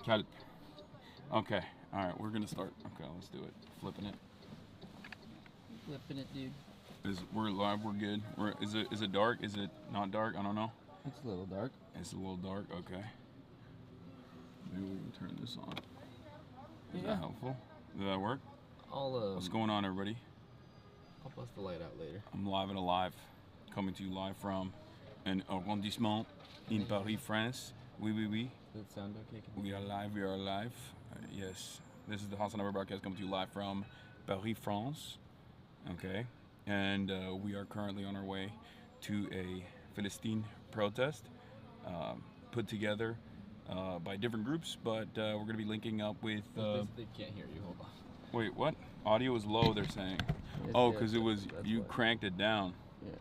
Got it. Okay. All right. We're gonna start. Okay. Let's do it. Flipping it. Flipping it, dude. We're live. We're good. Is it dark? Is it not dark? I don't know. It's a little dark. It's a little dark. Okay. Maybe we can turn this on. Is Yeah. that helpful? Did that work? What's going on, everybody? I'll bust the light out later. I'm live and alive, coming to you live from an arrondissement in Paris, France. Oui. Does it sound okay? We are live. Yes, this is the Hasanabi broadcast coming to you live from Paris, France. Okay, and we are currently on our way to a Palestine protest put together by different groups, but we're going to be linking up with... They can't hear you. Hold on. Wait, what? Audio is low, they're saying. Yes, Oh, yes, because it was... that's You why. cranked it down. Yeah.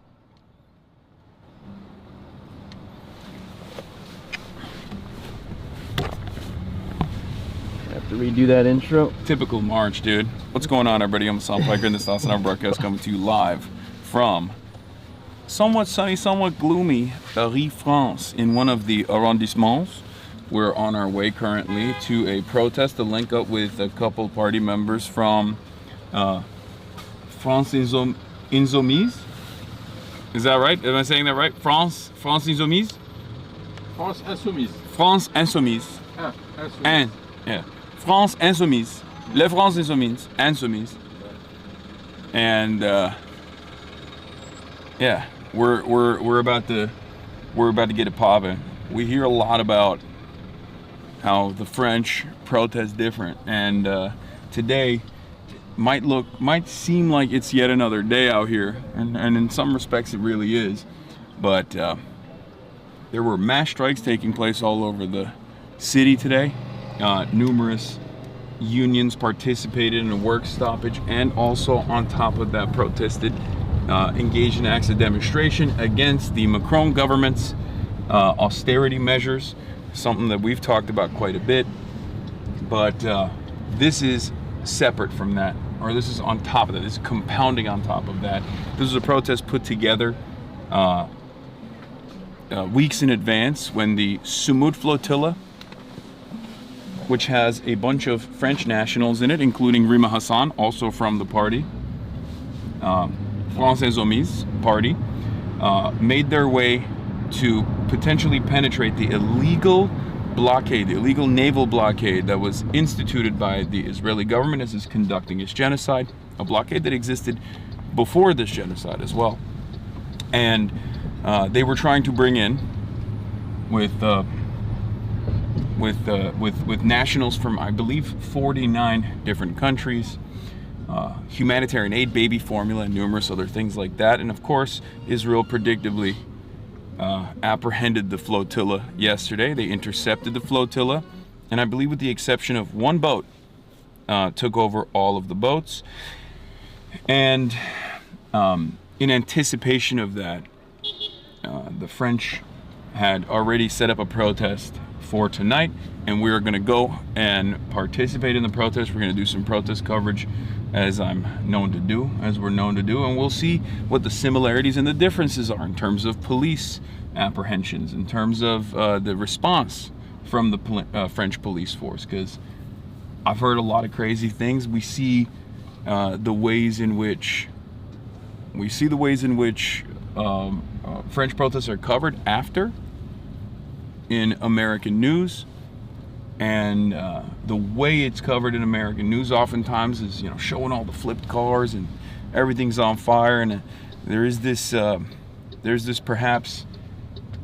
I have to redo that intro. Typical March, dude. What's going on, everybody? I'm Hasan Piker, and this is the Hasanabi broadcast coming to you live from somewhat sunny, somewhat gloomy Paris, France, in one of the arrondissements. We're on our way currently to a protest to link up with a couple party members from France Insoumise. Is that right? Am I saying that right? France Insoumise? France Insoumise. France Insoumise. Ah, Insoumise. And, yeah. France Insoumise. Le France Insoumise. And, yeah, we're about to get it popping. We hear a lot about how the French protest different, and today might seem like it's yet another day out here, and in some respects it really is, but there were mass strikes taking place all over the city today. Numerous unions participated in a work stoppage, and also on top of that protested, engaged in acts of demonstration against the Macron government's austerity measures, something that we've talked about quite a bit. But this is separate from that, or this is on top of that. This is compounding on top of that. This was a protest put together weeks in advance when the Sumud flotilla, which has a bunch of French nationals in it, including Rima Hasan, also from the party, France Insoumise party, made their way to potentially penetrate the illegal blockade, the illegal naval blockade that was instituted by the Israeli government as it's conducting its genocide, a blockade that existed before this genocide as well. And they were trying to bring in with nationals from, I believe, 49 different countries, humanitarian aid, baby formula, and numerous other things like that. And of course, Israel predictably apprehended the flotilla yesterday. They intercepted the flotilla, and I believe with the exception of one boat, took over all of the boats. And in anticipation of that, the French had already set up a protest for tonight, and we're going to go and participate in the protest. We're going to do some protest coverage as we're known to do, and we'll see what the similarities and the differences are in terms of police apprehensions, in terms of the response from the French police force, because I've heard a lot of crazy things. We see the ways in which French protests are covered after in American news, and the way it's covered in American news oftentimes is, showing all the flipped cars and everything's on fire, and there's this perhaps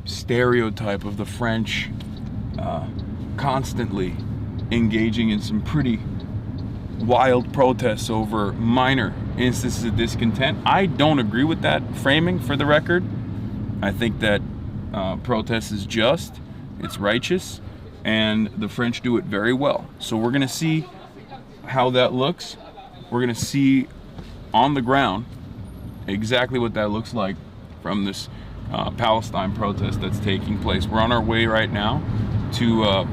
stereotype of the French constantly engaging in some pretty wild protests over minor instances of discontent. I don't agree with that framing, for the record. I think that protest is just, it's righteous, and the French do it very well. So we're going to see how that looks. We're going to see on the ground exactly what that looks like from this Palestine protest that's taking place. We're on our way right now to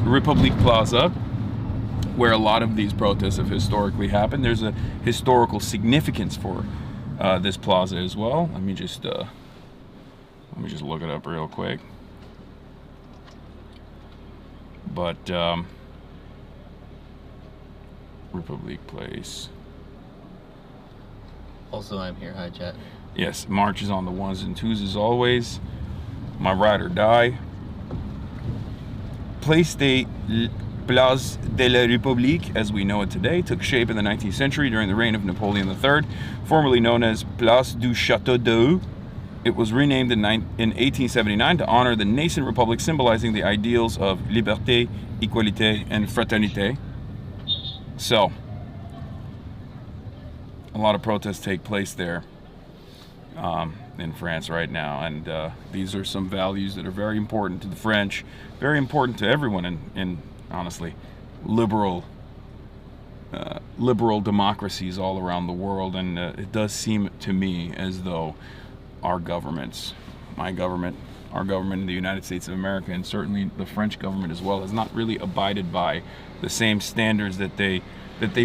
Republic Plaza, where a lot of these protests have historically happened. There's a historical significance for this plaza as well. Let me just look it up real quick. But Republic Place. Also, I'm here. Hi, chat. Yes, March is on the 1s and 2s as always. My ride or die. Place de Place de la République, as we know it today, took shape in the 19th century during the reign of Napoleon III, formerly known as Place du Château. It was renamed in 1879 to honor the nascent republic, symbolizing the ideals of liberté, equalité, and fraternité. So, a lot of protests take place there in France right now, and these are some values that are very important to the French, very important to everyone in honestly liberal democracies all around the world. And it does seem to me as though our governments, my government, our government in the United States of America, and certainly the French government as well, has not really abided by the same standards that they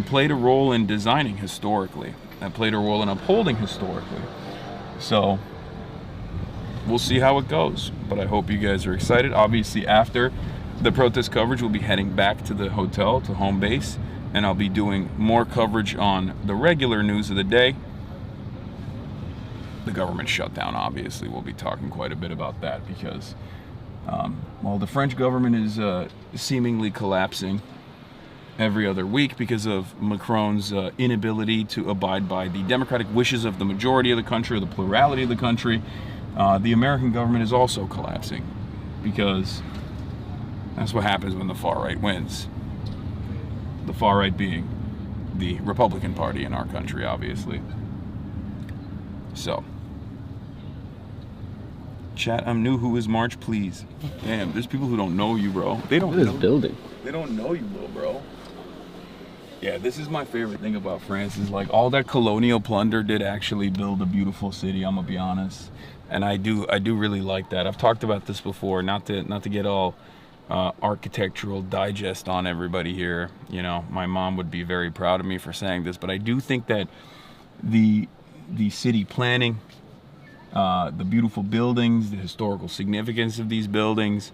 played a role in designing historically, that played a role in upholding historically. So we'll see how it goes, but I hope you guys are excited. Obviously, after the protest coverage, we'll be heading back to the hotel, to home base, and I'll be doing more coverage on the regular news of the day. The government shutdown, obviously, we'll be talking quite a bit about that because, well, the French government is seemingly collapsing every other week because of Macron's inability to abide by the democratic wishes of the majority of the country, or the plurality of the country. The American government is also collapsing because that's what happens when the far right wins. The far right being the Republican Party in our country, obviously. So, chat, I'm new. Who is March, please? Damn, there's people who don't know you, bro. They don't know. Building. They don't know you, little bro. Yeah, this is my favorite thing about France, is like all that colonial plunder did actually build a beautiful city, I'm gonna be honest. And I do really like that. I've talked about this before, not to get all architectural digest on everybody here. You know, my mom would be very proud of me for saying this, but I do think that the city planning, the beautiful buildings, the historical significance of these buildings,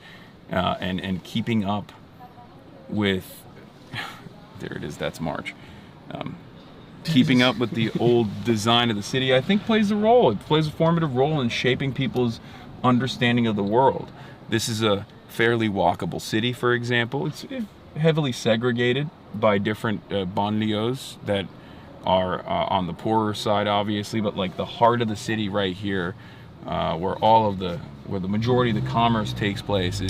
and keeping up with, there it is, that's March. Keeping up with the old design of the city, I think plays a role. It plays a formative role in shaping people's understanding of the world. This is a fairly walkable city, for example. It's heavily segregated by different banlieues that are on the poorer side, obviously, but like the heart of the city right here, where the majority of the commerce takes place,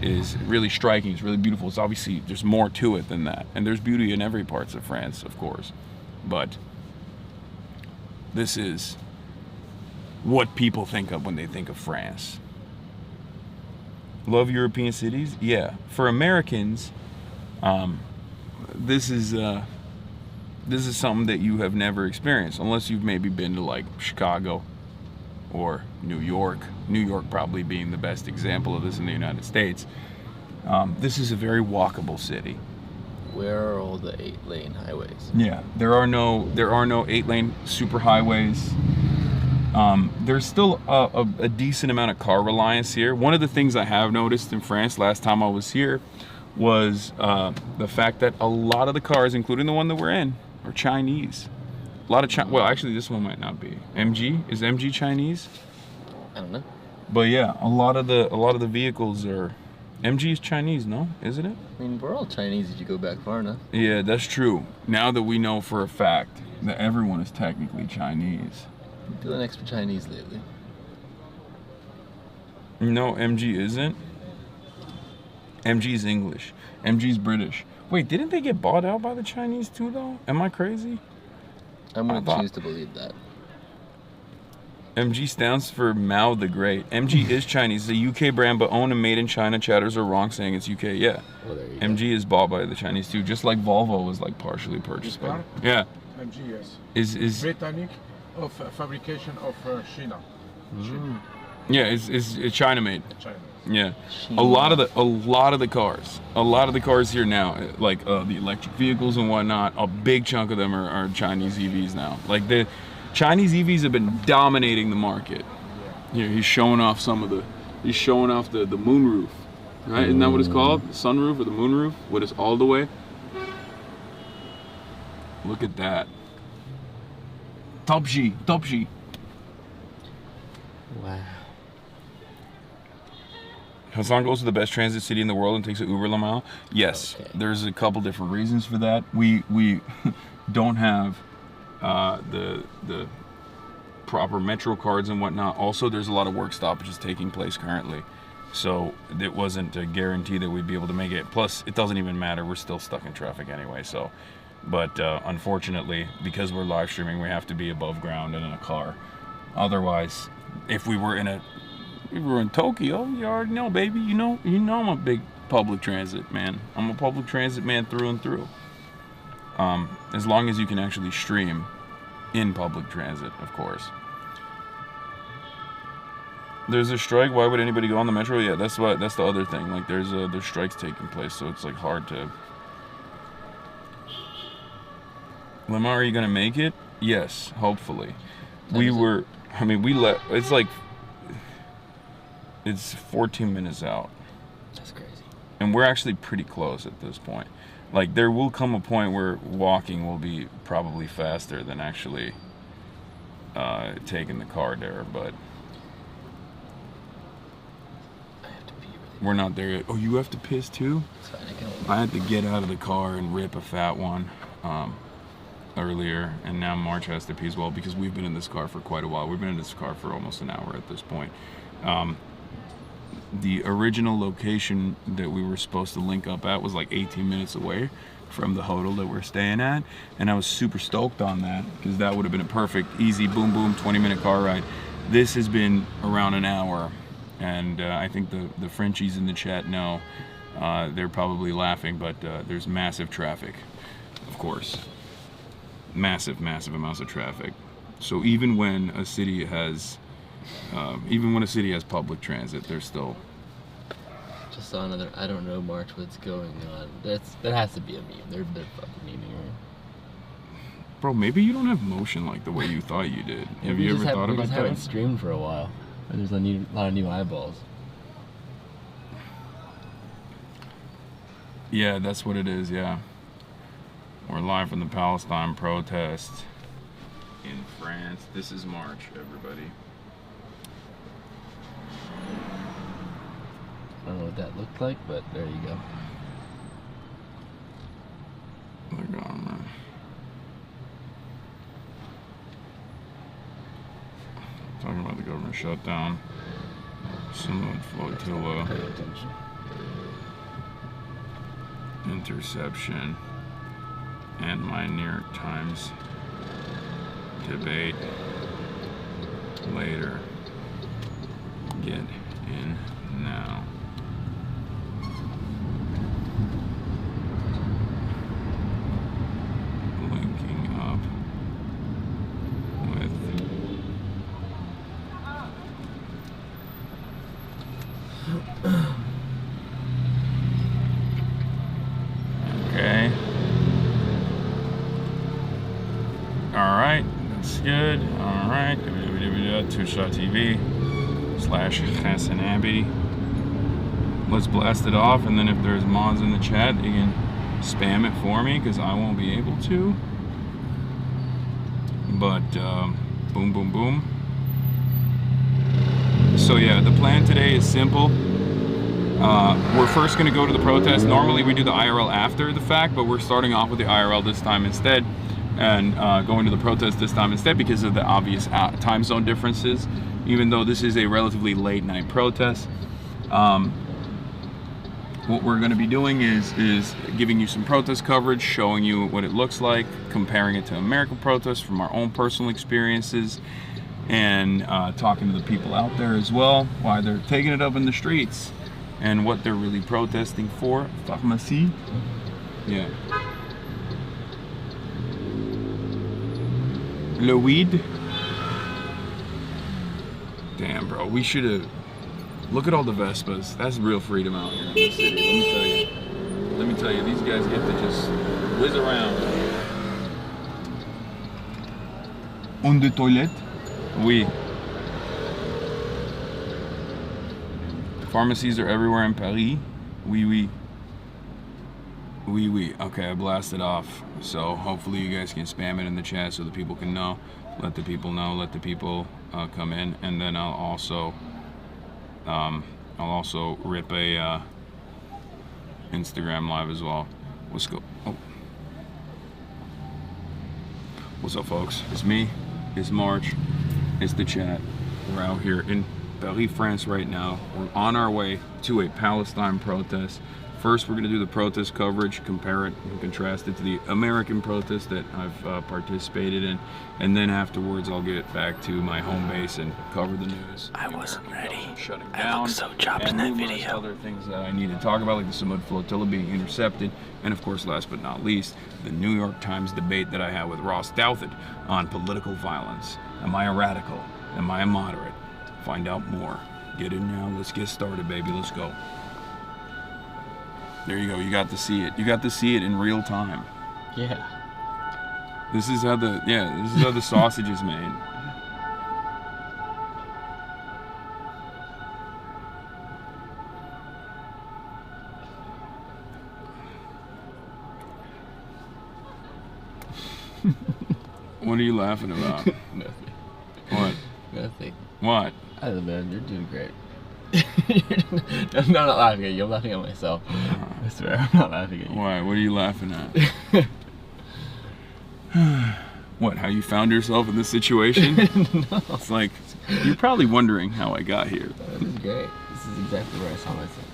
is really striking. It's really beautiful. It's obviously, there's more to it than that, and there's beauty in every parts of France, of course, but this is what people think of when they think of France. Love European cities? Yeah. For Americans, this is something that you have never experienced, unless you've maybe been to like Chicago or New York. New York probably being the best example of this in the United States. This is a very walkable city. Where are all the 8-lane highways? Yeah, there are no 8-lane super highways. There's still a decent amount of car reliance here. One of the things I have noticed in France last time I was here was the fact that a lot of the cars, including the one that we're in, are Chinese. A lot of well, actually, this one might not be. MG? Is MG Chinese? I don't know. But yeah, a lot of the vehicles are. MG is Chinese, no? Isn't it? I mean, we're all Chinese if you go back far enough. Yeah, that's true. Now that we know for a fact that everyone is technically Chinese. Feeling extra Chinese lately. No, MG isn't. MG's English. MG's British. Wait, didn't they get bought out by the Chinese too, though? Am I crazy? I'm going to choose to believe that. MG stands for Mao the Great. MG is Chinese. It's a UK brand, but owned and made in China. Chatters are wrong saying it's UK. Yeah. Well, there you MG is bought by the Chinese too, just like Volvo was like partially purchased by. Yeah. MG, yes. Is Britannic of fabrication of China. yeah, it's China made. China. Yeah. A lot of the cars here now, like the electric vehicles and whatnot, a big chunk of them are Chinese EVs now. Like the Chinese EVs have been dominating the market. Here, he's showing off the moonroof. Right? Isn't that what it's called? The sunroof or the moonroof? What is all the way? Look at that. Top G. Wow. Hasan goes to the best transit city in the world and takes an Uber Lamau. Yes, Okay. there's a couple different reasons for that. We don't have the proper metro cards and whatnot. Also, there's a lot of work stoppages taking place currently, so it wasn't a guarantee that we'd be able to make it. Plus, it doesn't even matter. We're still stuck in traffic anyway. So, but unfortunately, because we're live streaming, we have to be above ground and in a car. Otherwise, if we were in Tokyo, you already know, baby. You know I'm a big public transit man. I'm a public transit man through and through. As long as you can actually stream in public transit, of course. There's a strike. Why would anybody go on the metro? Yeah, that's the other thing. Like there's strikes taking place, so it's like hard to. Lamar, are you gonna make it? Yes, hopefully. It's 14 minutes out. That's crazy. And we're actually pretty close at this point. Like, there will come a point where walking will be probably faster than actually taking the car there, but I have to pee really we're not there yet. Oh, you have to piss too? It's fine, I can hold it. I had to get out of the car and rip a fat one earlier, and now March has to pee as well because we've been in this car for quite a while. We've been in this car for almost an hour at this point. The original location that we were supposed to link up at was like 18 minutes away from the hotel that we're staying at, and I was super stoked on that because that would have been a perfect, easy, boom, boom, 20-minute car ride. This has been around an hour, and I think the Frenchies in the chat know. They're probably laughing, but there's massive traffic, of course. Massive amounts of traffic. So even when a city has public transit, there's still. Just saw another. I don't know, March. What's going on? That has to be a meme. They're fucking memeing her. Bro, maybe you don't have motion like the way you thought you did. Have you ever thought we about just that? haven't streamed for a while. There's a lot of new eyeballs. Yeah, that's what it is. Yeah, we're live from the Palestine protest in France. This is March, everybody. I don't know what that looked like, but there you go. The government. Talking about the government shutdown. Sumud flotilla. Pay attention. Interception. And my New York Times debate later. Get in now. Linking up with okay. Alright, that's good. Alright, twitch.tv/Hasanabi. Let's blast it off, and then if there's mods in the chat, you can spam it for me because I won't be able to. But boom, boom, boom. So yeah, the plan today is simple. We're first going to go to the protest. Normally we do the IRL after the fact, but we're starting off with the IRL this time instead, and going to the protest this time instead because of the obvious time zone differences, even though this is a relatively late night protest. What we're going to be doing is giving you some protest coverage, showing you what it looks like, comparing it to American protests from our own personal experiences, and talking to the people out there as well, why they're taking it up in the streets, and what they're really protesting for. Pharmacie. Yeah. Le weed. Damn, bro, we should have. Look at all the Vespas. That's real freedom out here in the city. Let me tell you, these guys get to just whiz around. On the toilet? Oui. Pharmacies are everywhere in Paris. Oui. Okay, I blasted off. So hopefully you guys can spam it in the chat so the people can know. Let the people know. Let the people come in, and then I'll also rip a Instagram live as well. Let's go. Oh. What's up, folks? It's me. It's March. It's the chat. We're out here in Paris, France right now. We're on our way to a Palestine protest. First, we're going to do the protest coverage, compare it and contrast it to the American protest that I've participated in, and then afterwards I'll get back to my home base and cover the news. I wasn't ready. Shutting I down. looked so chopped in that video. Other things that I need to talk about, like the Sumud flotilla being intercepted, and of course, last but not least, the New York Times debate that I had with Ross Douthat on political violence. Am I a radical? Am I a moderate? Find out more. Get in now. Let's get started, baby. Let's go. There you go. You got to see it. You got to see it in real time. Yeah. This is how the sausage is made. What are you laughing about? Nothing. What? Nothing. What? I don't know, man. You're doing great. I'm not laughing at you. I'm laughing at myself. I swear, I'm not laughing at you. Why? What are you laughing at? What? How you found yourself in this situation? No. It's like you're probably wondering how I got here. This is great. This is exactly where I saw myself.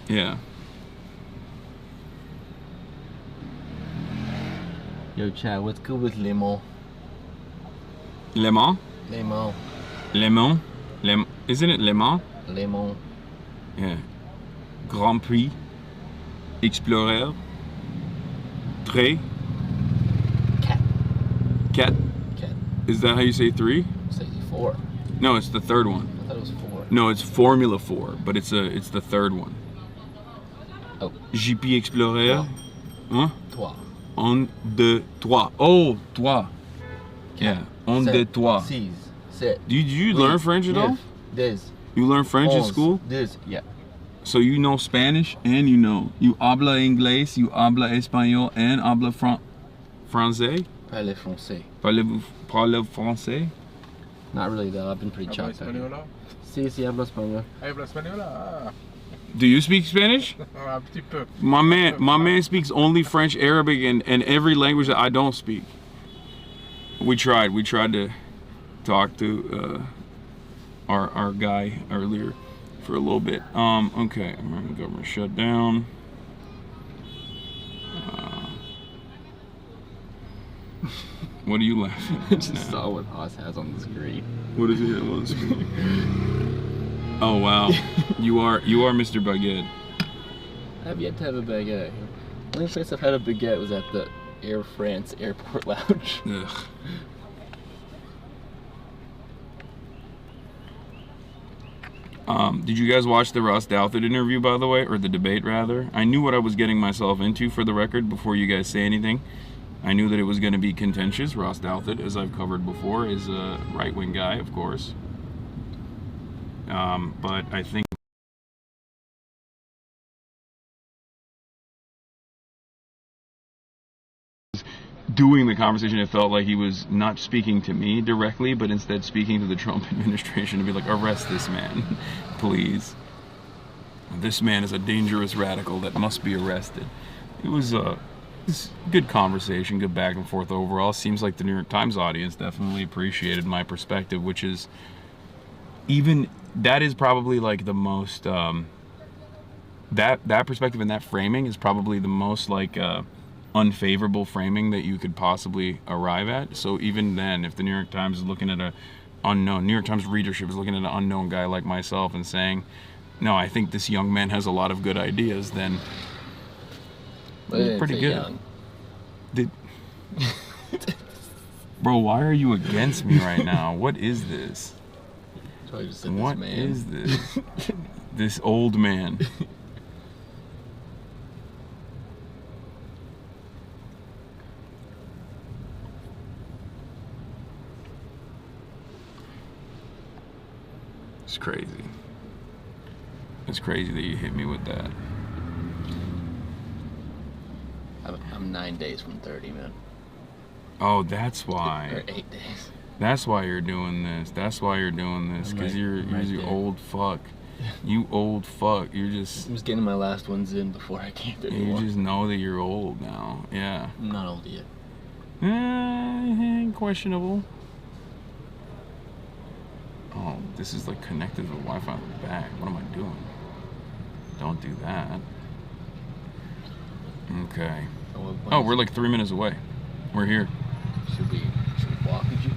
Yeah. Yo, Chad, what's good with Lemon? Le Mans? Lemon. Le Mans? Isn't it Le Mans? Lemon. Yeah. Grand Prix. Explorer. Très. Cat. Cat. Cat. Is that how you say 3? Say 4. No, it's the third one. I thought it was 4. No, it's Formula 4, but it's the third one. Oh. GP Explorer. Hein? Toi. Un, deux, trois. Oh, toi. Yeah. Un, deux, trois. Six. Sept. Did you learn French at all? Neuf. Dix. You learn French in Onze. school? Dix. Yeah. So you know Spanish and you habla inglés, you habla español and habla français? Parle français. Parle français? Not really though. I've been pretty Habla chopped out here. española. Sí, hablo español. Habla española. Do you speak Spanish? Un petit peu. My man speaks only French, Arabic, and every language that I don't speak. We tried to talk to our guy earlier for a little bit. Okay, American government shutdown. What are you laughing I at just now? saw what Haas has on the screen. What does it have on the screen? Oh wow, you are Mr. Baguette. I have yet to have a baguette. The only place I've had a baguette was at the Air France airport lounge. Ugh. Did you guys watch the Ross Douthat interview, by the way, or the debate rather? I knew what I was getting myself into, for the record, before you guys say anything. I knew that it was going to be contentious. Ross Douthat, as I've covered before, is a right-wing guy, of course. But I think doing the conversation, it felt like he was not speaking to me directly, but instead speaking to the Trump administration to be like, arrest this man, please. This man is a dangerous radical that must be arrested. It was a good conversation, good back and forth overall. Seems like the New York Times audience definitely appreciated my perspective, which is that is probably like the most, that perspective and that framing is probably the most like, unfavorable framing that you could possibly arrive at. So even then, if the New York Times is looking at New York Times readership is looking at an unknown guy like myself and saying, no, I think this young man has a lot of good ideas, then it's pretty good. Bro, why are you against me right now? What is this? What is this? This old man. It's crazy. It's crazy that you hit me with that. I'm 9 days from 30, man. Oh, that's why. Or 8 days. That's why you're doing this. That's why you're doing this. I'm Because right- you're I'm right you there. old fuck. You old fuck. You're just. I'm just getting my last ones in before I came to You just know that you're old now. Yeah. I'm not old yet. Questionable. Oh, this is like connected to the Wi-Fi in the back. What am I doing? Don't do that. Okay. Oh, we're like 3 minutes away. We're here. Should we walk? Would you?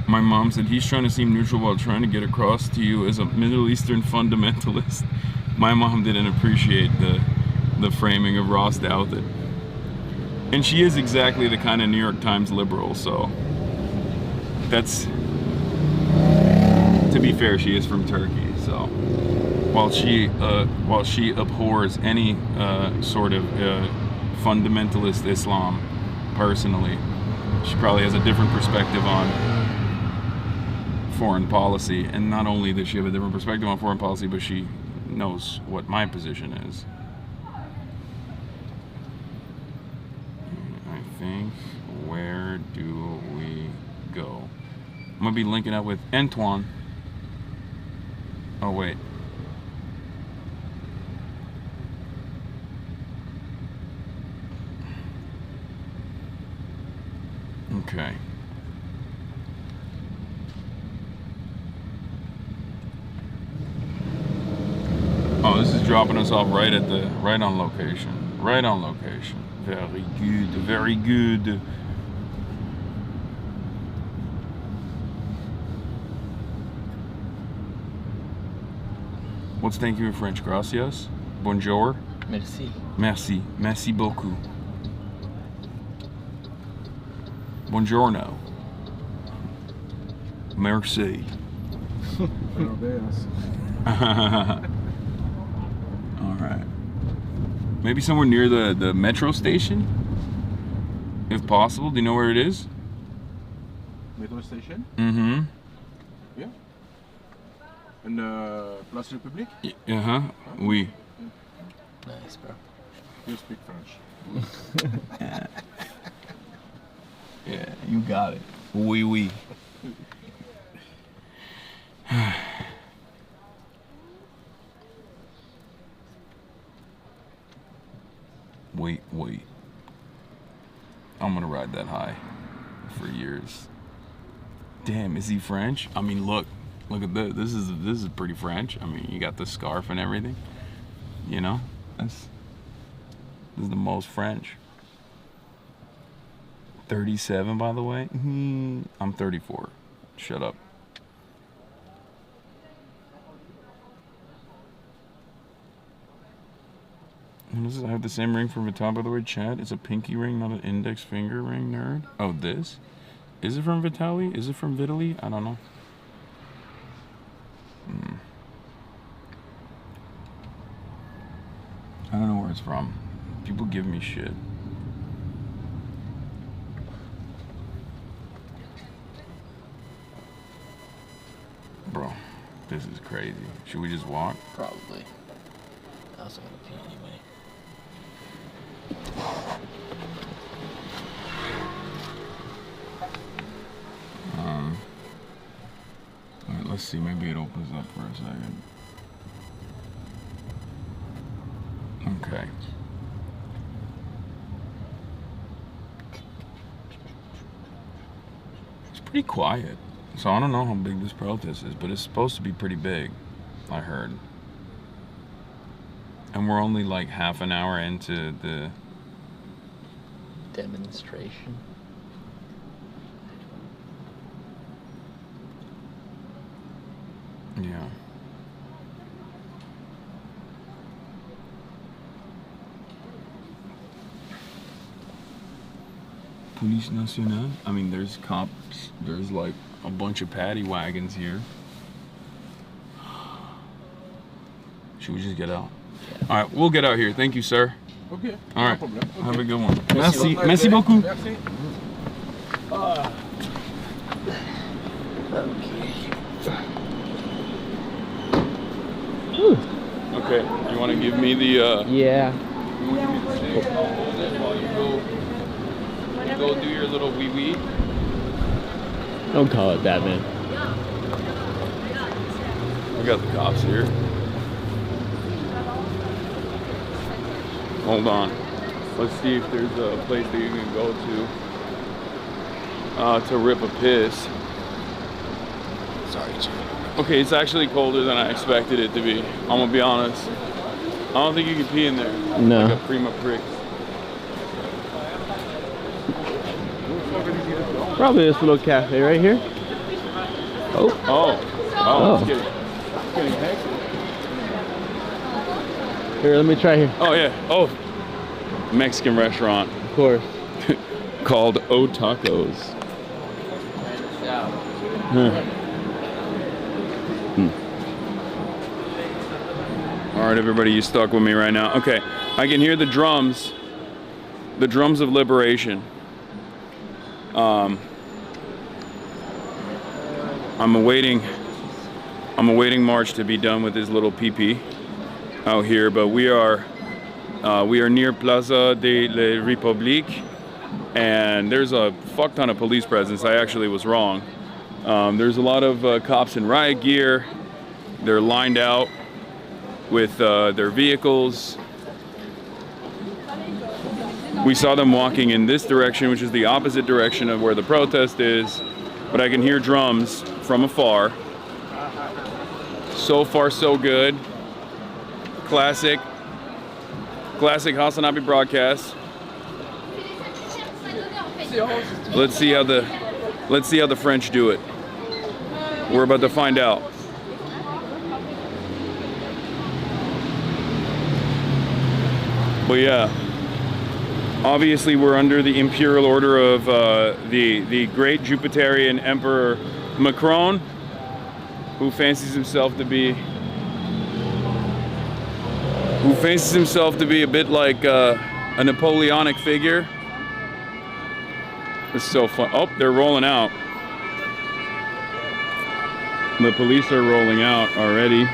My mom said he's trying to seem neutral while trying to get across to you as a Middle Eastern fundamentalist. My mom didn't appreciate the framing of Ross Douthat. And she is exactly the kind of New York Times liberal, so that's, to be fair, she is from Turkey, so while she abhors any sort of fundamentalist Islam personally, she probably has a different perspective on foreign policy. And not only does she have a different perspective on foreign policy, but she knows what my position is. I think, where do we go? I'm gonna be linking up with Antoine. Oh wait. Okay. Oh, this is dropping us off right on location. Right on location. Very good, very good. What's thank you in French? Gracias? Bonjour? Merci. Merci. Merci beaucoup. Buongiorno. Merci. Buenos días. All right. Maybe somewhere near the metro station, if possible. Do you know where it is? Metro station? Mm-hmm. Yeah. And Place République? Uh-huh. Oui. Nice, bro. You speak French. Yeah, you got it. Oui, oui. Wait. I'm gonna ride that high for years. Damn, is he French? I mean, look at this. This is pretty French. I mean, you got the scarf and everything. You know, this is the most French. 37, by the way. I'm 34. Shut up. And I have the same ring from Vital, by the way, Chad. It's a pinky ring, not an index finger ring, nerd. Oh, this? Is it from Vitali? Is it from Vitaly? I don't know. I don't know where it's from. People give me shit. Bro, this is crazy. Should we just walk? Probably. I also want to pee anyway. Alright, let's see. Maybe it opens up for a second. Okay. It's pretty quiet. So I don't know how big this protest is, but it's supposed to be pretty big, I heard. And we're only like half an hour into the Demonstration. yeah. Police Nationale. I mean, there's cops. There's like a bunch of paddy wagons here. Should we just get out? Yeah. All right, we'll get out here. Thank you, sir. Okay. All right. No problem. Okay. Have a good one. Merci. Merci beaucoup. Merci. Okay, you want to give me the Yeah. while you go do your little wee wee? Don't call it that, man. We got the cops here. Hold on. Let's see if there's a place that you can go to rip a piss. Sorry, Jim. Okay, it's actually colder than I expected it to be. I'm gonna be honest. I don't think you can pee in there. No. Like a prima prick. Probably this little cafe right here. Oh. Oh. It's getting hectic. Here, let me try here. Oh yeah. Oh. Mexican restaurant Of course. called O Tacos. All right, everybody, you stuck with me right now. Okay, I can hear the drums of liberation. I'm awaiting March to be done with his little pee-pee out here, but we are near Plaza de la République, and there's a fuck ton of police presence. I actually was wrong. There's a lot of cops in riot gear. They're lined out with their vehicles. We saw them walking in this direction, which is the opposite direction of where the protest is, but I can hear drums from afar. So far, so good. Classic Hasanabi broadcast. Let's see how the French do it. We're about to find out. But yeah, obviously we're under the imperial order of the great Jupiterian Emperor Macron, who fancies himself to be a bit like a Napoleonic figure. It's so fun. Oh, they're rolling out. The police are rolling out already.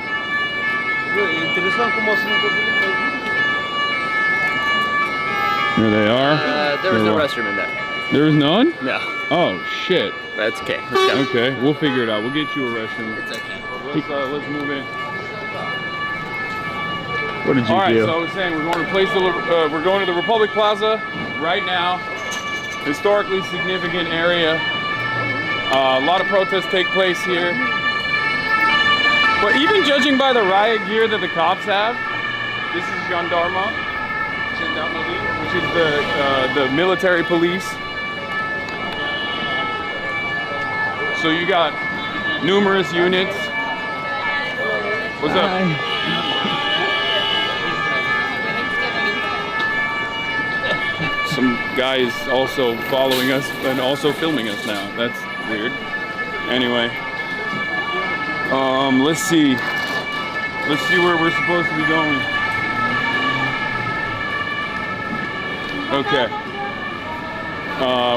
There they are. There was no restroom in there. There was none? No. Oh, shit. That's okay. Let's go. Okay, we'll figure it out. We'll get you a restroom. It's okay. Let's move in. What did you All right, do? so I was saying we're going to the Republic Plaza right now. Historically significant area. A lot of protests take place here. But even judging by the riot gear that the cops have, this is Gendarma, which is the military police. So you got numerous units. What's up? Some guy is also following us and also filming us now. That's weird. Anyway, let's see where we're supposed to be going. Okay.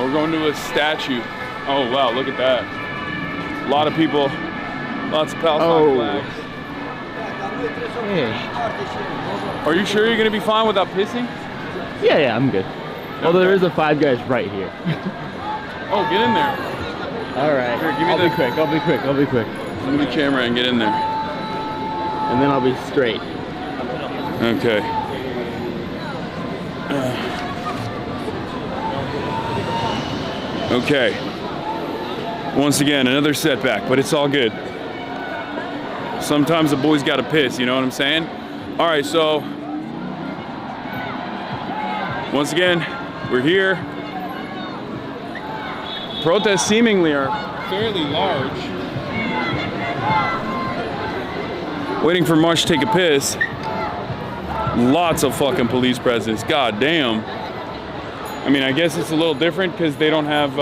We're going to a statue. Oh wow, look at that. A lot of people, lots of Palestine flags. Yeah. Are you sure you're gonna be fine without pissing? Yeah, I'm good. Although there is a Five Guys right here. Oh, get in there. All right. Here, give me I'll be quick. Move the camera and get in there. And then I'll be straight. Okay. Okay. Once again, another setback, but it's all good. Sometimes the boys gotta piss, you know what I'm saying? All right, so once again, we're here. Protests seemingly are fairly large. Waiting for Marsh to take a piss. Lots of fucking police presence. God damn. I mean, I guess it's a little different because they don't have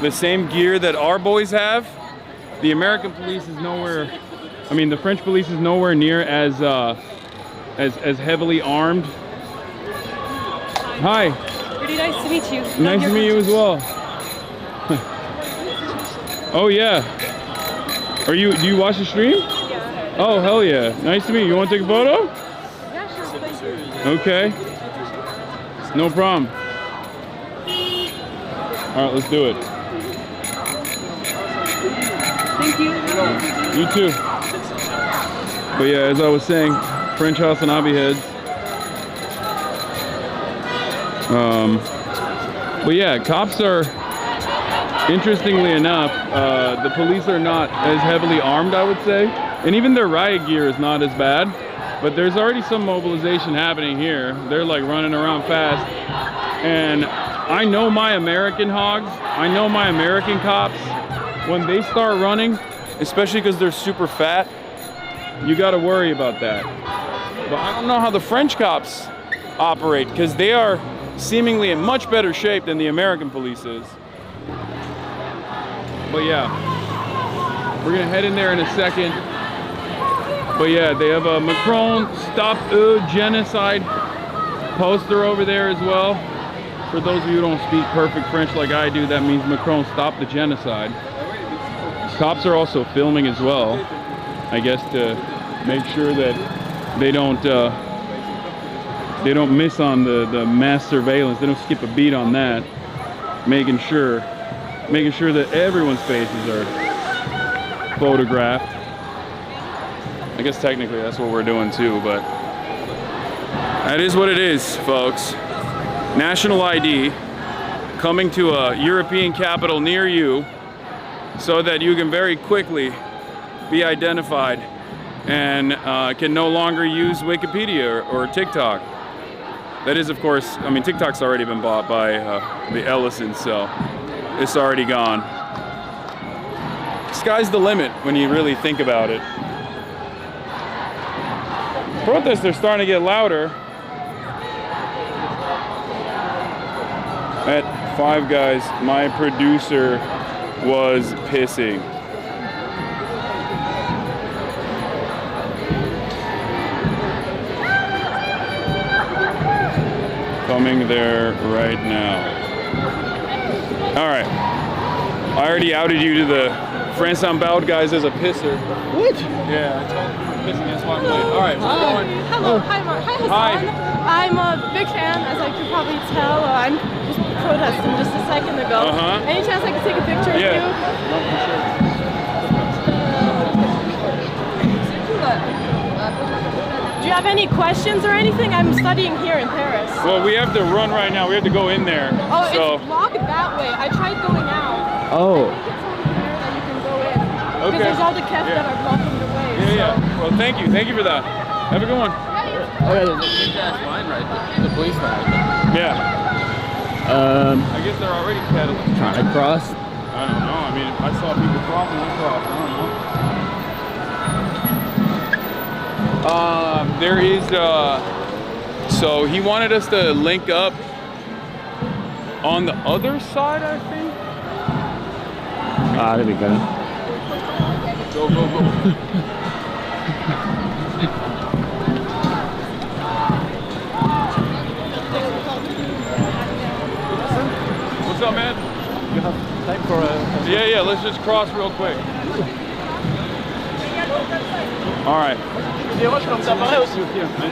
the same gear that our boys have. The American police is nowhere. I mean, the French police is nowhere near as heavily armed. Hi. Pretty nice to meet you. Nice to meet you as well. Oh yeah. Do you watch the stream? Yeah. Oh hell yeah. Nice to meet you. You want to take a photo? Yeah, sure. Thank you. Okay. No problem. All right, let's do it. Thank you. You too. But yeah, as I was saying, French Hasanabi heads. But yeah, cops are, interestingly enough, the police are not as heavily armed, I would say. And even their riot gear is not as bad. But there's already some mobilization happening here. They're like running around fast. And I know my American hogs, I know my American cops, when they start running, especially because they're super fat, you gotta worry about that. But I don't know how the French cops operate, because they are seemingly in much better shape than the American police is. But yeah, we're gonna head in there in a second. But yeah, they have a Macron Stop Genocide poster over there as well. For those of you who don't speak perfect French like I do, that means Macron Stop the Genocide. Cops are also filming as well, I guess, to make sure that they don't miss on the mass surveillance. They don't skip a beat on that. Making sure that everyone's faces are photographed. I guess technically that's what we're doing too, but that is what it is, folks. National ID coming to a European capital near you so that you can very quickly be identified and can no longer use Wikipedia or TikTok. That is, of course, I mean, TikTok's already been bought by the Ellisons, so it's already gone. Sky's the limit when you really think about it. Protests are starting to get louder. At Five Guys, my producer was pissing. Coming there right now. All right. I already outed you to the France on Bound guys as a pisser. What? Yeah, I told you pissing is fun. All right, we're going. Hello, hi Mark. Hi Hasan. I'm a big fan, as I could probably tell. I'm just protesting just a second ago. Any chance I could take a picture of you? Do you have any questions or anything? I'm studying here in Paris. Well, we have to run right now. We have to go in there. Oh, so. It's locked that way. I tried going out. Oh. I think it's over there that you can go in. Because Okay. there's all the keps that are blocking the way. Yeah, yeah. Well, thank you. Thank you for that. Have a good one. Oh yeah, there's a big ass line right there. The police line. Yeah. I guess they're already pedaling. Trying to cross. I don't know. I mean, I saw people crossing across. I don't know. There is, so he wanted us to link up on the other side, I think. Ah, there we go. Go, go, go. What's up, man? You have time for a... Yeah, let's just cross real quick. All right. Nice to meet you, man.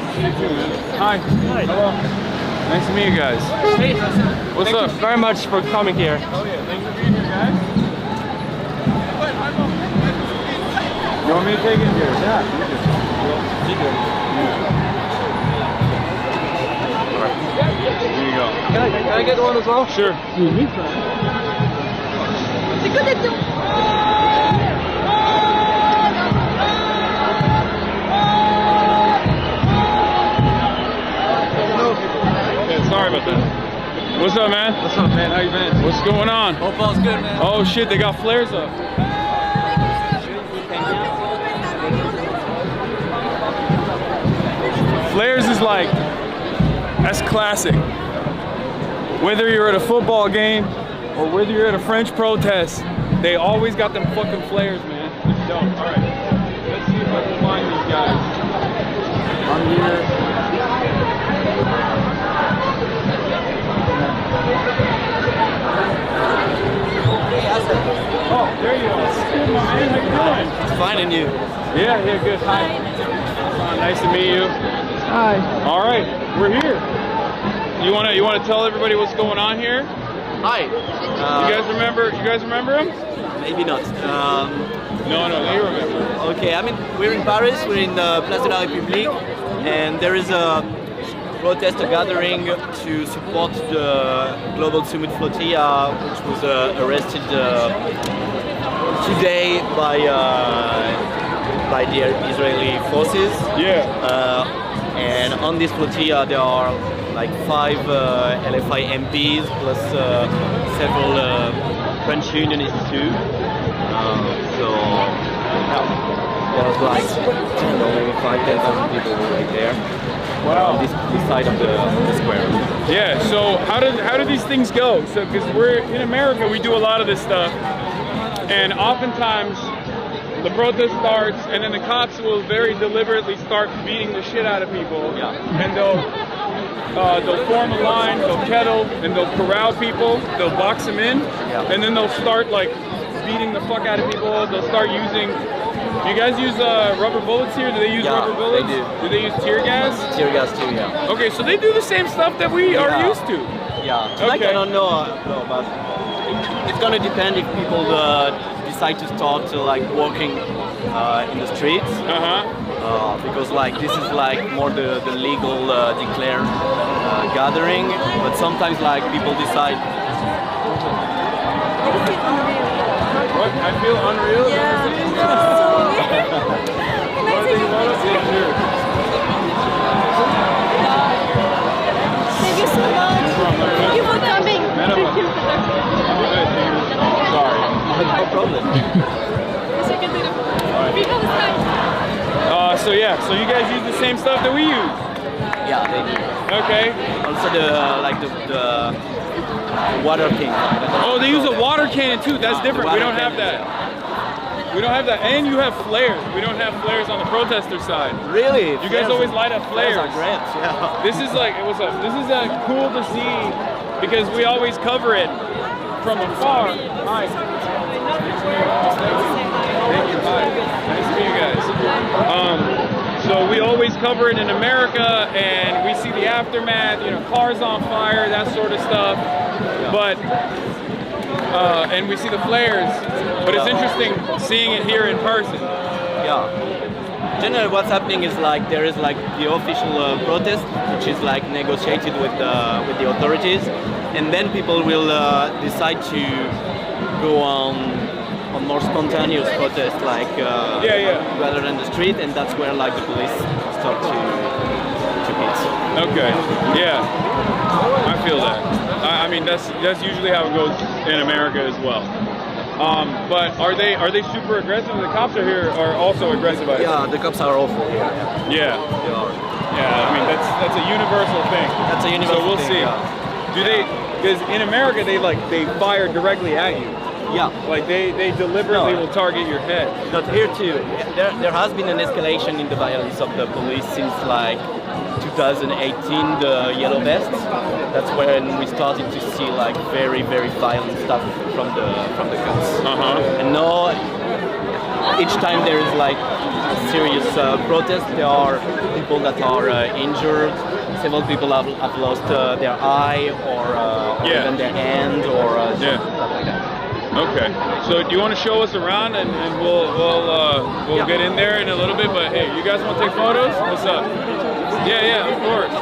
Hi. Hello. Nice to meet you guys. Hey, What's thank up? you very much for coming here. Oh yeah, thanks for being here, guys. You want me to take it here? Yeah. All right. Here you go. Can I get one as well? Sure. Yeah, sorry about that. What's up, man? What's up, man? How you been? What's going on? Hope all's good, man. Oh shit, they got flares up. Flares is like, that's classic. Whether you're at a football game or whether you're at a French protest, they always got them fucking flares, man. It's dope. All right, let's see if I can find these guys. I'm here. and you? Yeah, good. Hi. Nice to meet you. Hi. All right, we're here. You wanna tell everybody what's going on here? Hi. You guys remember him? Maybe not. No, they remember. Okay, I mean, we're in Paris, we're in Place de la République, and there is a protest, a gathering to support the global Sumud flotilla, which was arrested today by the Israeli forces. Yeah. And on this flotilla there are like 5 LFI MPs plus several French unionists too. So yeah, there was like maybe 5,000 people right there. Wow. On this side of the square. Yeah. So how do these things go? So because we're in America, we do a lot of this stuff, and oftentimes the protest starts, and then the cops will very deliberately start beating the shit out of people. Yeah. And they'll form a line, they'll kettle, and they'll corral people. They'll box them in, Yeah. and then they'll start like beating the fuck out of people. They'll start using. Do you guys use rubber bullets here? Do they use rubber bullets? They do. Do they use tear gas? Tear gas too, yeah. Okay, so they do the same stuff that we are Yeah. used to. Yeah. Okay. Like I don't know, but it's gonna depend if people decide to start like walking in the streets. Because like this is like more the legal declared gathering, but sometimes like people decide. What? I feel unreal? Yeah. What else is here? Thank you so much. Thank you for coming. Merhaba. Sorry. No problem. Teşekkür ederim. Free Palestine. So you guys use the same stuff that we use? Yeah, they do. Okay. Also the water king. Oh, they use a water cannon too. That's different. We don't have that. We don't have that. And you have flares. We don't have flares on the protester side. Really? You guys always light up flares. Flares are great, yeah. This is like this is cool to see because we always cover it from afar. Hi. Thank you. Hi. Nice to meet you guys. So we always cover it in America, and we see the aftermath. Cars on fire, that sort of stuff. But and we see the flares. But it's interesting seeing it here in person. Yeah. Generally, what's happening is like there is like the official protest, which is like negotiated with the authorities, and then people will decide to go on more spontaneous protest, like rather than the street, and that's where like the police start to hit. Okay. Yeah. I feel that. I mean that's usually how it goes in America as well. But are they super aggressive? The cops are also aggressive. Yeah, the cops are awful. Yeah. They are. Yeah. I mean that's a universal thing. That's a universal So we'll thing, see. yeah. Do they? Because in America they fire directly at you. Yeah. Like they deliberately will target your head. Not here too. There has been an escalation in the violence of the police since like 2018, the yellow vests. That's when we started to see like very violent stuff from the cops. And now each time there is like a serious protest, there are people that are injured. Several people have lost their eye or even their hand or stuff like that. Okay, so do you want to show us around and we'll get in there in a little bit, but hey, you guys want to take photos? What's up? Yeah, of course.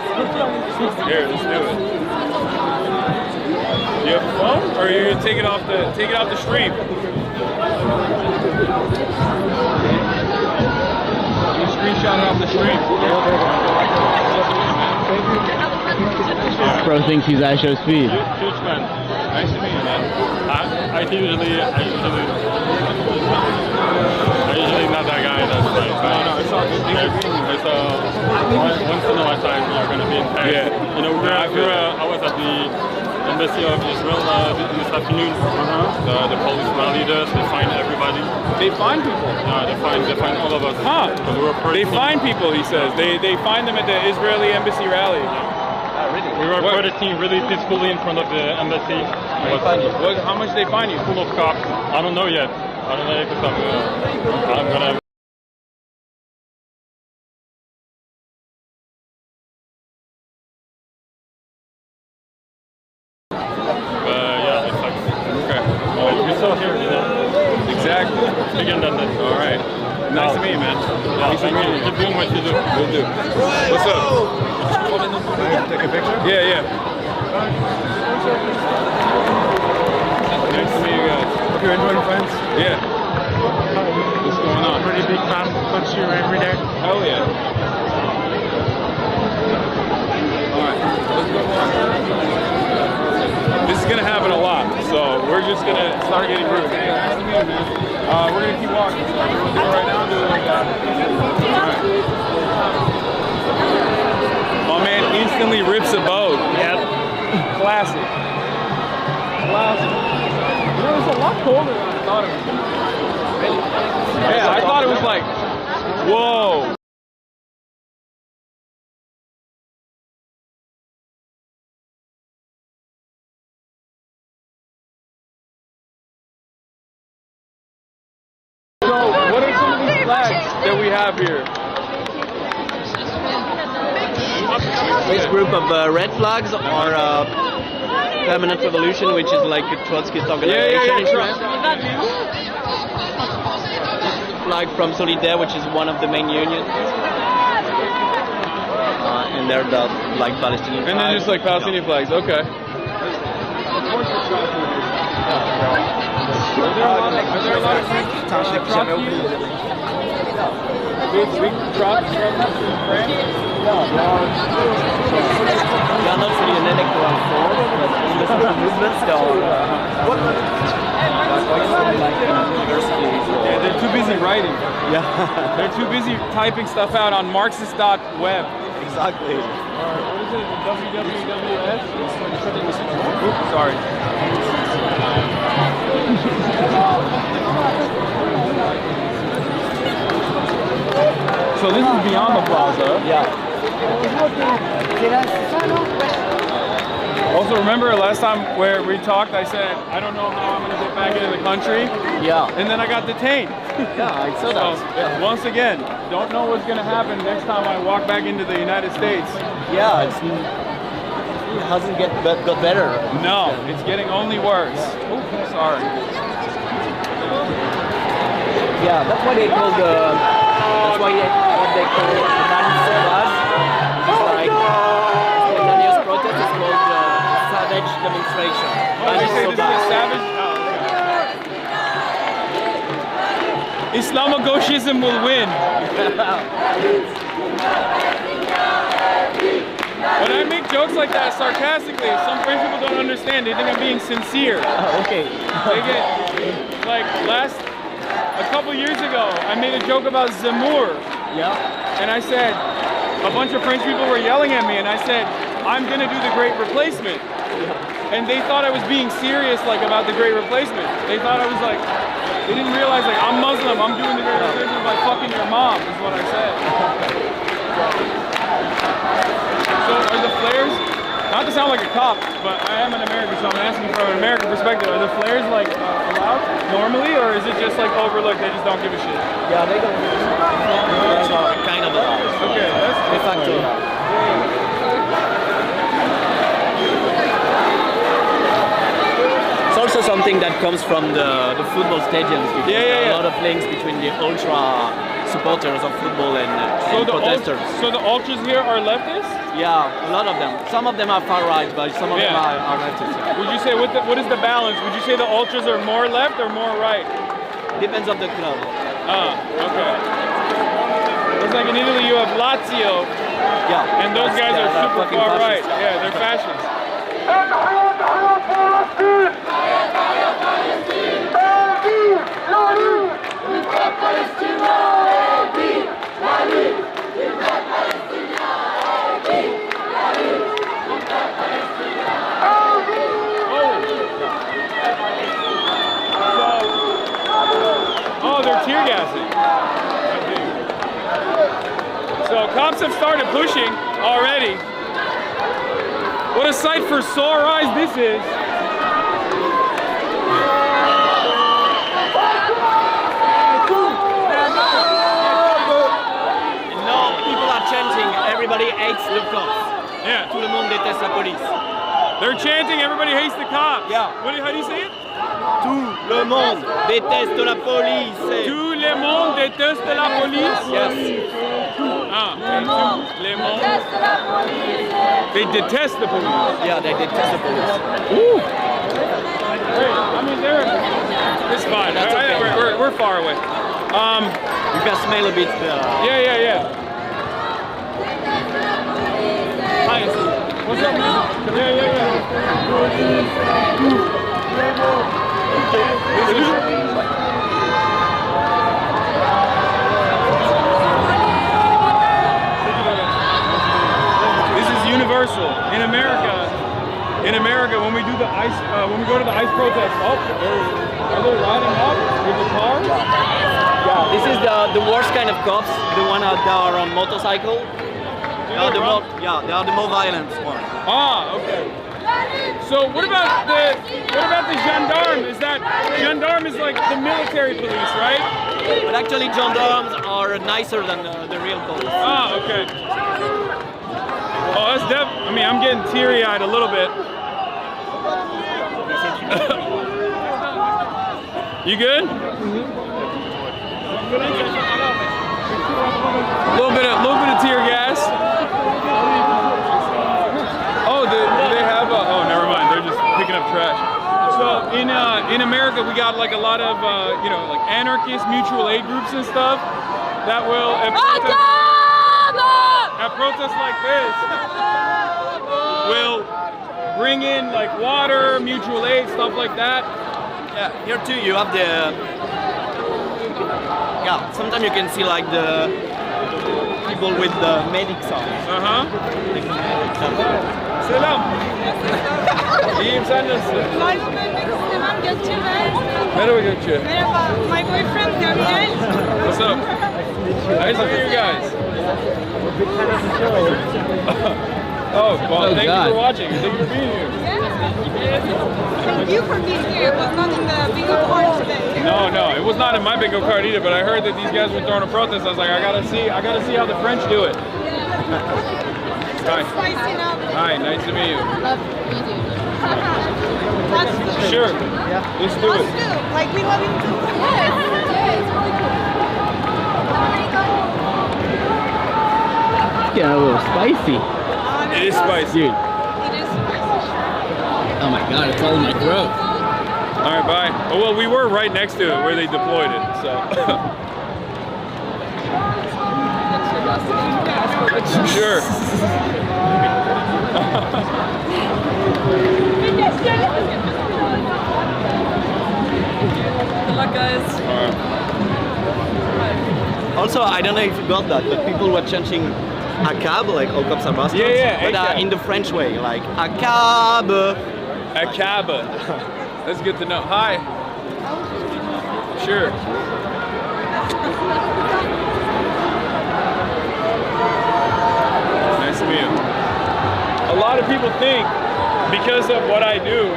Here, let's do it. You have a phone, or are you gonna take it off the stream? You screenshot it off the stream. Bro thinks he's at show speed. Huge fan. Nice to meet you, man. I usually not that guy that's like No, it's all good. Thank you for being here. it's once in a lifetime you're gonna be in Paris. Yeah. I was at the embassy of Israel this afternoon. The police rallied us, they fined everybody. They find people. Yeah, they fined all of us. Huh? Because we were They find people, he says. They find them at the Israeli embassy rally. We were protesting really peacefully in front of the embassy. How much they fine you? Full of cops. I don't know yet. I don't know if I'm gonna Again, that's it. All right. Nice to meet you, man. Yeah, thank you. Keep doing what you do. Will do. What's up? Take a picture? Yeah, yeah. Nice to meet you guys. Hope you're enjoying friends. Yeah. What's going on? Pretty big fan. Watch you every day. Hell yeah. All right. This is gonna happen a lot, so we're just gonna start getting rude. Hey, nice to meet you, man. We're gonna keep walking. So we're gonna do it right now and do it like that. All right. My man instantly rips a boat. Yep. Classic. Classic. You know, it's a lot colder than I thought it was gonna be. Yeah, I thought it was like, whoa. So, what are some of these flags that we have here? This group of red flags are Permanent Revolution, which is like a Trotskyist organization. Flag from Solidaire, which is one of the main unions. And they're the like Palestinian flags. And then just like Palestinian flags, okay. Are there a lot of big trucks from France? We are not really an electoral force, but in the movements there are Yeah, they're too busy writing. Yeah. They're too busy typing stuff out on Marxist.web. Exactly. What is it? WWWS? Oops, sorry. So this is beyond the plaza. Yeah. Also, remember last time where we talked, I said, I don't know how I'm going to get back into the country. Yeah. And then I got detained. Yeah, I saw that. So, once again, don't know what's going to happen next time I walk back into the United States. Yeah, it hasn't got better. No, it's getting only worse. Oh, sorry. Yeah, that's why they call what they call the Manifest Flag. It's like spontaneous protest is called savage demonstration. Oh, you say this is a savage? Oh, okay. Islamogoshism will win. When I make jokes like that sarcastically, some French people don't understand. They think I'm being sincere. Oh, okay. They get, like, a couple years ago, I made a joke about Zemmour. Yeah. And I said, a bunch of French people were yelling at me, and I said, I'm gonna do the Great Replacement. And they thought I was being serious, like, about the Great Replacement. They thought I was like, they didn't realize, like, I'm Muslim, I'm doing the Great Replacement by fucking your mom, is what I said. So are the flares, not to sound like a cop, but I am an American, so I'm asking from an American perspective, are the flares like allowed normally, or is it just like overlooked, they just don't give a shit? Yeah, they don't. They are kind of allowed. Okay, that's De facto. It's also something that comes from the football stadiums. Yeah. A lot of links between the ultra supporters of football and protesters. So the ultras here are leftists? Yeah, a lot of them. Some of them are far right, but some of them are leftists. Yeah. Would you say, what is the balance? Would you say the ultras are more left or more right? Depends on the club. Okay. It's like in Italy you have Lazio, and those guys are super far right. Yeah, they're fascists. Oh, they're tear gassing. So cops have started pushing already. What a sight for sore eyes this is. No, people are chanting. Everybody hates the cops. Yeah. Tout le monde déteste la police. They're chanting, everybody hates the cops. Yeah. How do you say it? Tout le monde déteste la police. Tout le monde déteste la police. Yes. Ah, okay. Tout le monde. They detest the police. Yeah, they detest the police. Ooh. Great. I mean, it's fine. That's okay. We're far away. You can smell a bit. Yeah. Hi. What's up, man? Yeah. This is universal. In America, when we do the ice, when we go to the ice protest, are they riding up with the car? Yeah, this is the worst kind of cops, the one that are on motorcycle. They are the more violent one. Ah, okay. So what about the gendarme? Is that gendarme is like the military police, right? But actually, gendarmes are nicer than the real police. Ah, okay. Oh, that's I mean, I'm getting teary-eyed a little bit. You good? A little bit of tear gas. Oh, do they have oh, never mind. They're just picking up trash. So in America, we got like a lot of like anarchist mutual aid groups and stuff that will at protests like this will bring in like water, mutual aid, stuff like that. Yeah, here too you have the sometimes you can see like the people with the medic signs. Selam. İyiyim, sen nasılsın? Merhaba Gökçe. Merhaba, my boyfriend Gabriel. What's up? Nice to meet you guys. Oh, well, thank you for watching. Thank you for being here. Thank you for being here. It was not in the bingo card today. No, it was not in my bingo card either, but I heard that these guys were throwing a protest. I was like, I gotta see how the French do it. Hi. Spicy now. Hi, nice to meet you. Love meeting you. Let's do it. Sure. Yeah. Let's do it. Let's do it. Like we love him too. Yes. It's really cool. Getting a little spicy. It is spicy. Dude. It is spicy. Oh my god, it's all in my throat. All right, bye. Oh, well, we were right next to it where they deployed it, so. Sure. Good luck, guys. Also, I don't know if you got that, but people were chanting a cab, like all cops are bastards. Yeah, but in the French way, like a cab. A cab. That's good to know. Hi. Sure. Nice to meet you. A lot of people think because of what I do,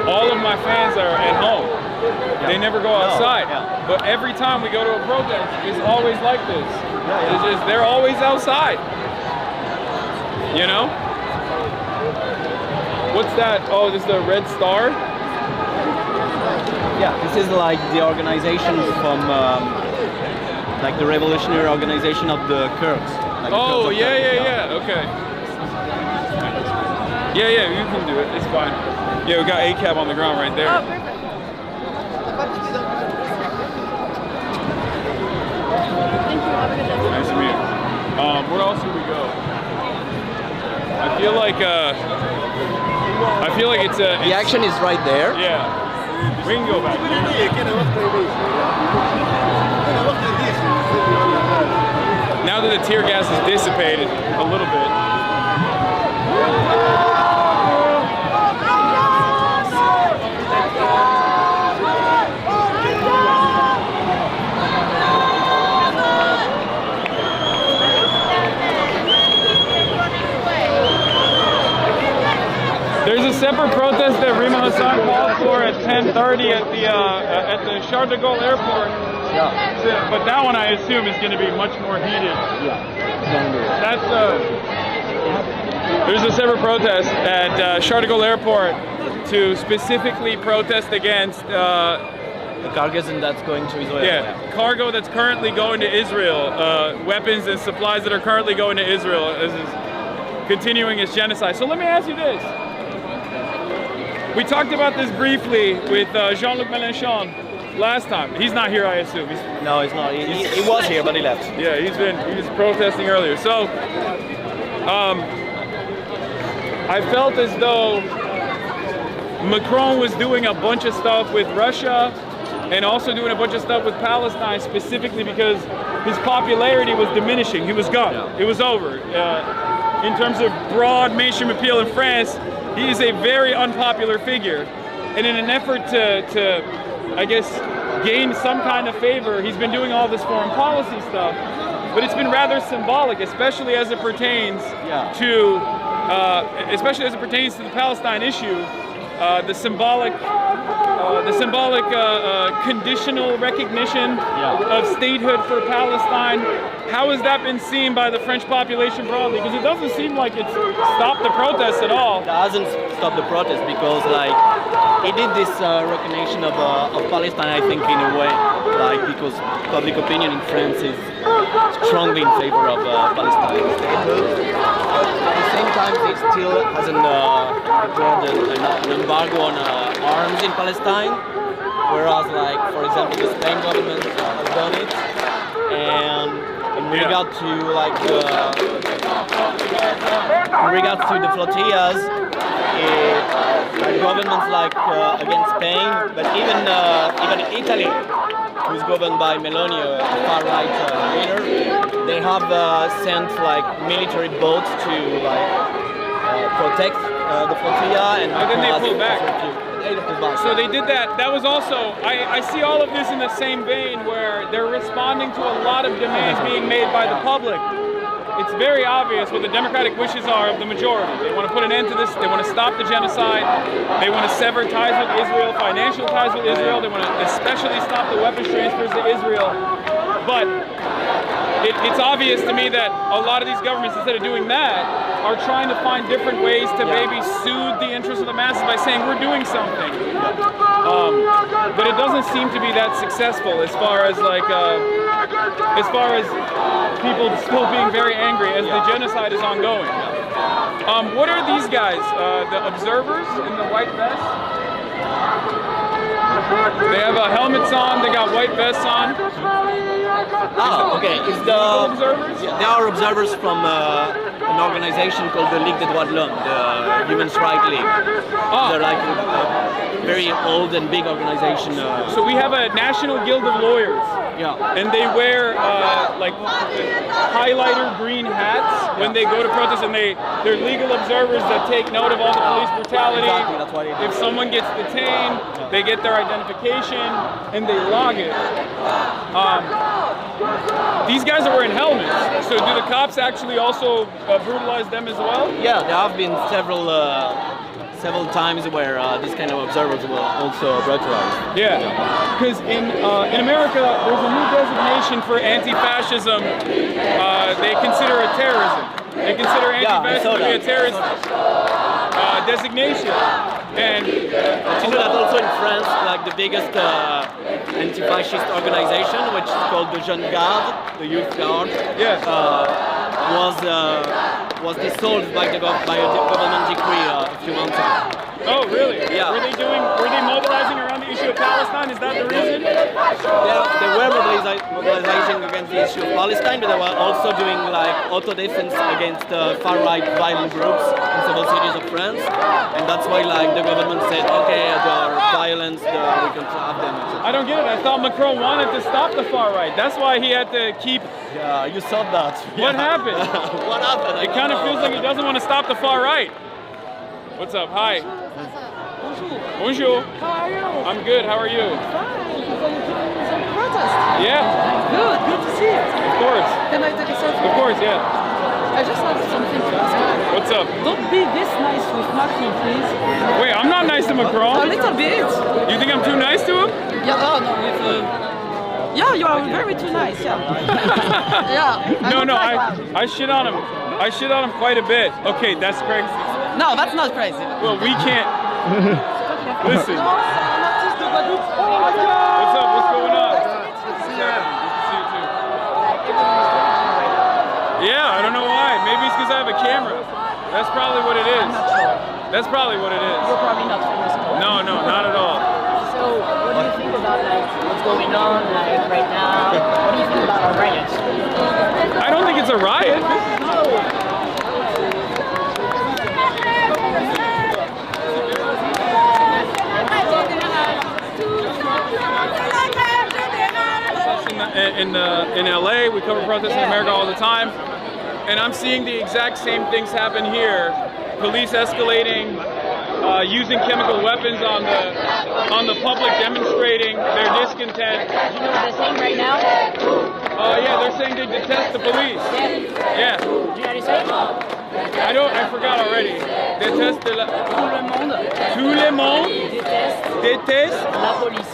all of my fans are at home. Yeah. They never go outside. No, yeah. But every time we go to a protest, it's always like this. Yeah. It's just, they're always outside. You know? What's that? Oh, this is the Red Star? Yeah, this is like the organization from like the revolutionary organization of the Kurds. Like oh, Kurds yeah, okay. Yeah, you can do it, it's fine. Yeah, we got ACAB on the ground right there. Oh, perfect. Thank you, have a good day. Nice to meet you. Where else did we go? I feel like it's a... The action is right there. Yeah. We can go back. Now that the tear gas is dissipated a little bit. There's a separate protest that Rima Hasan called for at 10:30 at the Charles de Gaulle airport. Yeah. But that one I assume is going to be much more heated. Yeah. That's There's a separate protest at Charles de Gaulle Airport to specifically protest against The cargoes and that's going to Israel. cargo that's currently going to Israel, weapons and supplies that are currently going to Israel is continuing its genocide. So let me ask you this. We talked about this briefly with Jean-Luc Mélenchon last time. He's not here, I assume. No, he's not. He was here, but he left. Yeah, he was protesting earlier. So I felt as though Macron was doing a bunch of stuff with Russia and also doing a bunch of stuff with Palestine specifically because his popularity was diminishing. He was gone. Yeah. It was over. In terms of broad mainstream appeal in France, he is a very unpopular figure. And in an effort to I guess, gain some kind of favor, he's been doing all this foreign policy stuff. But it's been rather symbolic, especially as it pertains to the Palestine issue. The symbolic conditional recognition of statehood for Palestine. How has that been seen by the French population broadly? Because it doesn't seem like it's stopped the protests at all. It hasn't stopped the protests because, like, he did this recognition of Palestine, I think, in a way, like, because public opinion in France is strongly in favor of Palestine statehood. At the same time, it still hasn't declared an embargo on arms in Palestine, whereas, like, for example, the Spain government has done it. And in regard to the flotillas, governments like against Spain, but even Italy, who's governed by Meloni, a far-right leader, they have sent like military boats to protect the flotilla, and then they pulled back. So they did that. That was also, I see all of this in the same vein where they're responding to a lot of demands being made by the public. It's very obvious what the democratic wishes are of the majority. They want to put an end to this. They want to stop the genocide. They want to sever ties with Israel, financial ties with Israel. They want to especially stop the weapons transfers to Israel. But it's obvious to me that a lot of these governments, instead of doing that, are trying to find different ways to maybe soothe the interests of the masses by saying we're doing something. But it doesn't seem to be that successful as far as people still being very angry as the genocide is ongoing. What are these guys? The observers in the white vests? They have helmets on, they got white vests on. Ah, okay. It's the observers? They are observers from an organization called the Ligue des Droits de l'Homme, the Human Rights League. They're like a very old and big organization. So we have a National Guild of Lawyers. Yeah. And they wear like highlighter green hats when they go to protest, and they're legal observers that take note of all the police brutality. Exactly, that's what they do. If someone gets detained, they get their identification and they log it. These guys are wearing helmets. So do the cops actually also brutalize them as well? Yeah, there have been several times where these kind of observers will also brutalize. Yeah, because in America, there's a new designation for anti-fascism. They consider it terrorism. They consider anti-fascism to be a terrorist designation. And you know that also in France, like the biggest anti-fascist organization, which is called the Jeune Garde, the Youth Guard, was dissolved by a government decree a few months ago. Oh, really? Yeah. Were they mobilizing around the issue of Palestine? Is that the reason? Yeah, they were mobilizing against the issue of Palestine, but they were also doing like auto-defense against far-right violent groups in several cities of France, and that's why like the government said, okay, there are violence, we can have them. I don't get it. I thought Macron wanted to stop the far-right. That's why he had to keep... Yeah, you saw that. What happened? What happened? It kind of feels like he doesn't want to stop the far-right. What's up? Hi. Bonjour. How are you? I'm good. How are you? Fine. So you're doing some protest? Yeah. Good to see it. Of course. Can I take a selfie? Of course, yeah. I just have something to ask. What's up? Don't be this nice with Macron, please. Wait, I'm not nice to Macron. A little bit. You think I'm too nice to him? Yeah, no, with... Yeah, you are very too nice, yeah. Yeah. No, I shit on him. I shit on him quite a bit. Okay, that's crazy. No, that's not crazy. Well, we can't. Listen. What's up? What's going on? Good to see you too. Yeah, I don't know why. Maybe it's because I have a camera. That's probably what it is. That's probably what it is. You're probably not famous. No, not at all. So, what do you think about like what's going on like right now? What do you think about our riots? I don't think it's a riot. In LA, we cover protests in America all the time, and I'm seeing the exact same things happen here. Police escalating, using chemical weapons on the public demonstrating their discontent. Do you know what they're saying right now? Yeah, they're saying they detest the police. Yeah. Do you know what they're saying? I forgot already. Déteste la... Tout le monde déteste la police.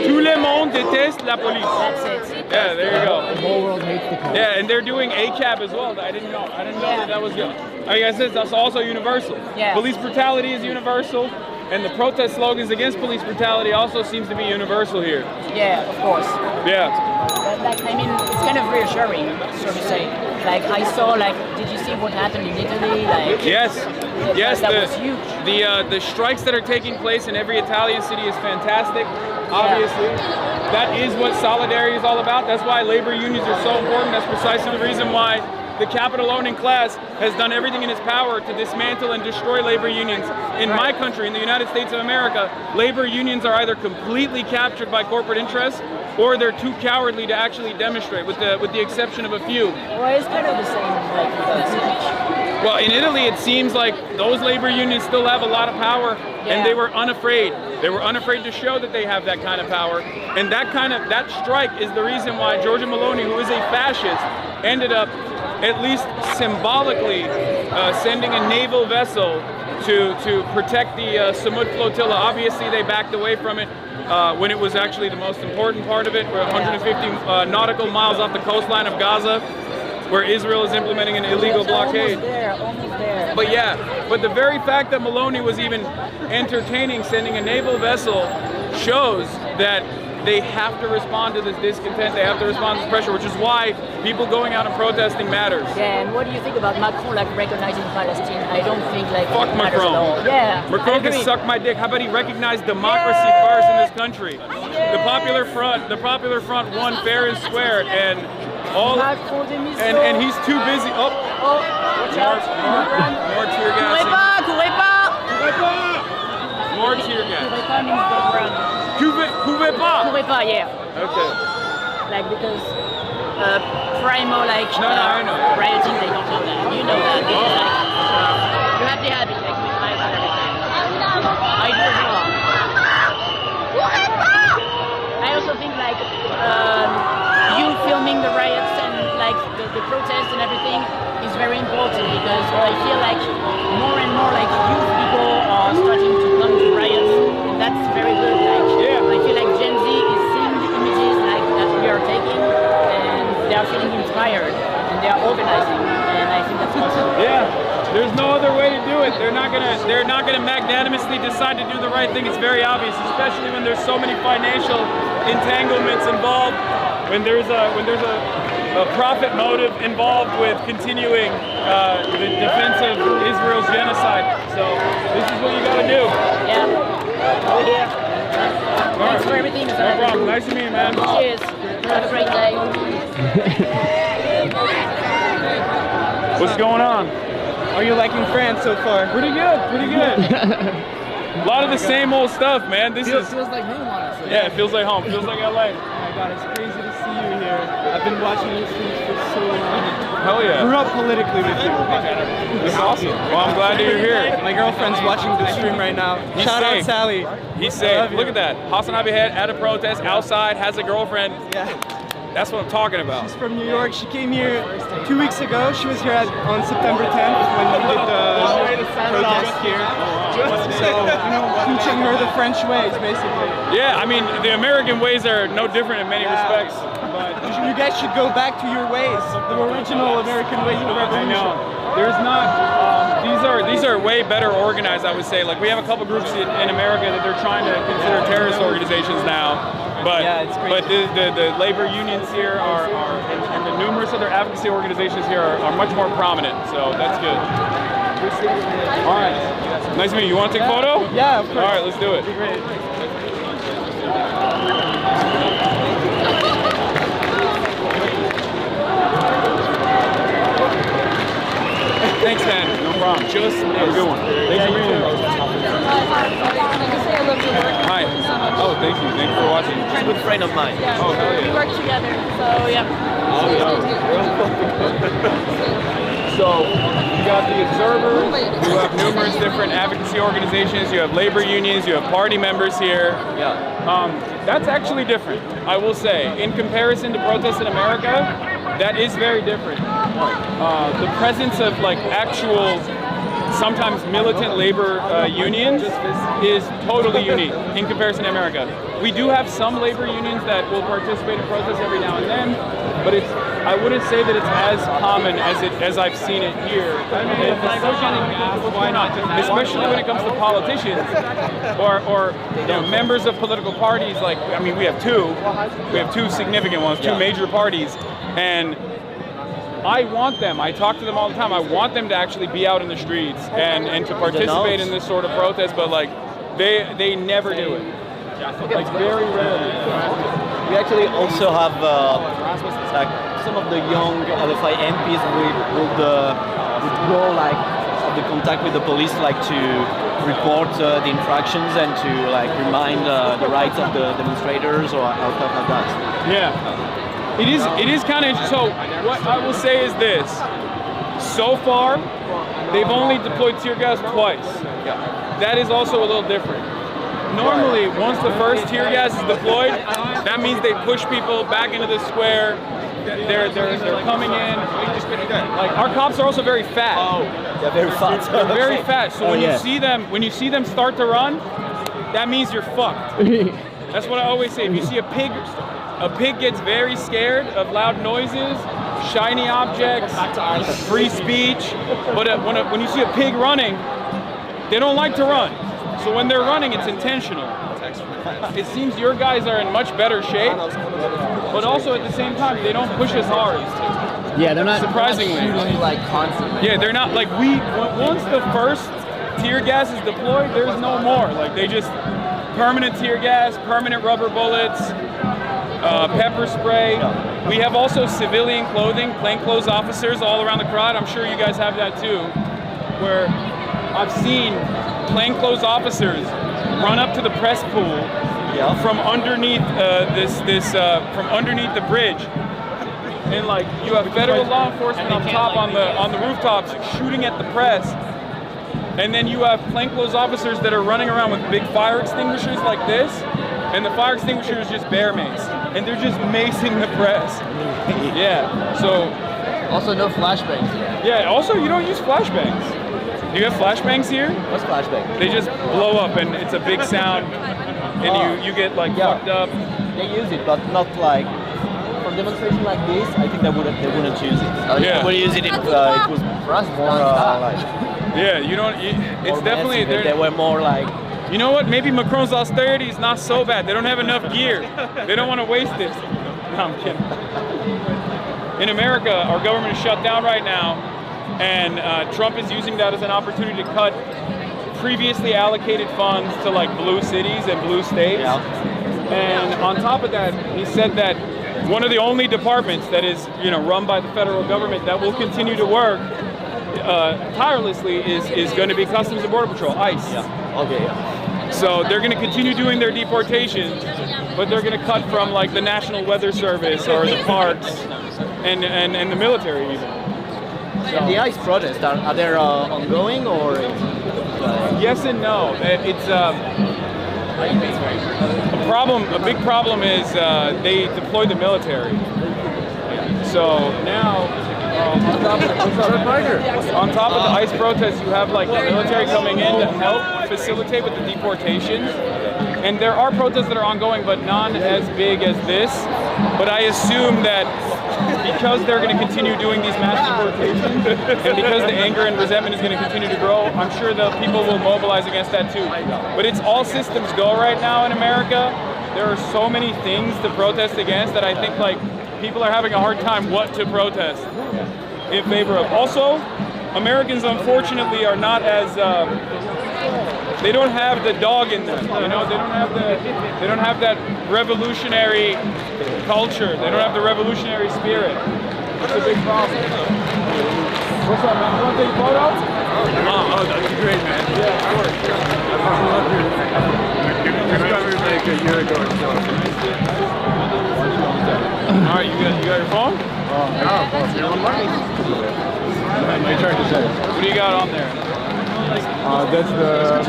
Tout le monde déteste la police. That's it. Yeah, there you go. The whole world hates the police. Yeah, and they're doing ACAB as well. I didn't know that was good. I guess that's also universal. Yeah. Police brutality is universal, and the protest slogans against police brutality also seems to be universal here. Yeah, of course. Yeah. But, like, I mean, it's kind of reassuring, so to say. Like, I saw, like, did you see what happened in Italy? Like, Yes, that was huge. The strikes that are taking place in every Italian city is fantastic. Obviously, that is what solidarity is all about. That's why labor unions are so important. That's precisely the reason why the capital-owning class has done everything in its power to dismantle and destroy labor unions. In my country, in the United States of America, labor unions are either completely captured by corporate interests or they're too cowardly to actually demonstrate, with the exception of a few. Well, it's kind of the same, like, speech. Well, in Italy, it seems like those labor unions still have a lot of power, and they were unafraid. They were unafraid to show that they have that kind of power, and that strike is the reason why Giorgia Meloni, who is a fascist, ended up at least symbolically sending a naval vessel to protect the Sumud flotilla. Obviously, they backed away from it when it was actually the most important part of it. We're 150 nautical miles off the coastline of Gaza, where Israel is implementing an illegal blockade. Almost there. But the very fact that Meloni was even entertaining sending a naval vessel shows that they have to respond to this discontent, they have to respond to this pressure, which is why people going out and protesting matters. Yeah, and what do you think about Macron, like, recognizing Palestine? I don't think, like, Fuck it matters Macron. at all. Yeah, Macron can suck my dick. How about he recognize democracy first in this country? The Popular Front won fair and square, and all, and he's too busy. Oh, more tear gassing. More tear gas. Pouvez pas, yeah. Okay. Like, because primo, like, No, I know. rioting, they don't know that. You know that. This is like, you have the habit, like, with lights and everything. I do as well. I also think, like, you filming the riots and, like, the protests and everything is very important, because I feel like more and more, like, youth people are starting to come to riots, and that's very good. Like, I feel like Gen Z is seeing the images, like, that we are taking, and they are feeling inspired, and they are organizing, and I think that's awesome. Yeah, there's no other way to do it. They're not gonna magnanimously decide to do the right thing. It's very obvious, especially when there's so many financial entanglements involved. When there's a profit motive involved with continuing the defense of Israel's genocide. So this is what you gotta do. Yeah. We're here. Thanks for everything. No problem. Nice to meet you, man. Cheers. Have a great day. What's going on? Are you liking France so far? Pretty good. A lot of the same old stuff, man. This feels like home, honestly. Yeah, it feels like home. Feels like LA. Oh my God, it's crazy to see you here. I've been watching you streams for so long. Hell yeah. Grew up politically with you. That's awesome. Well, I'm glad you're here. My girlfriend's watching the stream right now. Shout out Sally. He's safe. Look at that. Hasanabi at a protest outside, has a girlfriend. Yeah. That's what I'm talking about. She's from New York. She came here 2 weeks ago. She was here on September 10th when we did the protest here. So, you know, teaching her the French ways, basically. Yeah, I mean, the American ways are no different in many respects. But you guys should go back to your ways, the original American ways of revolution. I know. There's not. These are way better organized, I would say. Like we have a couple groups in America that they're trying to consider terrorist organizations now. But the labor unions here are and the numerous other advocacy organizations here are much more prominent. So that's good. All right. Nice to meet you. You want to take a photo? Yeah, of course. All right, let's do it. Great. Thanks, man. No problem. Just have a good one. Thanks for being here. Hi. Oh, thank you. Thank you for watching. She's a good friend of mine. Yeah. Oh, hell yeah. We work together, so yeah. So you got the observers, you have numerous different advocacy organizations, you have labor unions, you have party members here. Yeah. That's actually different, I will say. In comparison to protests in America, that is very different. The presence of like actual, sometimes militant labor unions is totally unique in comparison to America. We do have some labor unions that will participate in protests every now and then, but I wouldn't say that it's as common as I've seen it here. Especially when it comes to politicians or you know, members of political parties. Like, I mean, we have two significant ones, two major parties, and I want them, I talk to them all the time, I want them to actually be out in the streets and to participate in this sort of protest, but like, they never do it. Like, very rarely. We actually also have like some of the young LFI MPs would go like have the contact with the police, like to report the infractions and to like remind the rights of the demonstrators or stuff like that. Yeah, it is kind of. So what I will say is this: so far, they've only deployed tear gas twice. Yeah. That is also a little different. Normally, once the first tear gas is deployed, that means they push people back into the square. They're coming in. Like, our cops are also very fat. Oh, they're very fat. They're very fat. So when you see them start to run, that means you're fucked. That's what I always say. If you see a pig gets very scared of loud noises, shiny objects, free speech. But when you see a pig running, they don't like to run. So when they're running, it's intentional. It seems your guys are in much better shape, but also at the same time, they don't push as hard. Yeah, they're not surprisingly shooting like constantly. Yeah, they're not like once the first tear gas is deployed, there's no more. Like, they just permanent tear gas, permanent rubber bullets, pepper spray. We have also civilian clothing, plainclothes officers all around the crowd. I'm sure you guys have that too, where I've seen plainclothes officers run up to the press pool from underneath from underneath the bridge, and like you have federal law enforcement on top on the rooftops shooting at the press, and then you have plainclothes officers that are running around with big fire extinguishers like this, and the fire extinguisher is just bear mace, and they're just macing the press. Yeah. So also no flashbangs here. Yeah. Also, you don't use flashbangs. Do you have flashbangs here? What's flashbang? They just blow up and it's a big sound, and you get like fucked up. They use it, but not like for a demonstration like this. I think they wouldn't use it. Yeah. They would use it if it was for us more like. Yeah, you don't. It's definitely they were more like. You know what? Maybe Macron's austerity is not so bad. They don't have enough gear. They don't want to waste it. No, I'm kidding. In America, our government is shut down right now. And Trump is using that as an opportunity to cut previously allocated funds to like blue cities and blue states. Yeah. And on top of that, he said that one of the only departments that is, run by the federal government that will continue to work tirelessly is going to be Customs and Border Patrol, ICE. Yeah. Okay. Yeah. So they're going to continue doing their deportations, but they're going to cut from like the National Weather Service or the parks and the military even. So. The ICE protests, are they ongoing or? Yes and no. It's a problem. A big problem is they deploy the military. So now On top of, what's up, Piker? On top of the ICE protests, you have like the military coming in to help facilitate with the deportations. And there are protests that are ongoing, but none as big as this. But I assume that because they're going to continue doing these mass deportations, and because the anger and resentment is going to continue to grow, I'm sure the people will mobilize against that too. But it's all systems go right now in America. There are so many things to protest against that I think like people are having a hard time what to protest in favor of. Also, Americans unfortunately are not as they don't have the dog in them. You know, they don't have that revolutionary culture. They don't have the revolutionary spirit. That's a big problem. What's up, man? You want to take a photo? Oh, that'd be great, man. Yeah, of course. Like a year ago or so. All right, you got your phone? My turn to say. What do you got on there? That's the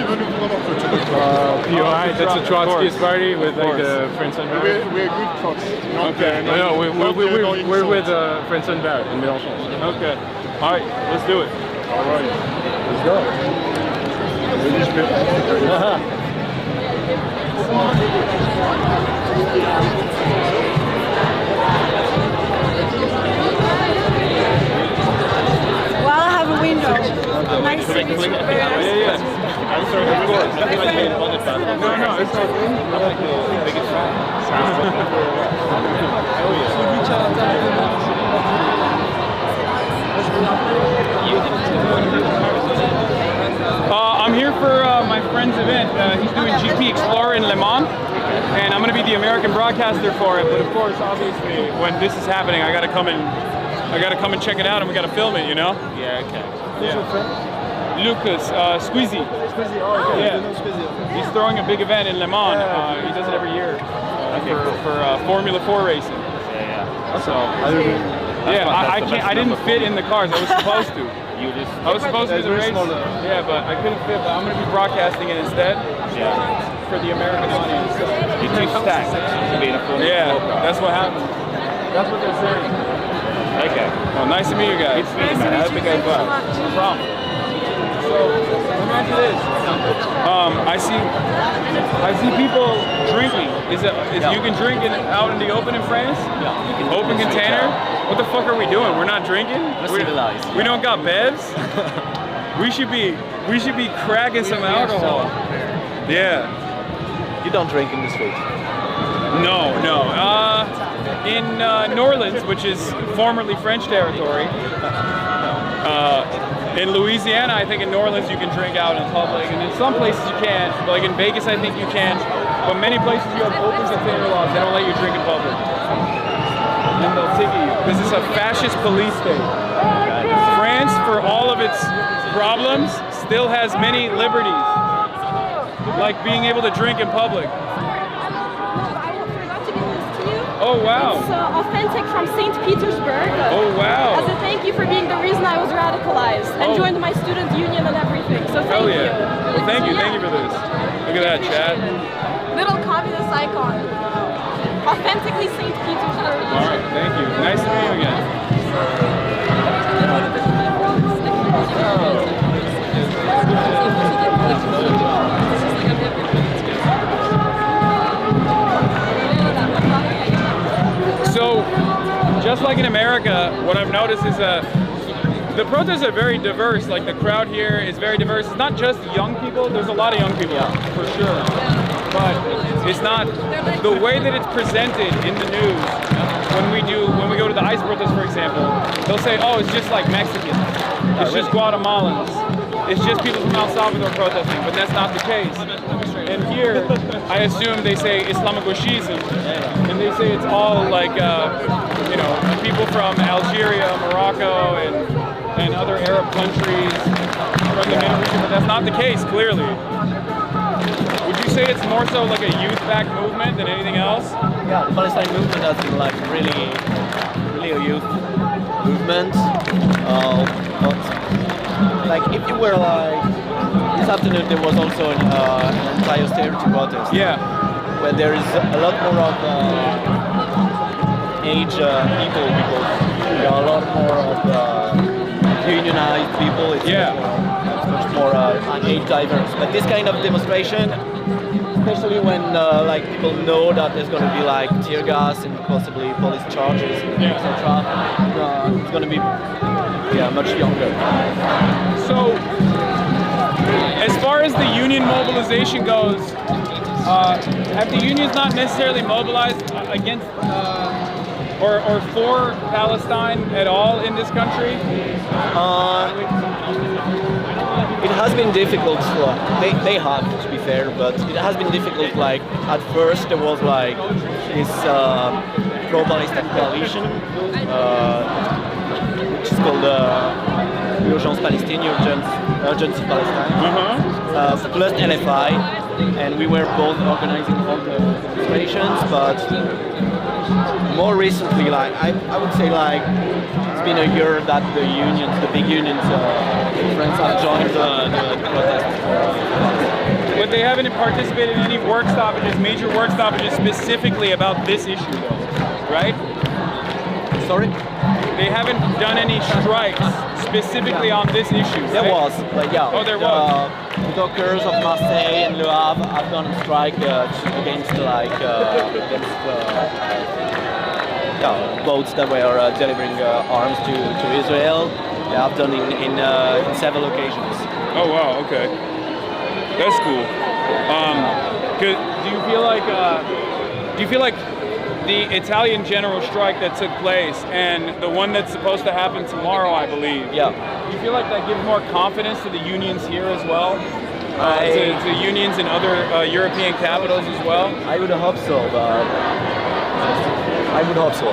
POI. That's the Trotskyist party with like the Friends and Barrett. We're good folks. Okay. No, we're with Friends and Barrett in Mélenchon. Okay. All right, let's do it. All right. Let's go. Well, I have a window. Nice to meet you. Very nice. Yeah. I'm sorry, of course. No, it's all good. I'm here for my friend's event. He's doing GP Explorer in Le Mans, and I'm going to be the American broadcaster for it. But of course, obviously, when this is happening, I got to come and check it out, and we got to film it. You know? Yeah, okay. Yeah. Lucas, Squeezy. Squeezy, oh, okay. Yeah. He's throwing a big event in Le Mans. He does it every year for Formula 4 racing. Yeah. So, I didn't fit in the cars. I was supposed to. I was supposed to do the race. Yeah, but I couldn't fit. But I'm going to be broadcasting it instead. Yeah. For the American audience. You're too stacked to be in a Formula 4 car. That's what happened. That's what they're saying. Okay. Well, nice to meet you guys. Good to meet you, man. I hope it goes well. No problem. So, let me ask you this. I see people drinking. You can drink out in the open in France? Yeah. Open container? What the fuck are we doing? We're not drinking? We're civilized. We don't got bevs? we should be cracking some alcohol. Yeah. You don't drink in the streets? No. In New Orleans, which is formerly French territory, in Louisiana, I think in New Orleans you can drink out in public, and in some places you can't. Like in Vegas, I think you can, but many places you have open container laws. They don't let you drink in public, and they'll ticket you because it's a fascist police state. France, for all of its problems, still has many liberties, like being able to drink in public. Oh wow! It's authentic from St. Petersburg. Oh wow! As a thank you for being the reason I was radicalized and joined my student union and everything. So thank you. Well, thank you for this. Look at that, Chad. Little communist icon. Authentically St. Petersburg. All right, thank you. Nice to meet you again. So, just like in America, what I've noticed is the protests are very diverse. Like the crowd here is very diverse. It's not just young people. There's a lot of young people, for sure. But it's not the way that it's presented in the news. When we go to the ICE protests, for example, they'll say, "Oh, it's just like Mexicans. It's just Guatemalans. It's just people from El Salvador protesting." But that's not the case. And here, I assume they say Islamogauchism, and they say it's all like, people from Algeria, Morocco, and other Arab countries from the Middle East, but that's not the case, clearly. Would you say it's more so like a youth-backed movement than anything else? Yeah, the Palestine movement has been like really a youth movement. But like if you were like this afternoon, there was also an anti-austerity protest. Yeah. Where there is a lot more of age people because there are a lot more of unionized people. It's much more age diverse. But this kind of demonstration, especially when like people know that there's going to be like tear gas and possibly police charges, etc. It's going to be much younger. So, as far as the union mobilization goes, have the unions not necessarily mobilized against or for Palestine at all in this country? It has been difficult. They have, to be fair, but it has been difficult. Like at first, there was like this pro-Palestine coalition, which is called Urgence Palestine, Urgency Palestine, plus NFI, and we were both organizing all the demonstrations. But more recently, like I would say, like it's been a year that the unions, the big unions in France, have joined the protest. But they haven't participated in any work stoppages, major work stoppages specifically about this issue, though, right? Sorry? They haven't done any strikes specifically on this issue, right? There was, but yeah. Oh, there was. The dockers of Marseille and Le Havre have done a strike against boats that were delivering arms to Israel. They have done in several occasions. Oh wow, okay, that's cool. Do you feel like the Italian general strike that took place and the one that's supposed to happen tomorrow, I believe? Yeah. Do you feel like that gives more confidence to the unions here as well? To unions in other European capitals as well? I would hope so, but I would hope so.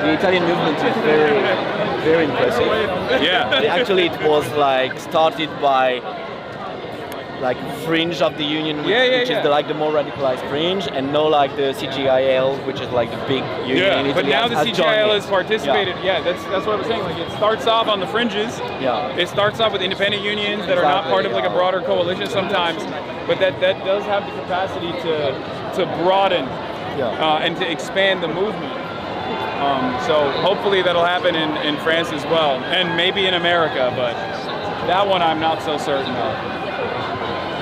The Italian movement is very, very impressive. Yeah. Actually, it was like started by like fringe of the union, which is the more radicalized fringe, and now like the CGIL, which is like the big union in Italy. But now the CGIL has participated. Yeah. That's what I was saying. Like it starts off on the fringes. Yeah. It starts off with independent unions that are not part of like a broader coalition sometimes, but that does have the capacity to broaden and to expand the movement. So hopefully that'll happen in France as well, and maybe in America, but that one I'm not so certain of.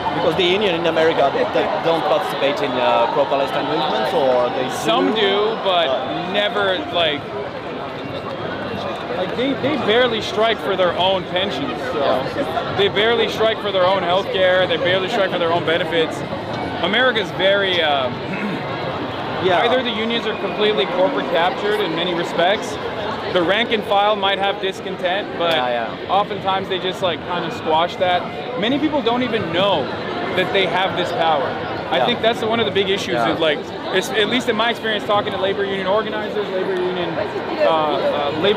Because the union in America, they don't participate in pro-Palestine movements, or they do? Some do, but never like they barely strike for their own pensions. So they barely strike for their own health care. They barely strike for their own benefits. America's very either the unions are completely corporate captured in many respects. The rank and file might have discontent, but oftentimes they just like kind of squash that. Many people don't even know that they have this power. I think that's one of the big issues. Is like, at least in my experience, talking to labor union organizers, labor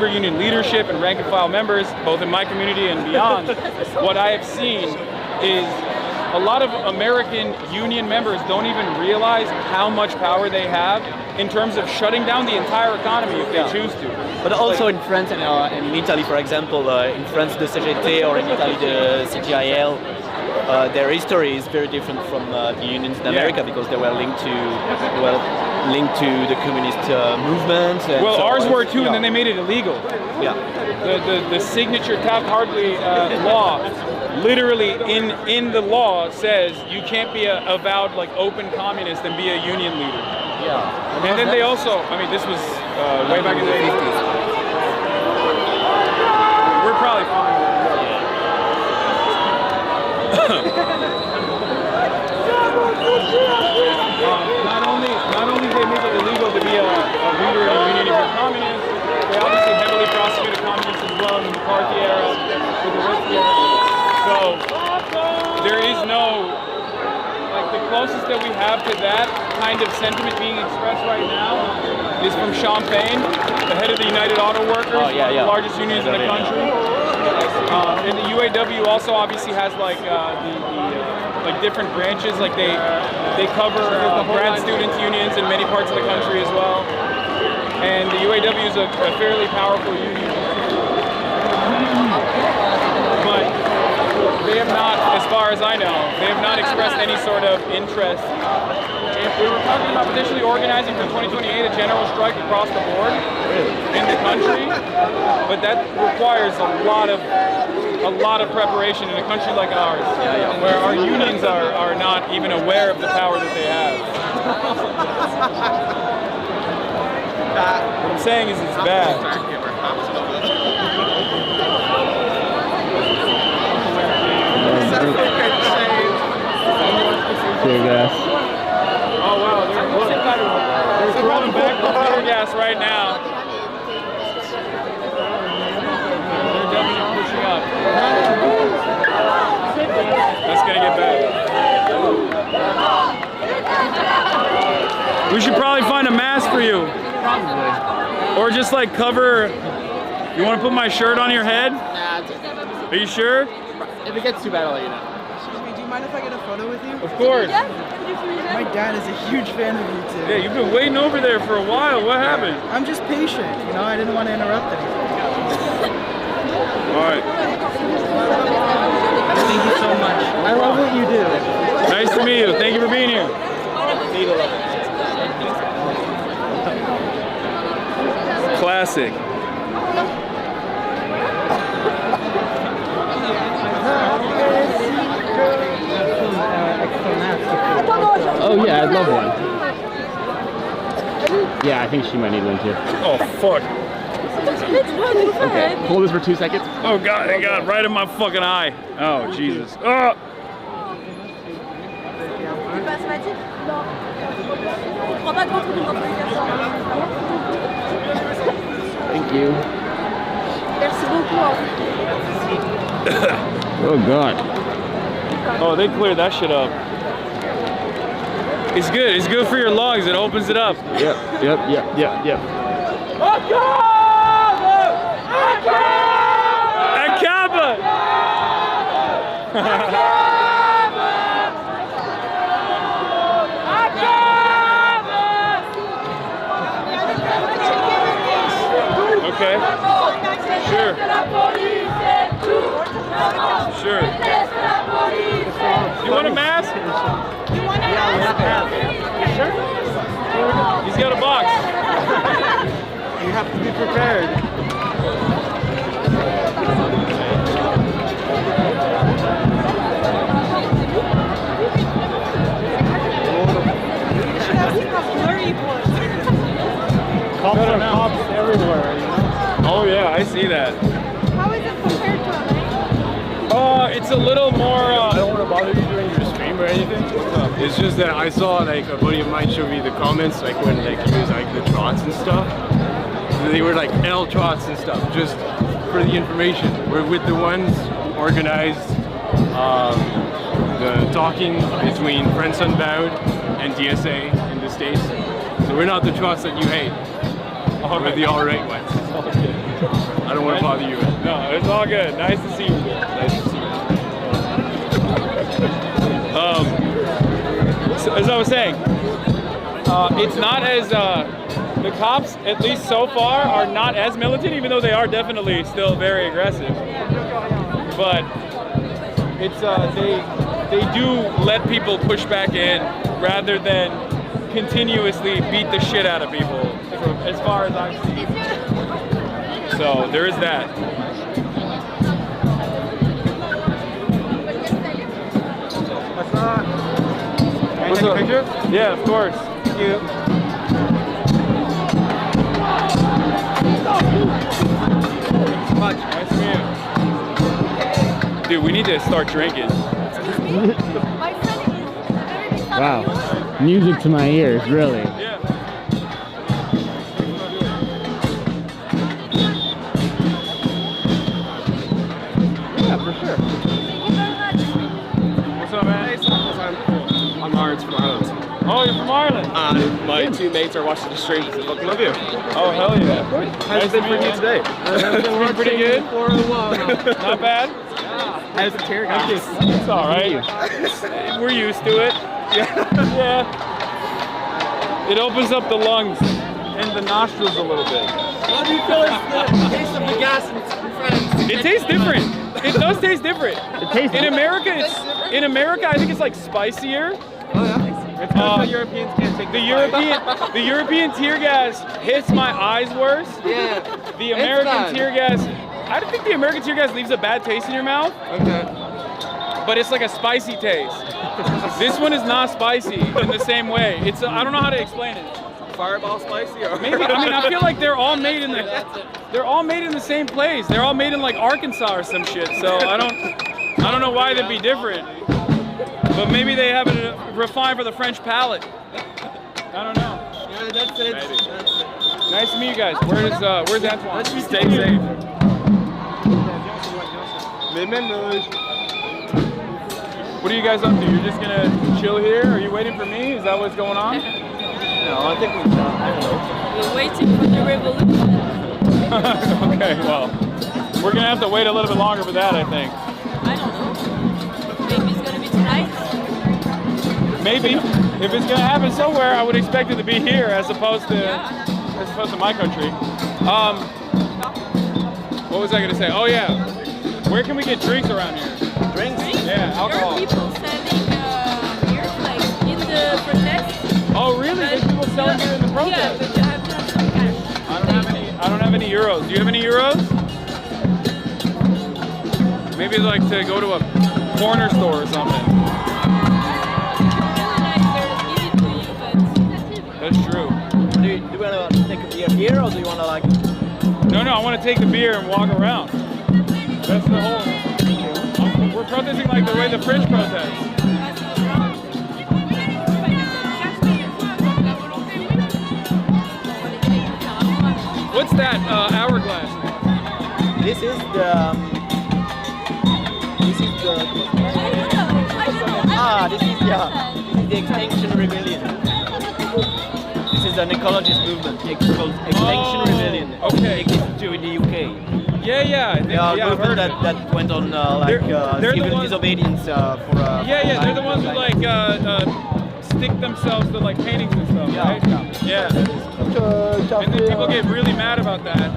union leadership, and rank and file members, both in my community and beyond. What I have seen is a lot of American union members don't even realize how much power they have in terms of shutting down the entire economy if they choose to. But also in France and in Italy, for example, in France the CGT, or in Italy the CGIL, their history is very different from the unions in America, because they were linked to the communist movement. And well, ours were too, and then they made it illegal. Yeah. The signature Taft-Hartley law, literally in the law says you can't be a avowed like open communist and be a union leader. Yeah. And then they also, I mean, this was way back in the 50s. We're probably fine. Not only they make it illegal to be a leader in a union if you're communist, they obviously heavily prosecuted communists as well in the McCarthy era, with the rest era. So there is no, like the closest that we have to that kind of sentiment being expressed right now is from Champagne, the head of the United Auto Workers, one of the largest unions in the country. And the UAW also obviously has like like different branches, like they cover grad student unions in many parts of the country as well. And the UAW is a fairly powerful union. But they have not, as far as I know, they have not expressed any sort of interest we were talking about potentially organizing for 2028 a general strike across the board in the country, but that requires a lot of preparation in a country like ours, where our unions are not even aware of the power that they have. What I'm saying is it's bad. Tear gas. Oh wow, they're throwing back the tear gas right now. They're definitely pushing up. That's gonna get bad. We should probably find a mask for you. Probably. Or just like cover. You want to put my shirt on your head? Nah, it's okay. Are you sure? If it gets too bad, I'll let you know. Excuse me, do you mind if I get a photo with you? Of course. My dad is a huge fan of you too. Yeah, you've been waiting over there for a while. What happened? I'm just patient, you know, I didn't want to interrupt anything. All right. Thank you so much. I love what you do. Nice to meet you. Thank you for being here. Classic. Oh yeah, I'd love one. Yeah, I think she might need one too. Oh fuck. Okay, hold this for 2 seconds. Oh god, it got right in my fucking eye. Oh Jesus. Oh. Thank you. Oh god. Oh, they cleared that shit up. It's good. It's good for your lungs. It opens it up. Yep. Akaba! Okay. Sure. Sure. You want a mask? Sure. He's got a box. You have to be prepared. Cops are cops everywhere, you know? Oh yeah, I see that. How is it compared to It's a little more. I don't want to bother you during your stream or anything. It's just that I saw like a buddy of mine show me the comments like when like he was like the trots and stuff. They were like L trots and stuff, just for the information. We're with the ones organized the talking between Friends Unbowed and DSA in the States. So we're not the trots that you hate. We're the alright ones. I don't want to bother you. No, it's all good. Nice to see you. Nice to see you. So, as I was saying, it's not as the cops, at least so far, are not as militant, even though they are definitely still very aggressive. But it's they do let people push back in rather than continuously beat the shit out of people, from, as far as I've seen. So there is that. Can I take a picture? Yeah, of course. Thank you. Much. Nice to meet you. Dude, we need to start drinking. Wow. Music to my ears, really. Yeah. Yeah, for sure. What's up, man? I'm Lawrence from Ireland. Oh, you're from Ireland? My two mates are watching the stream. I fucking love you. Oh, hell yeah. How's it been for you today? It's been pretty good. Not bad. How's the tear gas? It's all right. We're used to it. Yeah. It opens up the lungs and the nostrils a little bit. How do you feel is the taste of the gas in France? It tastes different. It does taste different. It tastes In America, I think it's like spicier. Oh yeah? It's because the Europeans can't take the European tear gas hits my eyes worse. Yeah. The American tear gas, I don't think the American tear gas leaves a bad taste in your mouth. Okay. But it's like a spicy taste. This one is not spicy in the same way. It's I don't know how to explain it. Fireball spicy or Maybe I mean I feel like they're all made in the same place. They're all made in like Arkansas or some shit. So I don't know why they'd be different. But maybe they have it refined for the French palate. I don't know. Yeah, that's it. Maybe. Nice to meet you guys. Where's Antoine? Stay safe. What are you guys up to? You're just gonna chill here? Are you waiting for me? Is that what's going on? No, I think I don't know. We're waiting for the revolution. Okay, well, we're gonna have to wait a little bit longer for that, I think. I don't know. Maybe it's gonna be tonight. Maybe. If it's gonna happen somewhere, I would expect it to be here as opposed to my country. What was I gonna say? Oh yeah. Where can we get drinks around here? Drinks? Yeah, alcohol. There are people selling here, like in the protest. Oh really? There's people selling here in the protest? Yeah, but you have to have some cash. I don't have any euros. Do you have any euros? Maybe like to go to a corner store or something. That's true. Do you want to take a beer here or do you want to like... No, I want to take the beer and walk around. That's the whole... We're protesting like the way the French protest. What's that hourglass? This is the... This is the Extinction Rebellion. This is an ecologist movement. It's called Extinction Rebellion. Okay. It exists too in the UK. Yeah. They are a movement that went on civil disobedience for... they're the ones who like stick themselves to like paintings and stuff, right? Yeah. And then people get really mad about that.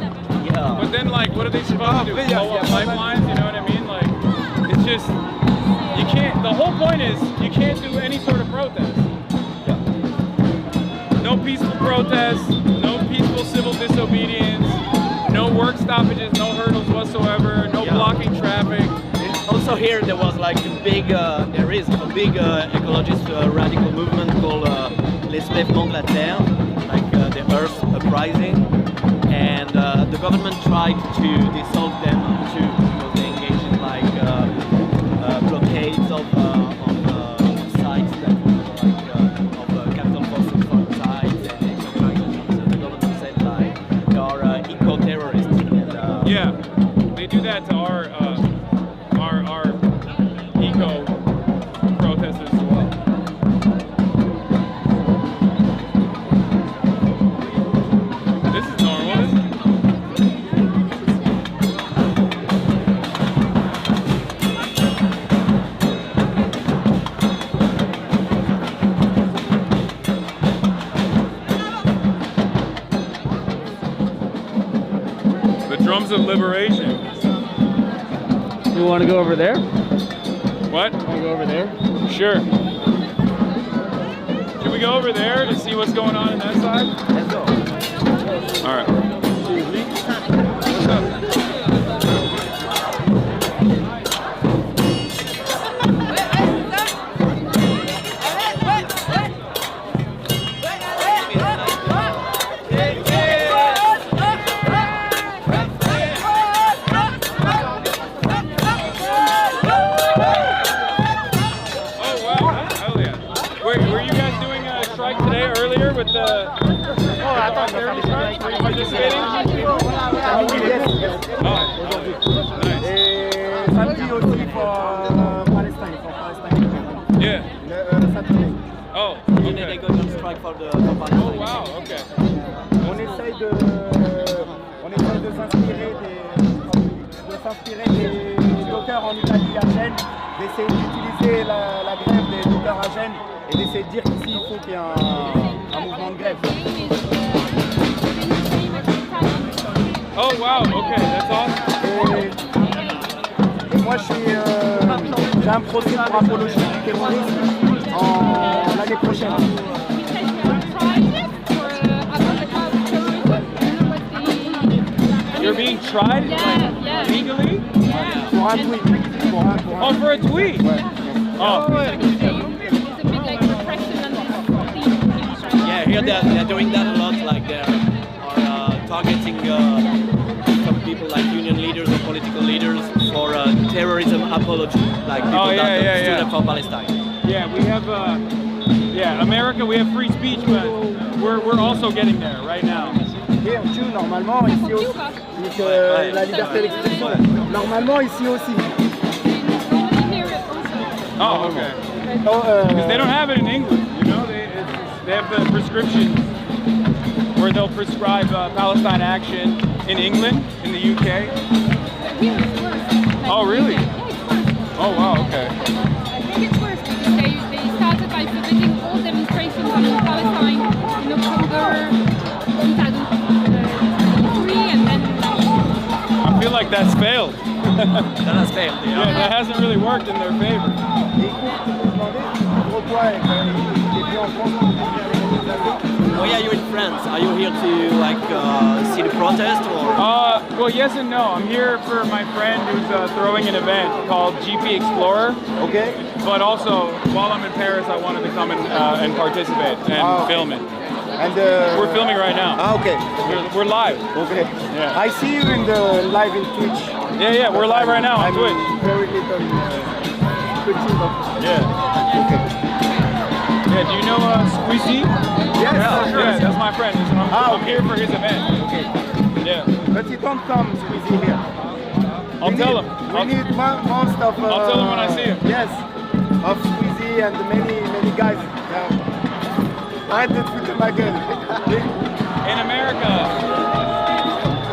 Yeah. But then like, what are they supposed to do? Blow up pipelines, you know what I mean? Like, it's just, you can't, the whole point is, you can't do any sort of protest. No peaceful protests, no peaceful civil disobedience, no work stoppages, no hurdles whatsoever, no blocking traffic. Also here there was like a big, there is a big ecologist radical movement called Les Soulèvements de la Terre, like the Earth Uprising, and the government tried to dissolve them too, because they engaged in like blockades of sites that were like of capital fossil fuel sites and so the government said like they are eco-terrorists. And, yeah, they do that to our eco protesters as well. This is normal, isn't it? The drums of liberation. You want to go over there? What? Want to go over there? Sure. Should we go over there to see what's going on in that side? Let's go. All right. What's up? With the austerity strike? Are you participating? Samedi aussi for Palestine, Yeah. Saturday. Oh, okay. They go on strike for Palestine. Oh, wow, okay. On essaye de s'inspirer des dockers en Italie à Gênes, d'essayer d'utiliser la grève des dockers à Gênes et d'essayer de dire qu'ici il faut qu'il y ait un mouvement de grève. Oh wow, okay, that's awesome. Et moi j'ai un procès pour apologie du terrorisme l'année prochaine. You're being tried legally? Pour un tweet. Oh, for a tweet? Oh. Yeah, here they're doing that a lot. Like they are targeting some people like union leaders or political leaders for terrorism apology, like people that stood up for Palestine. Yeah, we have America. We have free speech, but we're also getting there right now. Et on tue normalement ici aussi. Donc la liberté d'expression. Normalement ici aussi. Oh, okay. Because they don't have it in England, you know. They have the prescriptions where they'll prescribe Palestine action in England, in the UK. Oh, really? Oh, wow. Okay. I think it's worse because they started by forbidding all demonstrations in Palestine in October 2003, and then I feel like that's failed. That has failed. Yeah, that hasn't really worked in their favor. Why are you in France? Are you here to like see the protest or? Well, yes and no. I'm here for my friend who's throwing an event called GP Explorer. Okay. But also, while I'm in Paris, I wanted to come and participate and film it. And we're filming right now. Ah, okay. We're live. Okay. Yeah. I see you in the live in Twitch. Yeah, we're live right now on Twitch. Very little in Twitch. Yeah. Okay. Yeah, do you know Squeezy? Yes, sure. Yeah, that's my friend. I'm here for his event. Okay. Yeah. But you don't come Squeezy here. I'll tell him. We need most of. I'll tell him when I see him. Yes, of Squeezy and many guys. Arrête de te foutre de ma gueule.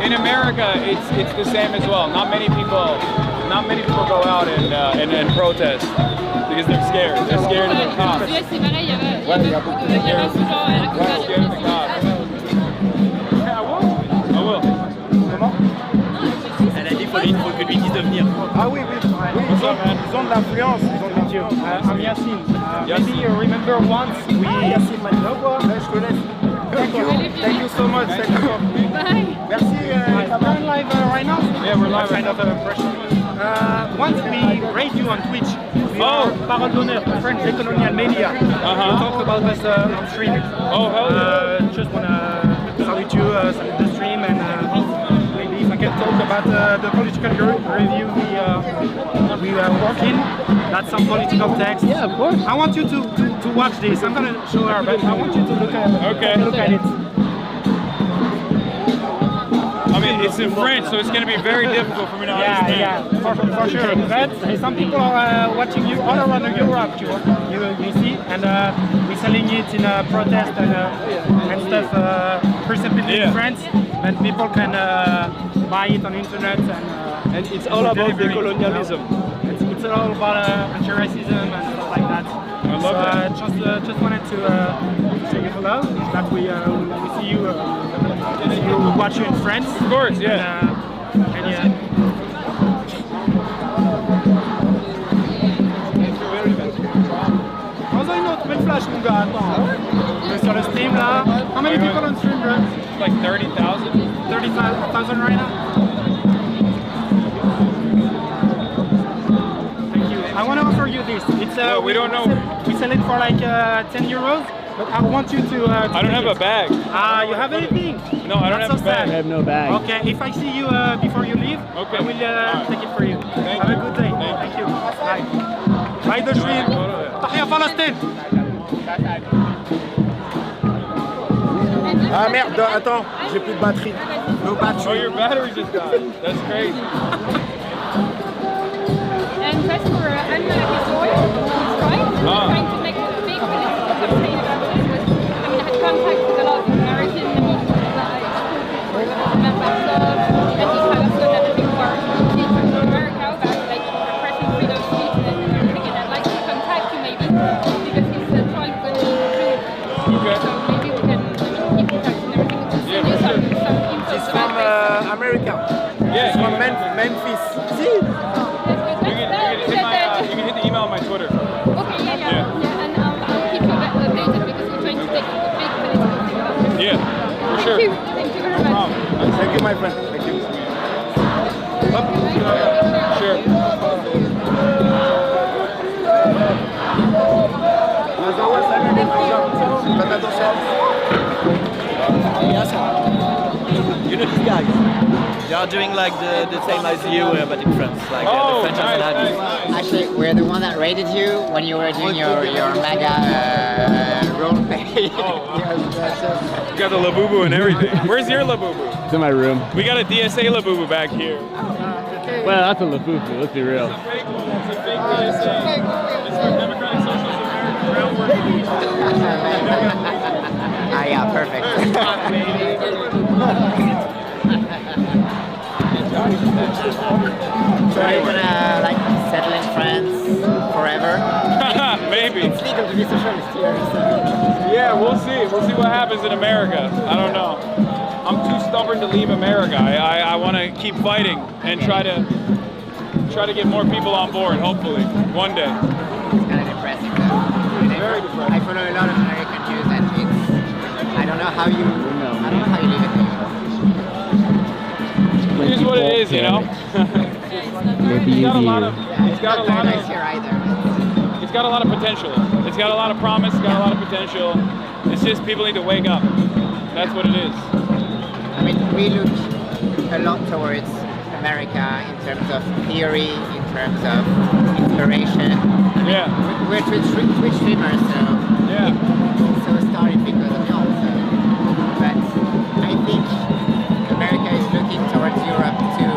In America, it's the same as well. Not many people go out and protest because they're scared. They're scared of the cops. US c'est pareil, il y avait beaucoup de gens à la coupage. Scared of the cops. Yeah, I will. Comment? Elle a dit qu'il faut que lui dise de venir. Ah oui. What's up, man? Ils ont de l'influence. I'm Yassine. Maybe you remember once we... Yassine Manilogua. Je te laisse. Thank you so much. Thank you. Bye. Merci. We're live right now? Yeah, we're live. Kind of impression. Once we rate you on Twitch, we are Parole d'Honneur, French Colonial Media. We talk about this on stream. Oh, hell yeah. Just want to salute you, salute the stream, and maybe if I can talk about the political review we work in. That's some political text. Yeah, of course. I want you to watch this. I'm going to show her, but I want you to look at it. I mean, it's in French, so it's going to be very difficult for me to understand. Yeah, for sure. But some people are watching you all around Europe, you see, and we're selling it in a protest and stuff, principally in France, and people can buy it on internet. And it's all about decolonialism. It's all about anti-racism and stuff like that. I love that. Just wanted to say hello, that we see you, we watch you in France. Of course, yeah. And yeah. Dans une autre belle flash, mon gars, attends. On est sur le stream là. How many people on stream, bro? Like 30,000. 30,000 right now? Thank you. I want to offer you this. It's we don't know. We sell it for like 10 euros. But I want you to I don't have a bag. You have anything? No, I don't have a bag. I have no bag. Okay, if I see you before you leave, okay. I will take it for you. Thank have you. a good day. Thank you. Bye. Bye the stream. Tahia Palestine. Ah merde, attends, j'ai plus de batterie. No battery. Oh, your battery just died. That's crazy. And that's for animal destroy, trying to make a big political campaign about this. I mean, I had contact with a lot of American members of and everything who are from America about like repressing freedom of speech and everything. And I'd like to contact you maybe because he's trying to do it. Okay. So maybe we can keep in touch and everything. Send you some info She's from America. Yeah. She's from Memphis. my friend. Thank you. Sure. You know these guys? They are doing like the same as you, but in France, like the French Hasanabi. Actually, we're the one that raided you when you were doing your mega role play. You got the labubu and everything. Where's your labubu? It's in my room. We got a DSA labubu back here. Well, that's a labubu, let's be real. It's a fake DSA. It's for Democratic Socialist America groundwork. Ah, yeah, perfect. So are you gonna like settle in France forever? Maybe. It's legal to be socialist here, so. Yeah, we'll see. We'll see what happens in America. I don't know. I'm too stubborn to leave America. I want to keep fighting and try to get more people on board. Hopefully, one day. It's kind of depressing though. Very depressing. I follow a lot of American Jews, and it's I don't know how you live it. It is what it is, you know. It's got a lot of. It's got a lot of. It's got a lot of potential. It's got a lot of promise. It's got a lot of potential. It's just people need to wake up. That's what it is. I mean, we look a lot towards America in terms of theory, in terms of inspiration. I mean, we're Twitch streamers, so it's so started because of y'all. So. But I think America is looking towards Europe too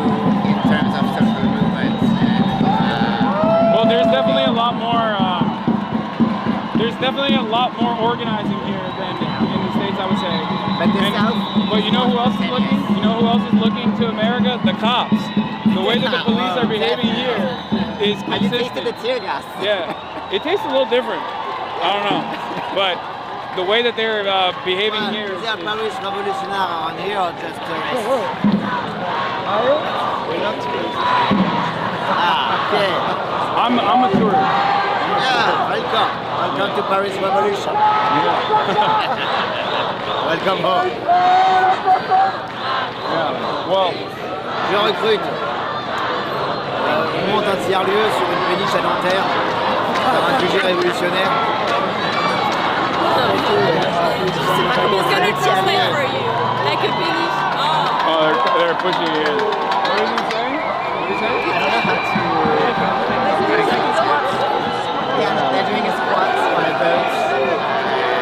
in terms of social movements. Well, there's definitely a lot more. There's definitely a lot more organizing here than in the States, I would say. But you know who else is looking? You know who else is looking to America? The cops. The way that the police are behaving here is consistent. Have you tasted the tear gas? Yeah, it tastes a little different. I don't know, but the way that they're behaving here. Is there Paris revolutionary around here or just tourists? We're not tourists. Okay. I'm a tourist. Yeah, welcome. Welcome to Paris Revolution. Welcome home. Well, je recrute. On monte un tiers-lieu sur une péniche à Nanterre par un QG révolutionnaire. He's gonna translate for you. Like a finish. Oh, they're pushing it in. What is he saying? What is he saying? I don't know how to. Yeah, they're doing a squat on a boat.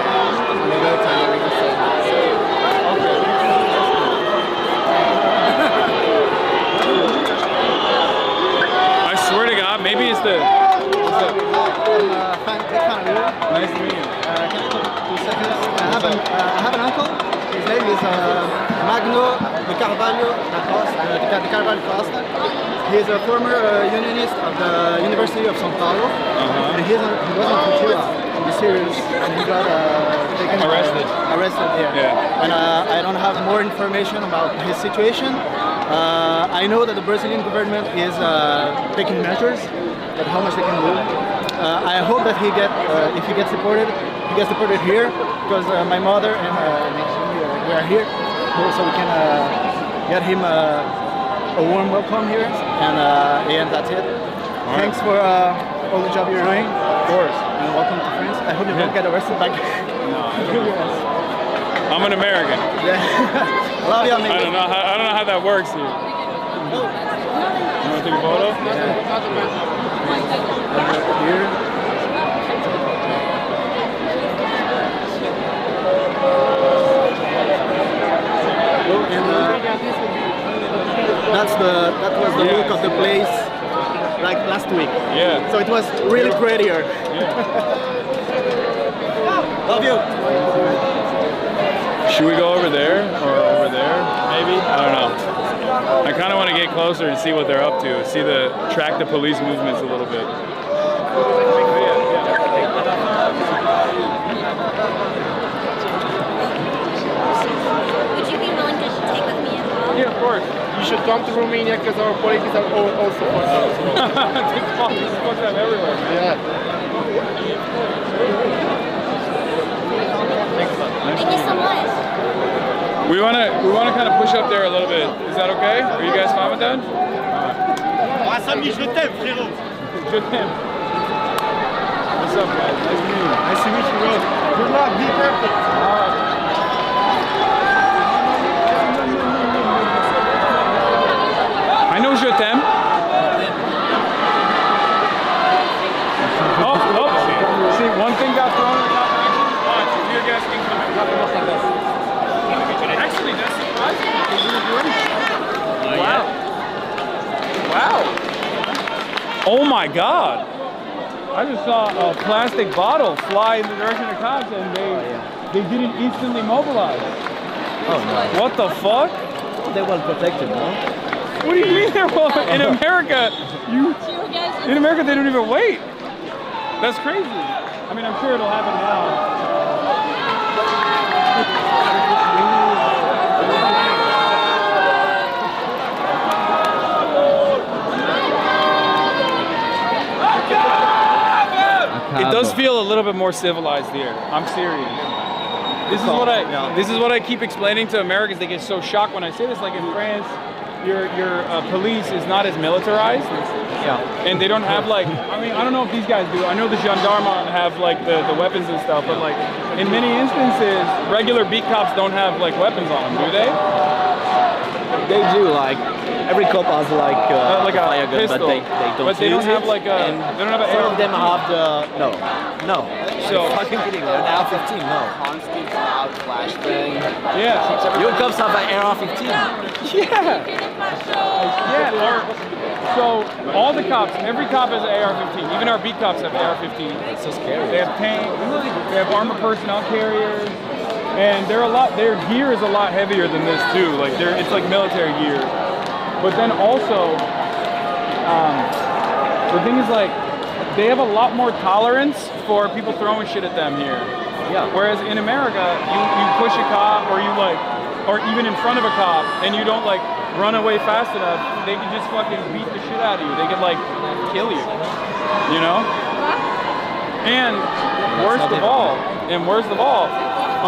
On a boat on the river side. I swear to God, maybe it's the. Nice to meet you. I have an uncle. His name is Magno de Carvalho da Costa. He is a former unionist of the University of São Paulo. And he was on Futura in the series, and he got taken arrested. Yeah. And I don't have more information about his situation. I know that the Brazilian government is taking measures, but how much they can do. I hope that if he gets deported, he gets deported here, because my mother and we are here, so we can get him a warm welcome here, and that's it. Thanks for all the job you're doing. Of course. And welcome to France. I hope you don't get arrested back. No. I'm an American. Yeah. Love you, amigo. I don't know how that works here. You want to take a photo? Here. That was the look of the place like last week. Yeah. So it was really great here. Love you. Should we go over there or over there? Maybe? I don't know. I kind of want to get closer and see what they're up to. Track the police movements a little bit. Would you be willing to take with me as well? Yeah, of course. You should come to Romania because our politics are also fucked up. It's fucked up everywhere, man. Yeah. Thank you so much. We wanna kind of push up there a little bit. Is that okay? Are you guys fine with that? Hasanabi, je t'aime, frérot. Je t'aime. What's up, guys? Nice to meet you. Nice to meet you, bro. Good luck, be perfect. I know je t'aime. Oh, see, one thing got thrown in the competition. Watch, your gas can come and cut them up like this. Actually, that's surprising because we were doing it. Wow. Wow. Oh my God. I just saw a plastic bottle fly in the direction of cops and they didn't instantly mobilize. Oh no. What the fuck? They're well protected, no? What do you mean they're well? In America, in America they don't even wait. That's crazy. I mean, I'm sure it'll happen now. It does feel a little bit more civilized here. I'm serious. This is what I keep explaining to Americans. They get so shocked when I say this. Like in France, your police is not as militarized. Yeah. And they don't have like, I mean, I don't know if these guys do. I know the gendarmes have like the weapons and stuff, but like in many instances, regular beat cops don't have like weapons on them, do they? They do, like every cop has like a fire gun, pistol, but they don't. But they don't have like a. They don't have an. Some of them have the no. So fucking kidding. An AR-15, no. Constant loud flashbang. Yeah. Your cops have an AR-15. Yeah. So all the cops, every cop has an AR-15. Even our beat cops have AR-15. That's so scary. They have tanks. They have armored personnel carriers. And their gear is a lot heavier than this too. Like it's like military gear. But then also, the thing is like, they have a lot more tolerance for people throwing shit at them here. Yeah. Whereas in America, you push a cop or or even in front of a cop and you don't like run away fast enough, they can just fucking beat the shit out of you. They can like kill you, you know? And worst of all,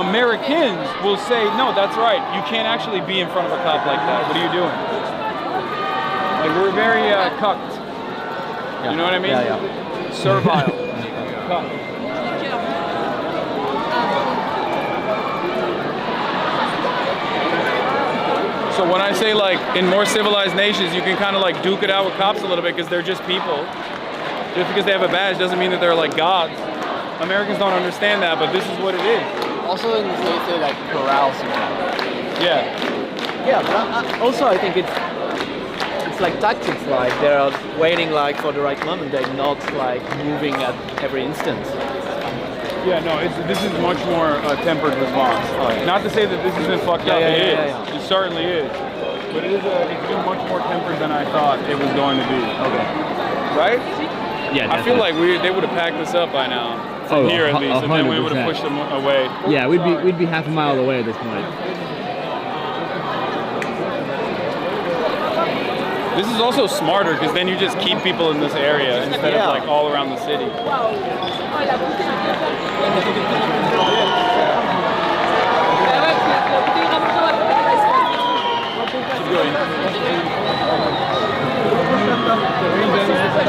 Americans will say, no, that's right. You can't actually be in front of a cop like that. What are you doing? Like we're very cucked. You know what I mean? Yeah. Servile. Cucked. So when I say like in more civilized nations, you can kind of like duke it out with cops a little bit because they're just people. Just because they have a badge doesn't mean that they're like gods. Americans don't understand that, but this is what it is. Also in the States, they like corral people. Yeah. Yeah, but also I think it's like tactics, like they're waiting like for the right moment, they're not like moving at every instant. Yeah, no, this is much more tempered response. Not to say that this isn't fucked up, it is. It certainly is. But it's been much more tempered than I thought it was going to be. Okay. Right? Yeah, I feel like they would have packed this up by now. From here at least, and then we would have pushed them away. Yeah, we'd be half a mile away at this point. This is also smarter because then you just keep people in this area instead of like all around the city. Keep going.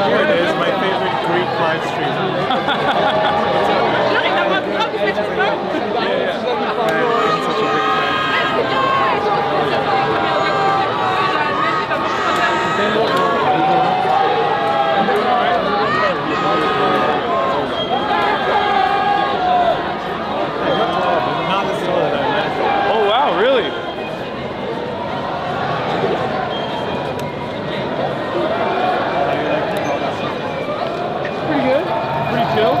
Here it is, my favorite Greek live stream. I'm such a big Oh wow, really? Pretty good. Pretty chill.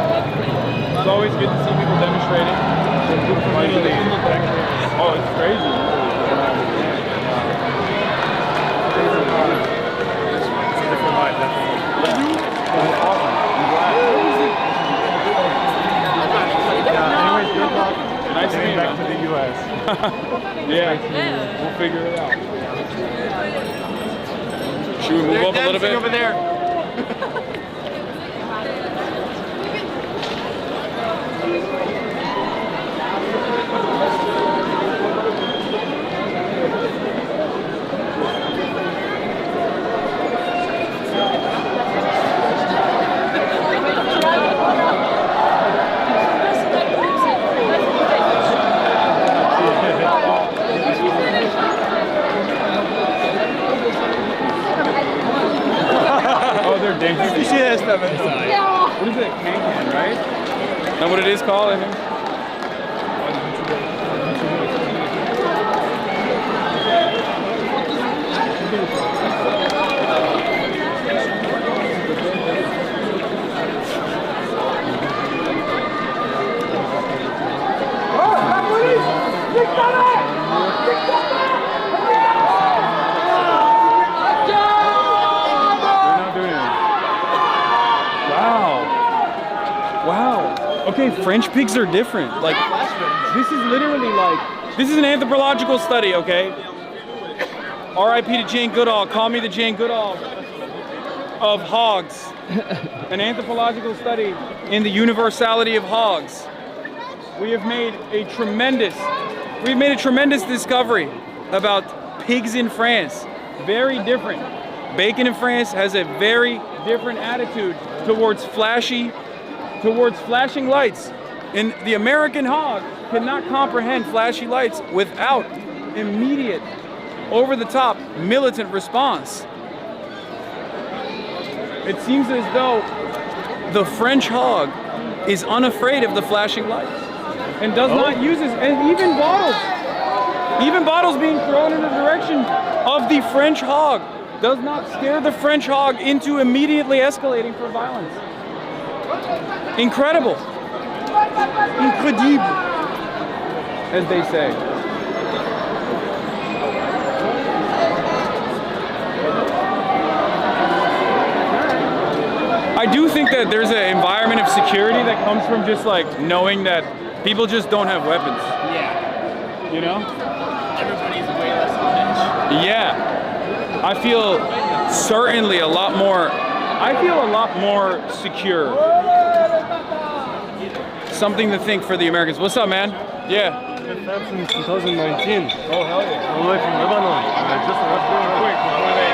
It's always good to see people demonstrating. Oh, it's crazy. It's a different vibe, definitely. Awesome. Anyways, good luck. Nice to meet you. Back to the U.S. Yeah, we'll figure it out. Should we move up a little bit? Over there. What is it? Can, right? Is that what it is called, I think? Okay, French pigs are different. Like, this is literally like, this is an anthropological study, okay? R.I.P. to Jane Goodall, call me the Jane Goodall of hogs. An anthropological study in the universality of hogs. We've made a tremendous discovery about pigs in France. Very different. Bacon in France has a very different attitude towards flashing lights. And the American hog cannot comprehend flashy lights without immediate, over-the-top militant response. It seems as though the French hog is unafraid of the flashing lights and does not use it. And even bottles being thrown in the direction of the French hog does not scare the French hog into immediately escalating for violence. Incredible. Incredible, as they say. I do think that there's an environment of security that comes from just like knowing that people just don't have weapons. Yeah. You know? Everybody's way less on edge. Yeah. I feel certainly a lot more secure. Something to think for the Americans. What's up, man? Yeah. Been fans since 2019. Oh, hell yeah. All the way from Lebanon. And I just watched it real quick before they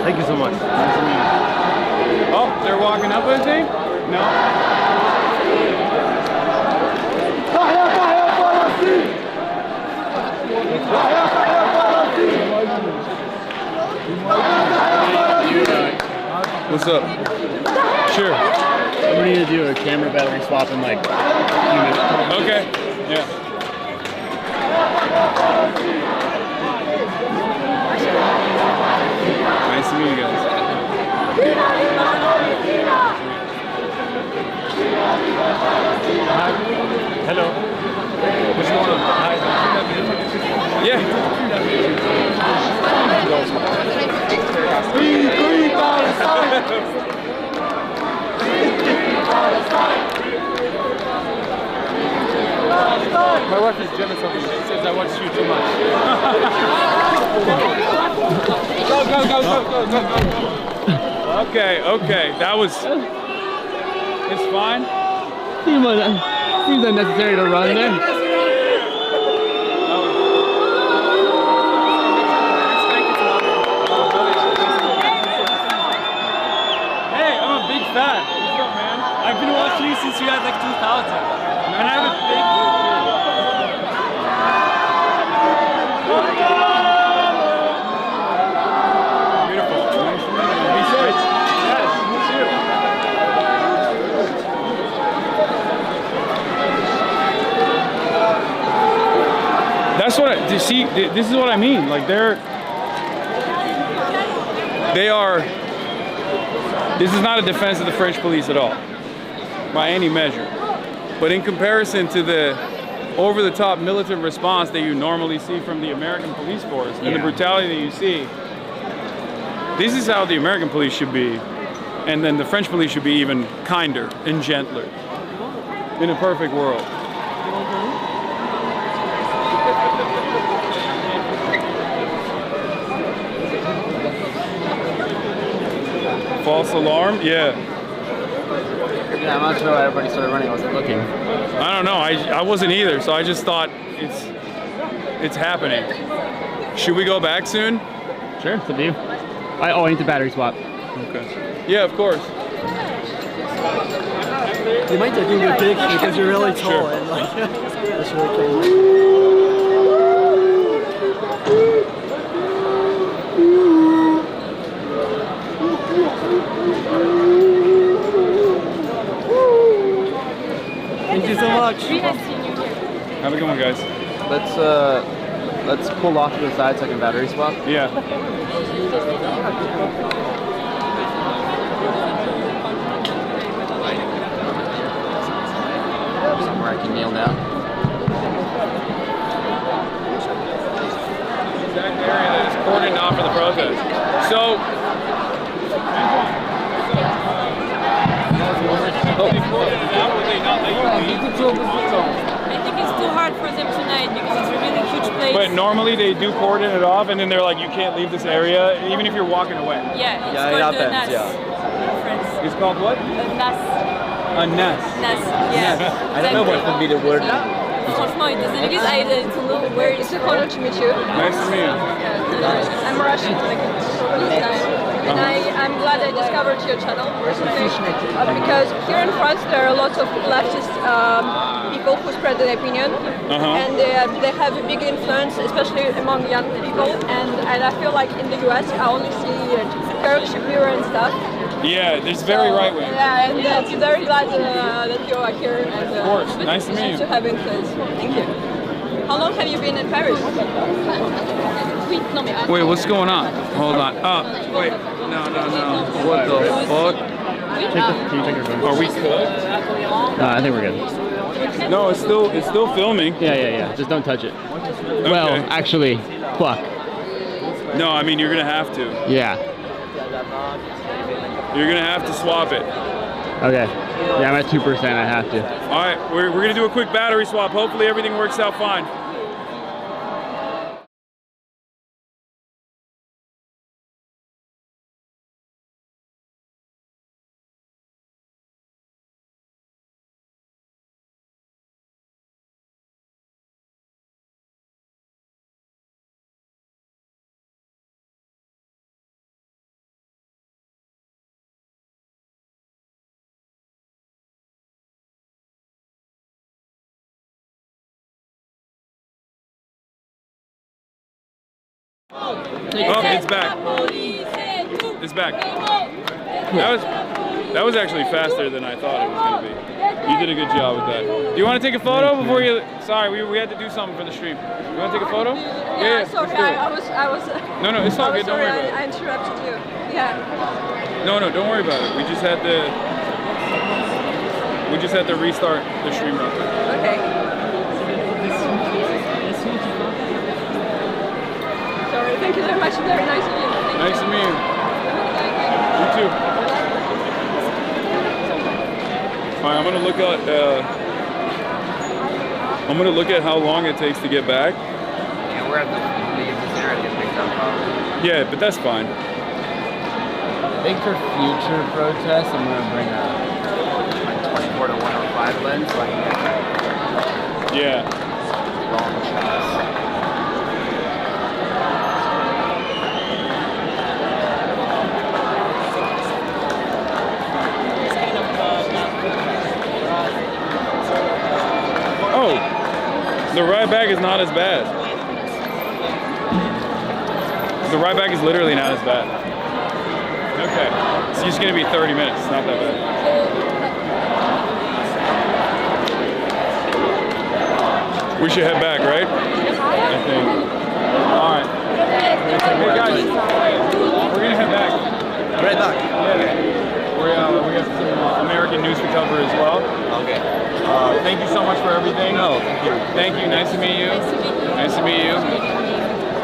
Thank you so much. Nice to meet you. Oh, they're walking up, I think? No? What's up? Sure. We need to do a camera battery swap in like a few minutes. Okay. Yeah. Nice to meet you guys. Hello. What's going on? Hi. Yeah. Free Palestine! My wife is jealous of you. She says I watch you too much. Go. Okay. That was... It's fine. Seems unnecessary to run there. Fan. What's up, man? I've been watching you since you had like 2000. And I have a big beautiful. Nice to meet you. Be safe. Yes, me too. That's what I see. This is what I mean. Like they are. This is not a defense of the French police at all, by any measure. But in comparison to the over-the-top militant response that you normally see from the American police force and the brutality that you see, this is how the American police should be. And then the French police should be even kinder and gentler in a perfect world. False alarm? Yeah. Yeah, I'm not sure why everybody started running. I wasn't looking. I don't know. I wasn't either, so I just thought it's happening. Should we go back soon? Sure, it's up to you. I need the battery swap. Okay. Yeah, of course. You might take a good picture because you're really tall. Sure. And like, that's really cool. let's pull off to the side so I can battery swap. Yeah. Somewhere I can kneel down. Exact area that is cordoned off for the protest. So. I think it's too hard for them tonight because it's a really huge place. But normally they do cordon it off, and then they're like, you can't leave this area, even if you're walking away. Yeah, it's called the Nas. France. It's called what? Nas. A Nas. Nas, yeah. I don't know what would be the word. Franchement, it doesn't exist. It's a little weird. It's a pleasure to meet you. Nice to meet you. I'm Russian, like and I'm glad I discovered your channel recently because here in France there are lots of leftist people who spread their opinion and they have a big influence, especially among young people. And I feel like in the US I only see Kirk Shapiro and stuff. Yeah, there's very right wing. Yeah, and I'm very glad that you are here. And, of course, nice to meet you. To have influence. Thank you. How long have you been in Paris? Wait, what's going on? Hold on. Wait. No. What the fuck? Can you take your phone? Are we cooked? I think we're good. No, it's still filming. Yeah. Just don't touch it. Okay. Well, actually, fuck. No, I mean, you're gonna have to. Yeah. You're gonna have to swap it. Okay. Yeah, I'm at 2%. I have to. All right, we're gonna do a quick battery swap. Hopefully everything works out fine. Oh, it's back. It's back. That was actually faster than I thought it was going to be. You did a good job with that. Do you want to take a photo before you? Sorry, we had to do something for the stream. You want to take a photo? Yeah. Sorry, I was. No, it's all good. Don't worry about it. I interrupted you. Yeah. No, don't worry about it. We just had to restart the stream real quick. Okay. Sorry, thank you very much. Very nice of you. Nice to meet you. You too. All right, I'm gonna look at how long it takes to get back. Yeah, we're at the beginning of this area to get picked up. Yeah, but that's fine. I think for future protests, I'm gonna bring a 24 to 105 lens so I can get long shots. Oh, the ride back is not as bad. The ride back is literally not as bad. Okay, it's just gonna be 30 minutes, it's not that bad. We should head back, right? I think. All right. Hey guys, we're gonna head back. Right back. Yeah. We have some American news to cover as well. Okay. Thank you so much for everything. No, thank you. Thank you. Nice to meet you. Nice to meet you.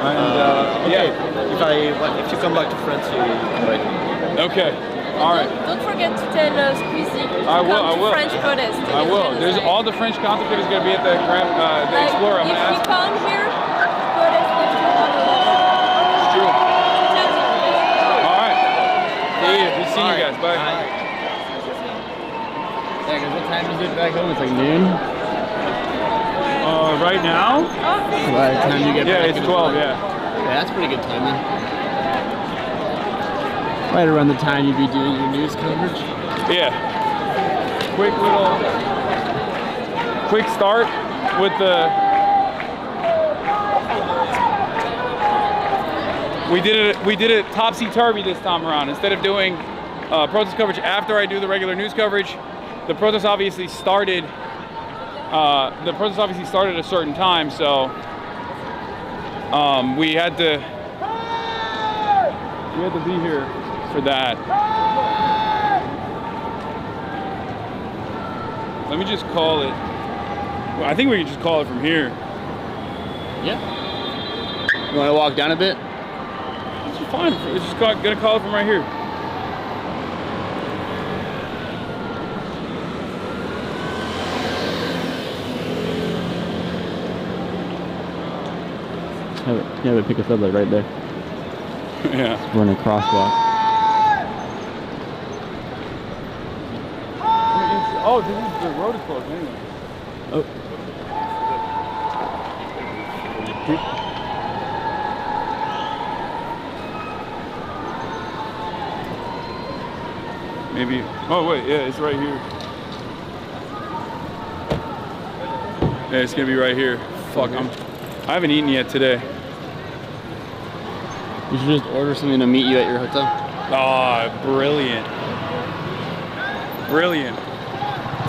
And okay. If you come back to France, you invite me. Okay. All right. Don't forget to tell Squeezy to I will. French protest. I will. There's all the French content that is going to be at the Explorer. If we come here, protest next to It's true. All right. See you. Good seeing you guys. Bye. Yeah, what time is it back home? It's like noon? Right now? By the time you get back, it's 12, yeah. Yeah, that's pretty good timing. Right around the time you'd be doing your news coverage. Yeah. Quick start with the. We did it topsy-turvy this time around. Instead of doing protest coverage after I do the regular news coverage, the protest obviously started. At a certain time, so We had to be here for that. Let me just call it. Well, I think we can just call it from here. Yeah. You want to walk down a bit? It's fine. We're just gonna call it from right here. Yeah, we pick us up like right there. Yeah. We're in a crosswalk. Oh, the road is closed anyway. Oh. Maybe. Oh wait, yeah, it's right here. Yeah, it's gonna be right here. Fuck, I haven't eaten yet today. You should just order something to meet you at your hotel. Ah, brilliant. Brilliant.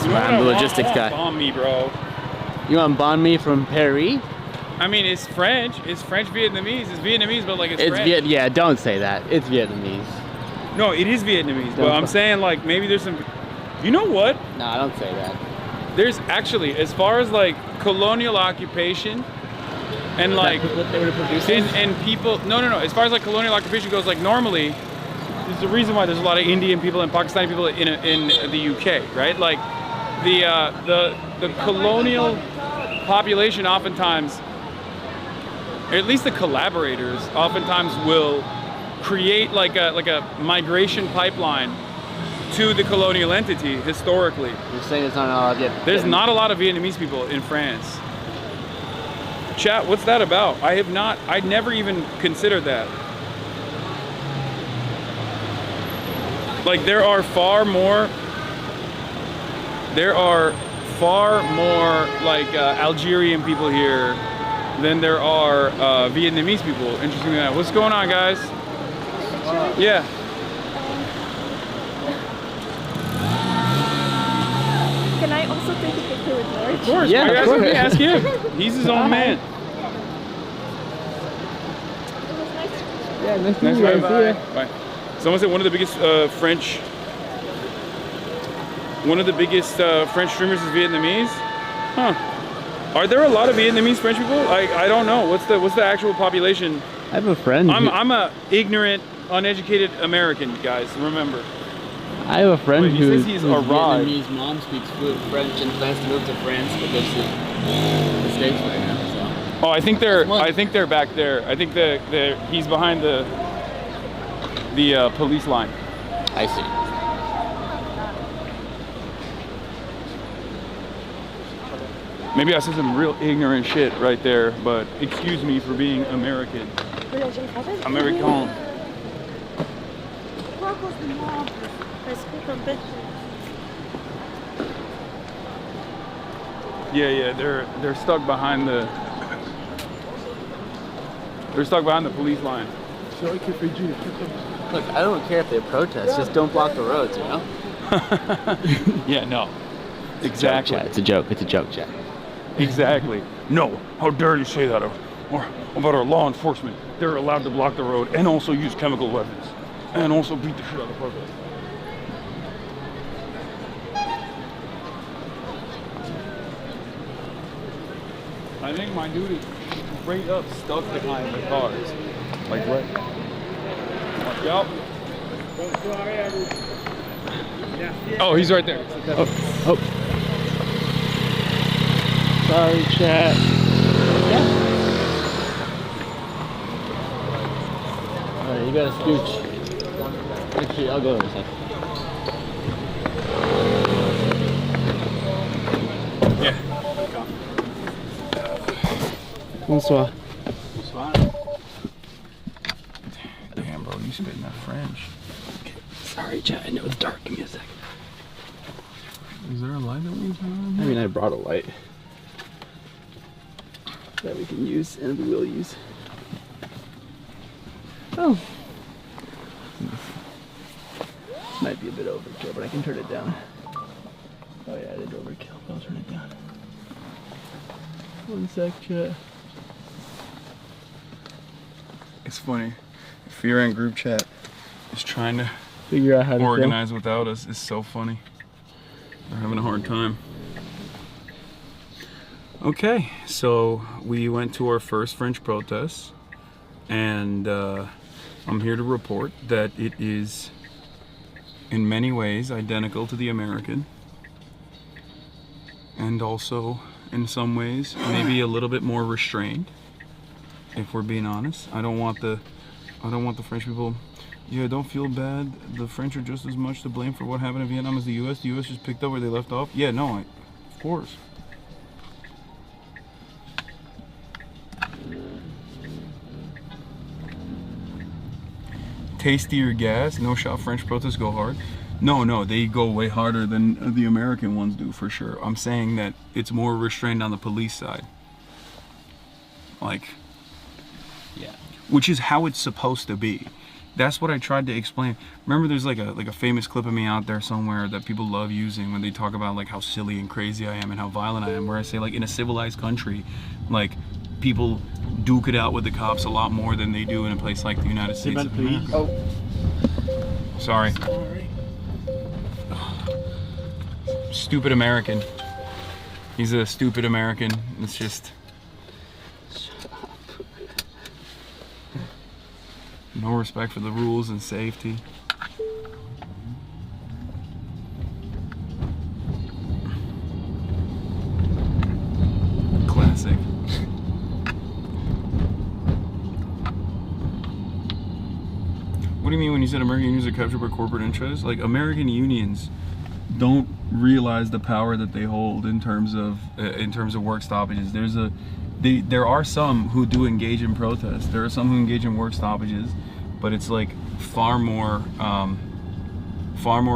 I'm the logistics guy. Bomb me, bro. You want banh mi from Paris? I mean, it's French. It's French Vietnamese. It's Vietnamese, but like it's French. Yeah, don't say that. It's Vietnamese. No, it is Vietnamese. But I'm saying like maybe there's some. You know what? No, don't say that. There's actually, as far as like colonial occupation, and like what they were producing, and people. No. As far as like colonial occupation goes, like normally, there's a reason why there's a lot of Indian people and Pakistani people in the UK, right? Like the colonial population oftentimes, or at least the collaborators, oftentimes will create like a migration pipeline to the colonial entity historically. You're saying it's not allowed yet? There's not a lot of Vietnamese people in France. Chat, what's that about? I never even considered that. Like there are far more like Algerian people here than there are Vietnamese people. Interesting that. What's going on, guys? Yeah. Can I also take a picture with George? Of course. Yeah, of course. Ask him. He's his own man. Yeah, nice to Nice meet you. bye. Bye. Someone said one of the biggest French streamers is Vietnamese. Huh. Are there a lot of Vietnamese French people? I don't know. What's the actual population? I have a friend. I'm a ignorant, uneducated American, guys. Remember. I have a friend who's Vietnamese mom speaks French and plans to move to France, but lives in the States right now. So. Oh, I think they're back there. I think he's behind the police line. I see. Maybe I said some real ignorant shit right there, but excuse me for being American. American. Yeah, they're stuck behind the police line. Look, I don't care if they protest, just don't block the roads, you know? Yeah, no. Exactly. It's a joke, chat. Exactly. No, how dare you say that about our law enforcement? They're allowed to block the road and also use chemical weapons and also beat the shit out of protesters. I think my dude is straight up stuck behind the cars. Like right. Watch out. Oh, he's right there. Oh. Sorry, chat. Yeah. Alright, you gotta scooch. Actually, I'll go over this. Yeah. Bonsoir. Damn, bro, you spitting that French. Sorry, chat. I know it's dark. Give me a second. Is there a light that we can turn on? I mean, I brought a light that we can use and we will use. Oh. Might be a bit overkill, but I can turn it down. Oh yeah, I did overkill, but I'll turn it down. One sec, chat. It's funny. Fear and group chat is trying to figure out how to organize without us. It's so funny. They're having a hard time. Okay, so we went to our first French protest, and I'm here to report that it is in many ways identical to the American, and also in some ways maybe a little bit more restrained, if we're being honest. I don't want the French people, yeah, don't feel bad, the French are just as much to blame for what happened in Vietnam as the US just picked up where they left off. Yeah, no, of course. Tastier gas, no shot French protests go hard. No, they go way harder than the American ones do, for sure. I'm saying that it's more restrained on the police side. Like, yeah. Which is how it's supposed to be. That's what I tried to explain. Remember, there's like a famous clip of me out there somewhere that people love using when they talk about like how silly and crazy I am and how violent I am, where I say like in a civilized country, like people duke it out with the cops a lot more than they do in a place like the United States of America. Oh. Sorry. Stupid American. He's a stupid American. It's just... Shut up. No respect for the rules and safety. Classic. What do you mean when you said American unions are captured by corporate interests? Like, American unions don't realize the power that they hold in terms of work stoppages. There are some who do engage in protests. There are some who engage in work stoppages, but it's like far more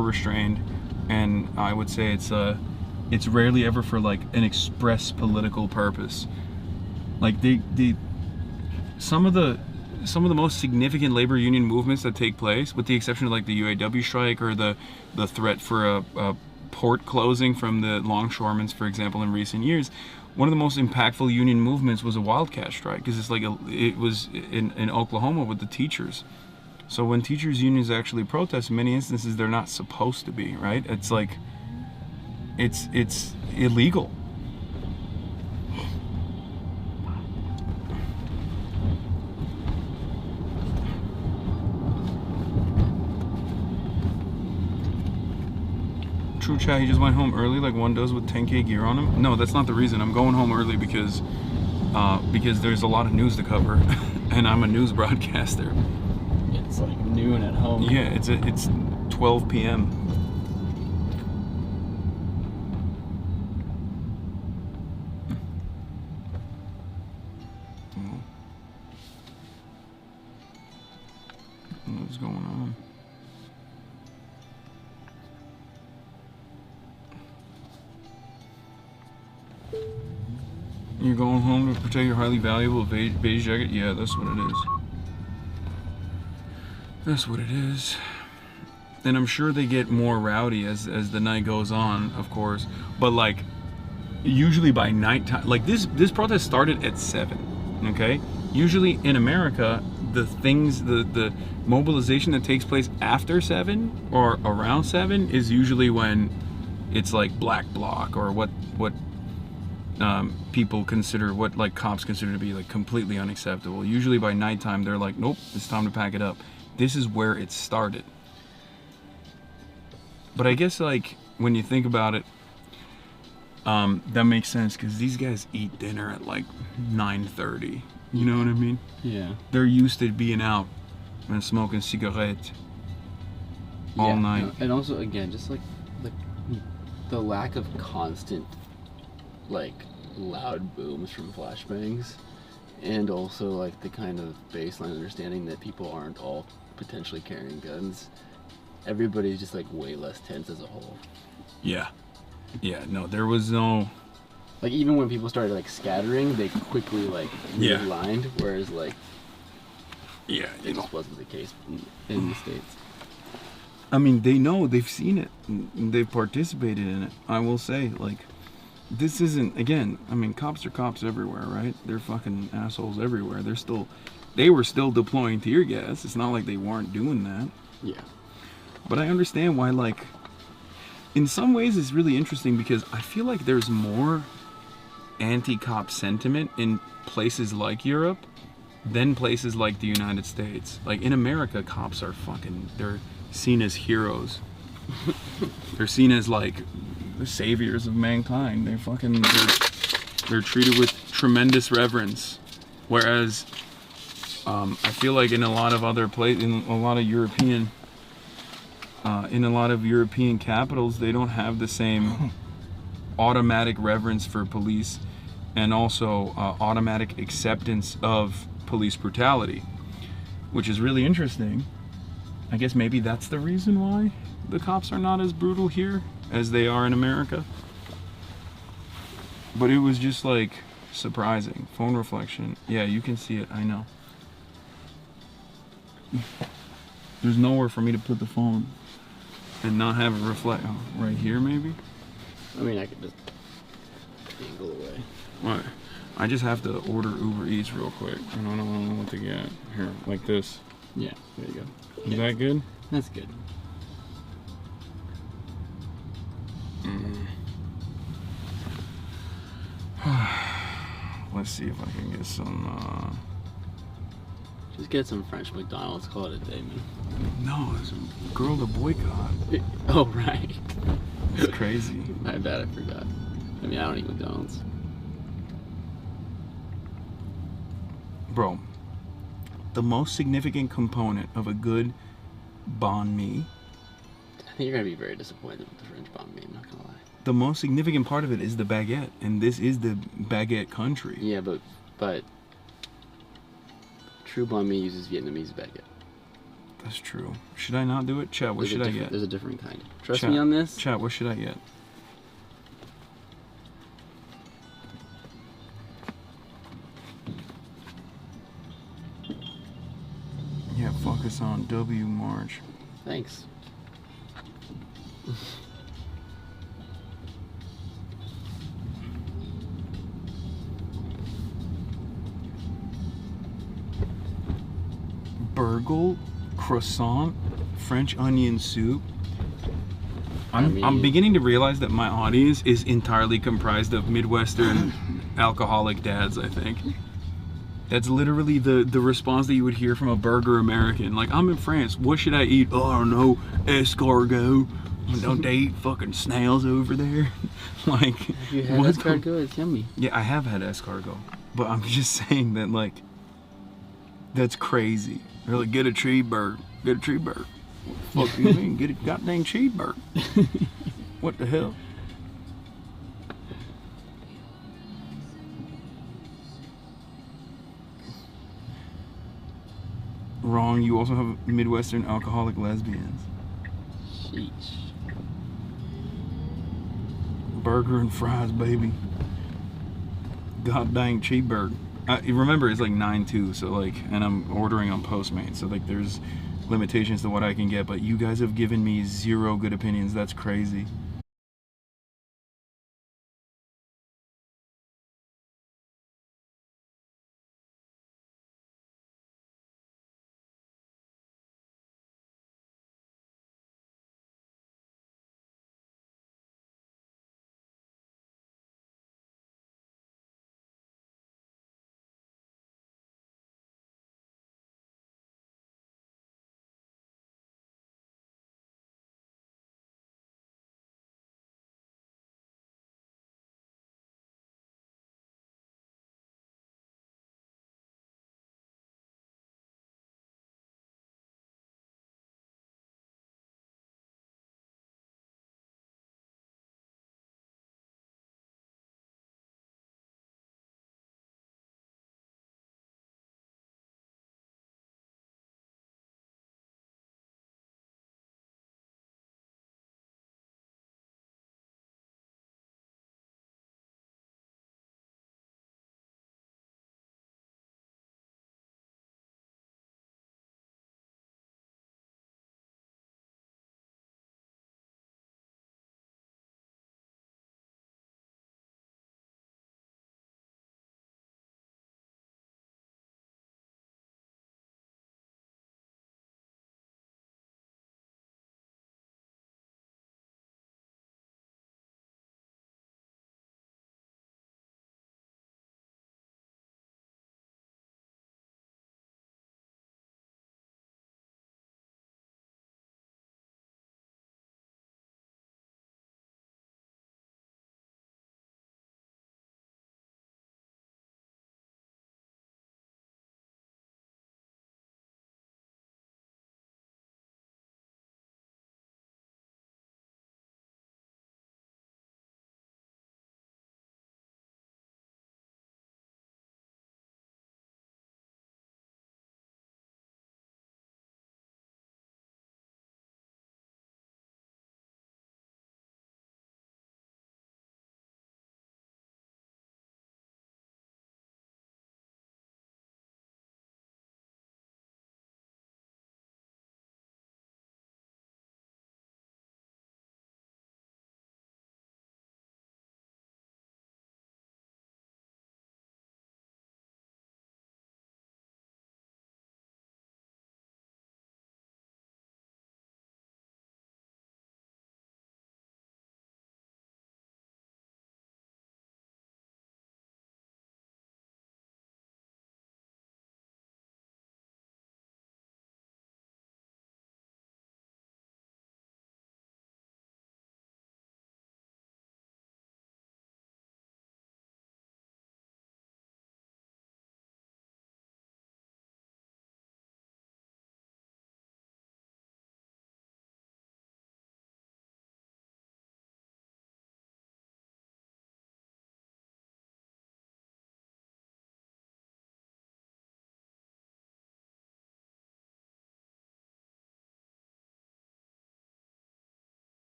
restrained, and I would say it's rarely ever for like an express political purpose. Like some of the most significant labor union movements that take place, with the exception of like the UAW strike or the threat for a port closing from the longshoremen, for example, in recent years, one of the most impactful union movements was a wildcat strike, because it was in Oklahoma with the teachers. So when teachers unions actually protest, in many instances they're not supposed to be, right? It's like it's illegal. True chat, he just went home early like one does with 10K gear on him. No, that's not the reason. I'm going home early because there's a lot of news to cover and I'm a news broadcaster. It's like noon at home. Yeah, it's 12 p.m. What's going on? You're going home to protect your highly valuable beige jacket? Yeah, that's what it is. That's what it is. And I'm sure they get more rowdy as the night goes on, of course. But like, usually by nighttime, like this protest started at 7, okay? Usually in America, the mobilization that takes place after 7 or around 7 is usually when it's like black bloc or what people consider, what like cops consider to be like completely unacceptable. Usually by nighttime they're like, nope, it's time to pack it up. This is where it started. But I guess like when you think about it, that makes sense, because these guys eat dinner at like 9:30. You know what I mean? Yeah. They're used to being out and smoking cigarettes all night. No, and also, again, just like the lack of constant, like, loud booms from flashbangs, and also like the kind of baseline understanding that people aren't all potentially carrying guns. Everybody's just like way less tense as a whole. Yeah. Yeah, no, there was no... Like, even when people started like scattering, they quickly like realigned, whereas like it just wasn't the case in the States. I mean, they know, they've seen it, they've participated in it. I will say, like, this isn't, again, I mean, cops are cops everywhere, right? They're fucking assholes everywhere. They they were still deploying tear gas. It's not like they weren't doing that. Yeah. But I understand why, like, in some ways it's really interesting because I feel like there's more anti-cop sentiment in places like Europe than places like the United States. Like, in America, cops are they're seen as heroes. They're seen as, like, the saviors of mankind. They're treated with tremendous reverence. Whereas, I feel like in a lot of other places, in a lot of European capitals, they don't have the same automatic reverence for police and also automatic acceptance of police brutality, which is really interesting. I guess maybe that's the reason why the cops are not as brutal here as they are in America. But it was just like surprising. Phone reflection. Yeah, you can see it, I know. There's nowhere for me to put the phone and not have it reflect. Oh, right here, maybe? I mean, I could just angle away. What? I just have to order Uber Eats real quick, and I don't know what to get. Here, like this. Yeah, there you go. Is that good? That's good. Let's see if I can get some. Just get some French McDonald's. Call it a day, man. No, it's a girl to boycott. Oh, right. It's crazy. My bad, I forgot. I mean, I don't eat McDonald's. Bro, the most significant component of a good banh mi. I think you're gonna be very disappointed with the French banh mi. I'm not gonna lie. The most significant part of it is the baguette, and this is the baguette country. Yeah, but true banh mi uses Vietnamese baguette. That's true. Should I not do it? Chat, what should I get? There's a different kind. Trust me on this. Chat, what should I get? Yeah, focus on W March. Thanks. Burgle, croissant, French onion soup. I'm beginning to realize that my audience is entirely comprised of Midwestern alcoholic dads, I think. That's literally the response that you would hear from a burger American. Like, I'm in France, what should I eat? Oh, I don't know, escargot. Don't they eat fucking snails over there? Like, Have you had escargot? It's yummy. Yeah, I have had escargot. But I'm just saying that, like, that's crazy. They're like, get a cheeseburger. Get a cheeseburger. What the fuck you mean? Get a goddamn cheeseburger. What the hell? Wrong, you also have Midwestern alcoholic lesbians. Sheesh. Burger and fries, baby. God dang cheeseburger. Remember, it's like 9/2, so like, and I'm ordering on Postmates, so like there's limitations to what I can get, but you guys have given me 0 good opinions. That's crazy.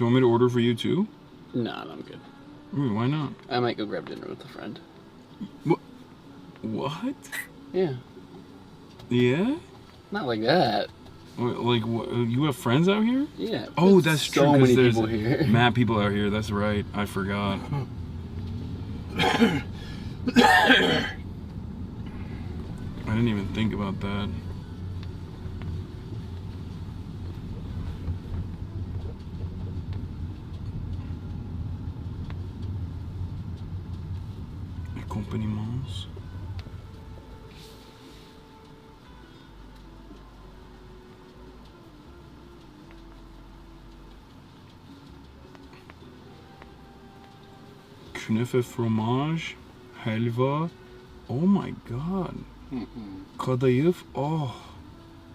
Do you want me to order for you too? No, I'm good. Why not? I might go grab dinner with a friend. What? Yeah. Yeah? Not like that. Like, you have friends out here? Yeah. Oh, that's so true. 'Cause many there's people here. mad people out here. That's right. I forgot. I didn't even think about that. Accompagnements. Knuffe fromage, halva. Oh my god. Kadayıf. Oh,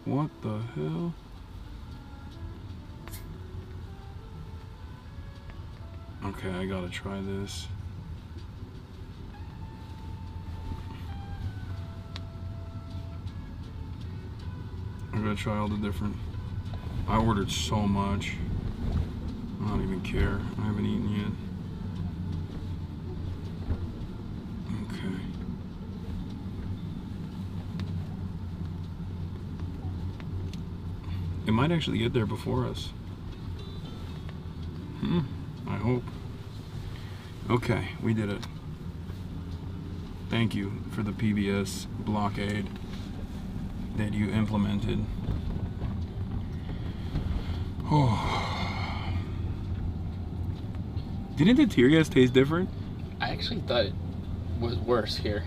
what the hell? Okay, I gotta try this. I gotta try all the different. I ordered so much. I don't even care. I haven't eaten yet. Okay. It might actually get there before us. I hope. Okay, we did it. Thank you for the PBS blockade that you implemented. Oh. Didn't the tear gas taste different? I actually thought it was worse here.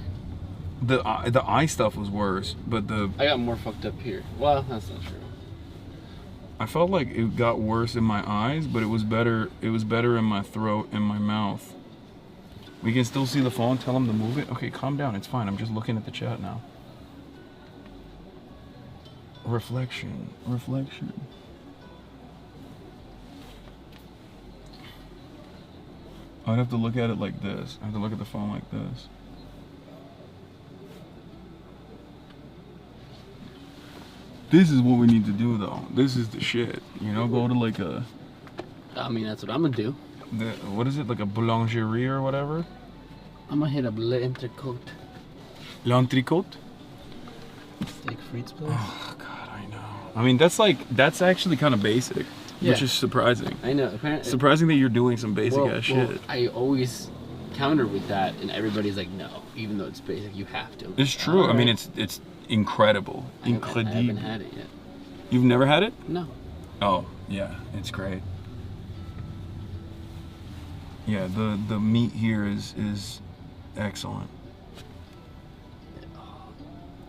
The eye stuff was worse, but I got more fucked up here. Well, that's not true. I felt like it got worse in my eyes, but it was better. It was better in my throat and my mouth. We can still see the phone. Tell him to move it. Okay, calm down. It's fine. I'm just looking at the chat now. Reflection. Reflection. I'd have to look at it like this. I have to look at the phone like this. This is what we need to do, though. This is the shit. You know, go to like a... I mean, that's what I'm gonna do. What is it? Like a boulangerie or whatever? I'm gonna hit up l'entrecôte. L'entrecôte? Steak frites place. Oh, God, I know. I mean, that's actually kind of basic. Yeah. Which is surprising. I know. Apparently, surprising that you're doing some basic ass shit. I always counter with that, and everybody's like, no, even though it's basic, you have to. It's true. I mean, it's incredible. I haven't had it yet. You've never had it? No. Oh, yeah, it's great. Yeah, the meat here is excellent.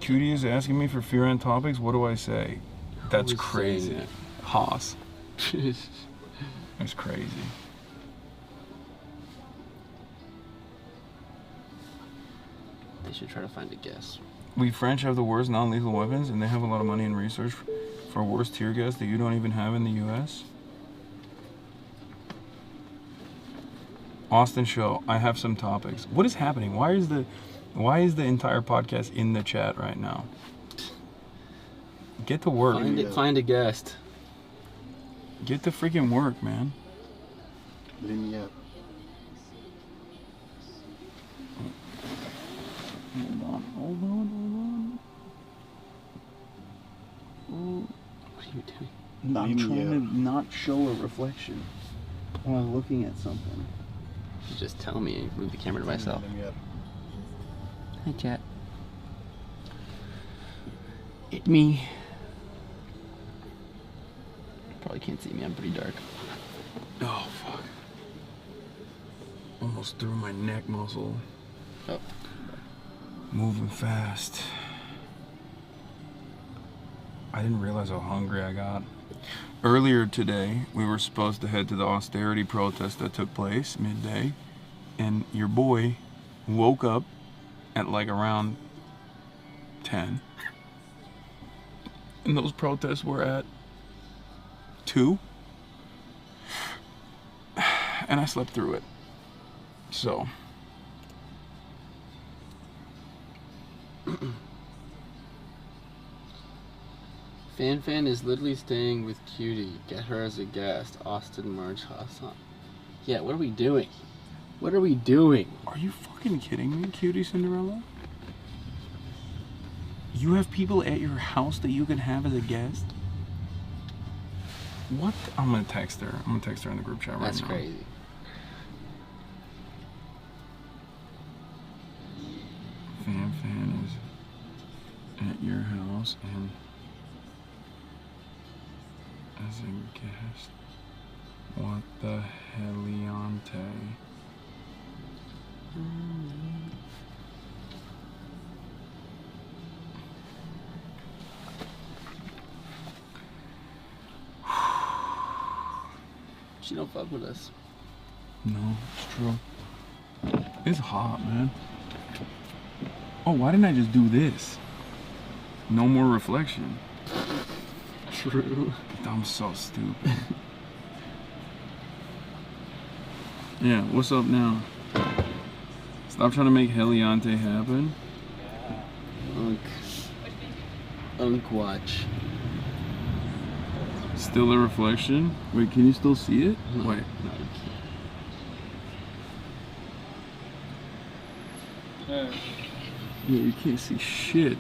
Cutie is asking me for fear on topics. What do I say? That's crazy. Haas. That's crazy. They should try to find a guess. We French have the worst non-lethal weapons, and they have a lot of money and research for worst tear gas that you don't even have in the U.S. Austin Show, I have some topics. What is happening? Why is the entire podcast in the chat right now? Get to work. Find a guest. Get to freaking work, man. Lumière. Hold on. What are you doing? I'm trying to not show a reflection while I'm looking at something. You just tell me. Move the camera to myself. Hi, chat. It's me. Probably can't see me. I'm pretty dark. Oh, fuck. Almost threw my neck muscle. Oh. Moving fast. I didn't realize how hungry I got. Earlier today, we were supposed to head to the austerity protest that took place midday, and your boy woke up at like around 10, and those protests were at 2, and I slept through it. So Fan is literally staying with Cutie. Get her as a guest. Austin, March, Hasan. Yeah, what are we doing? What are we doing? Are you fucking kidding me, Cutie Cinderella? You have people at your house that you can have as a guest? What? I'm gonna text her. I'm gonna text her in the group chat right now. That's crazy. Fan is at your house and as a guest. What the heliante? She don't fuck with us. No, it's true. It's hot, man. Oh, why didn't I just do this? No more reflection. True. I'm so stupid. Yeah, what's up now? Stop trying to make Heliante happen. Unk watch. Still a reflection? Wait, can you still see it? No, Wait. No, Yeah, you can't see shit. You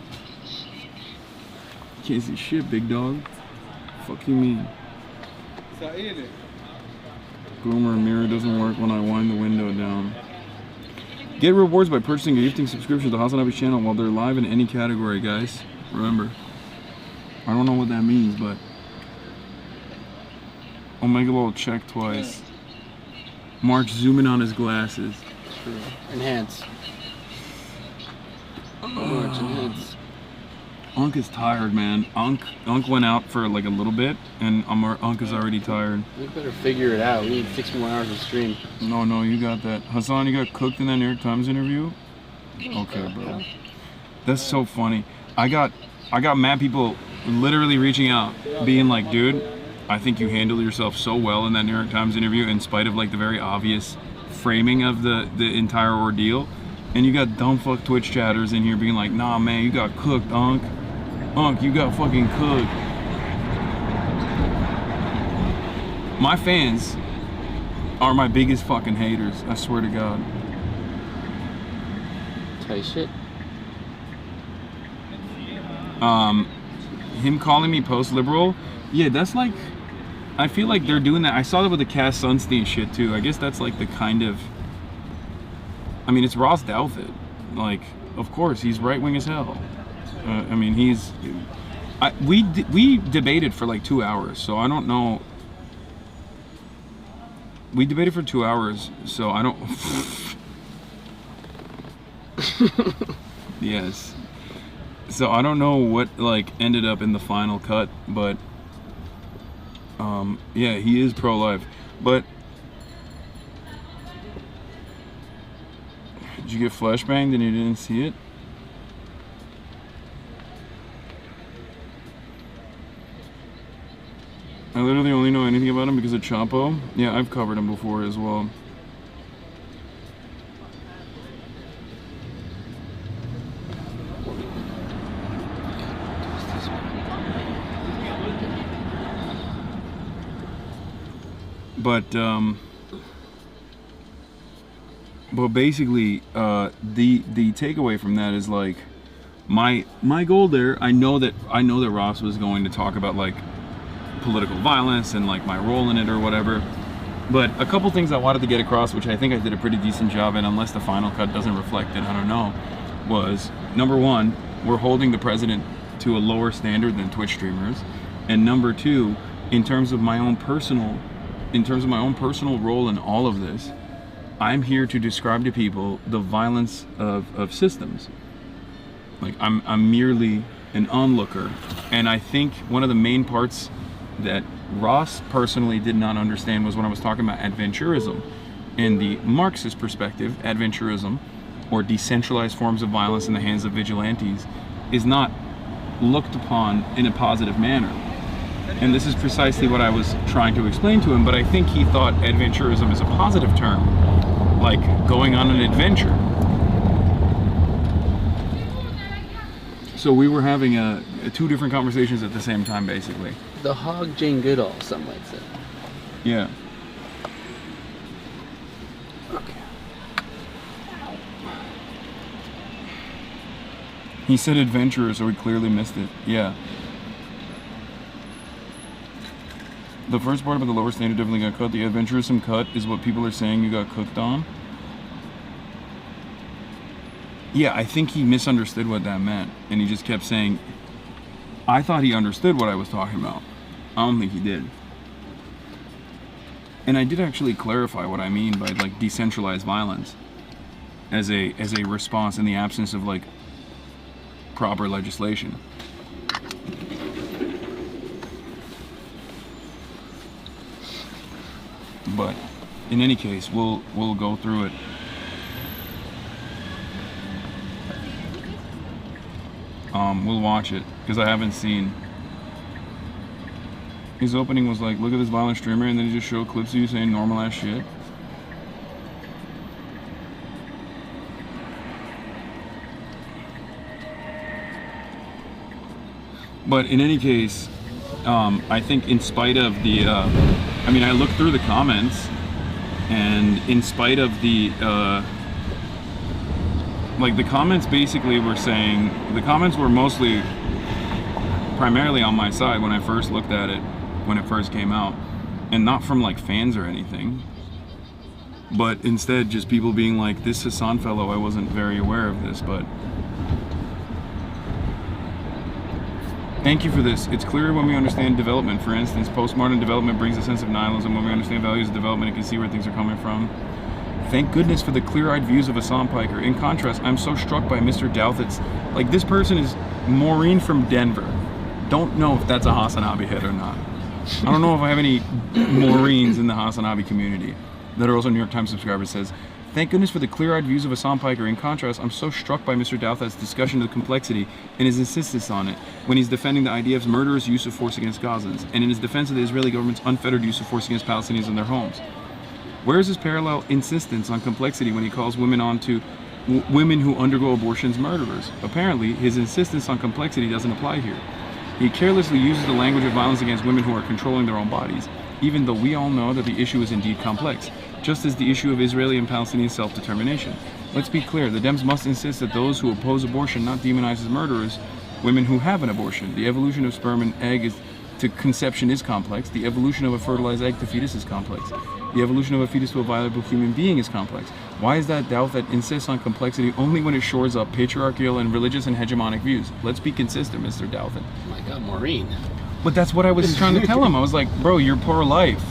can't see shit, big dog. Fuck you mean? Groomer mirror doesn't work when I wind the window down. Get rewards by purchasing a gifting subscription to the Hasanabi channel while they're live in any category, guys. Remember. I don't know what that means, but Omega check twice. March zooming on his glasses. True. Enhance. March, enhance. Unk is tired, man. Unk went out for like a little bit, and Unk is already tired. We better figure it out. We need 6 more hours of stream. No, you got that. Hasan, you got cooked in that New York Times interview? Okay, bro. That's so funny. I got mad people literally reaching out, being like, dude, I think you handled yourself so well in that New York Times interview in spite of like the very obvious framing of the entire ordeal. And you got dumb fuck Twitch chatters in here being like, nah, man, you got cooked, Unk. Unk, you got fucking cooked. My fans are my biggest fucking haters, I swear to God. Tight shit. Him calling me post-liberal, yeah, that's like, I feel like they're doing that. I saw that with the Cass Sunstein shit too. I guess that's like the kind of, I mean, it's Ross Douthat. Like, of course, he's right-wing as hell. I mean, we debated for like 2 hours, so I don't know. We debated for 2 hours, so I don't. Yes. So I don't know what like ended up in the final cut, but yeah, he is pro-life. But did you get flashbanged and you didn't see it? I literally only know anything about him because of Chapo. Yeah, I've covered him before as well. But basically, the takeaway from that is like my goal there. I know that Ross was going to talk about like political violence and like my role in it or whatever. But a couple things I wanted to get across, which I think I did a pretty decent job in, unless the final cut doesn't reflect it, I don't know, was number one, we're holding the president to a lower standard than Twitch streamers, and number two, in terms of my own personal role in all of this, I'm here to describe to people the violence of systems. Like I'm merely an onlooker, and I think one of the main parts that Ross personally did not understand was when I was talking about adventurism. In the Marxist perspective, adventurism, or decentralized forms of violence in the hands of vigilantes, is not looked upon in a positive manner. And this is precisely what I was trying to explain to him, but I think he thought adventurism is a positive term, like going on an adventure. So we were having two different conversations at the same time, basically. The hog Jane Goodall, some might say. Yeah. Okay. He said adventurer, so we clearly missed it. Yeah. The first part about the lower standard definitely got cut. The adventurism cut is what people are saying you got cooked on. Yeah, I think he misunderstood what that meant, and he just kept saying, I thought he understood what I was talking about. I don't think he did. And I did actually clarify what I mean by like decentralized violence as a response in the absence of like proper legislation. But in any case, we'll go through it. We'll watch it because I haven't seen. His opening was like, look at this violent streamer, and then he just showed clips of you saying normal ass shit. But in any case, I think in spite of the, I mean, I looked through the comments, and in spite of the, like the comments basically were saying, the comments were mostly, primarily on my side when I first looked at it, when it first came out, and not from like fans or anything, but instead just people being like, this Hasan fellow, I wasn't very aware of this, but thank you for this. It's clearer when we understand development. For instance, postmodern development brings a sense of nihilism. When we understand values of development and can see where things are coming from. Thank goodness for the clear-eyed views of Hasan Piker. In contrast, I'm so struck by Mr. Douthat's, like this person is Maureen from Denver. Don't know if that's a Hasanabi head or not. I don't know if I have any Maureens in the Hasanabi community that are also New York Times subscribers. Says, thank goodness for the clear-eyed views of Hasan Piker. In contrast, I'm so struck by Mr. Douthat's discussion of the complexity and his insistence on it when he's defending the IDF's murderous use of force against Gazans, and in his defense of the Israeli government's unfettered use of force against Palestinians in their homes. Where is his parallel insistence on complexity when he calls women women who undergo abortions murderers? Apparently, his insistence on complexity doesn't apply here. He carelessly uses the language of violence against women who are controlling their own bodies, even though we all know that the issue is indeed complex, just as the issue of Israeli and Palestinian self-determination. Let's be clear, the Dems must insist that those who oppose abortion not demonize as murderers women who have an abortion. The evolution of sperm and egg to conception is complex. The evolution of a fertilized egg to fetus is complex. The evolution of a fetus to a viable human being is complex. Why is that doubt that insists on complexity only when it shores up patriarchal and religious and hegemonic views? Let's be consistent, Mr. Douthat. Oh my God, Maureen. But that's what I was trying to tell him. I was like, bro, you're pro-life.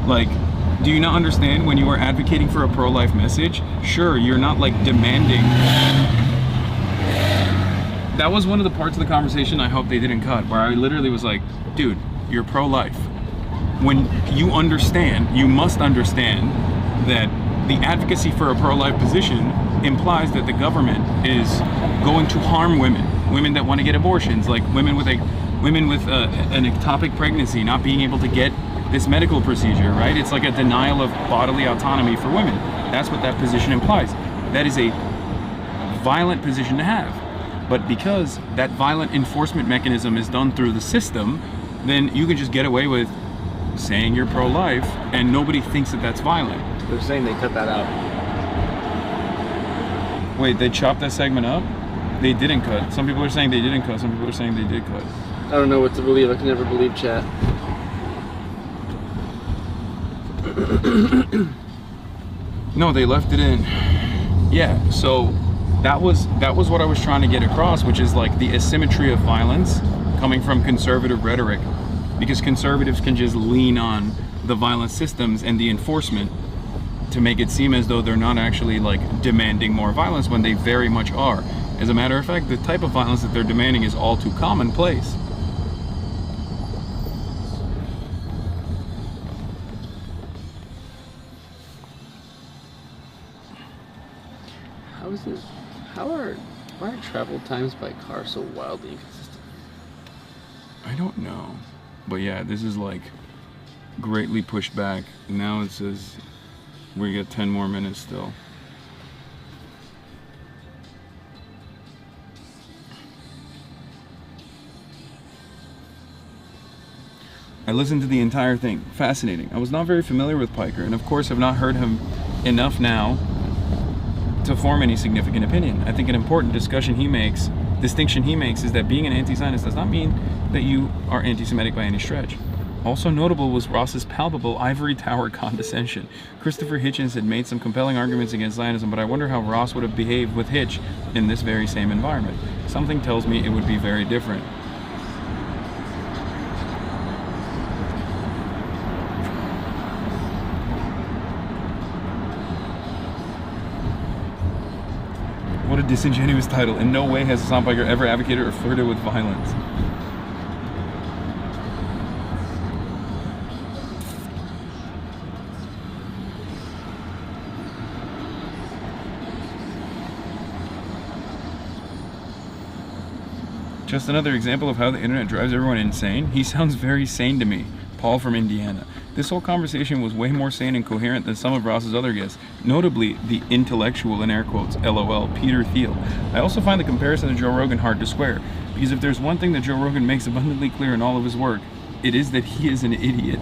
Like, do you not understand when you are advocating for a pro-life message? Sure, you're not like demanding. That was one of the parts of the conversation I hope they didn't cut, where I literally was like, dude, you're pro-life. When you understand, you must understand that the advocacy for a pro-life position implies that the government is going to harm women that want to get abortions, like women with an ectopic pregnancy not being able to get this medical procedure, right? It's like a denial of bodily autonomy for women. That's what that position implies. That is a violent position to have. But because that violent enforcement mechanism is done through the system, then you can just get away with saying you're pro-life and nobody thinks that that's violent. They're saying they cut that out. Wait, they chopped that segment up? They didn't cut. Some people are saying they didn't cut, some people are saying they did cut. I don't know what to believe. I can never believe chat. No, they left it in. Yeah, so that was what I was trying to get across, which is like the asymmetry of violence coming from conservative rhetoric, because conservatives can just lean on the violent systems and the enforcement to make it seem as though they're not actually like demanding more violence when they very much are. As a matter of fact, the type of violence that they're demanding is all too commonplace. Why are travel times by car so wildly inconsistent? I don't know. But yeah, this is like greatly pushed back. Now it says we got 10 more minutes still. I listened to the entire thing. Fascinating. I was not very familiar with Piker, and of course have not heard him enough now to form any significant opinion. I think an important distinction he makes is that being an anti-Zionist does not mean that you are anti-Semitic by any stretch. Also notable was Ross's palpable ivory tower condescension. Christopher Hitchens had made some compelling arguments against Zionism, but I wonder how Ross would have behaved with Hitch in this very same environment. Something tells me it would be very different. What a disingenuous title. In no way has Hasan Piker ever advocated or flirted with violence. Just another example of how the internet drives everyone insane. He sounds very sane to me. Paul from Indiana. This whole conversation was way more sane and coherent than some of Ross's other guests, notably the intellectual, in air quotes, LOL, Peter Thiel. I also find the comparison to Joe Rogan hard to square, because if there's one thing that Joe Rogan makes abundantly clear in all of his work, it is that he is an idiot.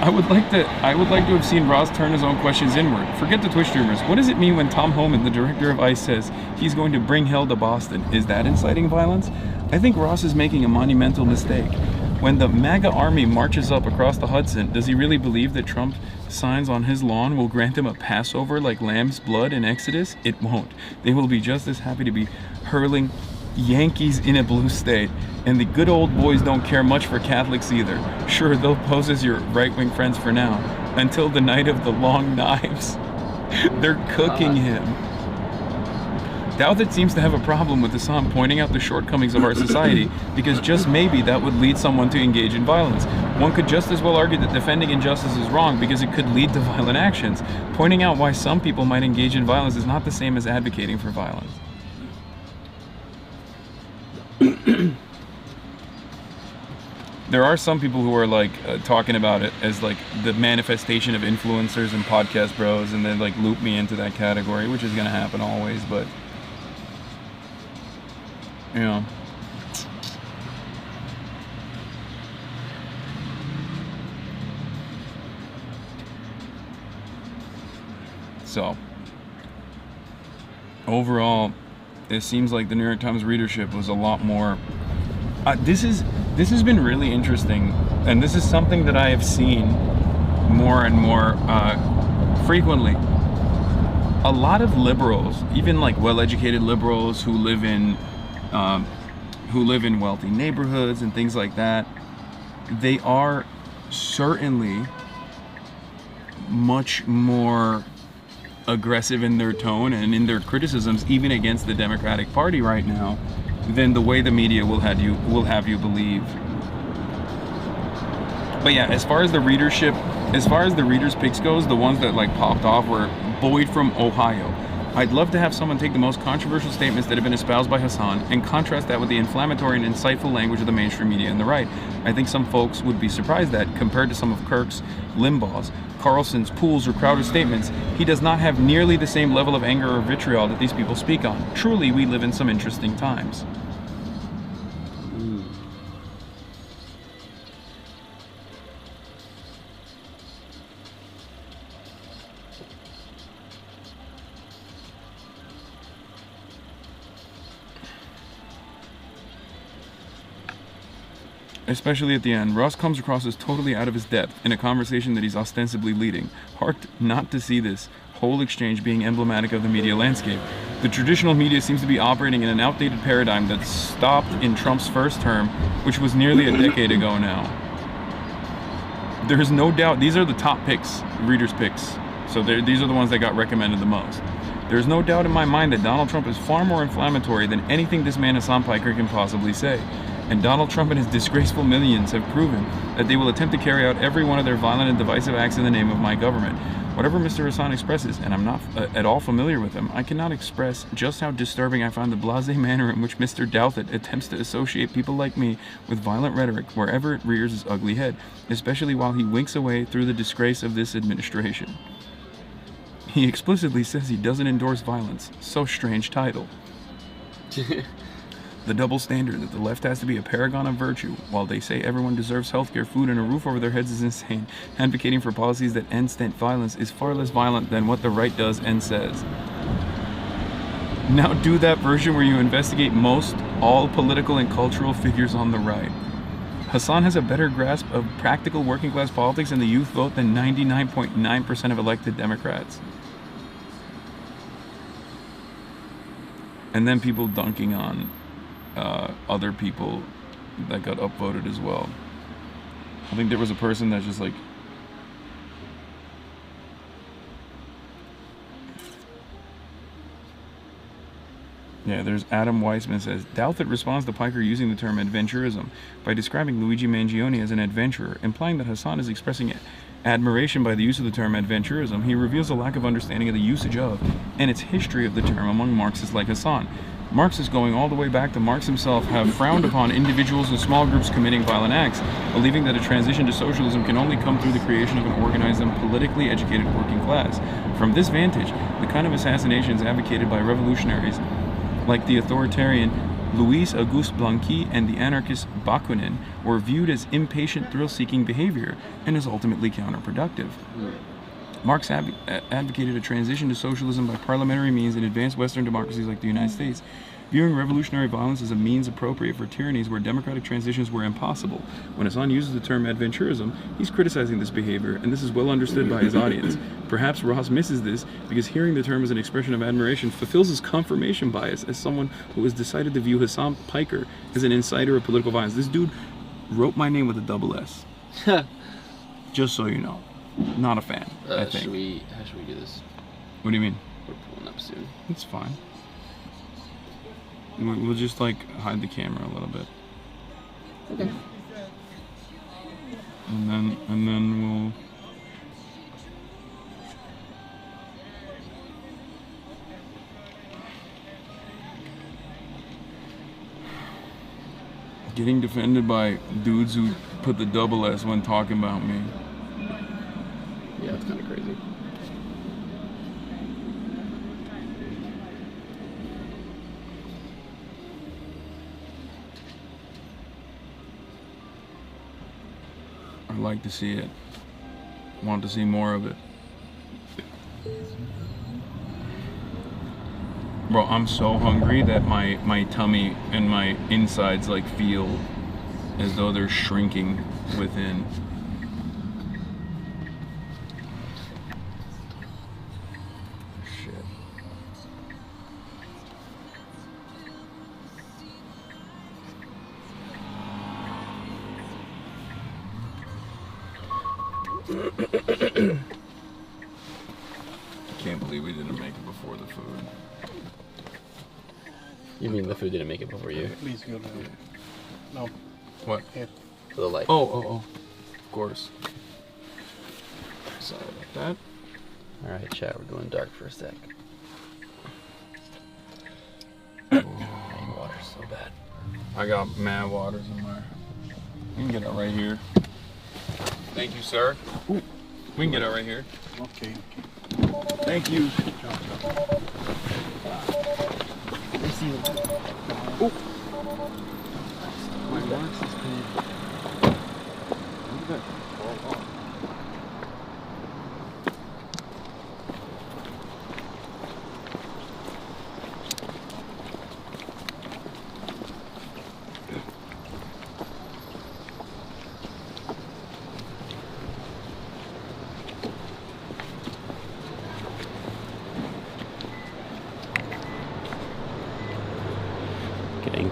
I would like to have seen Ross turn his own questions inward. Forget the Twitch streamers. What does it mean when Tom Homan, the director of ICE, says he's going to bring hell to Boston? Is that inciting violence? I think Ross is making a monumental mistake. When the MAGA army marches up across the Hudson, does he really believe that Trump signs on his lawn will grant him a Passover like lamb's blood in Exodus? It won't. They will be just as happy to be hurling Yankees in a blue state, and the good old boys don't care much for Catholics either. Sure, they'll pose as your right-wing friends for now, until the night of the long knives. They're cooking him. Douthit seems to have a problem with Hasan pointing out the shortcomings of our society, because just maybe that would lead someone to engage in violence. One could just as well argue that defending injustice is wrong because it could lead to violent actions. Pointing out why some people might engage in violence is not the same as advocating for violence. There are some people who are like talking about it as like the manifestation of influencers and podcast bros, and then like loop me into that category, which is gonna happen always, but you know. So overall, it seems like the New York Times readership was a lot more. This has been really interesting, and this is something that I have seen more and more frequently. A lot of liberals, even like well-educated liberals who live in wealthy neighborhoods and things like that, they are certainly much more aggressive in their tone and in their criticisms, even against the Democratic Party right now, than the way the media will have you believe. But yeah, as far as the readers' picks goes, the ones that like popped off were Boyd from Ohio. I'd love to have someone take the most controversial statements that have been espoused by Hasan and contrast that with the inflammatory and insightful language of the mainstream media and the right. I think some folks would be surprised that, compared to some of Kirk's, Limbaugh's, Carlson's, Poole's, or Crowder's statements, he does not have nearly the same level of anger or vitriol that these people speak on. Truly, we live in some interesting times. Especially at the end, Ross comes across as totally out of his depth in a conversation that he's ostensibly leading. Hard not to see this whole exchange being emblematic of the media landscape. The traditional media seems to be operating in an outdated paradigm that stopped in Trump's first term, which was nearly a decade ago now. There's no doubt, these are the top picks, readers' picks. So these are the ones that got recommended the most. There's no doubt in my mind that Donald Trump is far more inflammatory than anything this man Hasan Piker can possibly say. And Donald Trump and his disgraceful minions have proven that they will attempt to carry out every one of their violent and divisive acts in the name of my government. Whatever Mr. Hasan expresses, and I'm not at all familiar with him, I cannot express just how disturbing I find the blasé manner in which Mr. Douthit attempts to associate people like me with violent rhetoric wherever it rears its ugly head, especially while he winks away through the disgrace of this administration. He explicitly says he doesn't endorse violence. So strange title. The double standard that the left has to be a paragon of virtue, while they say everyone deserves healthcare, food, and a roof over their heads is insane. Advocating for policies that end state violence is far less violent than what the right does and says. Now do that version where you investigate all political and cultural figures on the right. Hasan has a better grasp of practical working class politics and the youth vote than 99.9% of elected Democrats. And then people dunking on other people that got upvoted as well. I think there was a person that just like there's Adam Weissman says, Douthit responds to Piker using the term adventurism by describing Luigi Mangione as an adventurer, implying that Hasan is expressing admiration by the use of the term adventurism. He reveals a lack of understanding of the usage of and its history of the term among Marxists like Hasan. Marxists, going all the way back to Marx himself, have frowned upon individuals and small groups committing violent acts, believing that a transition to socialism can only come through the creation of an organized and politically educated working class. From this vantage, the kind of assassinations advocated by revolutionaries like the authoritarian Louis Auguste Blanqui and the anarchist Bakunin were viewed as impatient, thrill-seeking behavior and as ultimately counterproductive. Marx advocated a transition to socialism by parliamentary means in advanced Western democracies like the United States, viewing revolutionary violence as a means appropriate for tyrannies where democratic transitions were impossible. When Hasan uses the term adventurism, he's criticizing this behavior, and this is well understood by his audience. Perhaps Ross misses this because hearing the term as an expression of admiration fulfills his confirmation bias as someone who has decided to view Hasan Piker as an inciter of political violence. This dude wrote my name with a double S. Just so you know. Not a fan, I think. How should we do this? What do you mean? We're pulling up soon. It's fine. We'll just like hide the camera a little bit. Okay. And then we'll getting defended by dudes who put the double S when talking about me. Yeah, it's kind of crazy. I'd like to see it. Want to see more of it. Bro, I'm so hungry that my tummy and my insides like feel as though they're shrinking within. Can't believe we didn't make it before the food. You mean the food didn't make it before you? Please go down. No. What? Here. For the light. Oh. Of course. Sorry about that. Alright, chat, we're going dark for a sec. I need water so bad. I got mad waters in my... We can get it right here. Thank you, sir. Ooh. We can get it right here. Okay. Thank you. Ooh. My box is paid. Look at that.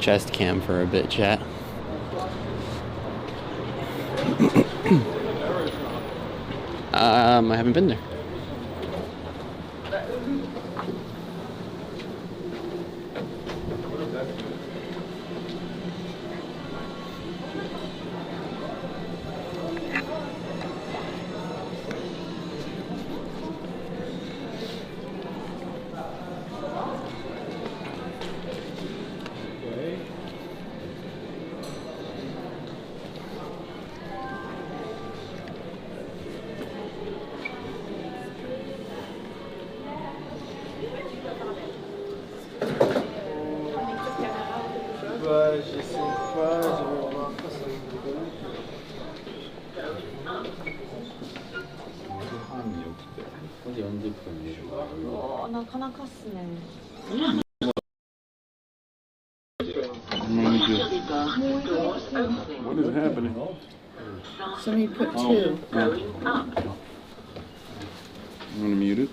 Chest cam for a bit, chat. I haven't been there. なかなかっすね。What is happening? Somebody put Oh. two. You want to mute it?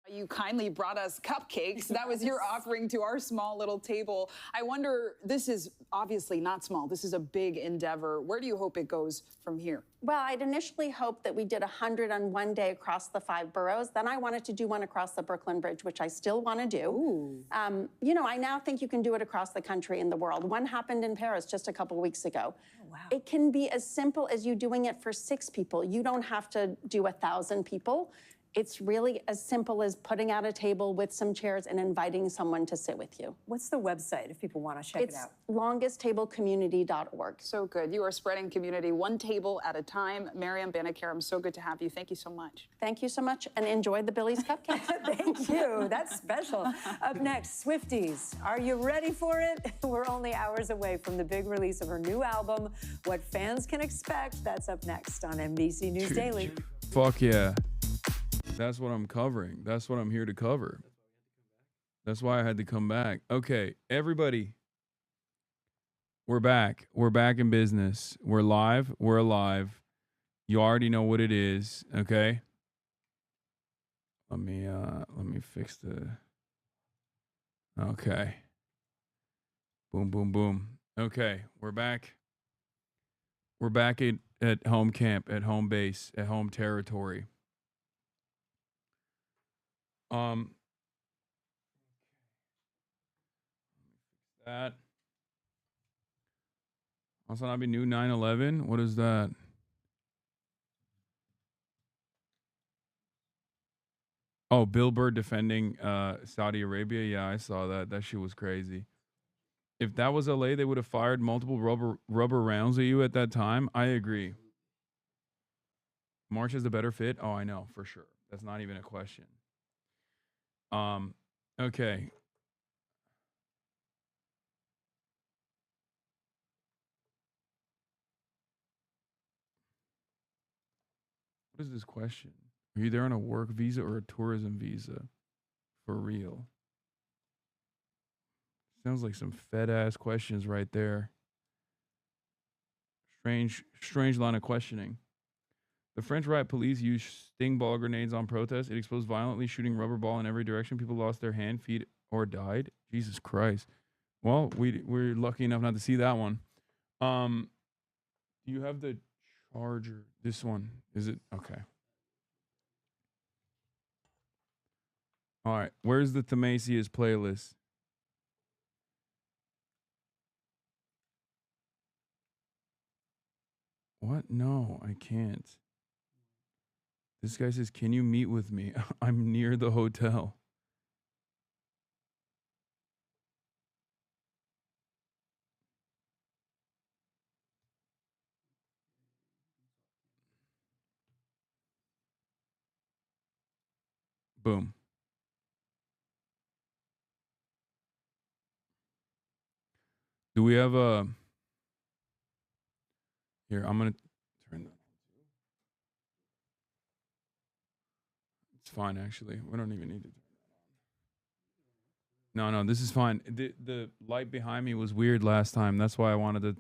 You kindly brought us cupcakes. That was your offering to our small little table. I wonder, this is obviously not small. This is a big endeavor. Where do you hope it goes from here? Well, I'd initially hoped that we did 100 on one day across the 5 boroughs. Then I wanted to do one across the Brooklyn Bridge, which I still want to do. You know, I now think you can do it across the country and the world. One happened in Paris just a couple weeks ago. Oh, wow. It can be as simple as you doing it for 6 people. You don't have to do 1,000 people. It's really as simple as putting out a table with some chairs and inviting someone to sit with you. What's the website if people want to check it out? It's longesttablecommunity.org. So good. You are spreading community one table at a time. Miriam Banakarim, so good to have you. Thank you so much. Thank you so much, and enjoy the Billy's Cupcakes. Thank you. That's special. Up next, Swifties. Are you ready for it? We're only hours away from the big release of her new album. What fans can expect, that's up next on NBC News Daily. Fuck yeah. That's what I'm covering. That's what I'm here to cover. That's why I had to come back. Okay, everybody. We're back. We're back in business. We're live. We're alive. You already know what it is, okay? Let me fix the Okay. Boom, boom, boom. Okay, we're back. We're back at home camp, at home base, at home territory. That Hasanabi new 9/11. What is that? Oh, Bill Burr defending Saudi Arabia. Yeah, I saw that. That shit was crazy. If that was LA, they would have fired multiple rubber rounds at you at that time. I agree. March is the better fit. Oh, I know for sure. That's not even a question. Okay. What is this question? Are you there on a work visa or a tourism visa? For real. Sounds like some fed ass questions right there. Strange line of questioning. The French riot police used sting ball grenades on protests. It exploded violently, shooting rubber ball in every direction. People lost their hand, feet, or died. Jesus Christ. Well, we're lucky enough not to see that one. Do you have the charger? This one. Is it? Okay. All right. Where's the Themasius playlist? What? No, I can't. This guy says, can you meet with me? I'm near the hotel. Boom. Do we have a... Here, I'm going to turn that. It's fine, actually. We don't even need to. No, this is fine. The light behind me was weird last time. That's why I wanted to...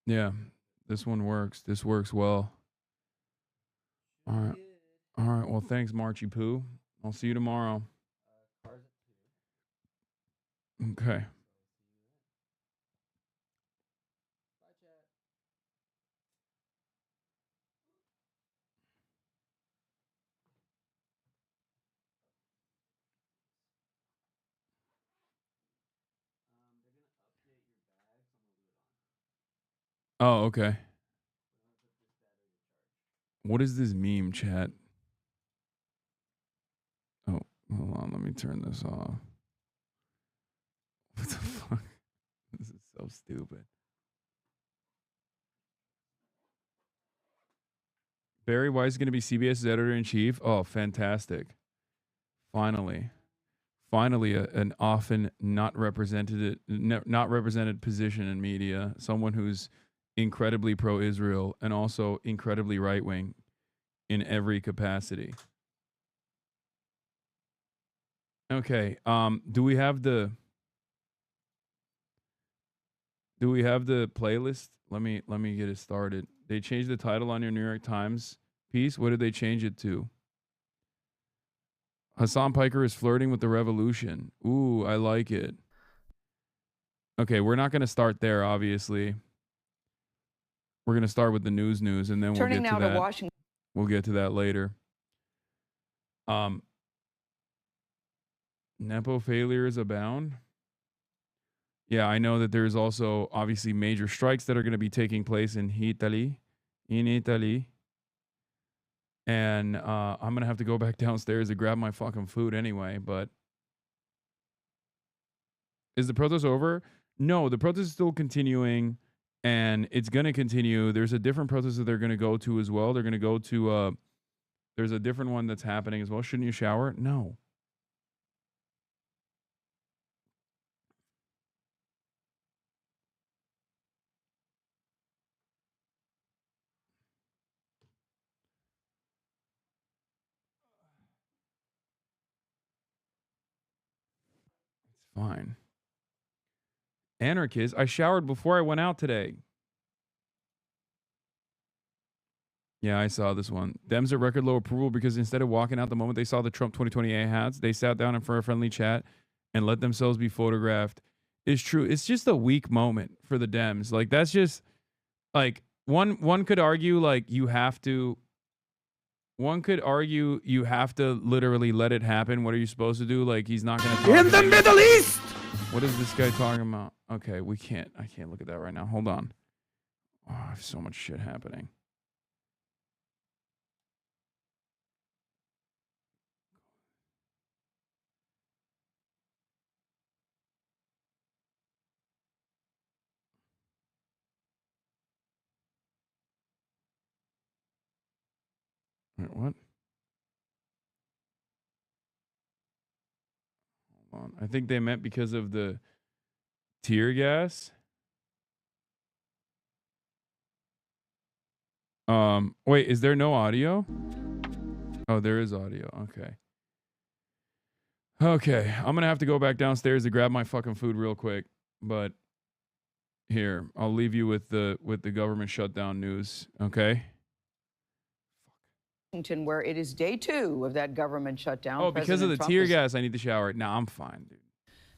Yeah, this one works. This works well. All right. All right. Well, thanks, Marchie Poo. I'll see you tomorrow. Okay. Oh, okay. What is this meme, chat? Oh, hold on. Let me turn this off. What the fuck? This is so stupid. Barry Weiss is going to be CBS's editor-in-chief. Oh, fantastic. Finally. Finally, an often not represented position in media. Someone who's incredibly pro-Israel and also incredibly right-wing in every capacity. Okay. Do we have the playlist? Let me get it started. They changed the title on your New York Times piece. What did they change it to? Hasan Piker is flirting with the revolution. Ooh, I like it. Okay, we're not going to start there, obviously. We're going to start with the news, and then Turning we'll get now to that. to Washington. We'll get to that later. Nepo failures abound. Yeah, I know that there's also obviously major strikes that are going to be taking place in Italy. And I'm going to have to go back downstairs to grab my fucking food anyway, but is the protest over? No, the protest is still continuing, and it's going to continue. There's a different protest that they're going to go to as well. They're going to go to, there's a different one that's happening as well. Shouldn't you shower? No. Fine. Anarchist, I showered before I went out today. Yeah, I saw this one. Dems at record low approval because instead of walking out the moment they saw the Trump 2028 hats, they sat down for a friendly chat and let themselves be photographed. It's true. It's just a weak moment for the Dems. Like, that's just, like, one could argue, like, you have to literally let it happen. What are you supposed to do? Like, he's not going to... In the Middle East! What is this guy talking about? Okay, I can't look at that right now. Hold on. Oh, I have so much shit happening. Wait, what? Hold on. I think they meant because of the tear gas. Wait, is there no audio? Oh, there is audio. Okay. Okay, I'm gonna have to go back downstairs to grab my fucking food real quick. But here, I'll leave you with the government shutdown news. Okay. Where it is day 2 of that government shutdown. Oh, because of the tear gas, I need to shower. No, I'm fine, dude.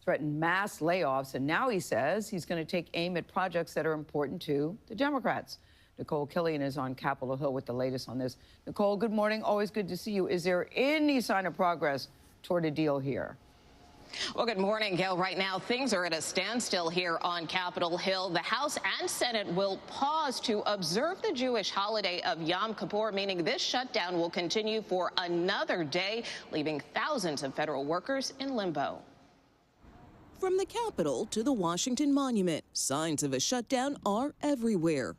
Threatened mass layoffs, and now he says he's going to take aim at projects that are important to the Democrats. Nicole Killian is on Capitol Hill with the latest on this. Nicole, good morning. Always good to see you. Is there any sign of progress toward a deal here? Well, good morning, Gail. Right now, things are at a standstill here on Capitol Hill. The House and Senate will pause to observe the Jewish holiday of Yom Kippur, meaning this shutdown will continue for another day, leaving thousands of federal workers in limbo. From the Capitol to the Washington Monument, signs of a shutdown are everywhere.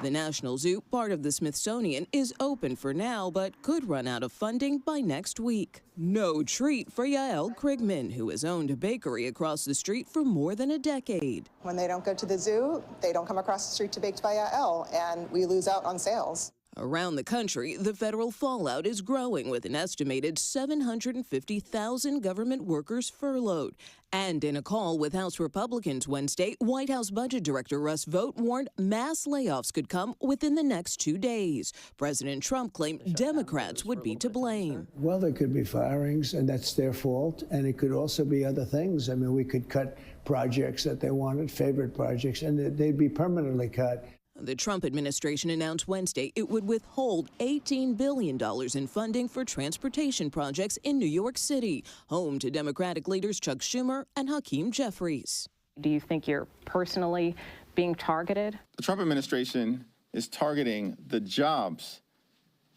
The National Zoo, part of the Smithsonian, is open for now, but could run out of funding by next week. No treat for Yael Krigman, who has owned a bakery across the street for more than a decade. When they don't go to the zoo, they don't come across the street to Baked by Yael, and we lose out on sales. Around the country, the federal fallout is growing, with an estimated 750,000 government workers furloughed. And in a call with House Republicans Wednesday, White House Budget Director Russ Vought warned mass layoffs could come within the next 2 days. President Trump claimed Democrats would be to blame. Well, there could be firings, and that's their fault. And it could also be other things. I mean, we could cut projects that they wanted, favorite projects, and they'd be permanently cut. The Trump administration announced Wednesday it would withhold $18 billion in funding for transportation projects in New York City, home to Democratic leaders Chuck Schumer and Hakeem Jeffries. Do you think you're personally being targeted? The Trump administration is targeting the jobs,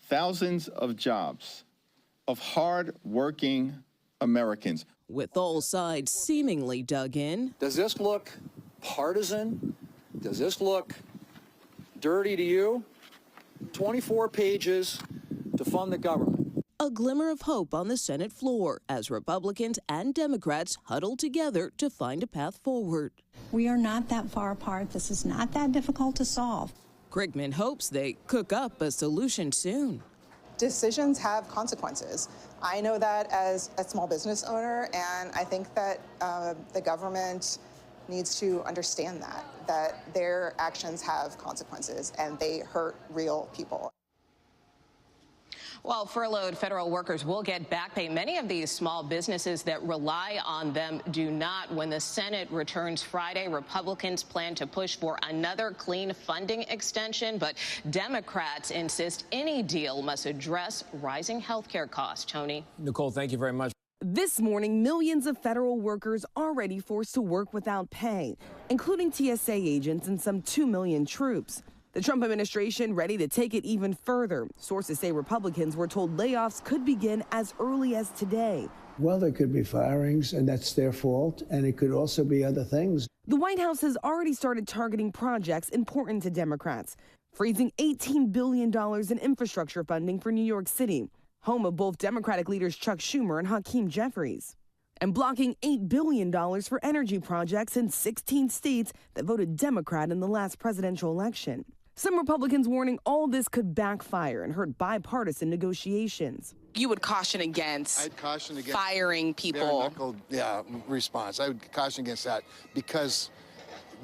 thousands of jobs, of hard-working Americans. With all sides seemingly dug in. Does this look partisan? Does this look dirty to you? 24 pages to fund the government. A glimmer of hope on the Senate floor as Republicans and Democrats huddle together to find a path forward. We are not that far apart. This is not that difficult to solve. Krigman hopes they cook up a solution soon. Decisions have consequences. I know that as a small business owner, and I think that the government needs to understand that their actions have consequences and they hurt real people. While furloughed federal workers will get back pay, many of these small businesses that rely on them do not. When the Senate returns Friday, Republicans plan to push for another clean funding extension, but Democrats insist any deal must address rising health care costs. Tony? Nicole, thank you very much. This morning, millions of federal workers already forced to work without pay, including TSA agents and some 2 million troops. The Trump administration ready to take it even further. Sources say Republicans were told layoffs could begin as early as today. Well, there could be firings, and that's their fault, and it could also be other things. The White House has already started targeting projects important to Democrats, freezing $18 billion in infrastructure funding for New York City, home of both Democratic leaders Chuck Schumer and Hakeem Jeffries, and blocking $8 billion for energy projects in 16 states that voted Democrat in the last presidential election. Some Republicans warning all this could backfire and hurt bipartisan negotiations. You would caution against, firing people. Response. I would caution against that because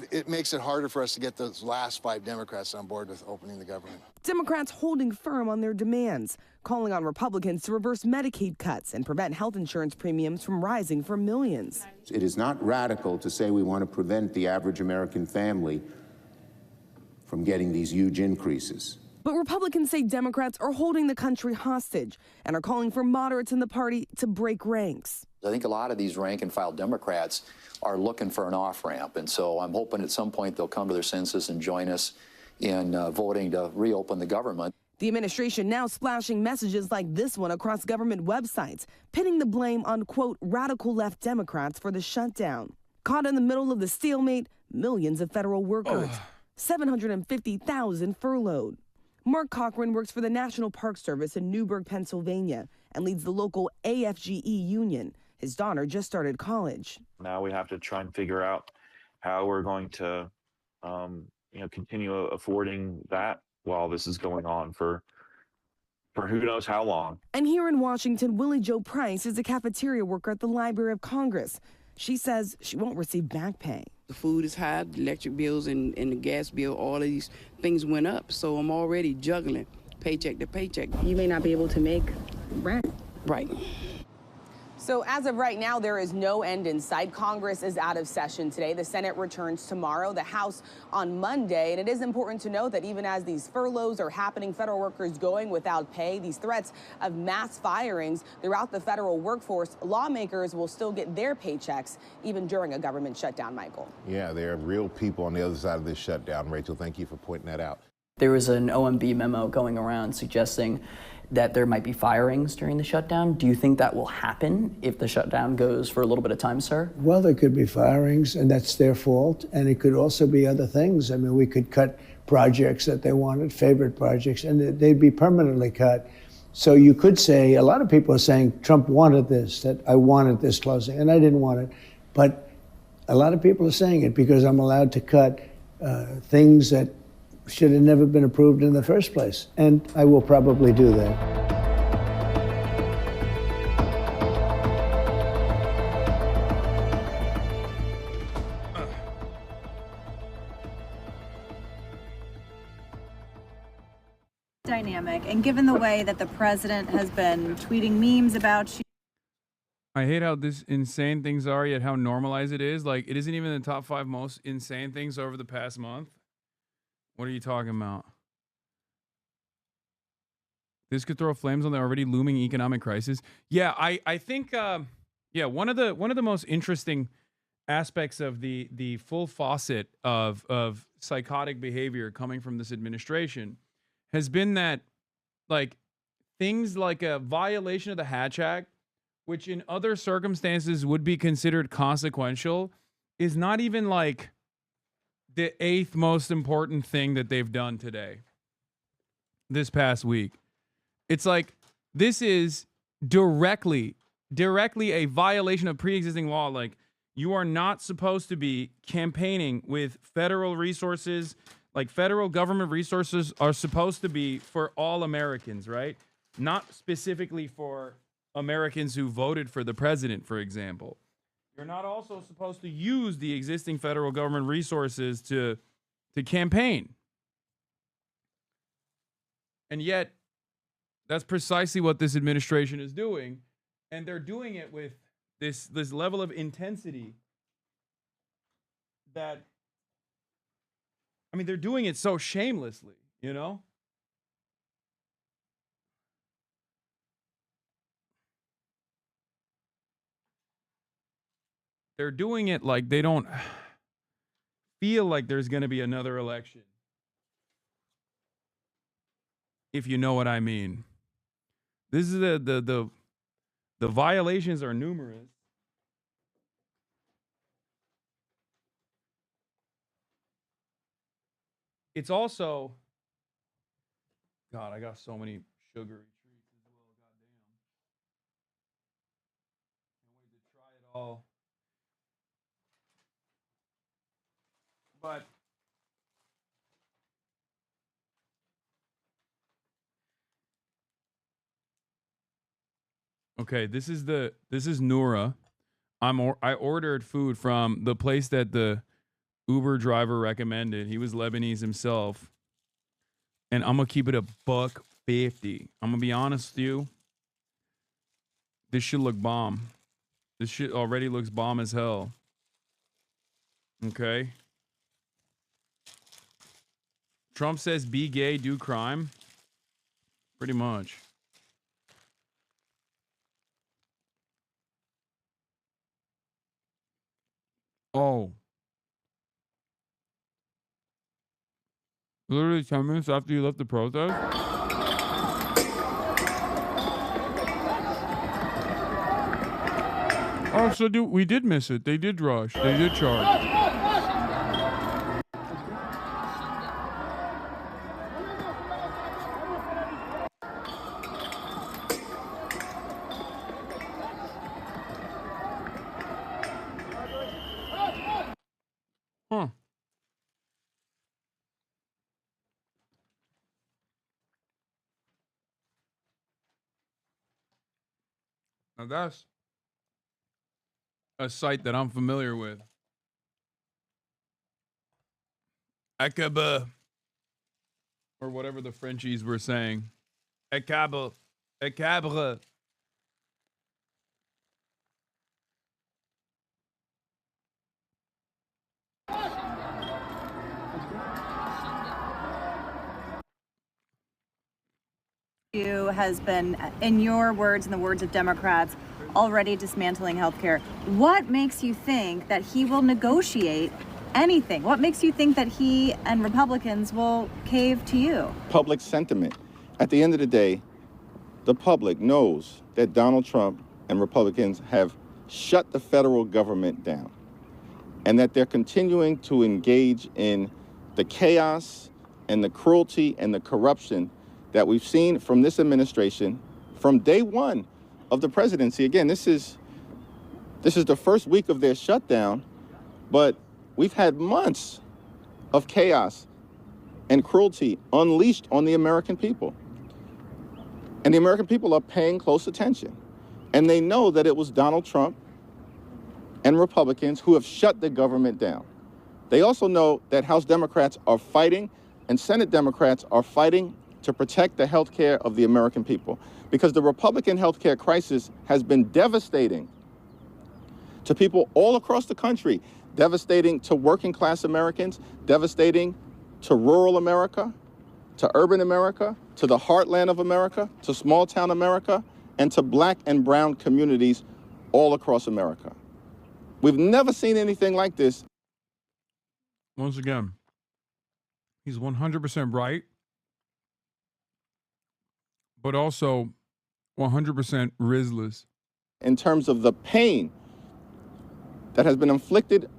it makes it harder for us to get those last 5 Democrats on board with opening the government. Democrats holding firm on their demands, calling on Republicans to reverse Medicaid cuts and prevent health insurance premiums from rising for millions. It is not radical to say we want to prevent the average American family from getting these huge increases. But Republicans say Democrats are holding the country hostage and are calling for moderates in the party to break ranks. I think a lot of these rank-and-file Democrats are looking for an off-ramp, and so I'm hoping at some point they'll come to their senses and join us in voting to reopen the government. The administration now splashing messages like this one across government websites, pinning the blame on, quote, radical left Democrats for the shutdown. Caught in the middle of the stalemate, millions of federal workers, 750,000 furloughed. Mark Cochran works for the National Park Service in Newburgh, Pennsylvania, and leads the local AFGE union. His daughter just started college. Now we have to try and figure out how we're going to, continue affording that while this is going on for who knows how long. And here in Washington, Willie Jo Price is a cafeteria worker at the Library of Congress. She says she won't receive back pay. The food is high, the electric bills and the gas bill, all of these things went up. So I'm already juggling paycheck to paycheck. You may not be able to make rent. Right. So as of right now, there is no end in sight. Congress is out of session today. The Senate returns tomorrow, the House on Monday. And it is important to note that even as these furloughs are happening, federal workers going without pay, these threats of mass firings throughout the federal workforce, lawmakers will still get their paychecks even during a government shutdown, Michael. Yeah, there are real people on the other side of this shutdown. Rachel, thank you for pointing that out. There was an OMB memo going around suggesting that there might be firings during the shutdown. Do you think that will happen if the shutdown goes for a little bit of time, sir? Well, there could be firings, and that's their fault. And it could also be other things. I mean, we could cut projects that they wanted, favorite projects, and they'd be permanently cut. So you could say, a lot of people are saying Trump wanted this, that I wanted this closing, and I didn't want it. But a lot of people are saying it because I'm allowed to cut things that should have never been approved in the first place. And I will probably do that. Dynamic, and given the way that the president has been tweeting memes about you. I hate how this insane things are, yet how normalized it is. Like, it isn't even the top 5 most insane things over the past month. What are you talking about? This could throw flames on the already looming economic crisis. Yeah, I think one of the most interesting aspects of the full faucet of psychotic behavior coming from this administration has been that, like, things like a violation of the Hatch Act, which in other circumstances would be considered consequential, is not even like the 8th most important thing that they've done today, this past week. It's like, this is directly a violation of pre-existing law. Like, you are not supposed to be campaigning with federal resources. Like, federal government resources are supposed to be for all Americans, right? Not specifically for Americans who voted for the president, for example. You're not also supposed to use the existing federal government resources to campaign. And yet, that's precisely what this administration is doing. And they're doing it with this level of intensity that, I mean, they're doing it so shamelessly, you know? They're doing it like they don't feel like there's going to be another election. If you know what I mean. This is the violations are numerous. It's also, God, I got so many sugary treats as well. Goddamn. Can't wait to try it all. But okay, this is Noura. I ordered food from the place that the Uber driver recommended. He was Lebanese himself. And I'm going to keep it $1.50. I'm going to be honest with you. This should look bomb. This shit already looks bomb as hell. Okay. Trump says be gay, do crime. Pretty much. Oh. Literally 10 minutes after you left the protest? Oh, so we did miss it. They did rush. They did charge. Huh. Now that's a site that I'm familiar with. Akaba. Or whatever the Frenchies were saying. Akaba. Akabre. Has been, in your words and the words of Democrats, already dismantling healthcare. What makes you think that he will negotiate anything? What makes you think that he and Republicans will cave to you? Public sentiment. At the end of the day, the public knows that Donald Trump and Republicans have shut the federal government down and that they're continuing to engage in the chaos and the cruelty and the corruption that we've seen from this administration from day one of the presidency. Again, this is the first week of their shutdown, but we've had months of chaos and cruelty unleashed on the American people. And the American people are paying close attention. And they know that it was Donald Trump and Republicans who have shut the government down. They also know that House Democrats are fighting and Senate Democrats are fighting to protect the health care of the American people, because the Republican health care crisis has been devastating to people all across the country, devastating to working class Americans, devastating to rural America, to urban America, to the heartland of America, to small town America, and to black and brown communities all across America. We've never seen anything like this. Once again, he's 100% right, but also 100% Rizless. In terms of the pain that has been inflicted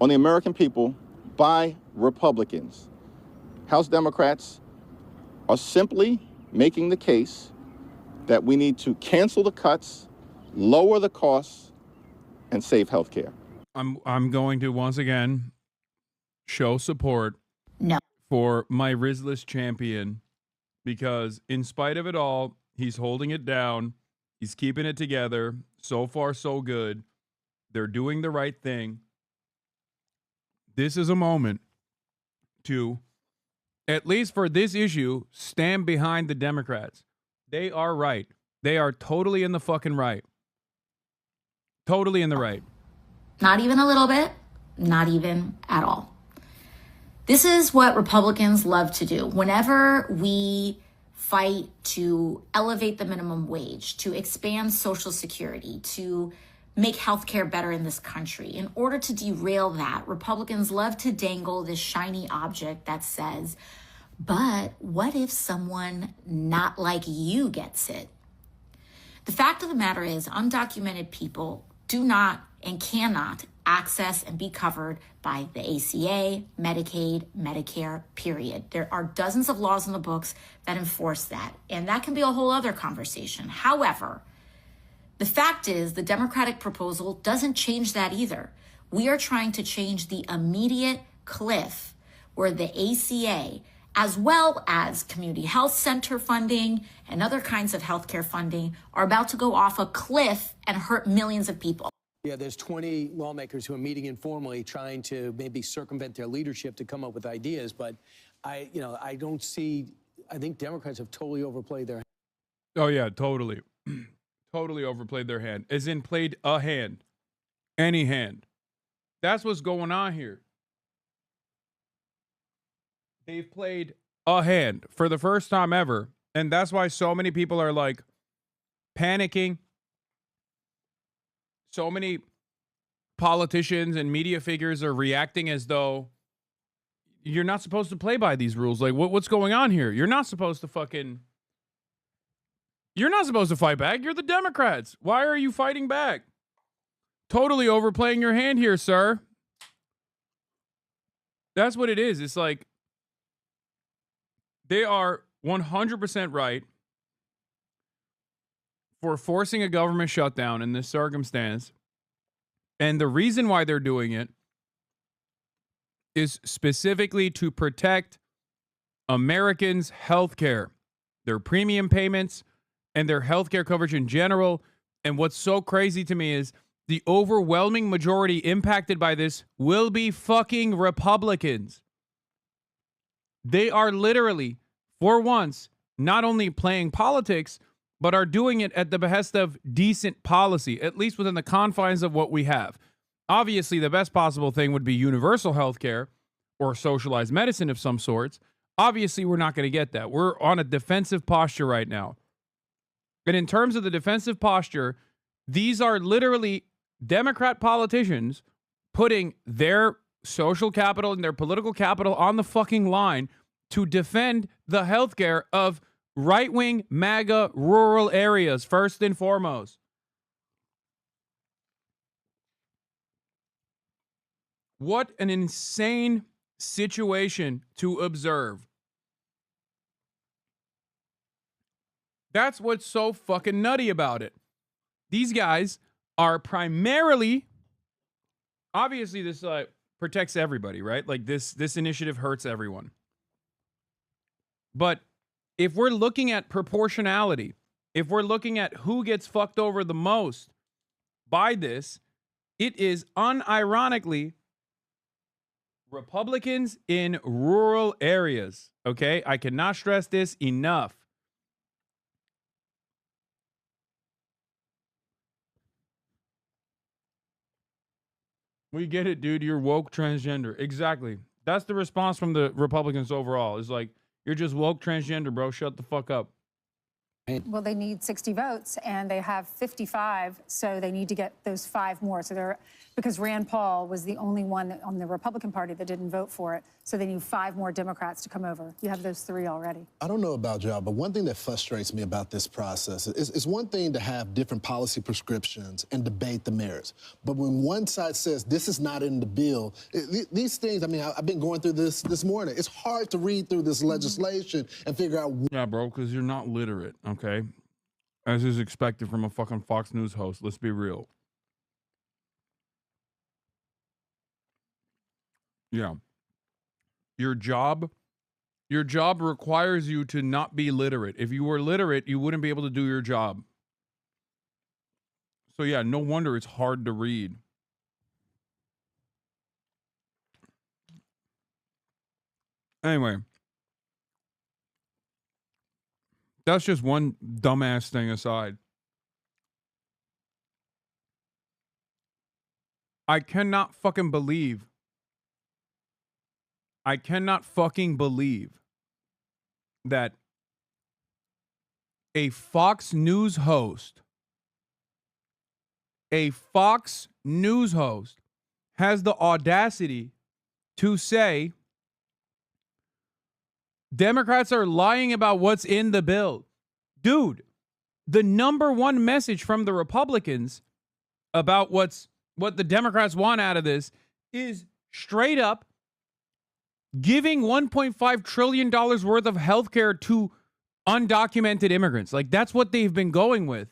on the American people by Republicans, House Democrats are simply making the case that we need to cancel the cuts, lower the costs, and save health care. I'm going to once again show support for my Rizless champion, because in spite of it all, he's holding it down. He's keeping it together. So far, so good. They're doing the right thing. This is a moment to, at least for this issue, stand behind the Democrats. They are right. They are totally in the fucking right. Totally in the right. Not even a little bit. Not even at all. This is what Republicans love to do. Whenever we fight to elevate the minimum wage, to expand Social Security, to make healthcare better in this country, in order to derail that, Republicans love to dangle this shiny object that says, but what if someone not like you gets it? The fact of the matter is, undocumented people do not and cannot access and be covered by the ACA, Medicaid, Medicare, period. There are dozens of laws in the books that enforce that, and that can be a whole other conversation. However, the fact is the Democratic proposal doesn't change that either. We are trying to change the immediate cliff where the ACA, as well as community health center funding and other kinds of healthcare funding, are about to go off a cliff and hurt millions of people. Yeah, there's 20 lawmakers who are meeting informally trying to maybe circumvent their leadership to come up with ideas. But I think Democrats have totally overplayed their hand. Oh, yeah, totally. Totally overplayed their hand. As in played a hand. Any hand. That's what's going on here. They've played a hand for the first time ever. And that's why so many people are like panicking. So many politicians and media figures are reacting as though you're not supposed to play by these rules. Like, what's going on here? You're not supposed to fight back. You're the Democrats. Why are you fighting back? Totally overplaying your hand here, sir. That's what it is. It's like they are 100% right for forcing a government shutdown in this circumstance. And the reason why they're doing it is specifically to protect Americans' health care, their premium payments, and their health care coverage in general. And what's so crazy to me is the overwhelming majority impacted by this will be fucking Republicans. They are literally, for once, not only playing politics, but are doing it at the behest of decent policy, at least within the confines of what we have. Obviously, the best possible thing would be universal health care or socialized medicine of some sorts. Obviously, we're not going to get that. We're on a defensive posture right now. And in terms of the defensive posture, these are literally Democrat politicians putting their social capital and their political capital on the fucking line to defend the health care of Right-wing MAGA rural areas, first and foremost. What an insane situation to observe. That's what's so fucking nutty about it. These guys are primarily, obviously this protects everybody, right? Like this initiative hurts everyone. But if we're looking at proportionality, if we're looking at who gets fucked over the most by this, it is unironically Republicans in rural areas. Okay? I cannot stress this enough. We get it, dude. You're woke transgender. Exactly. That's the response from the Republicans overall. Is like, you're just woke transgender, bro. Shut the fuck up. Well, they need 60 votes, and they have 55, so they need to get those 5 more. So they're, because Rand Paul was the only one on the Republican Party that didn't vote for it, so they need 5 more Democrats to come over. You have those 3 already. I don't know about y'all, but one thing that frustrates me about this process is one thing to have different policy prescriptions and debate the merits. But when one side says this is not in the bill, these things, I mean, I've been going through this morning. It's hard to read through this legislation and figure out. Yeah, bro, because you're not literate, okay? As is expected from a fucking Fox News host. Let's be real. Yeah. Your job requires you to not be literate. If you were literate, you wouldn't be able to do your job. So yeah, no wonder it's hard to read. Anyway. That's just one dumbass thing aside. I cannot fucking believe that a Fox News host has the audacity to say Democrats are lying about what's in the bill. Dude, the number one message from the Republicans about what the Democrats want out of this is straight up giving $1.5 trillion worth of health care to undocumented immigrants. Like, that's what they've been going with.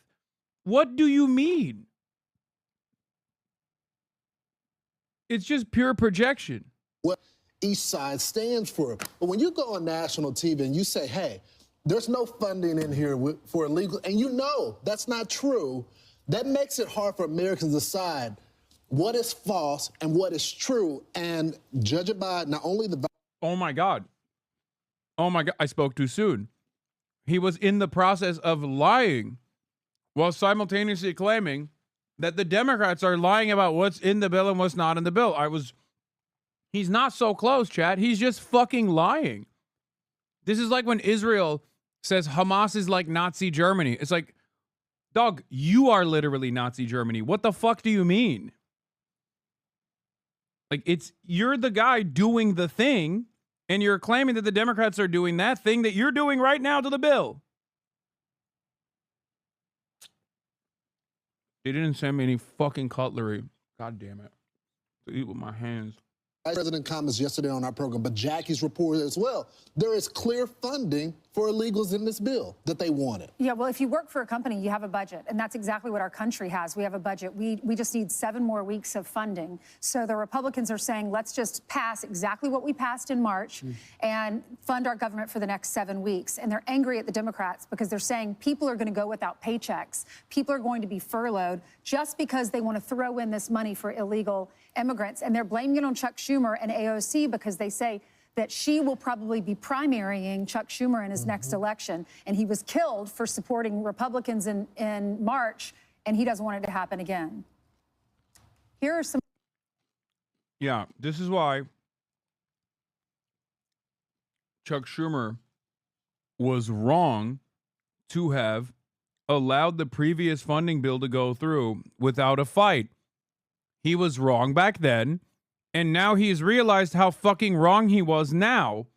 What do you mean? It's just pure projection. What each side stands for. But when you go on national TV and you say, hey, there's no funding in here for illegal, and you know that's not true, that makes it hard for Americans to decide what is false and what is true, and judge it by not only the... Oh my God. I spoke too soon. He was in the process of lying while simultaneously claiming that the Democrats are lying about what's in the bill and what's not in the bill. He's not so close, chat. He's just fucking lying. This is like when Israel says Hamas is like Nazi Germany. It's like, dog, you are literally Nazi Germany. What the fuck do you mean? Like, you're the guy doing the thing, and you're claiming that the Democrats are doing that thing that you're doing right now to the bill. They didn't send me any fucking cutlery. God damn it. To eat with my hands. President comments yesterday on our program, but Jackie's report as well. There is clear funding for illegals in this bill that they wanted. Yeah, well, if you work for a company, you have a budget, and that's exactly what our country has. We have a budget. We just need 7 more weeks of funding. So the Republicans are saying, let's just pass exactly what we passed in March and fund our government for the next 7 weeks. And they're angry at the Democrats because they're saying people are going to go without paychecks. People are going to be furloughed just because they want to throw in this money for illegal immigrants. And they're blaming it on Chuck Schumer and AOC because they say that she will probably be primarying Chuck Schumer in his next election. And he was killed for supporting Republicans in March, and he doesn't want it to happen again. Here are some... Yeah, this is why Chuck Schumer was wrong to have allowed the previous funding bill to go through without a fight. He was wrong back then, and now he's realized how fucking wrong he was now,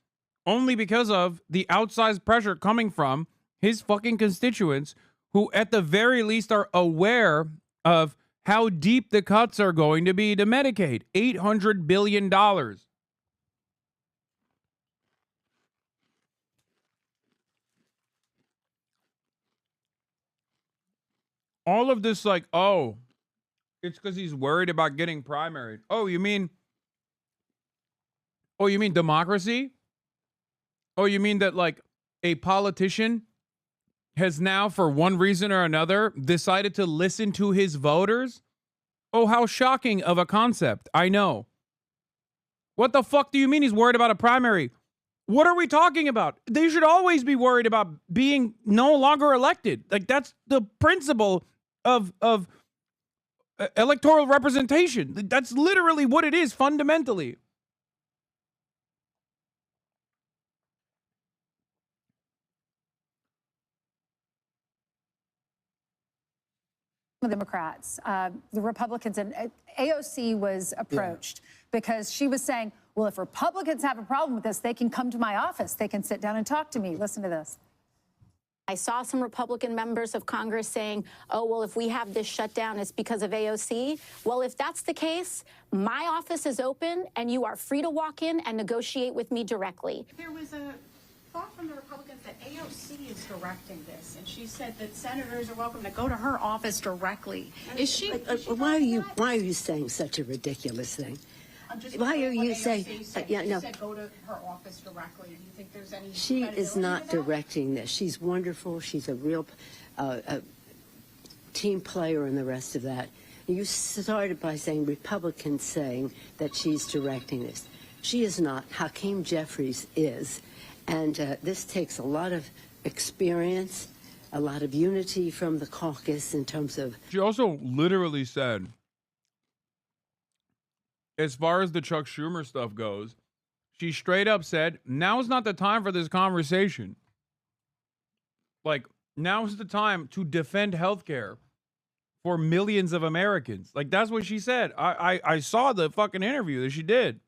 only because of the outsized pressure coming from his fucking constituents who at the very least are aware of how deep the cuts are going to be to Medicaid. $800 billion. All of this, like, oh, it's because he's worried about getting primaried. Oh, you mean democracy? Oh, you mean that, like, a politician has now, for one reason or another, decided to listen to his voters? Oh, how shocking of a concept. I know. What the fuck do you mean he's worried about a primary? What are we talking about? They should always be worried about being no longer elected. Like, that's the principle of electoral representation. That's literally what it is fundamentally. Democrats, the Republicans, and AOC was approached because she was saying, well, if Republicans have a problem with this, they can come to my office. They can sit down and talk to me. Listen to this. I saw some Republican members of Congress saying, oh, well, if we have this shutdown, it's because of AOC. Well, if that's the case, my office is open and you are free to walk in and negotiate with me directly. There was a thought from the Republicans that AOC is directing this, and she said that senators are welcome to go to her office directly. Is she? Why are you saying such a ridiculous thing? Why are you saying? She said go to her office directly. Do you think there's any? She is not directing this. She's wonderful. She's a real team player and the rest of that. You started by saying Republicans saying that she's directing this. She is not. Hakeem Jeffries is. And this takes a lot of experience, a lot of unity from the caucus in terms of... She also literally said, as far as the Chuck Schumer stuff goes, she straight up said, now's not the time for this conversation. Like, now's the time to defend healthcare for millions of Americans. Like, that's what she said. I saw the fucking interview that she did.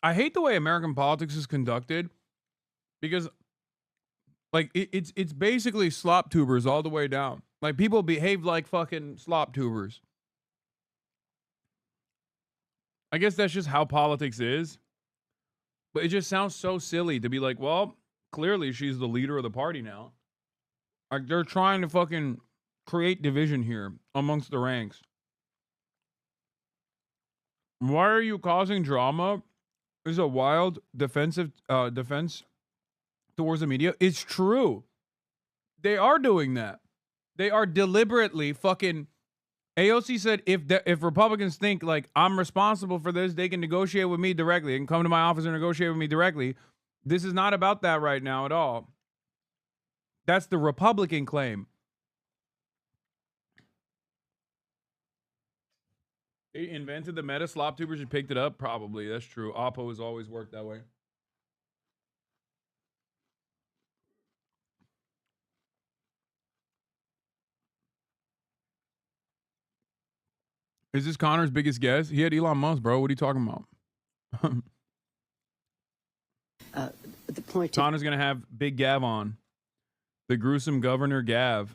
I hate the way American politics is conducted because, like, it's basically slop tubers all the way down. Like, people behave like fucking slop tubers. I guess that's just how politics is. But it just sounds so silly to be like, well, clearly she's the leader of the party now. Like, they're trying to fucking create division here amongst the ranks. Why are you causing drama? Is a wild defense towards the media. It's true. They are doing that. They are deliberately fucking... AOC said if Republicans think like I'm responsible for this, they can negotiate with me directly. They can come to my office and negotiate with me directly. This is not about that right now at all. That's the Republican claim. They invented the meta slop tubers and picked it up? Probably. That's true. Oppo has always worked that way. Is this Connor's biggest guess? He had Elon Musk, bro. What are you talking about? The point Connor's going to have Big Gav on. The gruesome Governor Gav.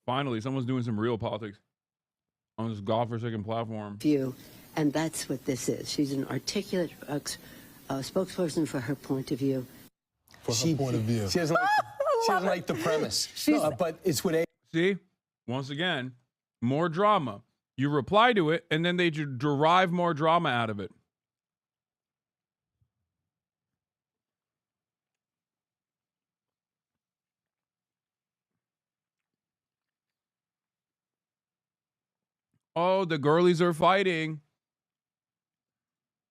Finally, someone's doing some real politics on this godforsaken platform. View, and that's what this is. She's an articulate spokesperson for her point of view. For her point of view. She doesn't like the premise. But it's what... See? Once again, more drama. You reply to it, and then they derive more drama out of it. Oh, the girlies are fighting.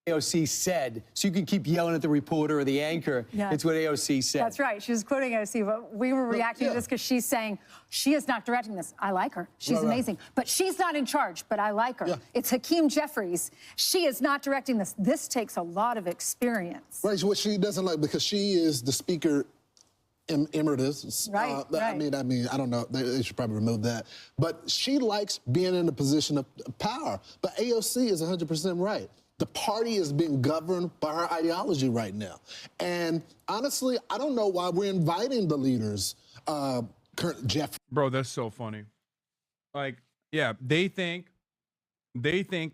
AOC said, so you can keep yelling at the reporter or the anchor. Yeah. It's what AOC said. That's right. She was quoting AOC, but we were reacting to this because she's saying she is not directing this. I like her. She's amazing. But she's not in charge, but I like her. Yeah. It's Hakeem Jeffries. She is not directing this. This takes a lot of experience. Right, what she doesn't like, because she is the speaker emeritus. Right, I mean, I don't know. They should probably remove that. But she likes being in a position of power. But AOC is 100% right. The party is being governed by her ideology right now. And honestly, I don't know why we're inviting the leaders, Jeff. Bro, that's so funny. Like, yeah, they think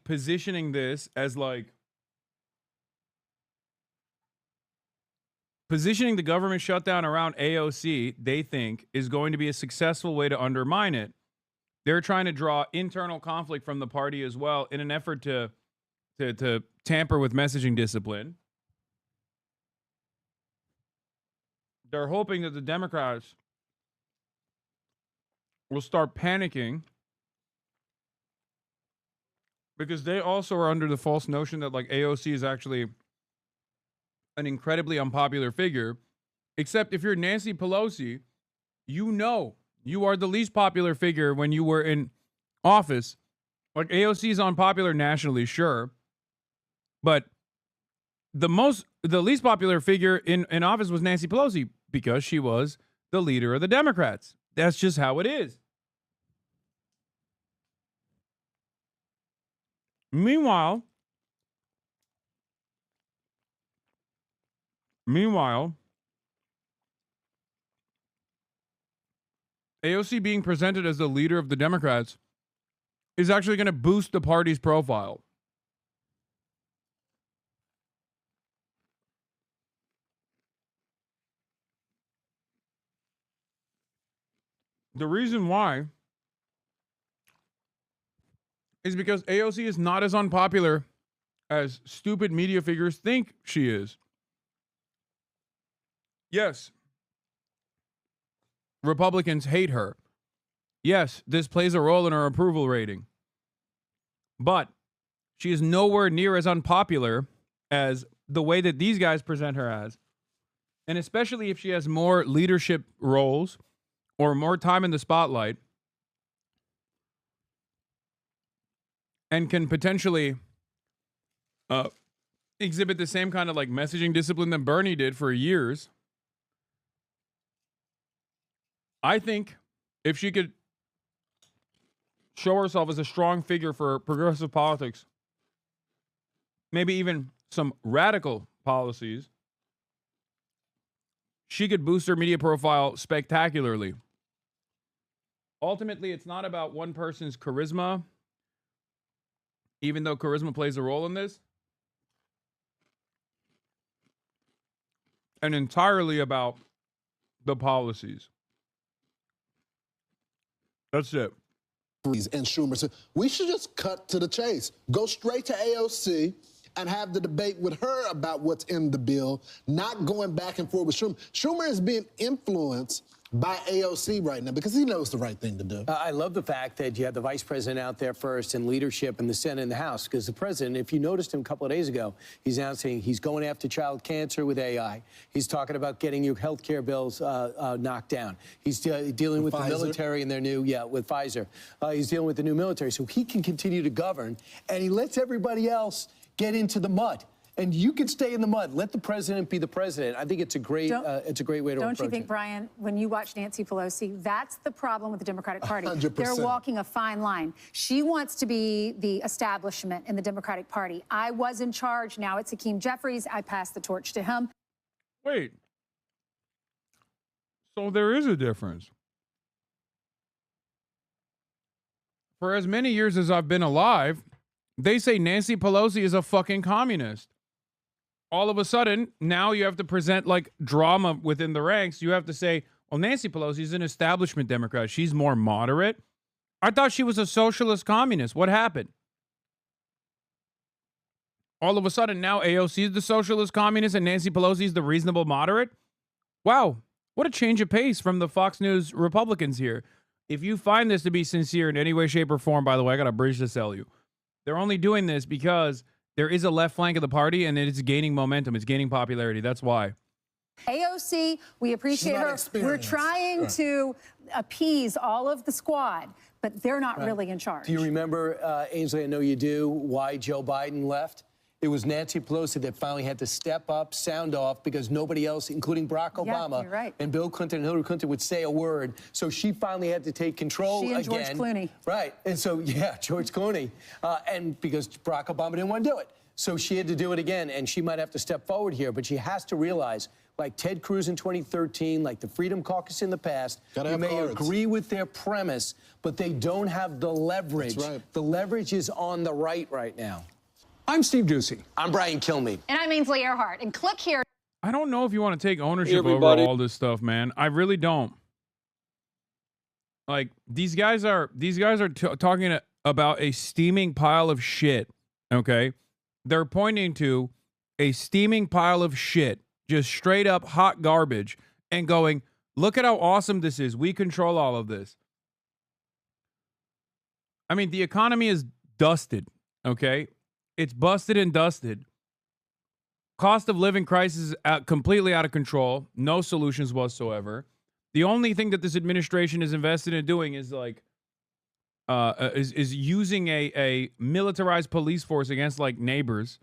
positioning this as like positioning the government shutdown around AOC, they think is going to be a successful way to undermine it. They're trying to draw internal conflict from the party as well in an effort to tamper with messaging discipline. They're hoping that the Democrats will start panicking because they also are under the false notion that like AOC is actually an incredibly unpopular figure. Except if you're Nancy Pelosi, you know you are the least popular figure when you were in office. Like AOC is unpopular nationally, sure. But the least popular figure in office was Nancy Pelosi because she was the leader of the Democrats. That's just how it is. Meanwhile, AOC being presented as the leader of the Democrats is actually going to boost the party's profile. The reason why is because AOC is not as unpopular as stupid media figures think she is. Yes, Republicans hate her. Yes, this plays a role in her approval rating. But she is nowhere near as unpopular as the way that these guys present her as. And especially if she has more leadership roles or more time in the spotlight and can potentially exhibit the same kind of like messaging discipline that Bernie did for years. I think if she could show herself as a strong figure for progressive politics, maybe even some radical policies, she could boost her media profile spectacularly. Ultimately, it's not about one person's charisma, even though charisma plays a role in this, and entirely about the policies. That's it. And Schumer said, we should just cut to the chase. Go straight to AOC and have the debate with her about what's in the bill, not going back and forth with Schumer. Schumer is being influenced by AOC right now because he knows the right thing to do. I love the fact that you have the vice president out there first and leadership in the Senate and the House, because the president, if you noticed him a couple of days ago, he's announcing he's going after child cancer with AI. He's talking about getting your health care bills knocked down. He's dealing with the military and their new, with Pfizer. He's dealing with the new military. So he can continue to govern, and he lets everybody else get into the mud. And you can stay in the mud. Let the president be the president. I think it's a great way to approach it. Don't you think, Brian, when you watch Nancy Pelosi, that's the problem with the Democratic Party. 100%. They're walking a fine line. She wants to be the establishment in the Democratic Party. I was in charge. Now it's Hakeem Jeffries. I passed the torch to him. Wait. So there is a difference. For as many years as I've been alive, they say Nancy Pelosi is a fucking communist. All of a sudden, now you have to present like drama within the ranks. You have to say, well, Nancy Pelosi is an establishment Democrat. She's more moderate. I thought she was a socialist communist. What happened? All of a sudden, now AOC is the socialist communist and Nancy Pelosi is the reasonable moderate? Wow, what a change of pace from the Fox News Republicans here. If you find this to be sincere in any way, shape, or form, by the way, I got a bridge to sell you. They're only doing this because there is a left flank of the party and it's gaining momentum. It's gaining popularity. That's why. AOC, we appreciate her. We're trying to appease all of the squad, but they're not really in charge. Do you remember, Ainsley, I know you do, why Joe Biden left? It was Nancy Pelosi that finally had to step up, sound off, because nobody else, including Barack Obama you're right. and Bill Clinton and Hillary Clinton, would say a word. So she finally had to take control She and again. George Clooney. Right. And so, yeah, George Clooney. And because Barack Obama didn't want to do it. So she had to do it again, and she might have to step forward here, but she has to realize, like Ted Cruz in 2013, like the Freedom Caucus in the past, you may agree with their premise, but they don't have the leverage. That's right. The leverage is on the right now. I'm Steve Ducey. I'm Brian Kilmeade. And I'm Ainsley Earhart. And click here. I don't know if you want to take ownership Hey, over everybody. all this stuff, man. I really don't. Like, these guys are talking about a steaming pile of shit, okay? They're pointing to a steaming pile of shit, just straight up hot garbage, and going, look at how awesome this is. We control all of this. I mean, the economy is dusted, okay? It's busted and dusted. Cost of living crisis is completely out of control. No solutions whatsoever. The only thing that this administration is invested in doing is like, is using a militarized police force against like neighbors.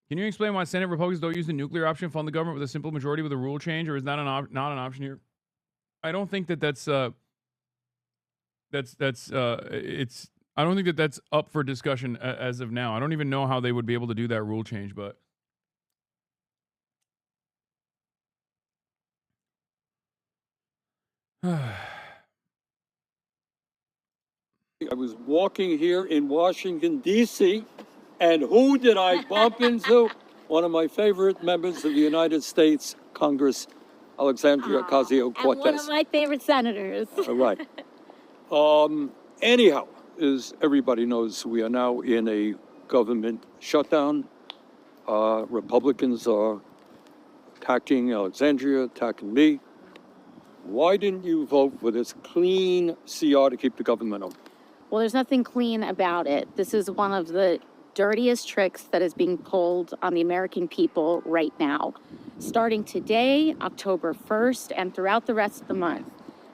Can you explain why Senate Republicans don't use the nuclear option, fund the government with a simple majority with a rule change, or is that not an option here? I don't think that that's I don't think that that's up for discussion as of now. I don't even know how they would be able to do that rule change, but I was walking here in Washington, D.C., and who did I bump into? One of my favorite members of the United States Congress, Alexandria Ocasio-Cortez. And one of my favorite senators. All right. Anyhow, as everybody knows, we are now in a government shutdown. Republicans are attacking Alexandria, attacking me. Why didn't you vote for this clean CR to keep the government open? Well, there's nothing clean about it. This is one of the dirtiest tricks that is being pulled on the American people right now. Starting today, October 1st, and throughout the rest of the month,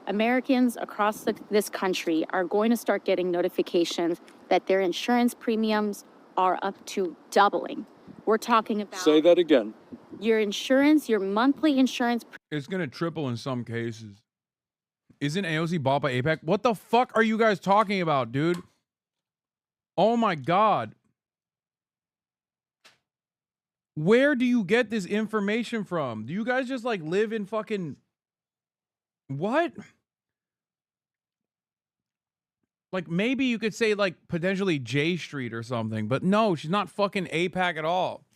Americans across this country are going to start getting notifications that their insurance premiums are up to doubling. We're talking about... Say that again. Your insurance, your monthly insurance... It's going to triple in some cases. Isn't AOC bought by AIPAC? What the fuck are you guys talking about, dude? Oh my God. Where do you get this information from? Do you guys just like live in fucking... What? Like maybe you could say like potentially J Street or something, but no, she's not fucking AIPAC at all.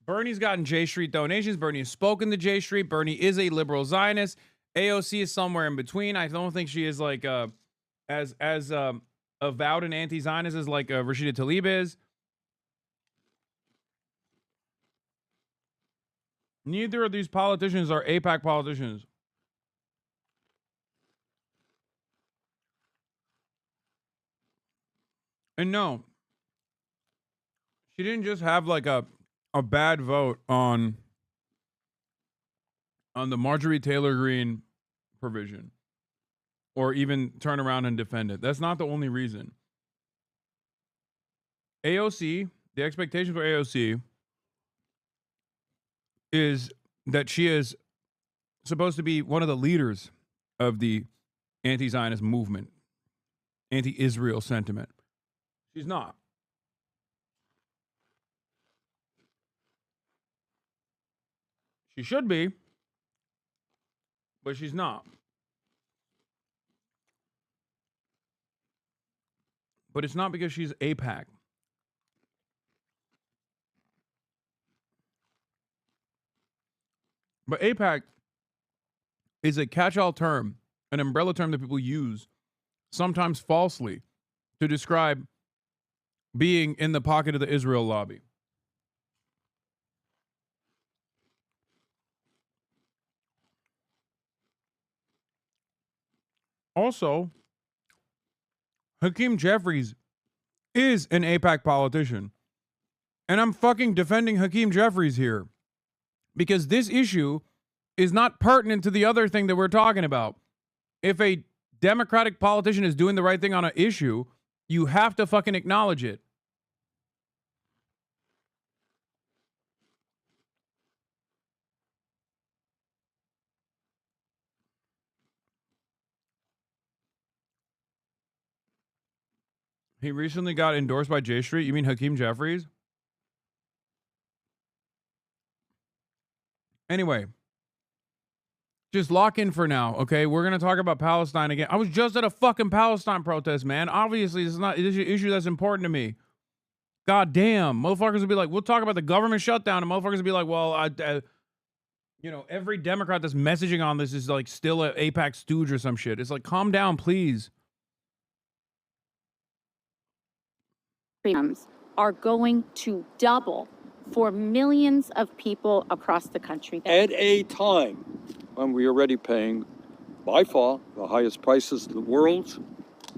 Bernie's gotten J Street donations. Bernie has spoken to J Street. Bernie is a liberal Zionist. AOC is somewhere in between. I don't think she is like as avowed an anti-Zionist as like Rashida Tlaib is. Neither of these politicians are AIPAC politicians. And no, she didn't just have like a bad vote on the Marjorie Taylor Greene provision or even turn around and defend it. That's not the only reason. AOC, the expectation for AOC is that she is supposed to be one of the leaders of the anti-Zionist movement, anti-Israel sentiment. She's not. She should be, but she's not. But it's not because she's AIPAC. But AIPAC is a catch-all term, an umbrella term that people use, sometimes falsely, to describe being in the pocket of the Israel lobby. Also, Hakeem Jeffries is an AIPAC politician. And I'm fucking defending Hakeem Jeffries here. Because this issue is not pertinent to the other thing that we're talking about. If a Democratic politician is doing the right thing on an issue, you have to fucking acknowledge it. He recently got endorsed by J Street. You mean Hakeem Jeffries? Anyway, just lock in for now, okay? We're going to talk about Palestine again. I was just at a fucking Palestine protest, man. Obviously, this is not an issue that's important to me. God damn. Motherfuckers will be like, we'll talk about the government shutdown, and motherfuckers will be like, well, you know, every Democrat that's messaging on this is like still an AIPAC stooge or some shit. It's like, calm down, please. Premiums are going to double for millions of people across the country. At a time when we are already paying, by far, the highest prices in the world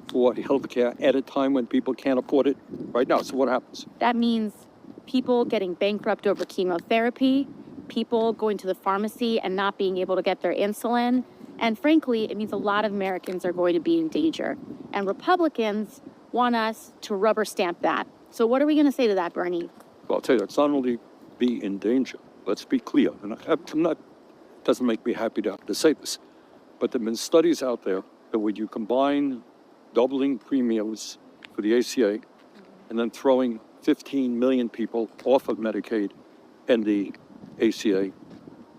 for healthcare at a time when people can't afford it right now. So what happens? That means people getting bankrupt over chemotherapy, people going to the pharmacy and not being able to get their insulin. And frankly, it means a lot of Americans are going to be in danger. And Republicans want us to rubber stamp that. So what are we going to say to that, Bernie? Well, I'll tell you, it's not only be in danger. Let's be clear. And I'm not, doesn't make me happy to have to say this, but there have been studies out there that when you combine doubling premiums for the ACA and then throwing 15 million people off of Medicaid and the ACA,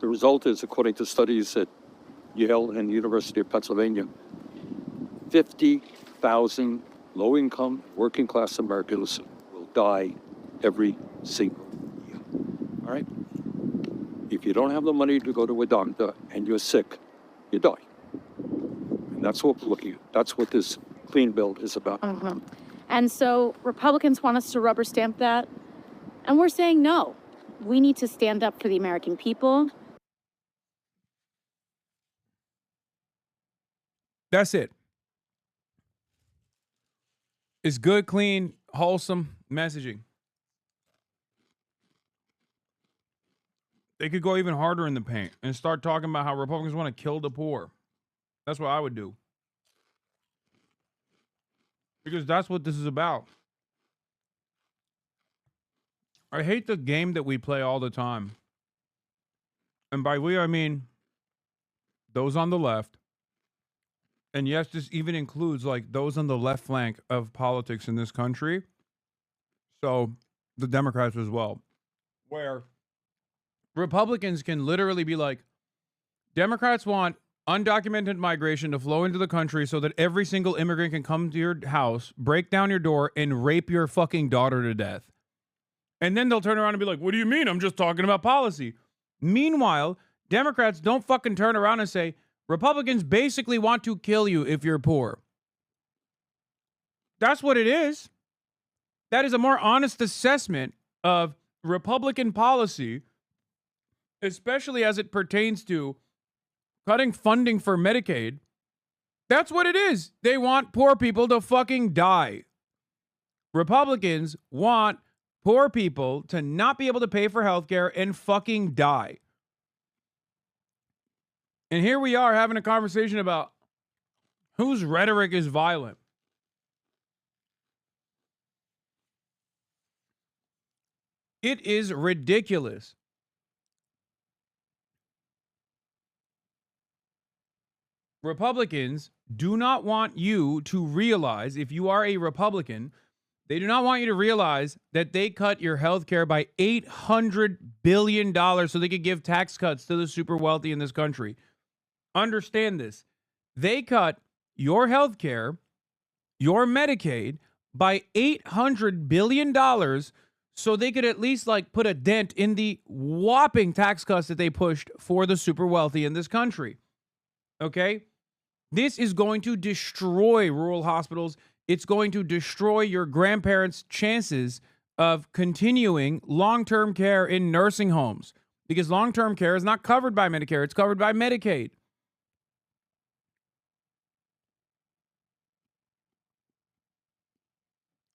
the result is, according to studies at Yale and the University of Pennsylvania, 50,000 low-income, working-class Americans will die every single year. All right? If you don't have the money to go to a doctor and you're sick, you die. And that's what we're looking at. That's what this clean bill is about. And so Republicans want us to rubber stamp that. And we're saying no. We need to stand up for the American people. That's it. It's good, clean, wholesome messaging. They could go even harder in the paint and start talking about how Republicans want to kill the poor. That's what I would do. Because that's what this is about. I hate the game that we play all the time. And by we, I mean those on the left. And yes, this even includes like those on the left flank of politics in this country. So the Democrats as well. Where Republicans can literally be like, Democrats want undocumented migration to flow into the country so that every single immigrant can come to your house, break down your door, and rape your fucking daughter to death. And then they'll turn around and be like, what do you mean? I'm just talking about policy. Meanwhile, Democrats don't fucking turn around and say, Republicans basically want to kill you if you're poor. That's what it is. That is a more honest assessment of Republican policy, especially as it pertains to cutting funding for Medicaid. That's what it is. They want poor people to fucking die. Republicans want poor people to not be able to pay for healthcare and fucking die. And here we are having a conversation about whose rhetoric is violent. It is ridiculous. Republicans do not want you to realize, if you are a Republican, they do not want you to realize that they cut your health care by $800 billion so they could give tax cuts to the super wealthy in this country. Understand this. They cut your health care, your Medicaid, by $800 billion so they could at least like put a dent in the whopping tax cuts that they pushed for the super wealthy in this country. Okay? This is going to destroy rural hospitals. It's going to destroy your grandparents' chances of continuing long-term care in nursing homes because long-term care is not covered by Medicare. It's covered by Medicaid.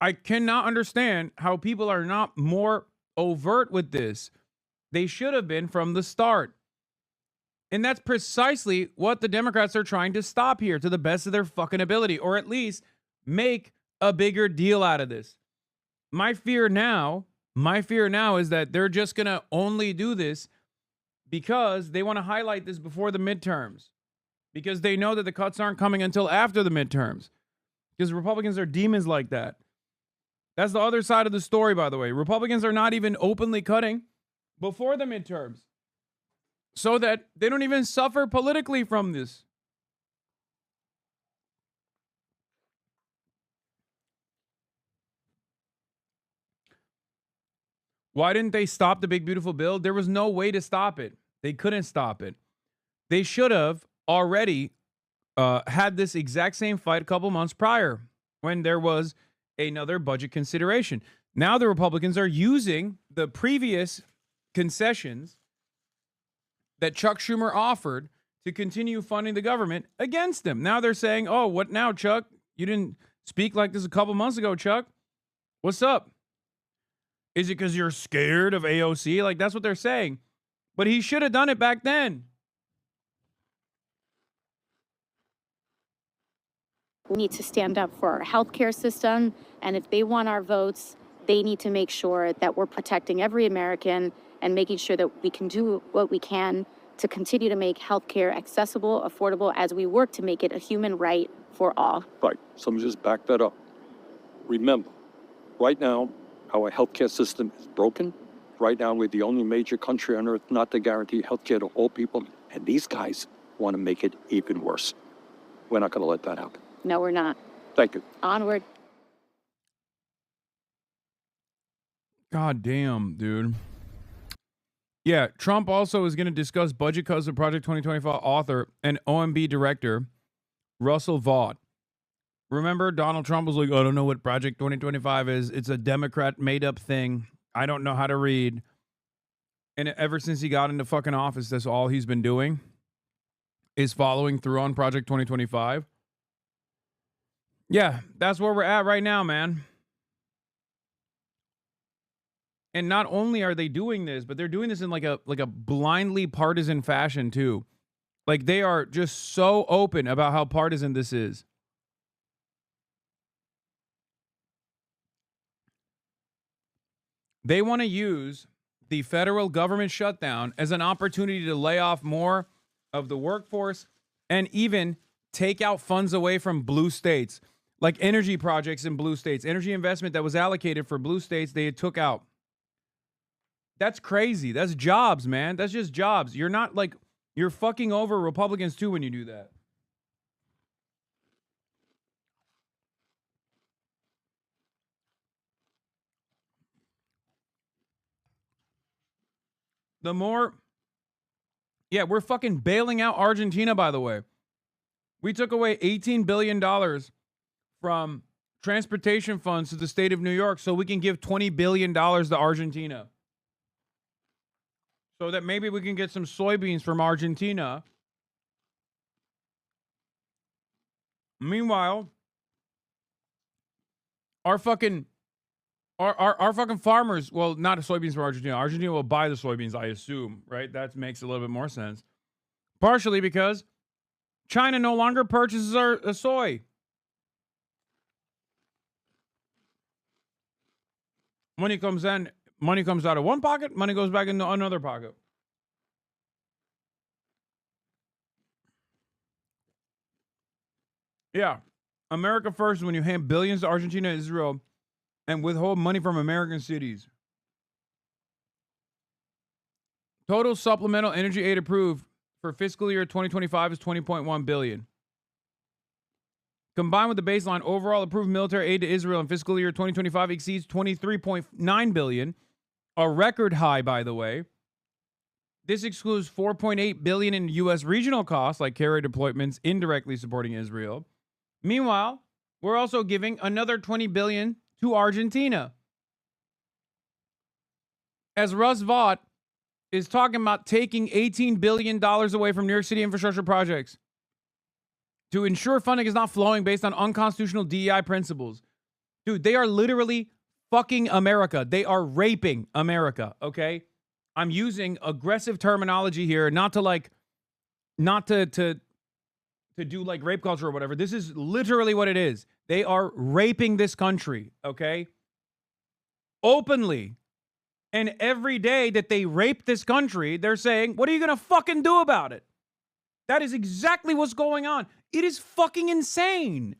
I cannot understand how people are not more overt with this. They should have been from the start. And that's precisely what the Democrats are trying to stop here to the best of their fucking ability, or at least make a bigger deal out of this. My fear now is that they're just going to only do this because they want to highlight this before the midterms, because they know that the cuts aren't coming until after the midterms, because Republicans are demons like that. That's the other side of the story, by the way. Republicans are not even openly cutting before the midterms so that they don't even suffer politically from this. Why didn't they stop the big, beautiful bill? There was no way to stop it. They couldn't stop it. They should have already had this exact same fight a couple months prior when there was another budget consideration. Now the Republicans are using the previous concessions that Chuck Schumer offered to continue funding the government against them. Now they're saying, oh, what now, Chuck? You didn't speak like this a couple months ago, Chuck. What's up? Is it because you're scared of AOC? Like, that's what they're saying. But he should have done it back then. We need to stand up for our healthcare system, and if they want our votes, they need to make sure that we're protecting every American and making sure that we can do what we can to continue to make healthcare accessible, affordable, as we work to make it a human right for all. Right. So let me just back that up. Remember, right now, our healthcare system is broken. Right now, we're the only major country on earth not to guarantee healthcare to all people. And these guys want to make it even worse. We're not going to let that happen. No, we're not. Thank you. Onward. God damn, dude. Yeah, Trump also is going to discuss budget cuts with Project 2025 author and OMB director Russell Vaught. Remember, Donald Trump was like, I don't know what Project 2025 is. It's a Democrat made-up thing. I don't know how to read. And ever since he got into fucking office, that's all he's been doing is following through on Project 2025. Yeah, that's where we're at right now, man. And not only are they doing this, but they're doing this in like a blindly partisan fashion too. Like they are just so open about how partisan this is. They want to use the federal government shutdown as an opportunity to lay off more of the workforce and even take out funds away from blue states, like energy projects in blue states. Energy investment that was allocated for blue states, they took out. That's crazy. That's jobs, man. That's just jobs. You're not like, you're fucking over Republicans too when you do that. The more, yeah, we're fucking bailing out Argentina, by the way. We took away $18 billion from transportation funds to the state of New York so we can give $20 billion to Argentina. So that maybe we can get some soybeans from Argentina. Meanwhile, our fucking farmers, well, not soybeans from Argentina. Argentina will buy the soybeans, I assume, right? That makes a little bit more sense. Partially because China no longer purchases our soy. Money comes in, money comes out of one pocket, money goes back into another pocket. Yeah. America first is when you hand billions to Argentina and Israel and withhold money from American cities. Total supplemental energy aid approved for fiscal year 2025 is $20.1 billion. Combined with the baseline, overall approved military aid to Israel in fiscal year 2025 exceeds $23.9 billion, a record high, by the way. This excludes $4.8 billion in U.S. regional costs, like carrier deployments indirectly supporting Israel. Meanwhile, we're also giving another $20 billion to Argentina. As Russ Vaught is talking about taking $18 billion away from New York City infrastructure projects to ensure funding is not flowing based on unconstitutional DEI principles. Dude, they are literally fucking America. They are raping America, okay? I'm using aggressive terminology here, not to do like rape culture or whatever. This is literally what it is. They are raping this country, okay? Openly. And every day that they rape this country, they're saying, what are you going to fucking do about it? That is exactly what's going on. It is fucking insane.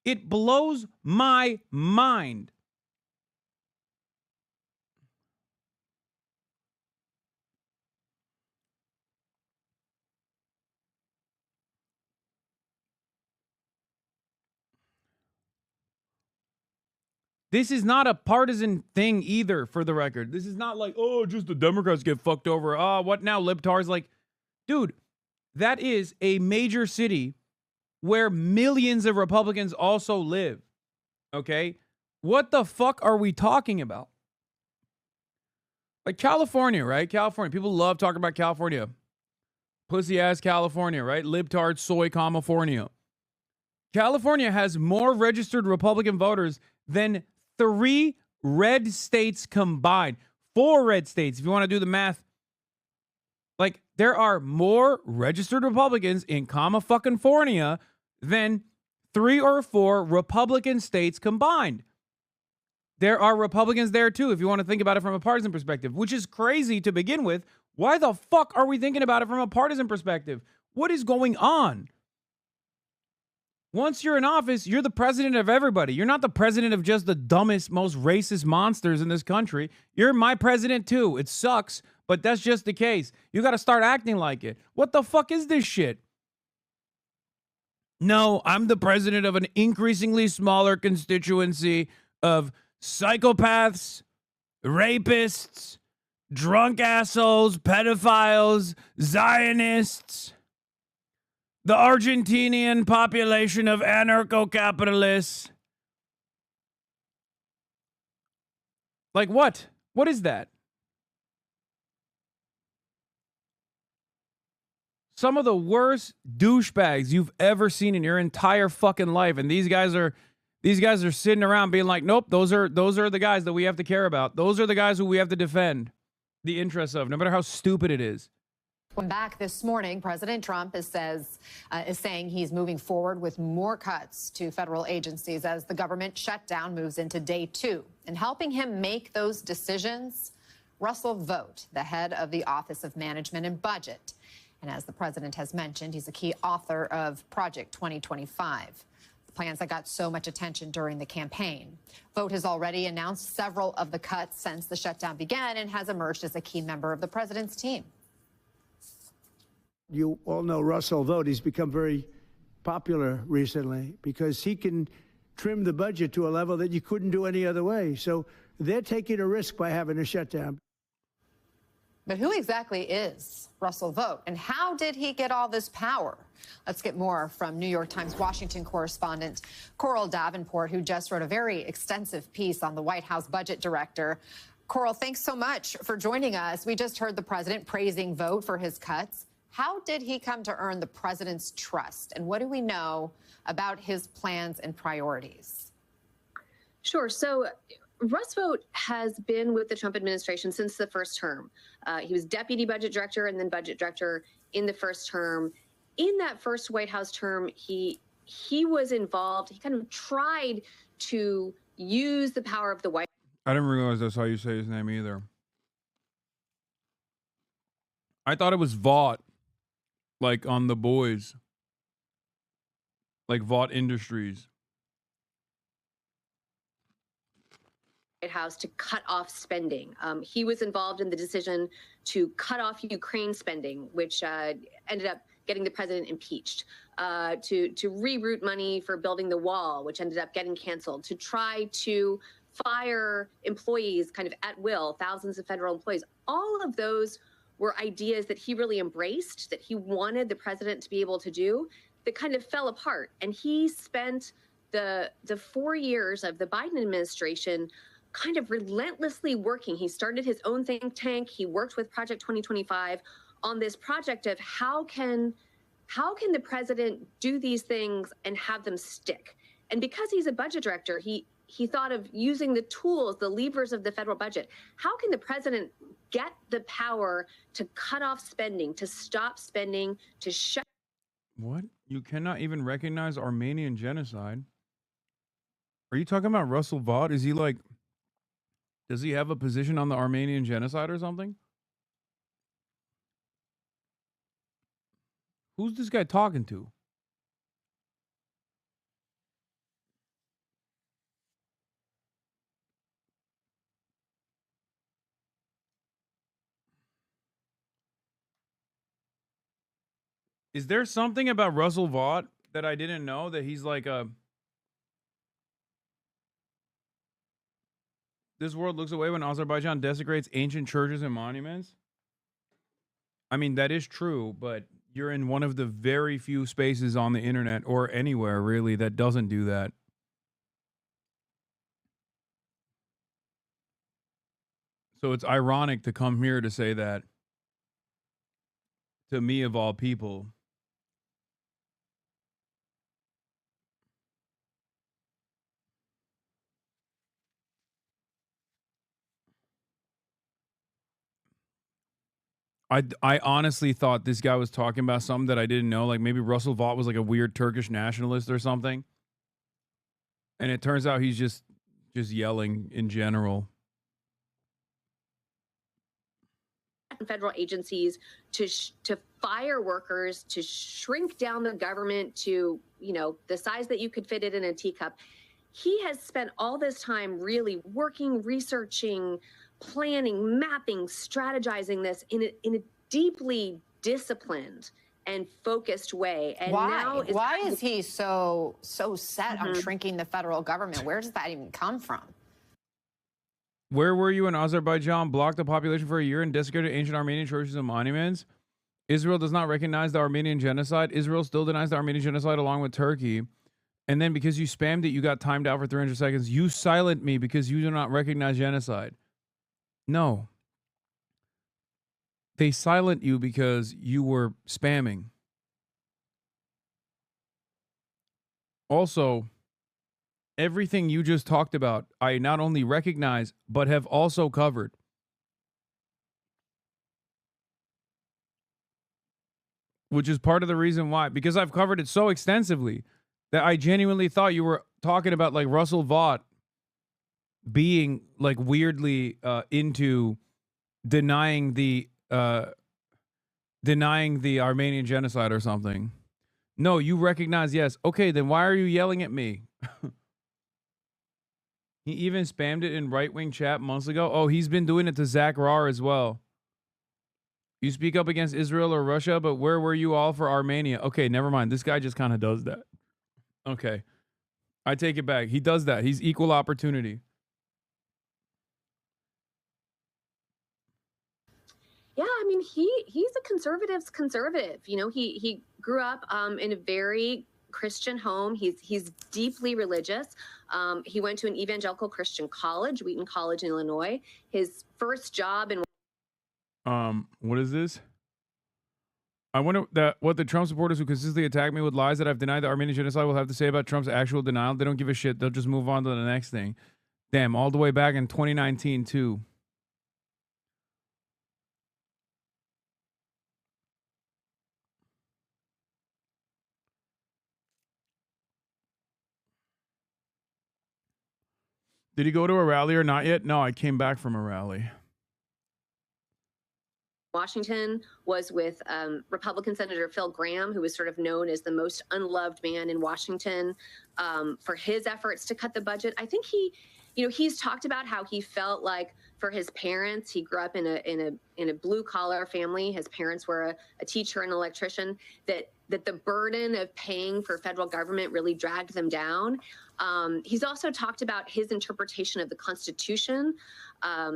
It blows my mind. This is not a partisan thing either, for the record. This is not like, oh, just the Democrats get fucked over. Oh, what now, libtards? Like, dude, that is a major city where millions of Republicans also live. Okay? What the fuck are we talking about? Like California, right? California. People love talking about California. Pussy ass California, right? Libtard soy California. California has more registered Republican voters than 3 red states combined. 4 red states, if you want to do the math. Like, there are more registered Republicans in California than 3 or 4 Republican states combined. There are Republicans there too, if you want to think about it from a partisan perspective, which is crazy to begin with. Why the fuck are we thinking about it from a partisan perspective? What is going on? Once you're in office, you're the president of everybody. You're not the president of just the dumbest, most racist monsters in this country. You're my president too. It sucks, but that's just the case. You got to start acting like it. What the fuck is this shit? No, I'm the president of an increasingly smaller constituency of psychopaths, rapists, drunk assholes, pedophiles, Zionists, the Argentinian population of anarcho-capitalists. Like what? What is that? Some of the worst douchebags you've ever seen in your entire fucking life, and these guys are sitting around being like, nope, those are the guys that we have to care about. Those are the guys who we have to defend the interests of, no matter how stupid it is. When back this morning, President Trump is saying he's moving forward with more cuts to federal agencies as the government shutdown moves into day 2. And helping him make those decisions, Russell Vogt, the head of the Office of Management and Budget. And as the president has mentioned, he's a key author of Project 2025. Plans that got so much attention during the campaign. Vogt has already announced several of the cuts since the shutdown began and has emerged as a key member of the president's team. You all know Russell Vogt. He's become very popular recently because he can trim the budget to a level that you couldn't do any other way. So they're taking a risk by having a shutdown. But who exactly is Russell Vogt, and how did he get all this power? Let's get more from New York Times Washington correspondent Coral Davenport, who just wrote a very extensive piece on the White House budget director. Coral, thanks so much for joining us. We just heard the president praising Vogt for his cuts. How did he come to earn the president's trust, and what do we know about his plans and priorities? Sure. So Russ Vogt has been with the Trump administration since the first term. He was deputy budget director and then budget director in the first term. In that first White House term, he was involved. He kind of tried to use the power of the White House. I didn't realize that's how you say his name either. I thought it was Vought, like on The Boys, like Vought Industries. White House to cut off spending. He was involved in the decision to cut off Ukraine spending, which ended up getting the president impeached, to reroute money for building the wall, which ended up getting canceled, to try to fire employees kind of at will, thousands of federal employees. All of those were ideas that he really embraced, that he wanted the president to be able to do, that kind of fell apart. And he spent the 4 years of the Biden administration kind of relentlessly working. He started his own think tank. He worked with Project 2025 on this project of how can the president do these things and have them stick? And because he's a budget director, he thought of using the tools, the levers of the federal budget. How can the president get the power to cut off spending, to stop spending, to shut? What? You cannot even recognize Armenian genocide? Are you talking about Russell Vought? Is he like, does he have a position on the Armenian genocide or something? Who's this guy talking to? Is there something about Russell Vought that I didn't know, that he's like a... This world looks away when Azerbaijan desecrates ancient churches and monuments? I mean, that is true, but you're in one of the very few spaces on the internet, or anywhere really, that doesn't do that. So it's ironic to come here to say that to me, of all people. I honestly thought this guy was talking about something that I didn't know. Like maybe Russell Vought was like a weird Turkish nationalist or something. And it turns out he's just yelling in general. Federal agencies to fire workers, to shrink down the government to, you know, the size that you could fit it in a teacup. He has spent all this time really working, researching, planning, mapping, strategizing this in a deeply disciplined and focused way. And now Why is he so set on shrinking the federal government? Where does that even come from? Where were you in Azerbaijan? Blocked the population for a year and desecrated ancient Armenian churches and monuments. Israel does not recognize the Armenian genocide. Israel still denies the Armenian genocide along with Turkey. And then because you spammed it, you got timed out for 300 seconds. You silent me because you do not recognize genocide. No. They silent you because you were spamming. Also, everything you just talked about, I not only recognize, but have also covered. Which is part of the reason why, because I've covered it so extensively that I genuinely thought you were talking about like Russell Vought being like weirdly into denying the Armenian genocide or something. No, you recognize, yes. Okay, then why are you yelling at me? He even spammed it in right-wing chat months ago. Oh, he's been doing it to Zach Rahr as well. You speak up against Israel or Russia, but where were you all for Armenia? Okay, never mind. This guy just kind of does that. Okay. I take it back. He does that. He's equal opportunity. Yeah, I mean, he's a conservative's conservative. You know, he grew up in a very Christian home. He's deeply religious. He went to an evangelical Christian college, Wheaton College in Illinois. His first job in what is this? I wonder what the Trump supporters who consistently attack me with lies that I've denied the Armenian genocide will have to say about Trump's actual denial. They don't give a shit. They'll just move on to the next thing. Damn, all the way back in 2019 too. Did he go to a rally or not yet? No, I came back from a rally. Washington was with Republican Senator Phil Gramm, who was sort of known as the most unloved man in Washington for his efforts to cut the budget. I think he's talked about how he felt like for his parents, he grew up in a blue collar family. His parents were a teacher and electrician. That the burden of paying for federal government really dragged them down. He's also talked about his interpretation of the Constitution.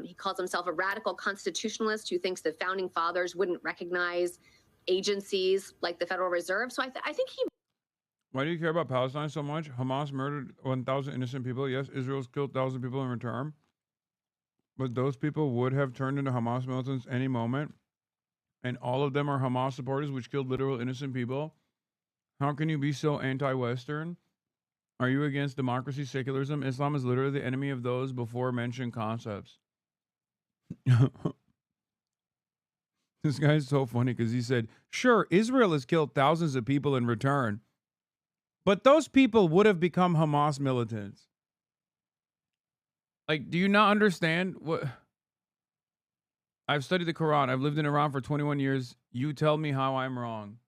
He calls himself a radical constitutionalist who thinks the founding fathers wouldn't recognize agencies like the Federal Reserve. So I think he... Why do you care about Palestine so much? Hamas murdered 1,000 innocent people. Yes, Israel's killed 1,000 people in return. But those people would have turned into Hamas militants any moment. And all of them are Hamas supporters, which killed literal innocent people. How can you be so anti-Western? Are you against democracy, secularism? Islam is literally the enemy of those before mentioned concepts. This guy's so funny because he said, sure, Israel has killed thousands of people in return, but those people would have become Hamas militants. Like, do you not understand what? I've studied the Quran. I've lived in Iran for 21 years. You tell me how I'm wrong.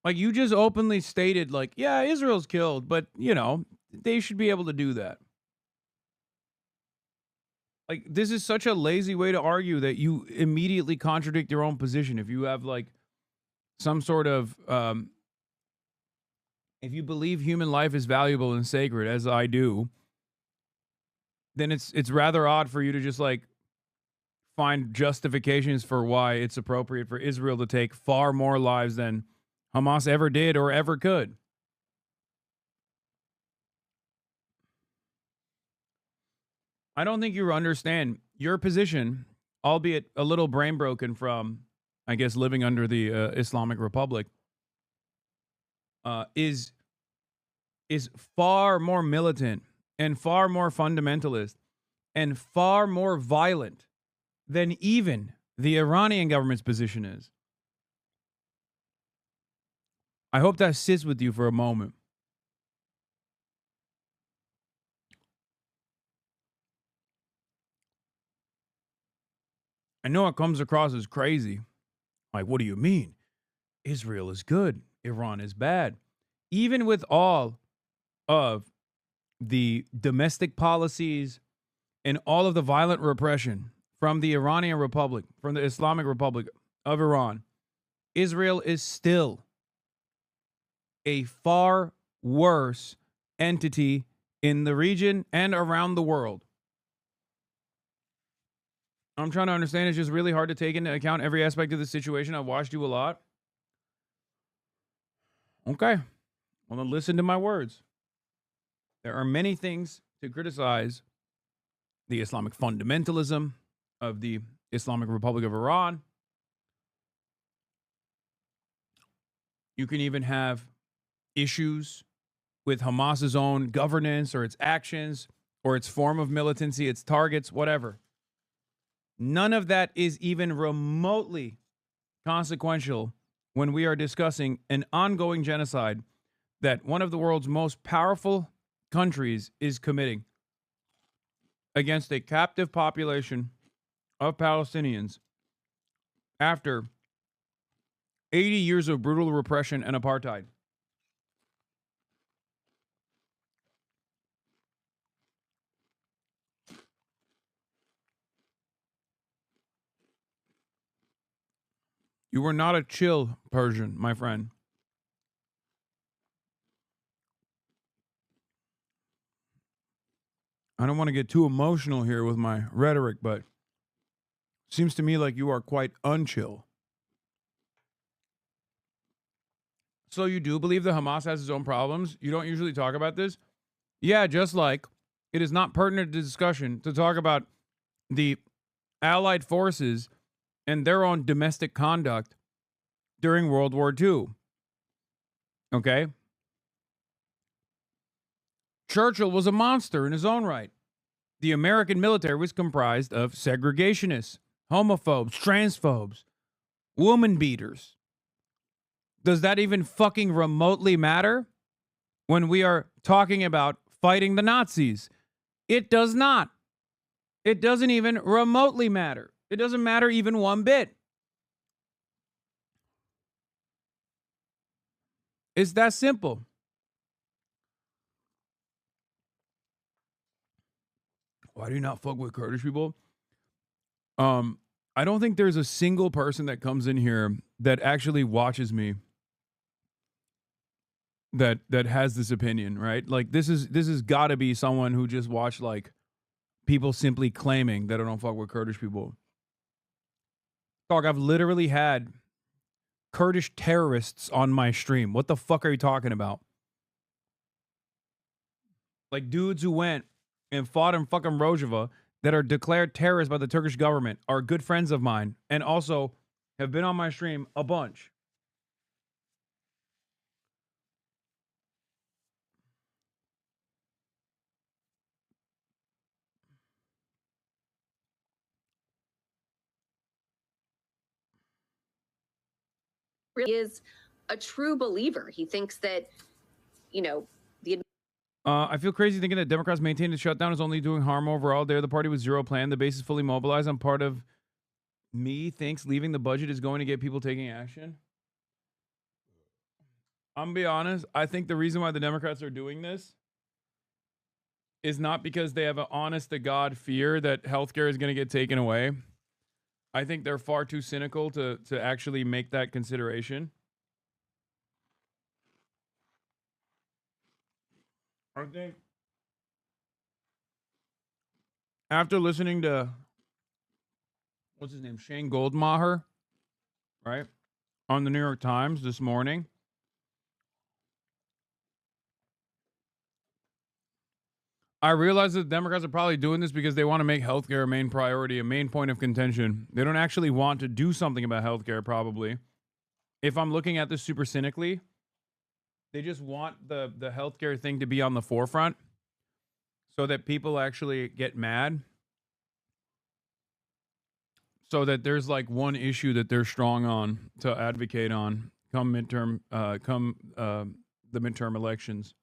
Like, you just openly stated, like, yeah, Israel's killed, but, you know, they should be able to do that. Like, this is such a lazy way to argue that you immediately contradict your own position. If you have, like, some sort of if you believe human life is valuable and sacred, as I do, then it's rather odd for you to just like find justifications for why it's appropriate for Israel to take far more lives than Hamas ever did or ever could. I don't think you understand your position, albeit a little brain broken from, I guess, living under the Islamic Republic, is far more militant and far more fundamentalist and far more violent than even the Iranian government's position is. I hope that sits with you for a moment. I know it comes across as crazy. Like, what do you mean? Israel is good. Iran is bad. Even with all of the domestic policies and all of the violent repression from the Iranian Republic, from the Islamic Republic of Iran, Israel is still a far worse entity in the region and around the world. I'm trying to understand. It's just really hard to take into account every aspect of the situation. I've watched you a lot. Okay. Well, then listen to my words. There are many things to criticize the Islamic fundamentalism of the Islamic Republic of Iran. You can even have issues with Hamas's own governance or its actions or its form of militancy, its targets, whatever. None of that is even remotely consequential when we are discussing an ongoing genocide that one of the world's most powerful countries is committing against a captive population of Palestinians after 80 years of brutal repression and apartheid. You were not a chill Persian, my friend. I don't want to get too emotional here with my rhetoric, but it seems to me like you are quite unchill. So you do believe that Hamas has its own problems? You don't usually talk about this? Yeah, just like it is not pertinent to discussion to talk about the Allied forces and their own domestic conduct during World War II. Okay? Churchill was a monster in his own right. The American military was comprised of segregationists, homophobes, transphobes, woman beaters. Does that even fucking remotely matter when we are talking about fighting the Nazis? It does not. It doesn't even remotely matter. It doesn't matter even one bit. It's that simple. Why do you not fuck with Kurdish people? I don't think there's a single person that comes in here that actually watches me that has this opinion, right? Like this is got to be someone who just watched like people simply claiming that I don't fuck with Kurdish people. Dog, I've literally had Kurdish terrorists on my stream. What the fuck are you talking about? Like dudes who went and fought in fucking Rojava that are declared terrorists by the Turkish government are good friends of mine and also have been on my stream a bunch. Really is a true believer. He thinks that, you know, the I feel crazy thinking that Democrats maintain the shutdown is only doing harm overall. They're the party with zero plan. The base is fully mobilized. I'm part of me thinks leaving the budget is going to get people taking action. I'm gonna be honest. I think the reason why the Democrats are doing this is not because they have an honest to God fear that healthcare is going to get taken away. I think they're far too cynical to actually make that consideration. I think after listening to what's his name, Shane Goldmacher, right, on the New York Times this morning, I realize that Democrats are probably doing this because they want to make healthcare a main priority, a main point of contention. They don't actually want to do something about healthcare, probably. If I'm looking at this super cynically, they just want the healthcare thing to be on the forefront so that people actually get mad. So that there's like one issue that they're strong on to advocate on come the midterm elections.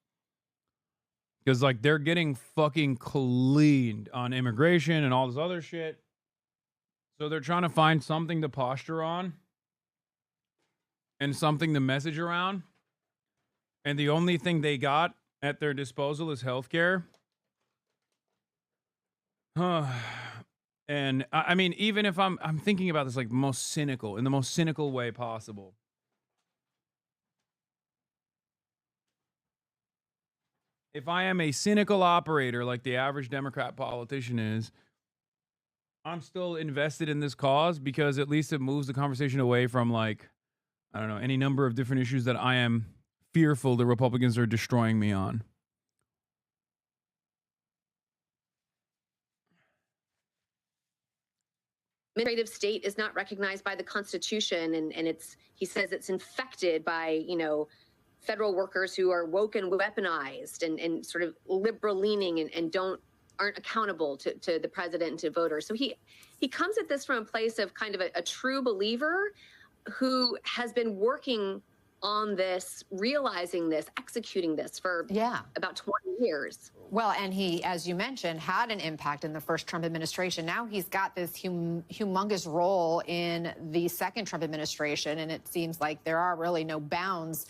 Because, like, they're getting fucking cleaned on immigration and all this other shit. So they're trying to find something to posture on and something to message around. And the only thing they got at their disposal is healthcare. And, I mean, even if I'm thinking about this, like, in the most cynical way possible. If I am a cynical operator like the average Democrat politician is, I'm still invested in this cause because at least it moves the conversation away from, like, I don't know, any number of different issues that I am fearful the Republicans are destroying me on. Administrative state is not recognized by the Constitution, and he says it's infected by, federal workers who are woke and weaponized and sort of liberal leaning and aren't accountable to the president and to voters. So he comes at this from a place of kind of a true believer who has been working on this, realizing this, executing this for about 20 years. Well, and he, as you mentioned, had an impact in the first Trump administration. Now he's got this humongous role in the second Trump administration, and it seems like there are really no bounds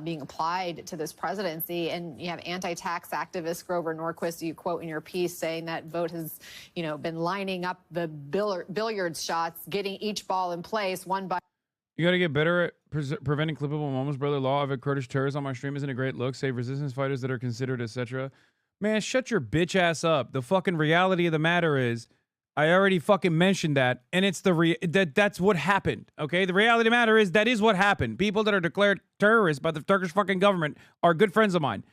being applied to this presidency. And you have anti-tax activist Grover Norquist, you quote in your piece, saying that Vogt has, been lining up the billiards shots, getting each ball in place one by. You got to get better at preventing clippable moments, brother. Law of a Kurdish terrorist on my stream isn't a great look. Save resistance fighters that are considered, etc. Man, shut your bitch ass up. The fucking reality of the matter is, I already fucking mentioned that, and it's that's what happened. Okay, the reality of the matter is that is what happened. People that are declared terrorists by the Turkish fucking government are good friends of mine.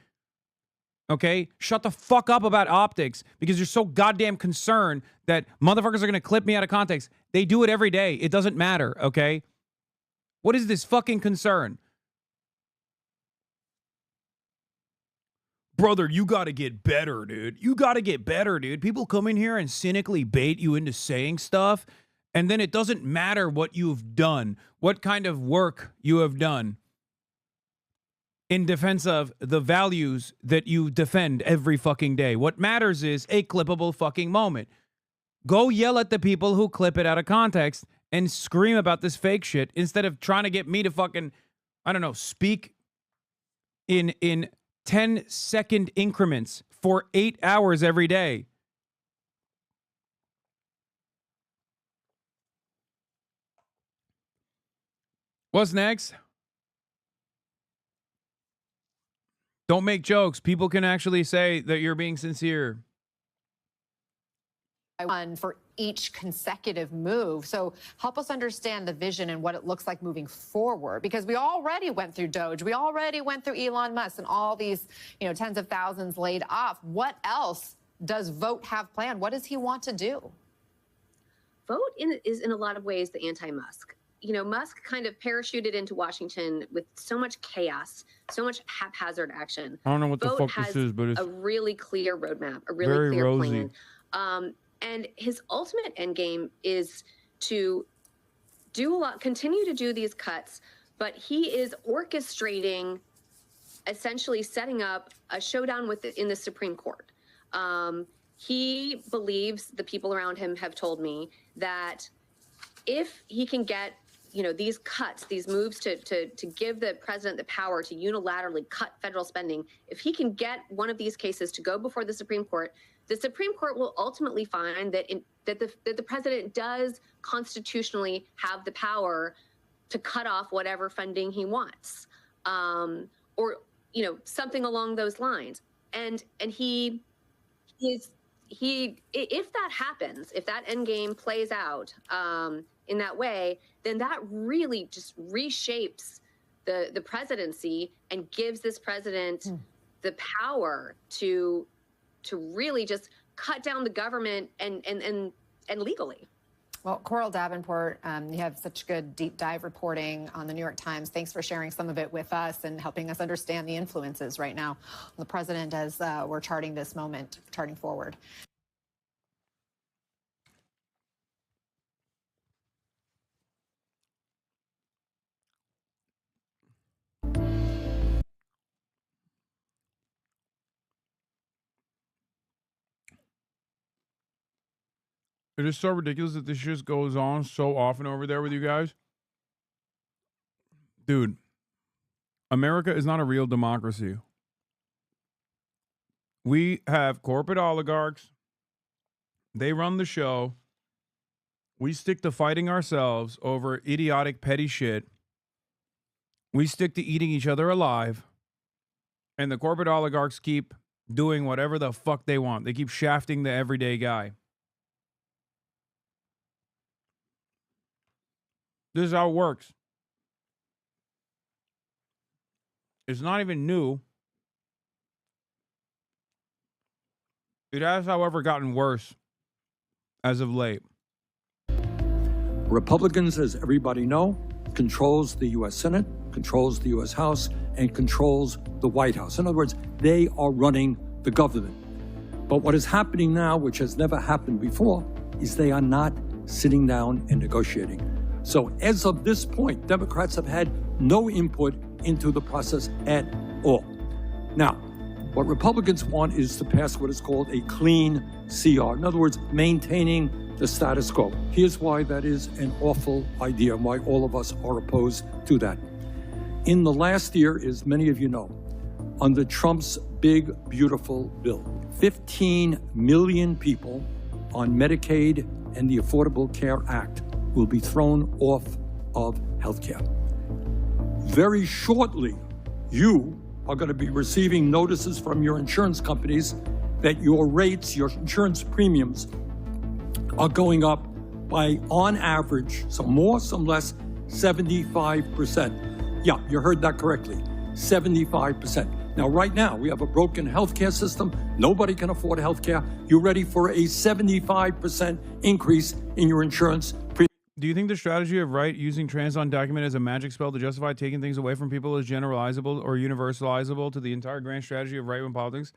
Okay, shut the fuck up about optics because you're so goddamn concerned that motherfuckers are gonna clip me out of context. They do it every day. It doesn't matter. Okay. What is this fucking concern? Brother, you got to get better, dude. You got to get better, dude. People come in here and cynically bait you into saying stuff, and then it doesn't matter what you've done, what kind of work you have done in defense of the values that you defend every fucking day. What matters is a clippable fucking moment. Go yell at the people who clip it out of context and scream about this fake shit instead of trying to get me to fucking, I don't know, speak in 10-second increments for 8 hours every day. What's next? Don't make jokes. People can actually say that you're being sincere. One for each consecutive move. So help us understand the vision and what it looks like moving forward, because we already went through Doge. We already went through Elon Musk and all these, tens of thousands laid off. What else does Vogt have planned? What does he want to do? Vogt is in a lot of ways the anti-Musk. Musk kind of parachuted into Washington with so much chaos, so much haphazard action. I don't know what the Vogt fuck this is, but it's a really clear roadmap, a really very clear rosy. plan. And his ultimate end game is to continue to do these cuts, but he is orchestrating, essentially setting up a showdown in the Supreme Court. He believes, the people around him have told me, that if he can get these cuts, these moves to give the president the power to unilaterally cut federal spending, if he can get one of these cases to go before the Supreme Court will ultimately find that the president does constitutionally have the power to cut off whatever funding he wants, or something along those lines. and he is if that happens, if that end game plays out in that way, then that really just reshapes the presidency and gives this president the power to really just cut down the government and legally. Well, Coral Davenport, you have such good deep dive reporting on the New York Times. Thanks for sharing some of it with us and helping us understand the influences right now on the president as we're charting this moment, charting forward. It is so ridiculous that this just goes on so often over there with you guys. Dude, America is not a real democracy. We have corporate oligarchs. They run the show. We stick to fighting ourselves over idiotic, petty shit. We stick to eating each other alive. And the corporate oligarchs keep doing whatever the fuck they want. They keep shafting the everyday guy. This is how it works. It's not even new. It has, however, gotten worse as of late. Republicans, as everybody know, controls the U.S. Senate, controls the U.S. House, and controls the White House. In other words, they are running the government. But what is happening now, which has never happened before, is they are not sitting down and negotiating. So as of this point, Democrats have had no input into the process at all. Now, what Republicans want is to pass what is called a clean CR. In other words, maintaining the status quo. Here's why that is an awful idea and why all of us are opposed to that. In the last year, as many of you know, under Trump's big, beautiful bill, 15 million people on Medicaid and the Affordable Care Act will be thrown off of health care. Very shortly, you are going to be receiving notices from your insurance companies that your rates, your insurance premiums, are going up by, on average, some more, some less, 75%. Yeah, you heard that correctly, 75%. Now, right now, we have a broken healthcare system. Nobody can afford healthcare. You're ready for a 75% increase in your insurance premium. Do you think the strategy of right using trans undocumented as a magic spell to justify taking things away from people is generalizable or universalizable to the entire grand strategy of right-wing politics?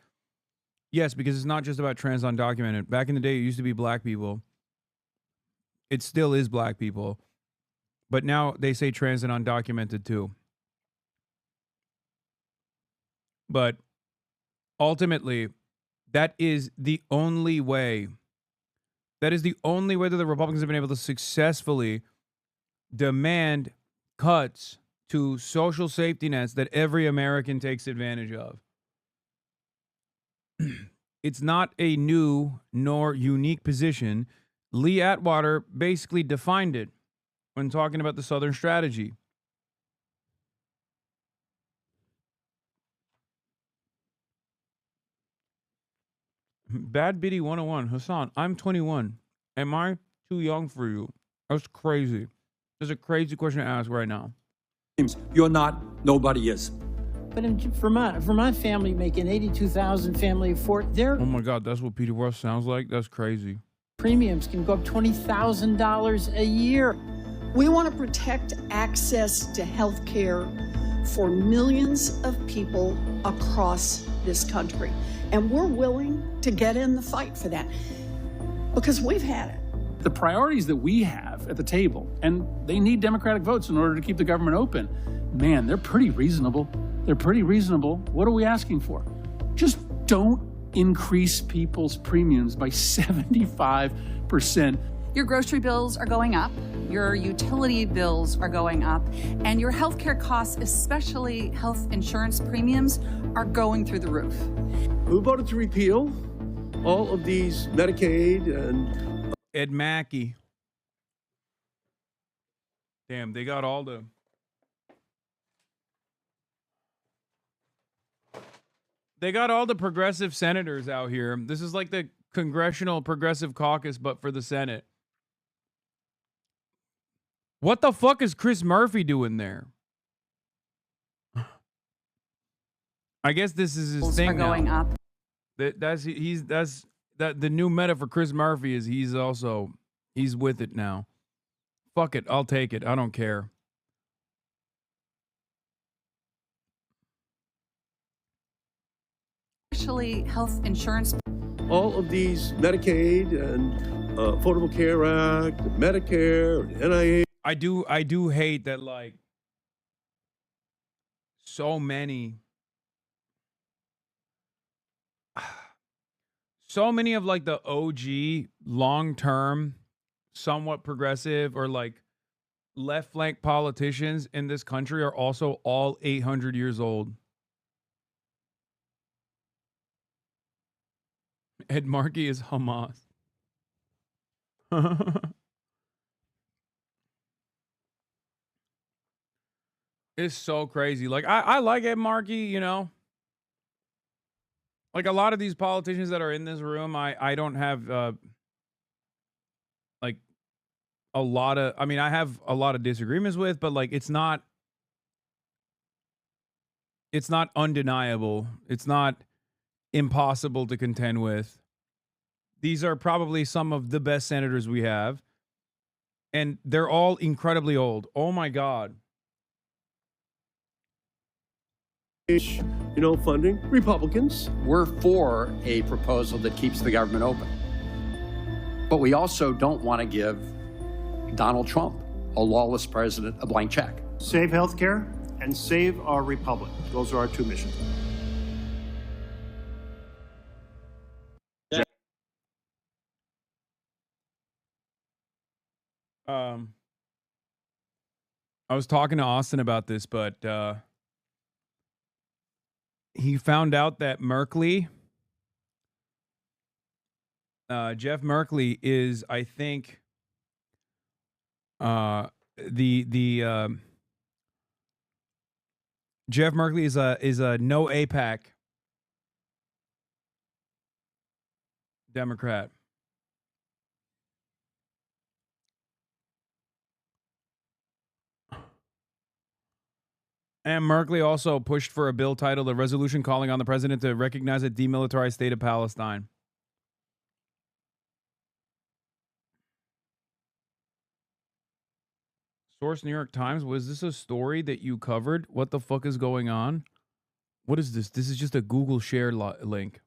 Yes, because it's not just about trans undocumented. Back in the day, it used to be black people. It still is black people. But now they say trans and undocumented too. But ultimately, that is the only way. That is the only way that the Republicans have been able to successfully demand cuts to social safety nets that every American takes advantage of. It's not a new nor unique position. Lee Atwater basically defined it when talking about the Southern strategy. Bad Biddy 101. Hasan, I'm 21. Am I too young for you? That's crazy. That's a crazy question to ask right now. You're not, nobody is. But in Vermont family making $82,000 family afford their Oh my God, that's what Peter Rush sounds like? That's crazy. premiums can go up $20,000 a year. We want to protect access to health care for millions of people across this country. And we're willing to get in the fight for that because we've had it. The priorities that we have at the table, and they need Democratic votes in order to keep the government open, man, they're pretty reasonable. They're pretty reasonable. What are we asking for? Just don't increase people's premiums by 75%. Your grocery bills are going up, your utility bills are going up, and your healthcare costs, especially health insurance premiums, are going through the roof. Who voted to repeal all of these Medicaid and... Ed Mackey. Damn, they got all the... They got all the progressive senators out here. This is like the Congressional Progressive Caucus, but for the Senate. What the fuck is Chris Murphy doing there? I guess this is his thing now. Going up. That's the new meta for Chris Murphy is he's with it now. Fuck it, I'll take it. I don't care. Especially health insurance. All of these Medicaid and Affordable Care Act, Medicare, and NIH. I do hate that, like, so many of like the OG long-term, somewhat progressive or like left flank politicians in this country are also all 800 years old. Ed Markey is Hamas. It's so crazy. Like, I like Ed Markey, you know. Like, a lot of these politicians that are in this room, I don't have, like, a lot of... I mean, I have a lot of disagreements with, but, like, it's not undeniable. It's not impossible to contend with. These are probably some of the best senators we have. And they're all incredibly old. Oh, my God. Funding Republicans. We're for a proposal that keeps the government open. But we also don't want to give Donald Trump, a lawless president, a blank check. Save healthcare and save our republic. Those are our two missions. I was talking to Austin about this, but he found out that Merkley, Jeff Merkley is, I think, Jeff Merkley is a no AIPAC Democrat. And Merkley also pushed for a bill titled "A Resolution Calling on the President to Recognize a Demilitarized State of Palestine." Source: New York Times. Was this a story that you covered? What the fuck is going on? What is this? This is just a Google share link.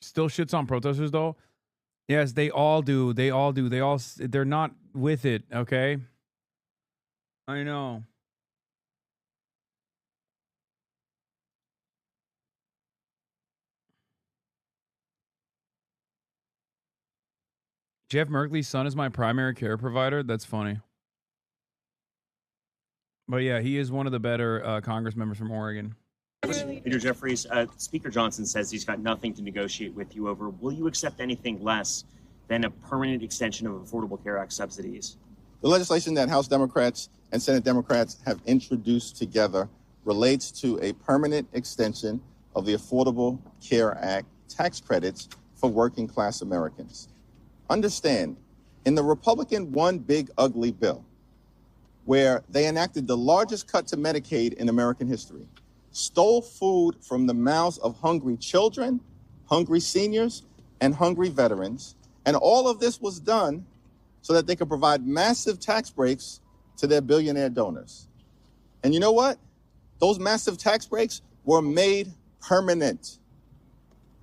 Still shits on protesters though. Yes, they all do. They're not with it, okay? I know. Jeff Merkley's son is my primary care provider. That's funny. But yeah, he is one of the better Congress members from Oregon. Leader Jeffries, Speaker Johnson says he's got nothing to negotiate with you over. Will you accept anything less than a permanent extension of Affordable Care Act subsidies? The legislation that House Democrats and Senate Democrats have introduced together relates to a permanent extension of the Affordable Care Act tax credits for working class Americans. Understand, in the Republican One Big Ugly Bill, where they enacted the largest cut to Medicaid in American history, stole food from the mouths of hungry children, hungry seniors, and hungry veterans. And all of this was done so that they could provide massive tax breaks to their billionaire donors. And you know what? Those massive tax breaks were made permanent.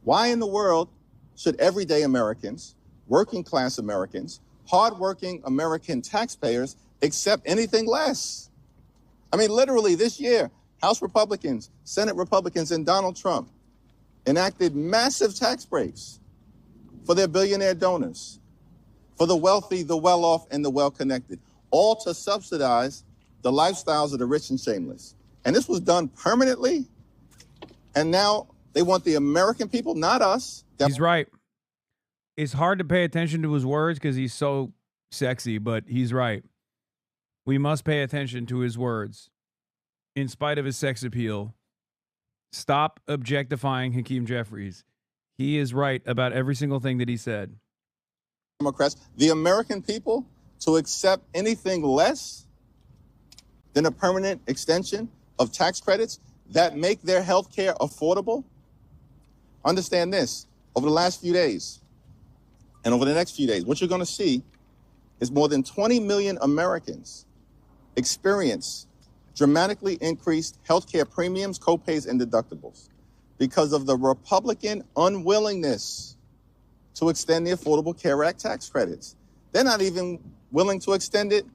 Why in the world should everyday Americans, working class Americans, hardworking American taxpayers accept anything less? I mean, literally this year, House Republicans, Senate Republicans, and Donald Trump enacted massive tax breaks for their billionaire donors, for the wealthy, the well-off, and the well-connected, all to subsidize the lifestyles of the rich and shameless. And this was done permanently, and now they want the American people, not us. He's right. It's hard to pay attention to his words because he's so sexy, but he's right. We must pay attention to his words. In spite of his sex appeal, stop objectifying Hakeem Jeffries. He is right about every single thing that he said. Democrats, the American people, to accept anything less than a permanent extension of tax credits that make their health care affordable? Understand this, over the last few days and over the next few days, what you're going to see is more than 20 million Americans experience dramatically increased health care premiums, copays, and deductibles because of the Republican unwillingness to extend the Affordable Care Act tax credits. They're not even willing to extend it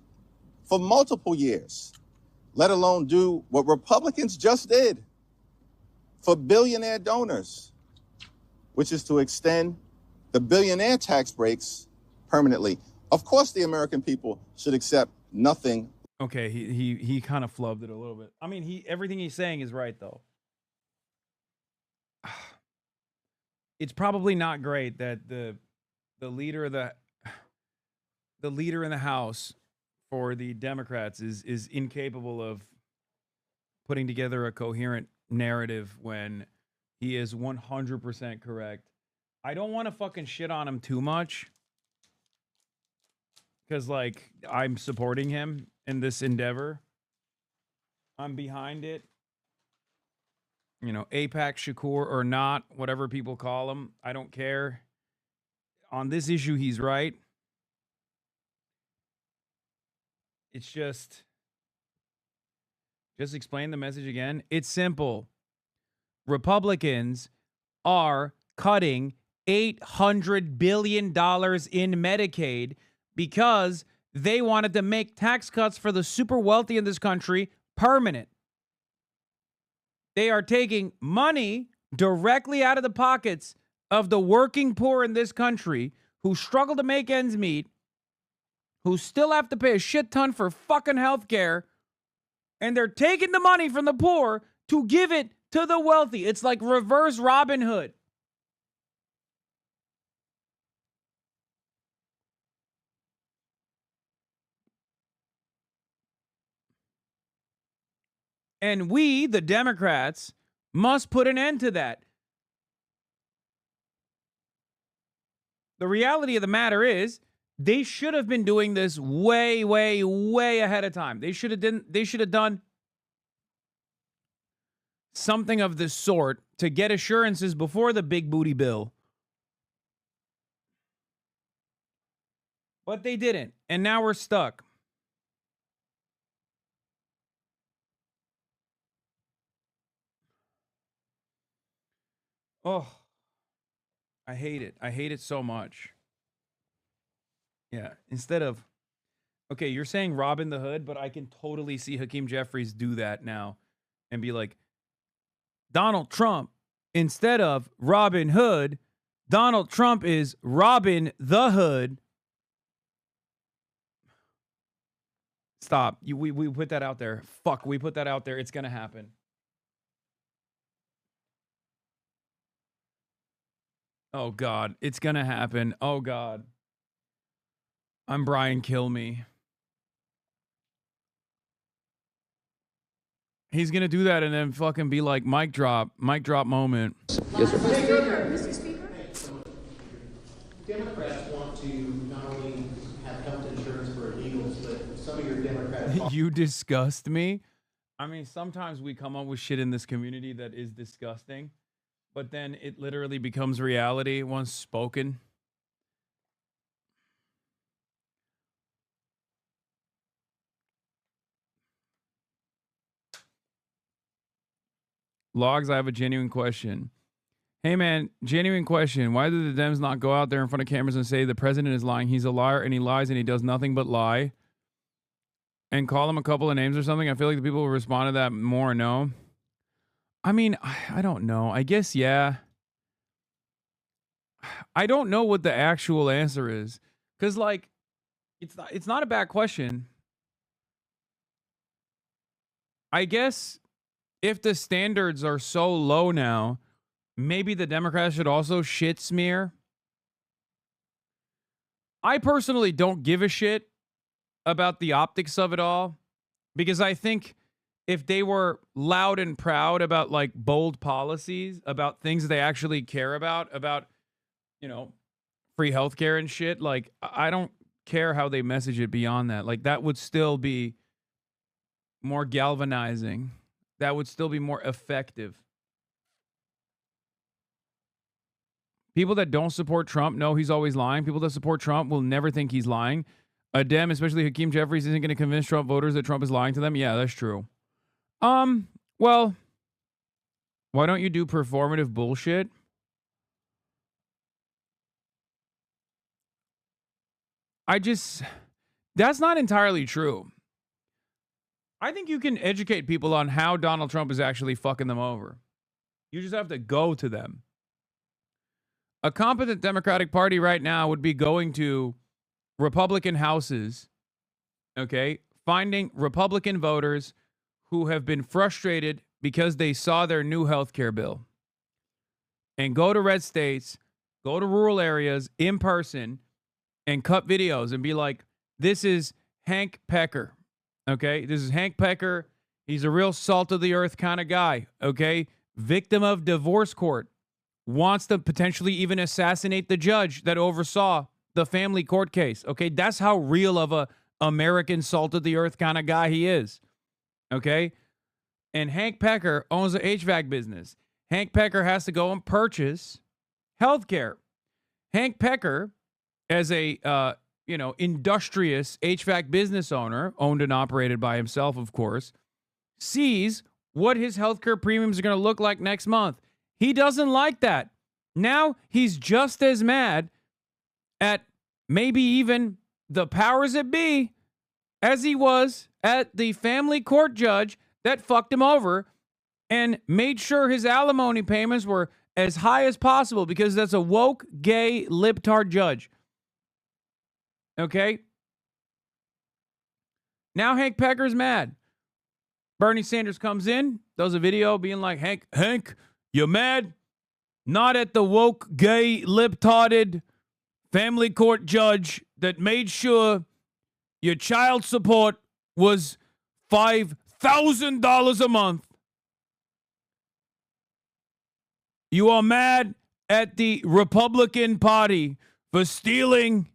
for multiple years, let alone do what Republicans just did for billionaire donors, which is to extend the billionaire tax breaks permanently. Of course, the American people should accept nothing. Okay, he kind of flubbed it a little bit. I mean, everything he's saying is right, though. It's probably not great that the leader of the leader in the House for the Democrats is incapable of putting together a coherent narrative when he is 100% correct. I don't want to fucking shit on him too much because, like, I'm supporting him in this endeavor. I'm behind it. You know, AIPAC Shakur or not, whatever people call him, I don't care. On this issue, he's right. It's just explain the message again. It's simple. Republicans are cutting $800 billion in Medicaid because they wanted to make tax cuts for the super wealthy in this country permanent. They are taking money directly out of the pockets of the working poor in this country who struggle to make ends meet, who still have to pay a shit ton for fucking health care, and they're taking the money from the poor to give it to the wealthy. It's like reverse Robin Hood. And we, the Democrats, must put an end to that. The reality of the matter is, they should have been doing this way, way, way ahead of time. They should have done something of this sort to get assurances before the big booty bill. But they didn't, and now we're stuck. Oh, I hate it. I hate it so much. Yeah, instead of, okay, you're saying Robin the Hood, but I can totally see Hakeem Jeffries do that now and be like, Donald Trump, instead of Robin Hood, Donald Trump is Robin the Hood. Stop. We put that out there. Fuck, we put that out there. It's going to happen. Oh, God. It's going to happen. Oh, God. I'm Brian Kilme. He's going to do that and then fucking be like, mic drop moment. Yes, sir. Mr. Speaker? Democrats want to not only have health insurance for illegals, but some of your Democrats... You disgust me. I mean, sometimes we come up with shit in this community that is disgusting, but then it literally becomes reality once spoken. Logs, I have a genuine question. Hey, man, genuine question. Why do the Dems not go out there in front of cameras and say the president is lying? He's a liar and he lies and he does nothing but lie. And call him a couple of names or something? I feel like the people will respond to that more, no? I mean, I don't know. I guess, yeah. I don't know what the actual answer is. Because, like, it's not a bad question. I guess if the standards are so low now, maybe the Democrats should also shit smear. I personally don't give a shit about the optics of it all, because I think if they were loud and proud about like bold policies, about things that they actually care about, you know, free healthcare and shit, like I don't care how they message it beyond that. Like that would still be more galvanizing. That would still be more effective. People that don't support Trump know he's always lying. People that support Trump will never think he's lying. A Dem, especially Hakeem Jeffries, isn't going to convince Trump voters that Trump is lying to them. Yeah, that's true. Well, why don't you do performative bullshit? That's not entirely true. I think you can educate people on how Donald Trump is actually fucking them over. You just have to go to them. A competent Democratic Party right now would be going to Republican houses, okay, finding Republican voters who have been frustrated because they saw their new health care bill, and go to red states, go to rural areas in person, and cut videos and be like, this is Hank Piker, okay? This is Hank Piker. He's a real salt of the earth kind of guy, okay? Victim of divorce court. Wants to potentially even assassinate the judge that oversaw the family court case, okay? That's how real of a American salt of the earth kind of guy he is, okay? And Hank Piker owns an HVAC business. Hank Piker has to go and purchase health care. Hank Piker, as a industrious HVAC business owner, owned and operated by himself, of course, sees what his healthcare premiums are going to look like next month. He doesn't like that. Now he's just as mad at maybe even the powers that be as he was at the family court judge that fucked him over and made sure his alimony payments were as high as possible, because that's a woke, gay, libtard judge. Okay? Now Hank Pecker's mad. Bernie Sanders comes in, does a video being like, Hank, you mad? Not at the woke, gay, libtarded family court judge that made sure your child support was $5,000 a month. You are mad at the Republican Party for stealing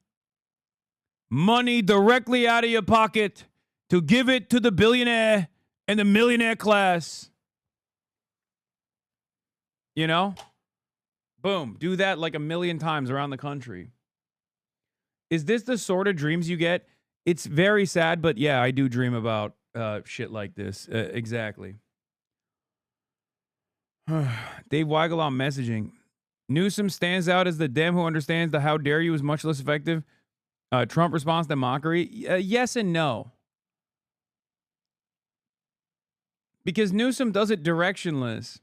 money directly out of your pocket to give it to the billionaire and the millionaire class. You know? Boom. Do that like 1,000,000 times around the country. Is this the sort of dreams you get? It's very sad, but yeah, I do dream about shit like this. Exactly. Dave Weigel on messaging. Newsom stands out as the Dem who understands the how dare you is much less effective. Trump responds to mockery. Yes and no. Because Newsom does it directionless.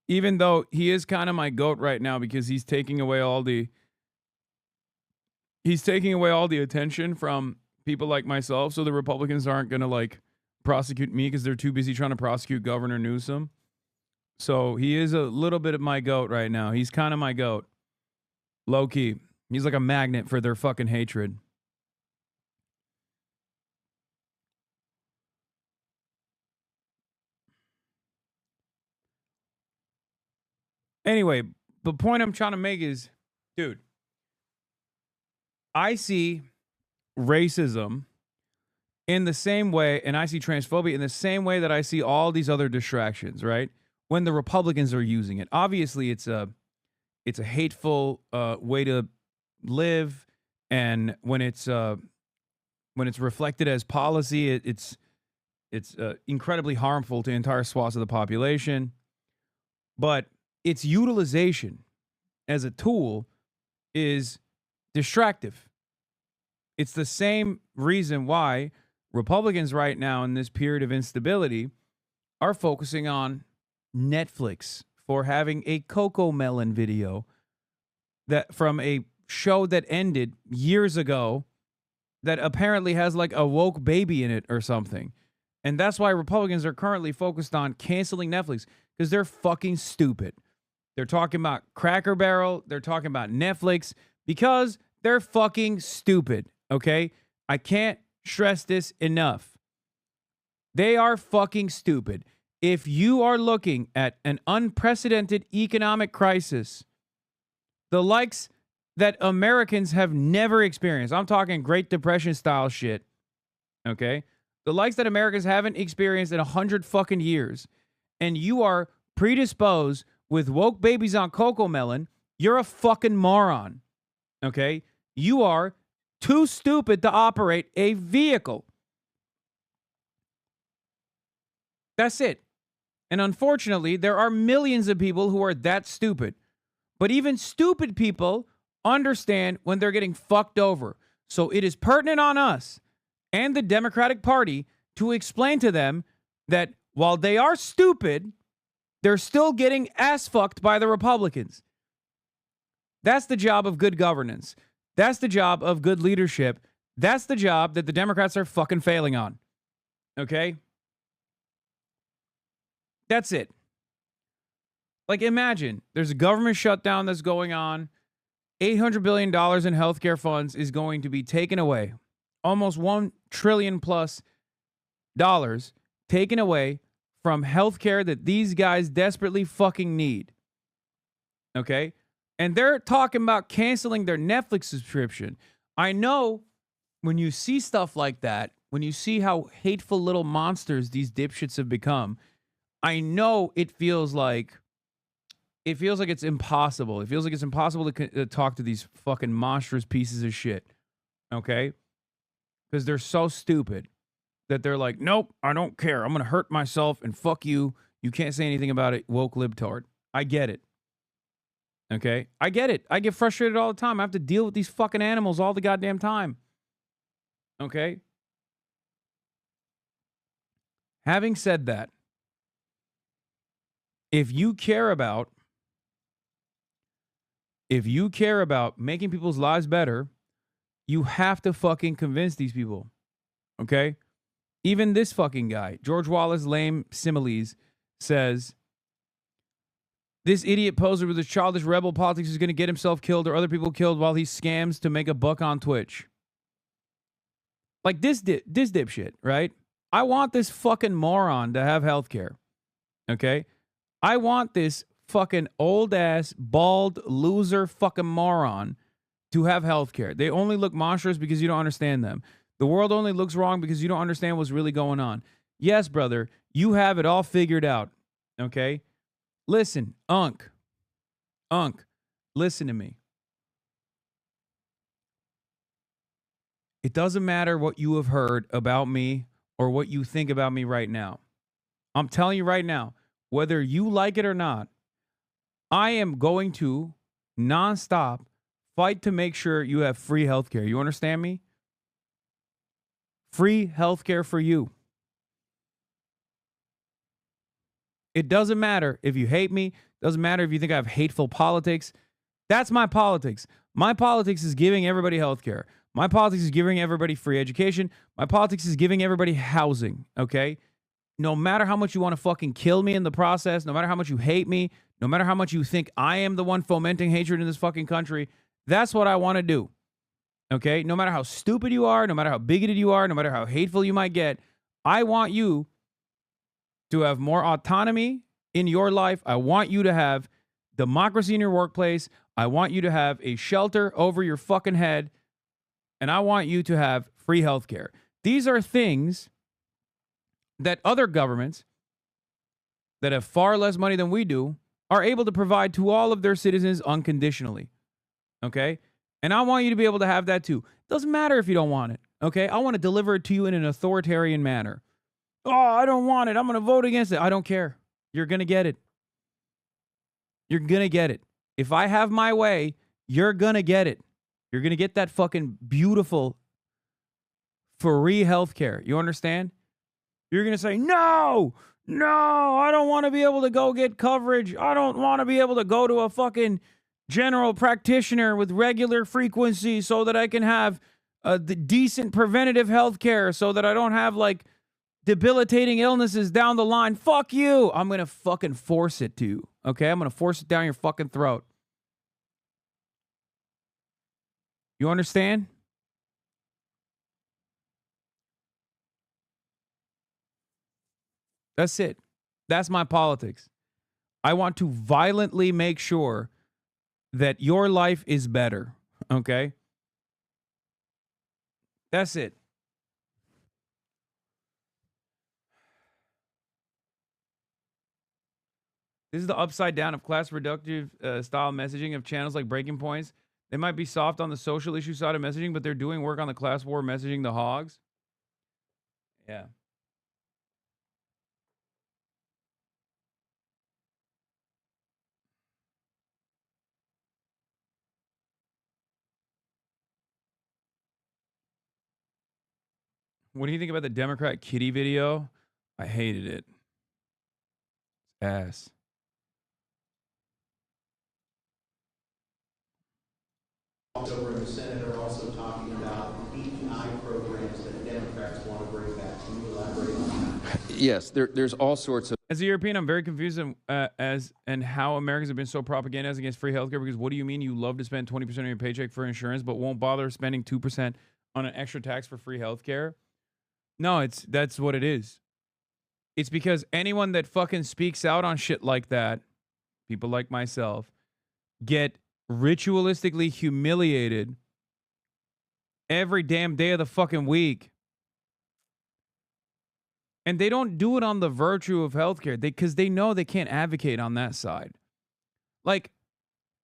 Even though he is kind of my goat right now, because he's taking away all the attention from people like myself, so the Republicans aren't going to like prosecute me because they're too busy trying to prosecute Governor Newsom. So he is a little bit of my goat right now. He's kind of my goat. Low key. He's like a magnet for their fucking hatred. Anyway, the point I'm trying to make is, dude, I see racism in the same way, and I see transphobia in the same way that I see all these other distractions, right? When the Republicans are using it. Obviously, it's a hateful way to live, and when it's reflected as policy, it's incredibly harmful to entire swaths of the population. But its utilization as a tool is distractive. It's the same reason why Republicans right now in this period of instability are focusing on Netflix for having a Coco Melon video that from a show that ended years ago that apparently has like a woke baby in it or something. And that's why Republicans are currently focused on canceling Netflix, because they're fucking stupid. They're talking about Cracker Barrel. They're talking about Netflix because They're fucking stupid, okay? I can't stress this enough. They are fucking stupid. If you are looking at an unprecedented economic crisis, the likes that Americans have never experienced, I'm talking Great Depression style shit, okay? The likes that Americans haven't experienced in 100 fucking years, and you are predisposed with woke babies on Cocoa Melon, you're a fucking moron, okay? You are too stupid to operate a vehicle. That's it. And unfortunately, there are millions of people who are that stupid. But even stupid people understand when they're getting fucked over. So it is pertinent on us and the Democratic Party to explain to them that while they are stupid, they're still getting ass fucked by the Republicans. That's the job of good governance. That's the job of good leadership. That's the job that the Democrats are fucking failing on. Okay? That's it. Like, imagine there's a government shutdown that's going on. $800 billion in healthcare funds is going to be taken away. Almost $1 trillion plus dollars taken away from healthcare that these guys desperately fucking need. Okay? And they're talking about canceling their Netflix subscription. I know when you see stuff like that, when you see how hateful little monsters these dipshits have become, I know it feels like it's impossible. It feels like it's impossible to talk to these fucking monstrous pieces of shit. Okay? Because they're so stupid that they're like, nope, I don't care. I'm going to hurt myself and fuck you. You can't say anything about it, woke libtard. I get it. Okay? I get it. I get frustrated all the time. I have to deal with these fucking animals all the goddamn time. Okay? Having said that, if you care about making people's lives better, you have to fucking convince these people. Okay? Even this fucking guy, George Wallace Lame Similes, says, this idiot poser with his childish rebel politics is going to get himself killed or other people killed while he scams to make a buck on Twitch. Like this dipshit, right? I want this fucking moron to have healthcare. Okay? I want this fucking old-ass, bald, loser fucking moron to have healthcare. They only look monstrous because you don't understand them. The world only looks wrong because you don't understand what's really going on. Yes, brother, you have it all figured out. Okay? Listen, Unc, listen to me. It doesn't matter what you have heard about me or what you think about me right now. I'm telling you right now, whether you like it or not, I am going to nonstop fight to make sure you have free healthcare. You understand me? Free healthcare for you. It doesn't matter if you hate me. It doesn't matter if you think I have hateful politics. That's my politics. My politics is giving everybody healthcare. My politics is giving everybody free education. My politics is giving everybody housing, okay? No matter how much you want to fucking kill me in the process, no matter how much you hate me, no matter how much you think I am the one fomenting hatred in this fucking country, that's what I want to do, okay? No matter how stupid you are, no matter how bigoted you are, no matter how hateful you might get, I want you to have more autonomy in your life. I want you to have democracy in your workplace. I want you to have a shelter over your fucking head. And I want you to have free healthcare. These are things that other governments that have far less money than we do are able to provide to all of their citizens unconditionally. Okay? And I want you to be able to have that too. Doesn't matter if you don't want it. Okay? I want to deliver it to you in an authoritarian manner. Oh, I don't want it. I'm going to vote against it. I don't care. You're going to get it. You're going to get it. If I have my way, you're going to get it. You're going to get that fucking beautiful free healthcare. You understand? You're going to say, no, I don't want to be able to go get coverage. I don't want to be able to go to a fucking general practitioner with regular frequency so that I can have the decent preventative healthcare so that I don't have like debilitating illnesses down the line. Fuck you. I'm going to fucking force it to you. Okay? I'm going to force it down your fucking throat. You understand? That's it. That's my politics. I want to violently make sure that your life is better. Okay? That's it. This is the upside down of class reductive style messaging of channels like Breaking Points. They might be soft on the social issue side of messaging, but they're doing work on the class war messaging, the hogs. Yeah. What do you think about the Democrat kitty video? I hated it. Ass. Over in the Senate are also talking about DEI programs that Democrats want to bring back. Can you elaborate on that? Yes, there's all sorts of. As a European, I'm very confused and how Americans have been so propagandized against free healthcare. Because what do you mean you love to spend 20% of your paycheck for insurance, but won't bother spending 2% on an extra tax for free healthcare? No, that's what it is. It's because anyone that fucking speaks out on shit like that, people like myself, get ritualistically humiliated every damn day of the fucking week. And they don't do it on the virtue of healthcare because they know they can't advocate on that side. Like,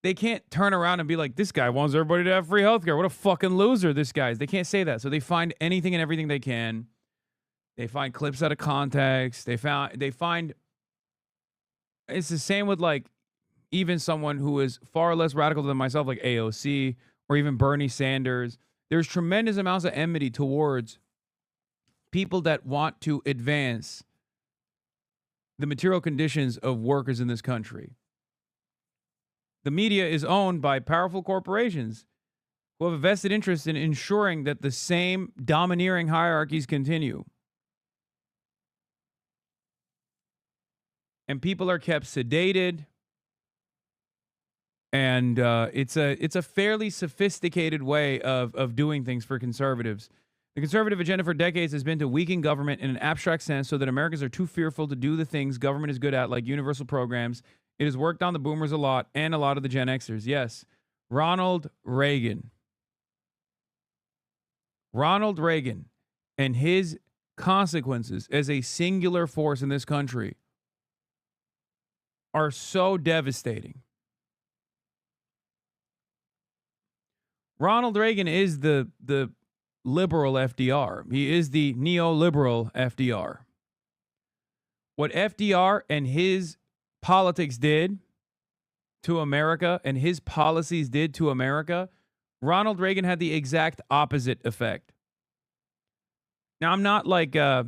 they can't turn around and be like, this guy wants everybody to have free healthcare. What a fucking loser this guy is. They can't say that. So they find anything and everything they can. They find clips out of context. They find it's the same with like even someone who is far less radical than myself, like AOC or even Bernie Sanders. There's tremendous amounts of enmity towards people that want to advance the material conditions of workers in this country. The media is owned by powerful corporations who have a vested interest in ensuring that the same domineering hierarchies continue. And people are kept sedated. And it's a fairly sophisticated way of doing things for conservatives. The conservative agenda for decades has been to weaken government in an abstract sense so that Americans are too fearful to do the things government is good at, like universal programs. It has worked on the boomers a lot and a lot of the Gen Xers. Yes, Ronald Reagan. Ronald Reagan and his consequences as a singular force in this country are so devastating. Ronald Reagan is the liberal FDR. He is the neoliberal FDR. What FDR and his politics did to America and his policies did to America, Ronald Reagan had the exact opposite effect. Now, I'm not like I'm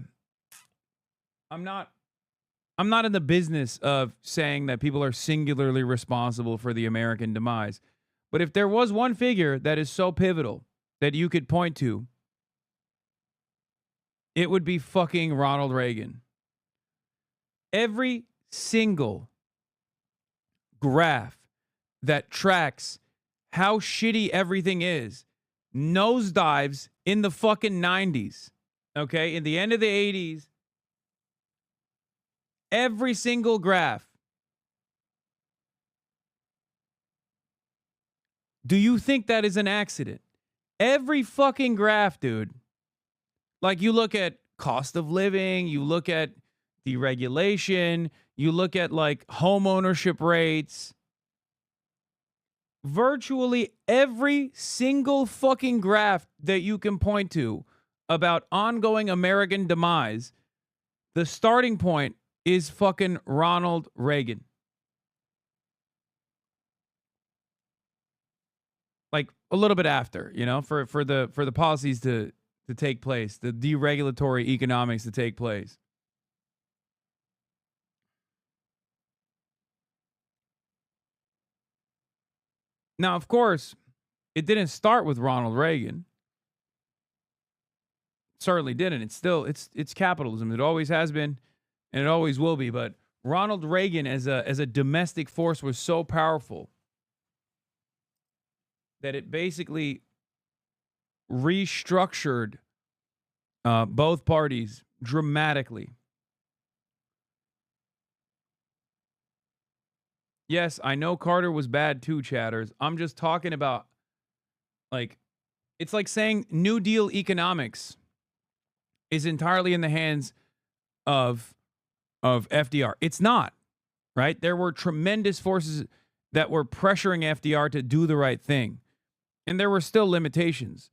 not in the business of saying that people are singularly responsible for the American demise. But if there was one figure that is so pivotal that you could point to, it would be fucking Ronald Reagan. Every single graph that tracks how shitty everything is nosedives in the fucking 90s. Okay? In the end of the 80s, every single graph. Do you think that is an accident? Every fucking graph, dude. Like, you look at cost of living, you look at deregulation, you look at like home ownership rates. Virtually every single fucking graph that you can point to about ongoing American demise, the starting point is fucking Ronald Reagan. Like a little bit after, you know, for the policies to take place, the deregulatory economics to take place. Now, of course, it didn't start with Ronald Reagan. It certainly didn't. It's capitalism. It always has been, and it always will be. But Ronald Reagan as a domestic force was so powerful that it basically restructured both parties dramatically. Yes, I know Carter was bad too, chatters. I'm just talking about, like, it's like saying New Deal economics is entirely in the hands of FDR. It's not, right? There were tremendous forces that were pressuring FDR to do the right thing. And there were still limitations.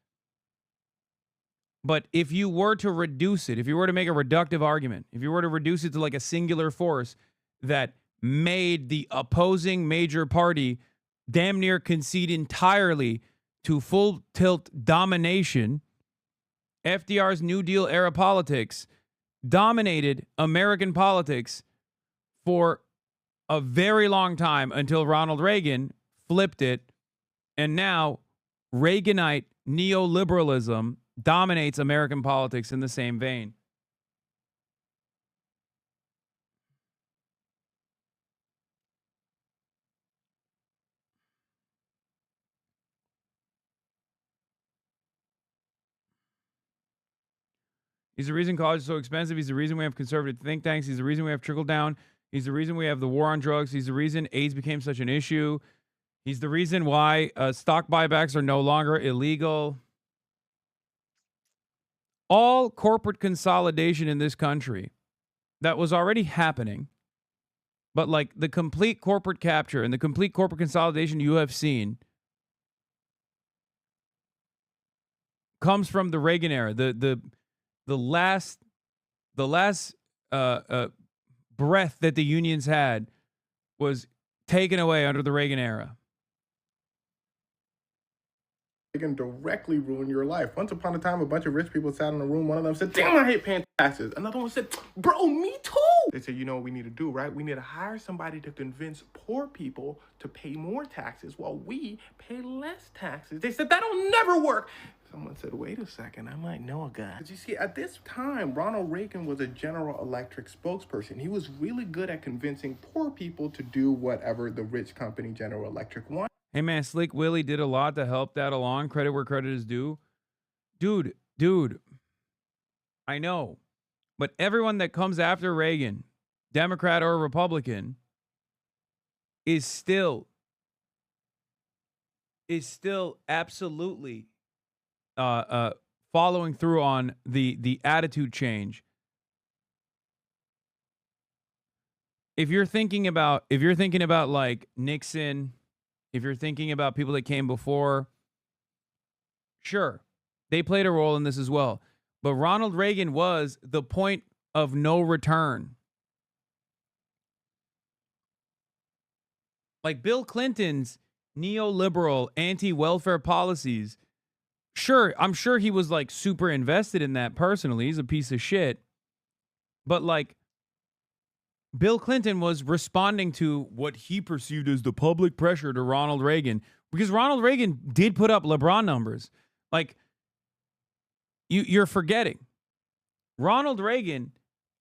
But if you were to reduce it, if you were to make a reductive argument, if you were to reduce it to like a singular force that made the opposing major party damn near concede entirely to full tilt domination, FDR's New Deal era politics dominated American politics for a very long time until Ronald Reagan flipped it. And now Reaganite neoliberalism dominates American politics in the same vein. He's the reason college is so expensive. He's the reason we have conservative think tanks. He's the reason we have trickle down. He's the reason we have the war on drugs. He's the reason AIDS became such an issue. He's the reason why stock buybacks are no longer illegal. All corporate consolidation in this country that was already happening, but like the complete corporate capture and the complete corporate consolidation you have seen comes from the Reagan era. The last breath that the unions had was taken away under the Reagan era. They can directly ruin your life. Once upon a time, a bunch of rich people sat in a room. One of them said, damn, I hate paying taxes. Another one said, bro, me too. They said, you know what we need to do, right? We need to hire somebody to convince poor people to pay more taxes while we pay less taxes. They said, that'll never work. Someone said, wait a second, I might know a guy. But you see, at this time, Ronald Reagan was a General Electric spokesperson. He was really good at convincing poor people to do whatever the rich company General Electric wanted. Hey man, Slick Willie did a lot to help that along. Credit where credit is due. Dude, I know. But everyone that comes after Reagan, Democrat or Republican, is still absolutely following through on the attitude change. If you're thinking about like Nixon, if you're thinking about people that came before, sure, they played a role in this as well. But Ronald Reagan was the point of no return. Like Bill Clinton's neoliberal anti-welfare policies, sure, I'm sure he was like super invested in that personally. He's a piece of shit. But like, Bill Clinton was responding to what he perceived as the public pressure to Ronald Reagan, because Ronald Reagan did put up LeBron numbers. Like, you're forgetting. Ronald Reagan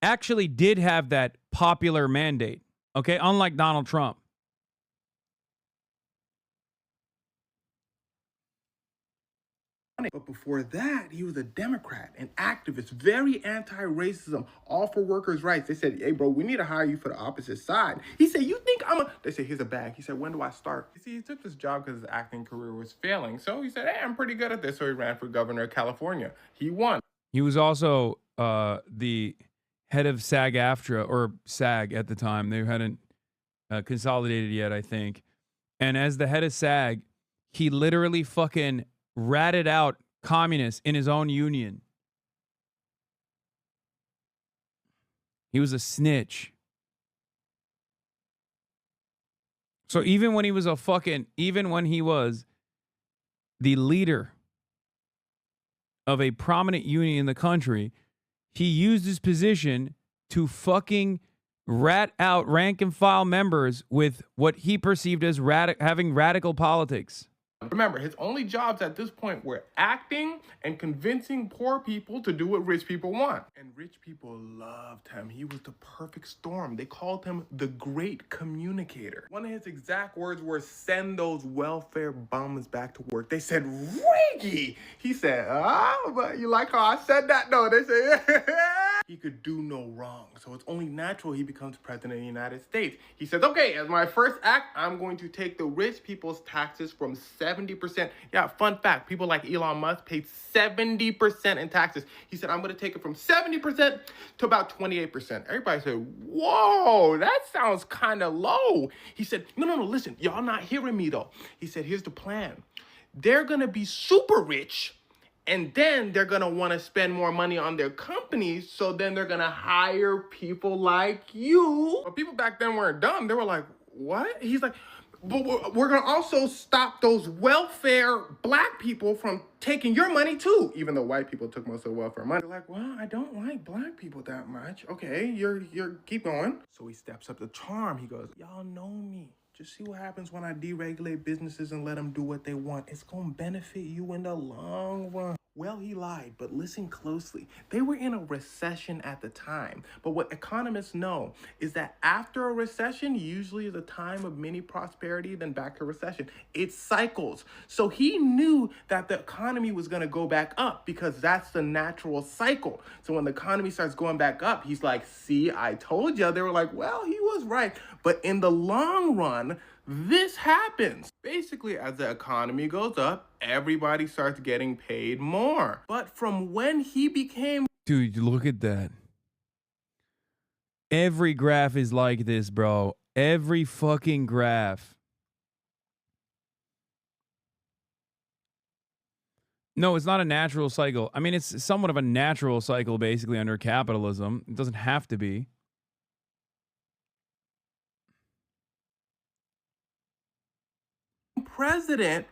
actually did have that popular mandate, okay? Unlike Donald Trump. But before that, he was a Democrat, an activist, very anti-racism, all for workers' rights. They said, hey, bro, we need to hire you for the opposite side. He said, you think I'm a... They said, here's a bag. He said, when do I start? You see, he took this job because his acting career was failing. So he said, hey, I'm pretty good at this. So he ran for governor of California. He won. He was also the head of SAG-AFTRA, or SAG at the time. They hadn't consolidated yet, I think. And as the head of SAG, he literally fucking ratted out communists in his own union. He was a snitch. So even when he was the leader of a prominent union in the country, he used his position to fucking rat out rank and file members with what he perceived as having radical politics. Remember, his only jobs at this point were acting and convincing poor people to do what rich people want. And rich people loved him. He was the perfect storm. They called him the great communicator. One of his exact words were, "Send those welfare bums back to work." They said, "Reggie!" He said, but you like how I said that? No, they said, he could do no wrong. So it's only natural he becomes president of the United States. He says, okay, as my first act, I'm going to take the rich people's taxes from 70%. Yeah, fun fact, people like Elon Musk paid 70% in taxes. He said, I'm going to take it from 70% to about 28%. Everybody said, whoa, that sounds kind of low. He said, no, listen, y'all not hearing me though. He said, here's the plan. They're going to be super rich, and then they're going to want to spend more money on their companies, so then they're going to hire people like you. But people back then weren't dumb. They were like, what? He's like, but we're going to also stop those welfare black people from taking your money too, even though white people took most of the welfare money. They're like, well, I don't like black people that much. Okay, you're keep going. So he steps up the charm. He goes, y'all know me. Just see what happens when I deregulate businesses and let them do what they want. It's going to benefit you in the long run. Well, he lied, but listen closely. They were in a recession at the time. But what economists know is that after a recession, usually is a time of mini prosperity, then back to recession. It cycles. So he knew that the economy was going to go back up because that's the natural cycle. So when the economy starts going back up, he's like, see, I told you. They were like, well, he was right. But in the long run, this happens. Basically, as the economy goes up, everybody starts getting paid more. But from when he became... Dude, look at that. Every graph is like this, bro. Every fucking graph. No, it's not a natural cycle. I mean, it's somewhat of a natural cycle, basically, under capitalism. It doesn't have to be. President,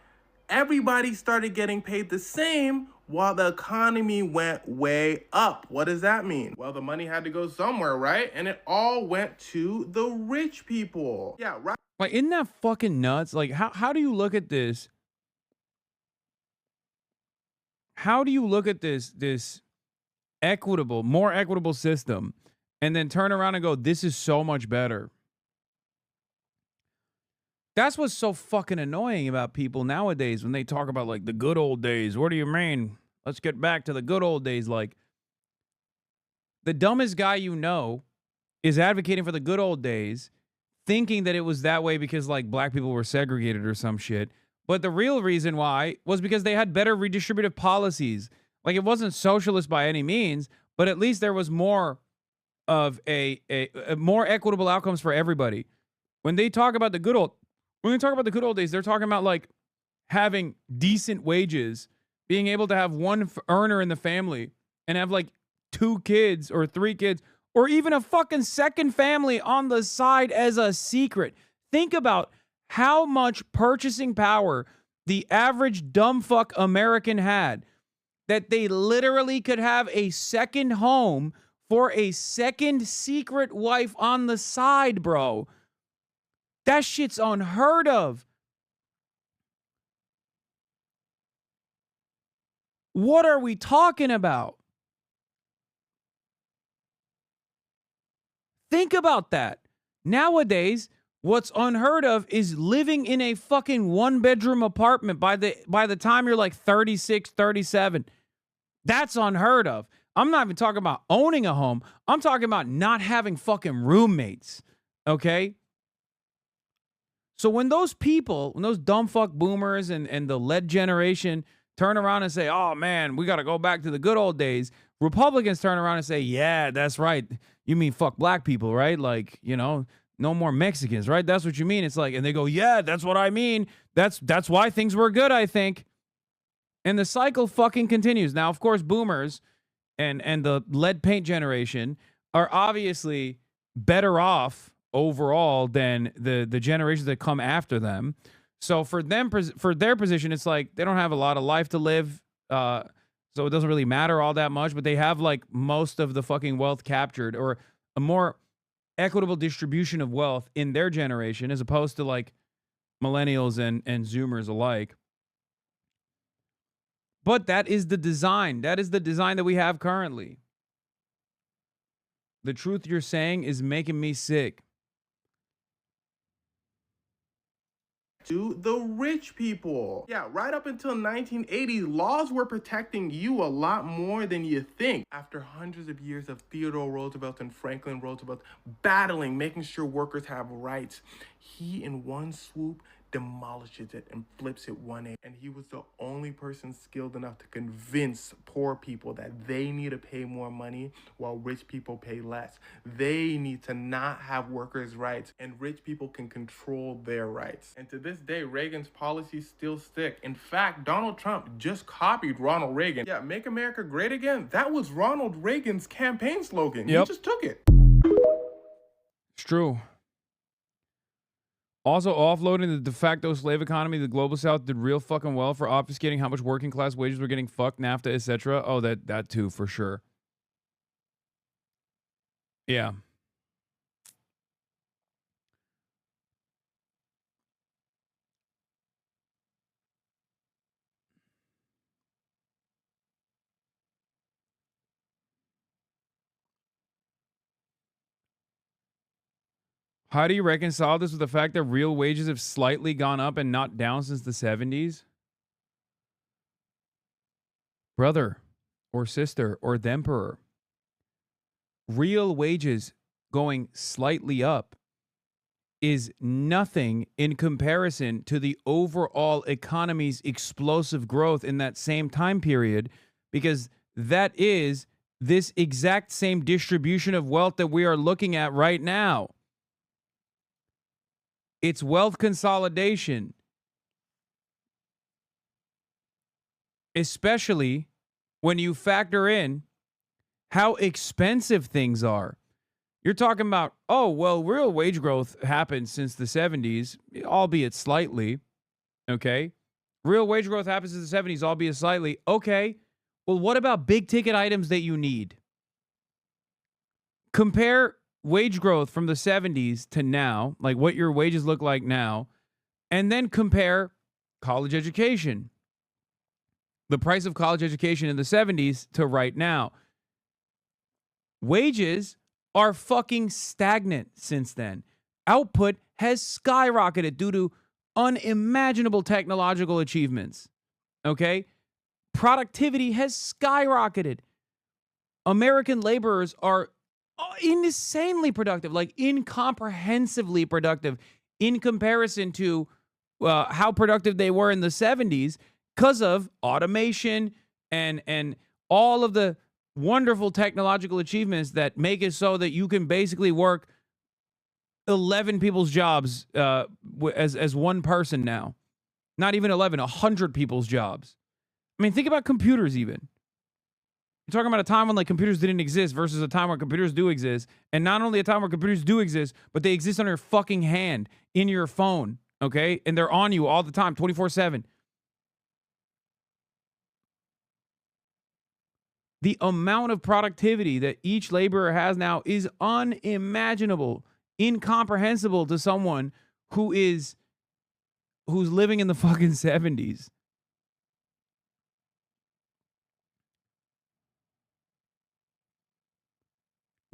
everybody started getting paid the same while the economy went way up. What does that mean? Well, the money had to go somewhere, right? And it all went to the rich people. Yeah, right. Like, isn't that fucking nuts? Like, how do you look at this? How do you look at this equitable, more equitable system and then turn around and go, this is so much better? That's what's so fucking annoying about people nowadays when they talk about, like, the good old days. What do you mean? Let's get back to the good old days. Like, the dumbest guy you know is advocating for the good old days, thinking that it was that way because, like, black people were segregated or some shit. But the real reason why was because they had better redistributive policies. Like, it wasn't socialist by any means, but at least there was more of a more equitable outcomes for everybody. When they talk about the good old days, they're talking about, like, having decent wages, being able to have one earner in the family and have, like, 2 kids or 3 kids or even a fucking second family on the side as a secret. Think about how much purchasing power the average dumb fuck American had, that they literally could have a second home for a second secret wife on the side, bro. That shit's unheard of. What are we talking about? Think about that. Nowadays, what's unheard of is living in a fucking 1-bedroom apartment by the time you're like 36, 37. That's unheard of. I'm not even talking about owning a home. I'm talking about not having fucking roommates. Okay? So when those people, when those dumb fuck boomers and the lead generation turn around and say, oh man, we got to go back to the good old days, Republicans turn around and say, yeah, that's right. You mean fuck black people, right? Like, you know, no more Mexicans, right? That's what you mean. It's like, and they go, yeah, that's what I mean. That's why things were good, I think. And the cycle fucking continues. Now, of course, boomers and the lead paint generation are obviously better off overall than the generations that come after them. So for them, for their position, it's like they don't have a lot of life to live. So it doesn't really matter all that much, but they have like most of the fucking wealth captured, or a more equitable distribution of wealth in their generation, as opposed to like millennials and Zoomers alike. But that is the design. That is the design that we have currently. The truth you're saying is making me sick. To the rich people. Yeah, right up until 1980, laws were protecting you a lot more than you think. After hundreds of years of Theodore Roosevelt and Franklin Roosevelt battling, making sure workers have rights, he in one swoop demolishes it and flips it 180. And he was the only person skilled enough to convince poor people that they need to pay more money while rich people pay less. They need to not have workers' rights, and rich people can control their rights. And to this day, Reagan's policies still stick. In fact, Donald Trump just copied Ronald Reagan. Yeah, make America great again. That was Ronald Reagan's campaign slogan. Yep. He just took it. It's true. Also, offloading the de facto slave economy, the global south did real fucking well for obfuscating how much working class wages were getting fucked, NAFTA, etc. Oh, that too, for sure. Yeah. How do you reconcile this with the fact that real wages have slightly gone up and not down since the 70s? Brother or sister or the emperor. Real wages going slightly up is nothing in comparison to the overall economy's explosive growth in that same time period, because that is this exact same distribution of wealth that we are looking at right now. It's wealth consolidation, especially when you factor in how expensive things are. You're talking about, oh, well, real wage growth happened since the 70s, albeit slightly, okay? Real wage growth happens since the 70s, albeit slightly. Okay, well, what about big ticket items that you need? Compare wage growth from the 70s to now, like what your wages look like now, and then compare college education. The price of college education in the 70s to right now. Wages are fucking stagnant since then. Output has skyrocketed due to unimaginable technological achievements. Okay? Productivity has skyrocketed. American laborers are insanely productive, like incomprehensibly productive in comparison to how productive they were in the 70s because of automation and all of the wonderful technological achievements that make it so that you can basically work 11 people's jobs as one person now. Not even 11, 100 people's jobs. I mean, think about computers even. You're talking about a time when like computers didn't exist versus a time where computers do exist. And not only a time where computers do exist, but they exist on your fucking hand, in your phone, okay? And they're on you all the time, 24/7. The amount of productivity that each laborer has now is unimaginable, incomprehensible to someone who's living in the fucking 70s.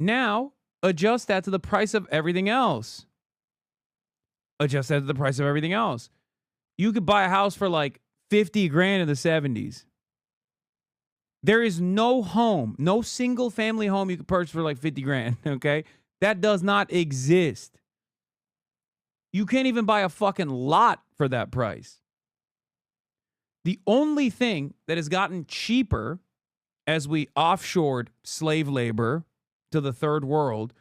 Now, adjust that to the price of everything else. Adjust that to the price of everything else. You could buy a house for like 50 grand in the 70s. There is no home, no single family home you could purchase for like 50 grand, okay? That does not exist. You can't even buy a fucking lot for that price. The only thing that has gotten cheaper as we offshored slave labor to the third world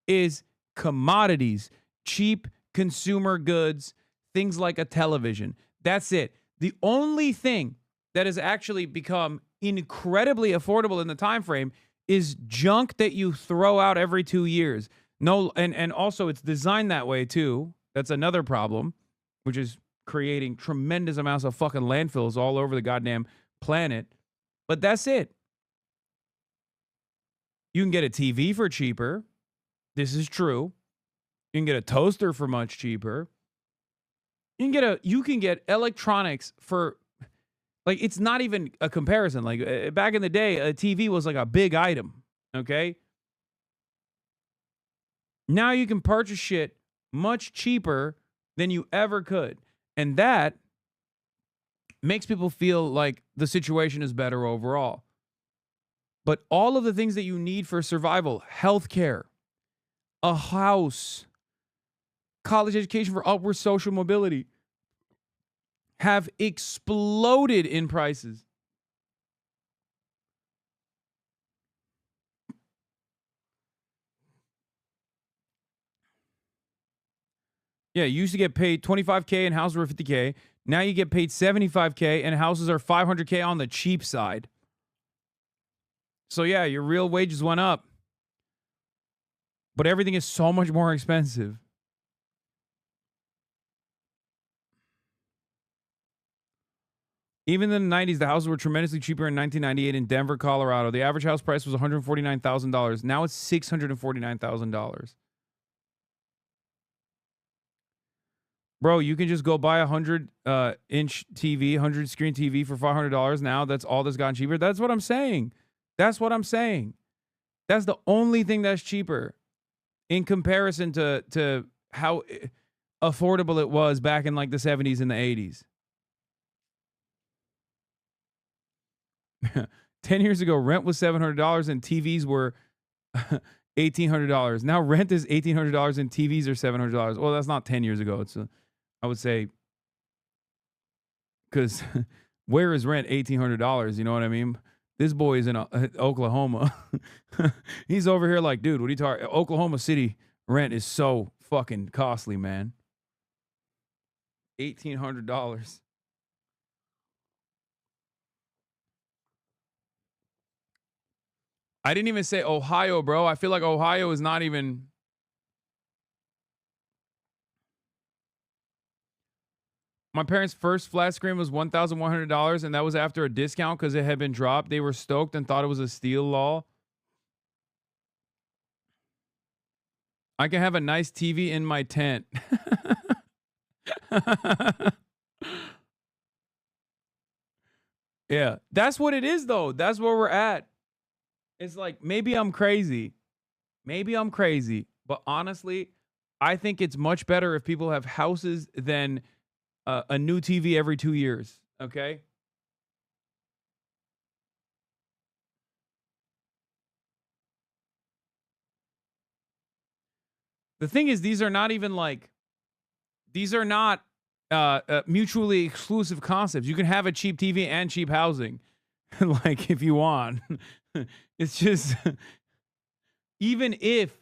is commodities, cheap consumer goods, things like a television. That's it. The only thing that has actually become incredibly affordable in the time frame is junk that you throw out every 2 years. No, and also it's designed that way too. That's another problem, which is creating tremendous amounts of fucking landfills all over the goddamn planet. But that's it. You can get a TV for cheaper. This is true. You can get a toaster for much cheaper. You can get electronics for Like, it's not even a comparison. Like, back in the day, a TV was like a big item, okay? Now you can purchase shit much cheaper than you ever could. And that makes people feel like the situation is better overall. But all of the things that you need for survival, healthcare, a house, college education for upward social mobility, have exploded in prices. Yeah, you used to get paid $25K and houses were $50K. Now you get paid $75K and houses are $500K on the cheap side. So yeah, your real wages went up. But everything is so much more expensive. Even in the 90s, the houses were tremendously cheaper in 1998 in Denver, Colorado. The average house price was $149,000. Now it's $649,000. Bro, you can just go buy a 100-inch TV, 100-screen TV for $500 now. That's all that's gotten cheaper. That's what I'm saying. That's what I'm saying. That's the only thing that's cheaper in comparison to how affordable it was back in like the 70s and the 80s. 10 years ago, rent was $700 and TVs were $1,800. Now rent is $1,800 and TVs are $700. Well, that's not 10 years ago. It's I would say, because where is rent $1,800? You know what I mean? This boy is in Oklahoma. He's over here like, dude, what are you talking? Oklahoma City rent is so fucking costly, man. $1,800. I didn't even say Ohio, bro. I feel like Ohio is not even. My parents' first flat screen was $1,100, and that was after a discount because it had been dropped. They were stoked and thought it was a steal law. I can have a nice TV in my tent. Yeah, that's what it is, though. That's where we're at. It's like, maybe I'm crazy. Maybe I'm crazy. But honestly, I think it's much better if people have houses than a new TV every 2 years. Okay? The thing is, these are not even like, these are not mutually exclusive concepts. You can have a cheap TV and cheap housing, like if you want. It's just, even if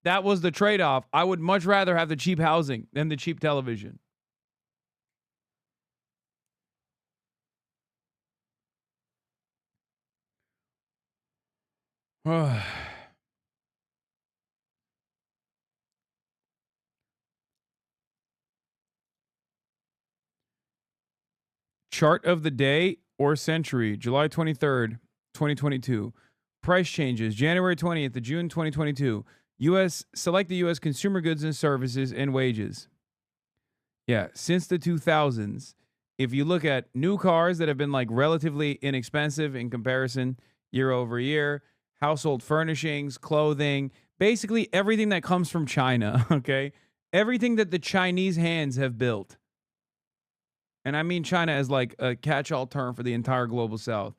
that was the trade-off, I would much rather have the cheap housing than the cheap television. Chart of the day or century, July 23rd, 2022. Price changes, January 20th to June 2022. Select the U.S. consumer goods and services and wages. Yeah, since the 2000s, if you look at new cars that have been like relatively inexpensive in comparison year over year, household furnishings, clothing, basically everything that comes from China, okay? Everything that the Chinese hands have built. And I mean China as like a catch-all term for the entire global south.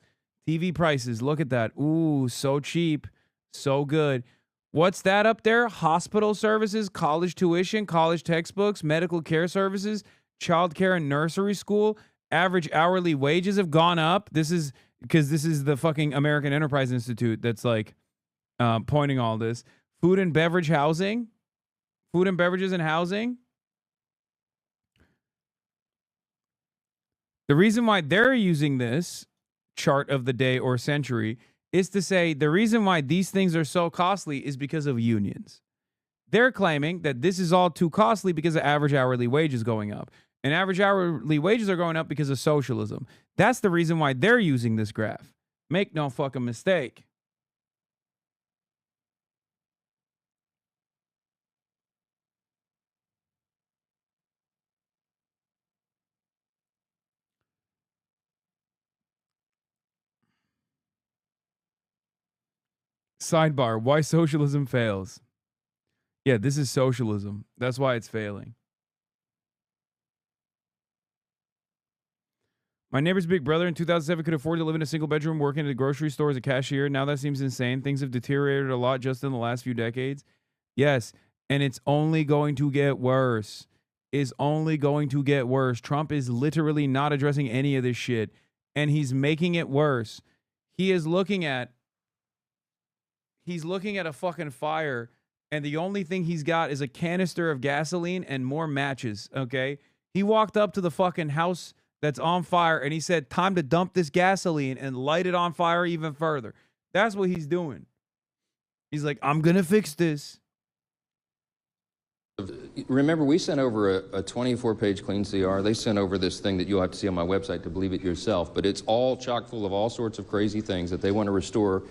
TV prices, look at that. Ooh, so cheap, so good. What's that up there? Hospital services, college tuition, college textbooks, medical care services, childcare and nursery school. Average hourly wages have gone up. This is because this is the fucking American Enterprise Institute that's like pointing all this. Food and beverage housing. Food and beverages and housing. The reason why they're using this chart of the day or century is to say the reason why these things are so costly is because of unions. They're claiming that this is all too costly because of average hourly wages going up. And average hourly wages are going up because of socialism. That's the reason why they're using this graph. Make no fucking mistake. Sidebar, why socialism fails. Yeah, this is socialism. That's why it's failing. My neighbor's big brother in 2007 could afford to live in a single bedroom working at a grocery store as a cashier. Now that seems insane. Things have deteriorated a lot just in the last few decades. Yes, and it's only going to get worse. It's only going to get worse. Trump is literally not addressing any of this shit, and he's making it worse. He is looking at a fucking fire, and the only thing he's got is a canister of gasoline and more matches, okay? He walked up to the fucking house that's on fire, and he said, time to dump this gasoline and light it on fire even further. That's what he's doing. He's like, I'm going to fix this. Remember, we sent over a 24-page clean CR. They sent over this thing that you'll have to see on my website to believe it yourself. But it's all chock full of all sorts of crazy things that they want to restore.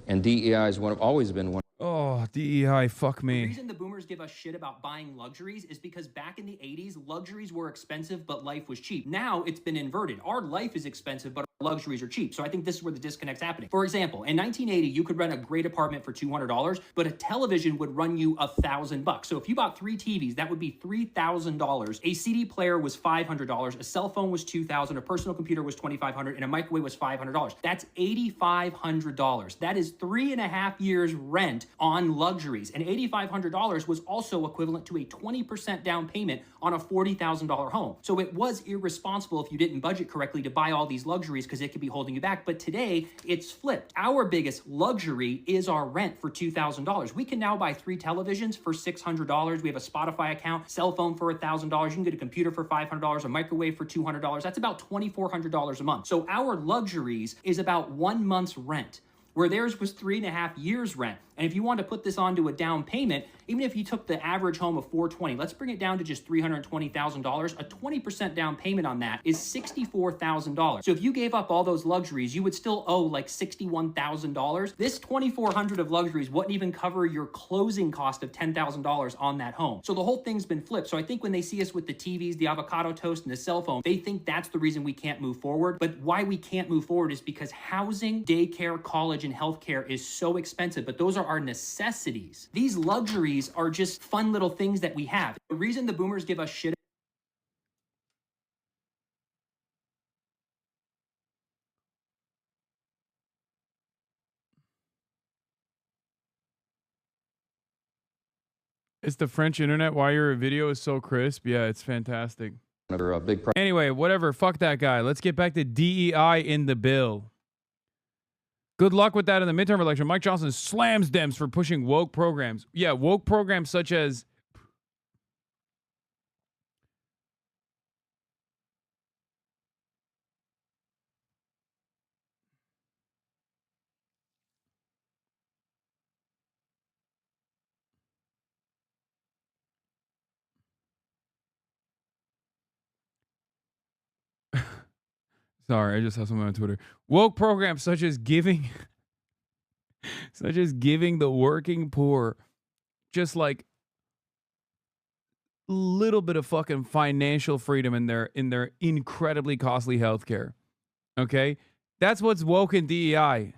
And DEI is always been one. Oh, DEI, fuck me. The reason the boomers give us shit about buying luxuries is because back in the 80s, luxuries were expensive, but life was cheap. Now it's been inverted. Our life is expensive, but our luxuries are cheap. So I think this is where the disconnect's happening. For example, in 1980, you could rent a great apartment for $200, but a television would run you $1,000. So if you bought 3 TVs, that would be $3,000. A CD player was $500. A cell phone was $2,000. A personal computer was $2,500, and a microwave was $500. That's $8,500. That is 3.5 years rent on luxuries. And $8,500 was also equivalent to a 20% down payment on a $40,000 home. So it was irresponsible if you didn't budget correctly to buy all these luxuries because it could be holding you back. But today it's flipped. Our biggest luxury is our rent for $2,000. We can now buy 3 televisions for $600. We have a Spotify account, cell phone for $1,000. You can get a computer for $500, a microwave for $200. That's about $2,400 a month. So our luxuries is about 1 month's rent, where theirs was 3.5 years rent. And if you want to put this onto a down payment, even if you took the average home of $420,000, let's bring it down to just $320,000. A 20% down payment on that is $64,000. So if you gave up all those luxuries, you would still owe like $61,000. This $2,400 of luxuries wouldn't even cover your closing cost of $10,000 on that home. So the whole thing's been flipped. So I think when they see us with the TVs, the avocado toast, and the cell phone, they think that's the reason we can't move forward. But why we can't move forward is because housing, daycare, college, and healthcare is so expensive, but those are our necessities. These luxuries are just fun little things that we have. The reason the boomers give us shit It's the French internet. Why your video is so crisp. Yeah, it's fantastic. Anyway, whatever. Fuck that guy. Let's get back to DEI in the bill. Good luck with that in the midterm election. Mike Johnson slams Dems for pushing woke programs. Yeah, woke programs such as... Sorry, I just saw something on Twitter. Woke programs such as giving... such as giving the working poor just like little bit of fucking financial freedom in their incredibly costly healthcare. Okay? That's what's woke in DEI.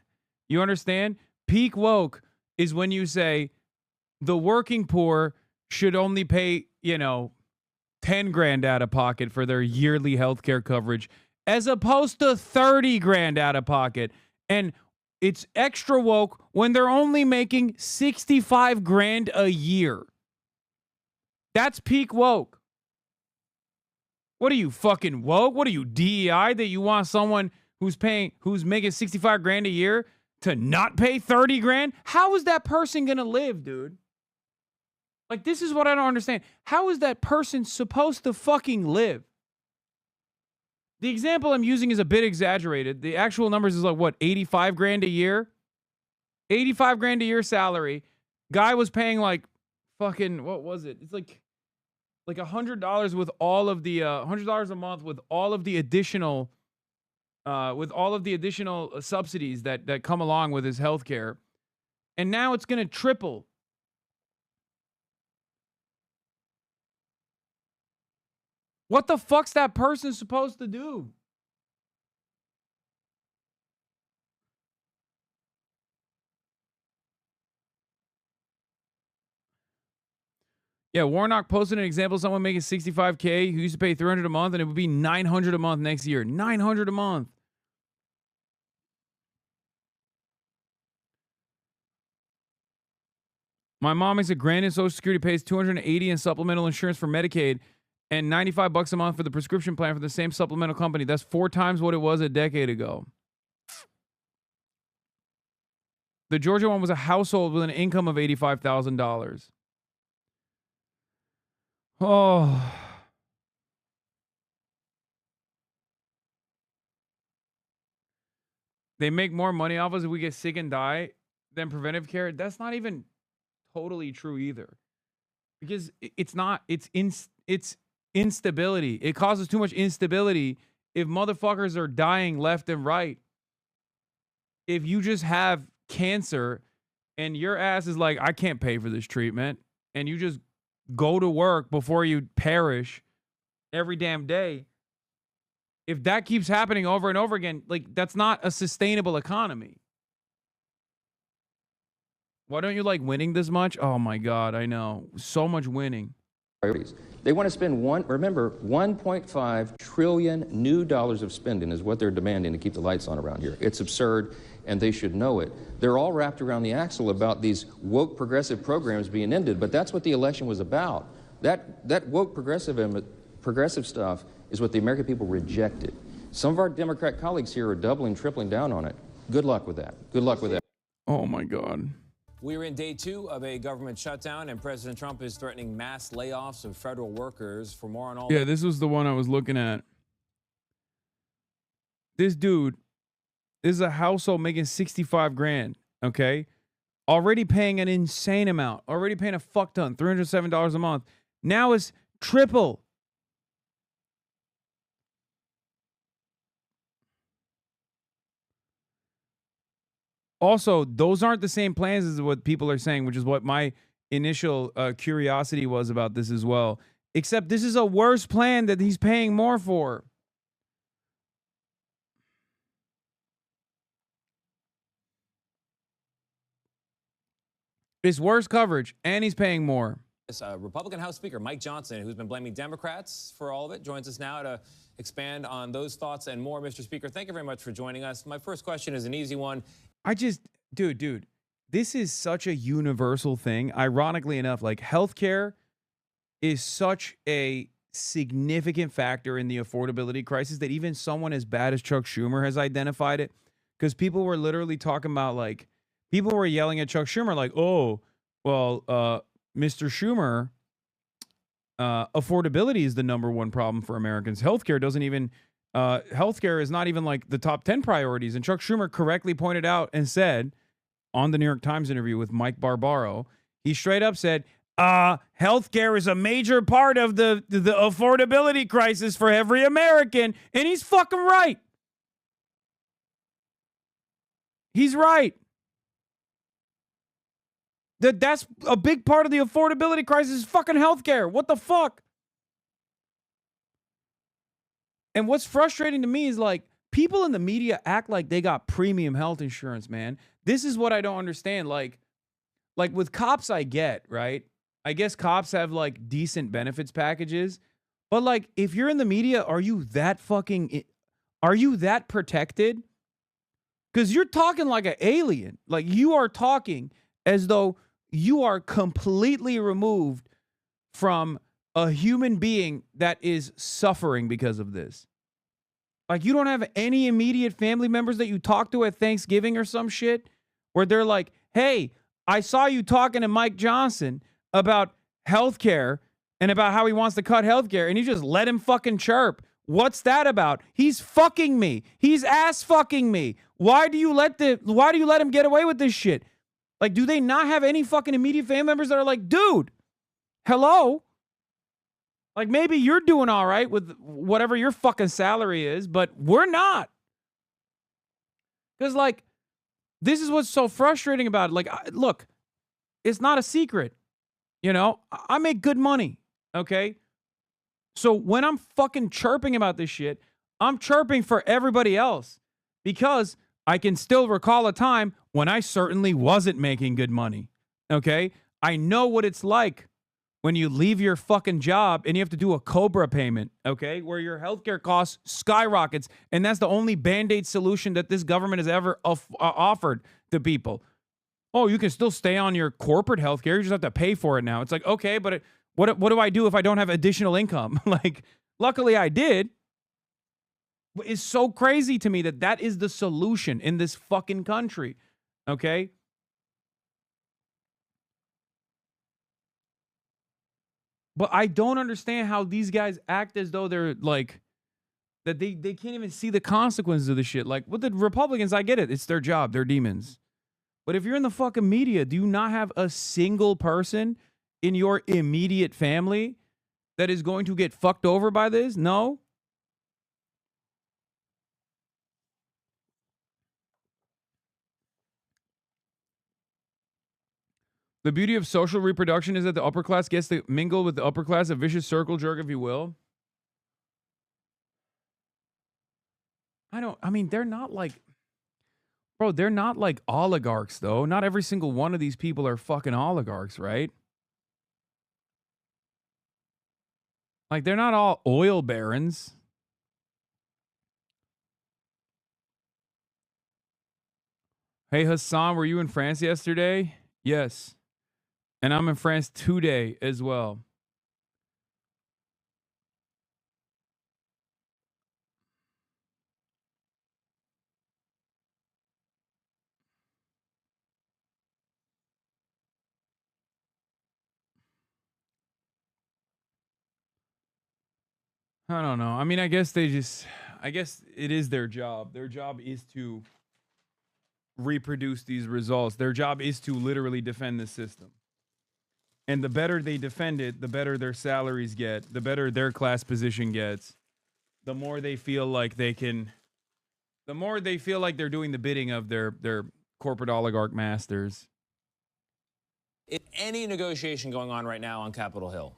You understand? Peak woke is when you say the working poor should only pay, 10 grand out of pocket for their yearly healthcare coverage as opposed to 30 grand out of pocket. And it's extra woke when they're only making 65 grand a year. That's peak woke. What are you, fucking woke? What are you, DEI, that you want someone who's making 65 grand a year to not pay 30 grand? How is that person going to live, dude? Like, this is what I don't understand. How is that person supposed to fucking live? The example I'm using is a bit exaggerated. The actual numbers is like, what, 85 grand a year? 85 grand a year salary. Guy was paying like fucking, what was it? It's like $100 with all of the, $100 a month with all of the additional, subsidies that come along with his healthcare. And now it's going to triple. What the fuck's that person supposed to do? Yeah, Warnock posted an example of someone making $65K who used to pay $300 a month, and it would be $900 a month next year. $900 a month. My mom makes $1,000 in Social Security, pays $280 in supplemental insurance for Medicaid, and $95 a month for the prescription plan for the same supplemental company. That's 4 times what it was a decade ago. The Georgia one was a household with an income of $85,000. Oh. They make more money off us if we get sick and die than preventive care. That's not even totally true either. Because it's not, it's instability. It causes too much instability if motherfuckers are dying left and right. If you just have cancer and your ass is like, I can't pay for this treatment, and you just go to work before you perish every damn day, if that keeps happening over and over again, like, that's not a sustainable economy. Why don't you like winning this much? Oh my God, I know. So much winning. Priorities. They want to spend remember, 1.5 trillion new dollars of spending is what they're demanding to keep the lights on around here. It's absurd, and they should know it. They're all wrapped around the axle about these woke progressive programs being ended, but that's what the election was about. That woke progressive stuff is what the American people rejected. Some of our Democrat colleagues here are doubling, tripling down on it. Good luck with that. Good luck with that. Oh my God. We're in day 2 of a government shutdown, and President Trump is threatening mass layoffs of federal workers. For more on all Yeah, this was the one I was looking at. This dude is a household making 65 grand, okay? Already paying an insane amount. Already paying a fuck ton, $307 a month. Now it's triple. Also, those aren't the same plans as what people are saying, which is what my initial curiosity was about this as well. Except this is a worse plan that he's paying more for. It's worse coverage, and he's paying more. Republican House Speaker Mike Johnson, who's been blaming Democrats for all of it, joins us now to expand on those thoughts and more. Mr. Speaker, thank you very much for joining us. My first question is an easy one. Dude, this is such a universal thing. Ironically enough, like, healthcare is such a significant factor in the affordability crisis that even someone as bad as Chuck Schumer has identified it. Because people were literally talking about, like, people were yelling at Chuck Schumer like, oh, well, Mr. Schumer, affordability is the #1 problem for Americans. Healthcare doesn't even, healthcare is not even like the top 10 priorities. And Chuck Schumer correctly pointed out and said on the New York Times interview with Mike Barbaro, he straight up said, healthcare is a major part of the affordability crisis for every American. And he's fucking right. He's right. That's a big part of the affordability crisis is fucking healthcare. What the fuck? And what's frustrating to me is, like, people in the media act like they got premium health insurance, man. This is what I don't understand. Like with cops, I get, right? I guess cops have, like, decent benefits packages. But, like, if you're in the media, are you that protected? Because you're talking like an alien. Like, you are talking as though you are completely removed from a human being that is suffering because of this. Like, you don't have any immediate family members that you talk to at Thanksgiving or some shit where they're like, hey, I saw you talking to Mike Johnson about healthcare and about how he wants to cut healthcare, and you just let him fucking chirp. What's that about? He's fucking me. He's ass fucking me. Why do you let him get away with this shit? Like, do they not have any fucking immediate family members that are like, dude, hello? Like, maybe you're doing all right with whatever your fucking salary is, but we're not. Because, like, this is what's so frustrating about it. Like, look, it's not a secret. You know, I make good money, okay? So when I'm fucking chirping about this shit, I'm chirping for everybody else because I can still recall a time when I certainly wasn't making good money, okay? I know what it's like when you leave your fucking job and you have to do a COBRA payment, okay, where your healthcare costs skyrockets, and that's the only Band-Aid solution that this government has ever offered to people. Oh, you can still stay on your corporate healthcare. You just have to pay for it now. It's like, okay, but what do I do if I don't have additional income? Like, luckily I did. It's so crazy to me that that is the solution in this fucking country, okay? But I don't understand how these guys act as though they're like, that they can't even see the consequences of the shit. Like, with the Republicans, I get it. It's their job. They're demons. But if you're in the fucking media, do you not have a single person in your immediate family that is going to get fucked over by this? No? The beauty of social reproduction is that the upper class gets to mingle with the upper class, a vicious circle jerk, if you will. I mean, they're not like, bro, they're not like oligarchs, though. Not every single one of these people are fucking oligarchs, right? Like, they're not all oil barons. Hey, Hasan, were you in France yesterday? Yes. And I'm in France today as well. I don't know. I mean, I guess it is their job. Their job is to reproduce these results. Their job is to literally defend the system. And the better they defend it, the better their salaries get, the better their class position gets, the more they feel like they can, the more they feel like they're doing the bidding of their corporate oligarch masters. Is any negotiation going on right now on Capitol Hill?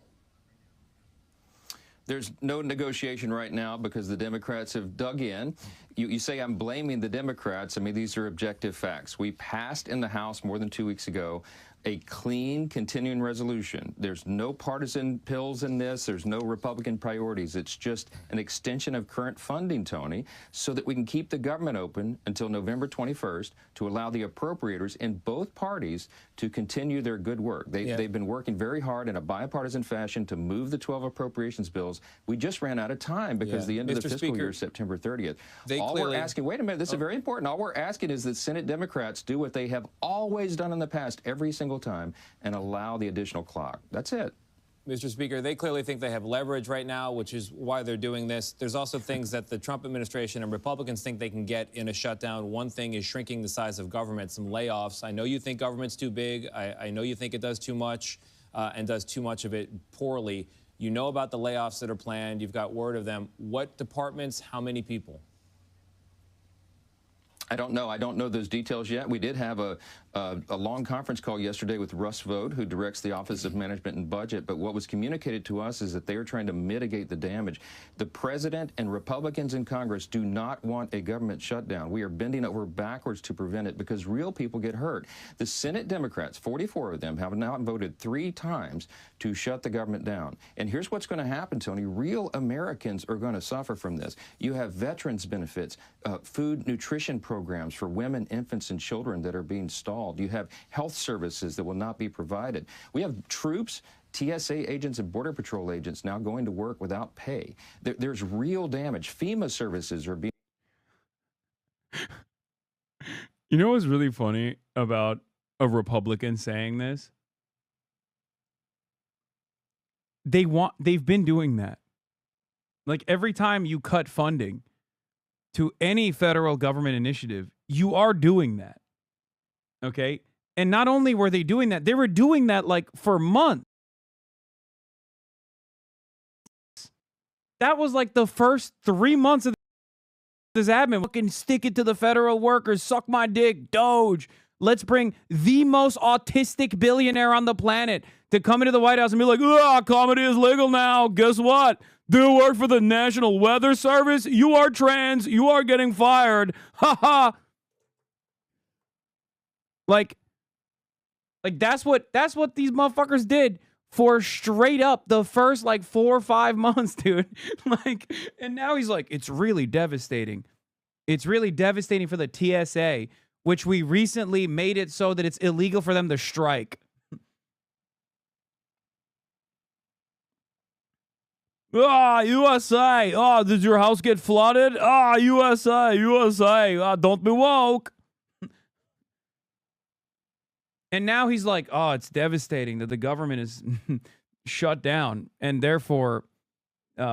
There's no negotiation right now because the Democrats have dug in. You say I'm blaming the Democrats. I mean, these are objective facts. We passed in the House more than 2 weeks ago a clean continuing resolution. There's no partisan pills in this. There's no Republican priorities. It's just an extension of current funding, Tony, so that we can keep the government open until November 21st to allow the appropriators in both parties to continue their good work. They've been working very hard in a bipartisan fashion to move the 12 appropriations bills. We just ran out of time because the end of the fiscal year is September 30th. All we're asking, wait a minute, this is very important. All we're asking is that Senate Democrats do what they have always done in the past every single time and allow the additional clock. That's it. Mr. Speaker, they clearly think they have leverage right now, which is why they're doing this. There's also things that the Trump administration and Republicans think they can get in a shutdown. One thing is shrinking the size of government, some layoffs. I know you think government's too big. I know you think it does too much and does too much of it poorly. You know about the layoffs that are planned. You've got word of them. What departments, how many people? I don't know. I don't know those details yet. We did have a long conference call yesterday with Russ Vought, who directs the Office of Management and Budget. But what was communicated to us is that they are trying to mitigate the damage. The president and Republicans in Congress do not want a government shutdown. We are bending over backwards to prevent it because real people get hurt. The Senate Democrats, 44 of them, have now voted 3 times to shut the government down. And here's what's going to happen, Tony. Real Americans are going to suffer from this. You have veterans benefits, food nutrition programs for women, infants, and children that are being stalled. You have health services that will not be provided. We have troops, TSA agents, and Border Patrol agents now going to work without pay. There's real damage. FEMA services are being... You know what's really funny about a Republican saying this? They've been doing that. Like, every time you cut funding to any federal government initiative, you are doing that. Okay? And not only were they doing that, they were doing that like for months. That was like the first 3 months of this admin. Fucking stick it to the federal workers, suck my dick, Doge. Let's bring the most autistic billionaire on the planet to come into the White House and be like, comedy is legal now. Guess what? Do you work for the National Weather Service? You are trans. You are getting fired. Ha ha. Like that's what these motherfuckers did for straight up the first like 4 or 5 months, dude. Like, and now he's like, it's really devastating. It's really devastating for the TSA, which we recently made it so that it's illegal for them to strike. USA. Oh, did your house get flooded? USA, USA. Don't be woke. And now he's like, oh, it's devastating that the government is shut down, and therefore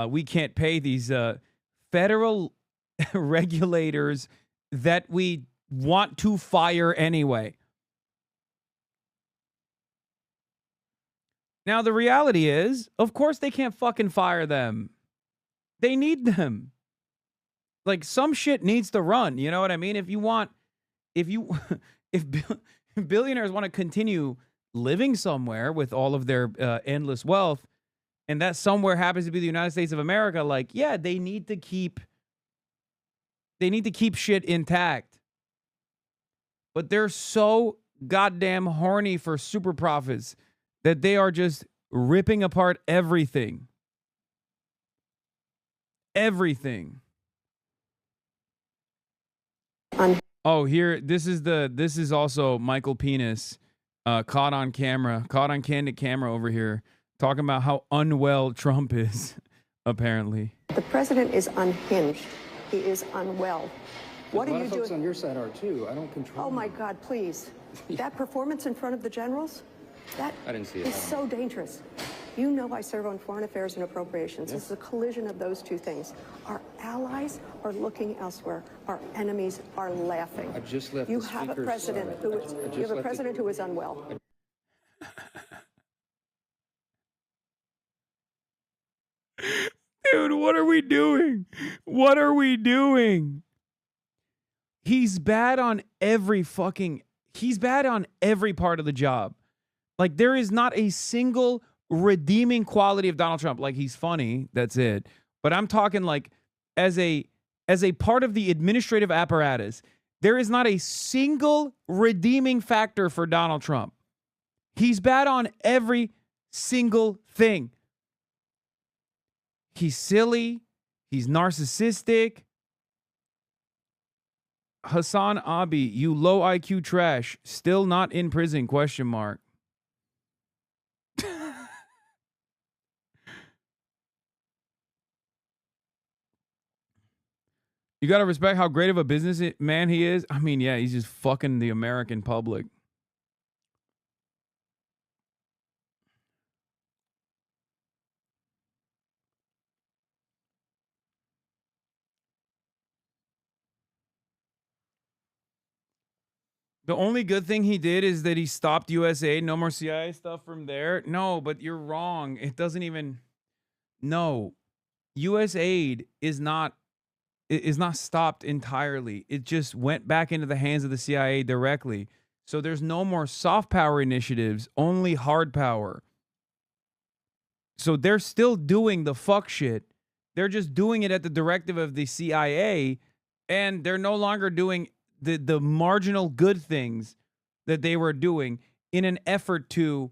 we can't pay these federal regulators that we want to fire anyway. Now, the reality is, of course, they can't fucking fire them. They need them. Like, some shit needs to run. You know what I mean? If billionaires want to continue living somewhere with all of their endless wealth, and that somewhere happens to be the United States of America, like, yeah, they need to keep shit intact. But they're so goddamn horny for super profits that they are just ripping apart everything. Everything. Oh, here, this is also Michael Penis, caught on candid camera over here, talking about how unwell Trump is, apparently. The president is unhinged. He is unwell. What are you doing? A lot of folks on your side are too. I don't control. Oh my God, please. That performance in front of the generals, that I didn't see it. Is so dangerous. You know I serve on foreign affairs and appropriations. This is a collision of those two things. Our allies are looking elsewhere. Our enemies are laughing. I just left you have a president who is unwell. Dude, what are we doing? What are we doing? He's bad on every part of the job. Like, there is not a single redeeming quality of Donald Trump. Like, he's funny, that's it. But I'm talking like as a part of the administrative apparatus, there is not a single redeeming factor for Donald Trump. He's bad on every single thing. He's silly. He's narcissistic. Hasanabi, you low IQ trash, still not in prison, ? You got to respect how great of a businessman he is. I mean, yeah, he's just fucking the American public. The only good thing he did is that he stopped USAID. No more CIA stuff from there. No, but you're wrong. It doesn't even... No. USAID is not stopped entirely. It just went back into the hands of the CIA directly. So there's no more soft power initiatives, only hard power. So they're still doing the fuck shit. They're just doing it at the directive of the CIA, and they're no longer doing the marginal good things that they were doing in an effort to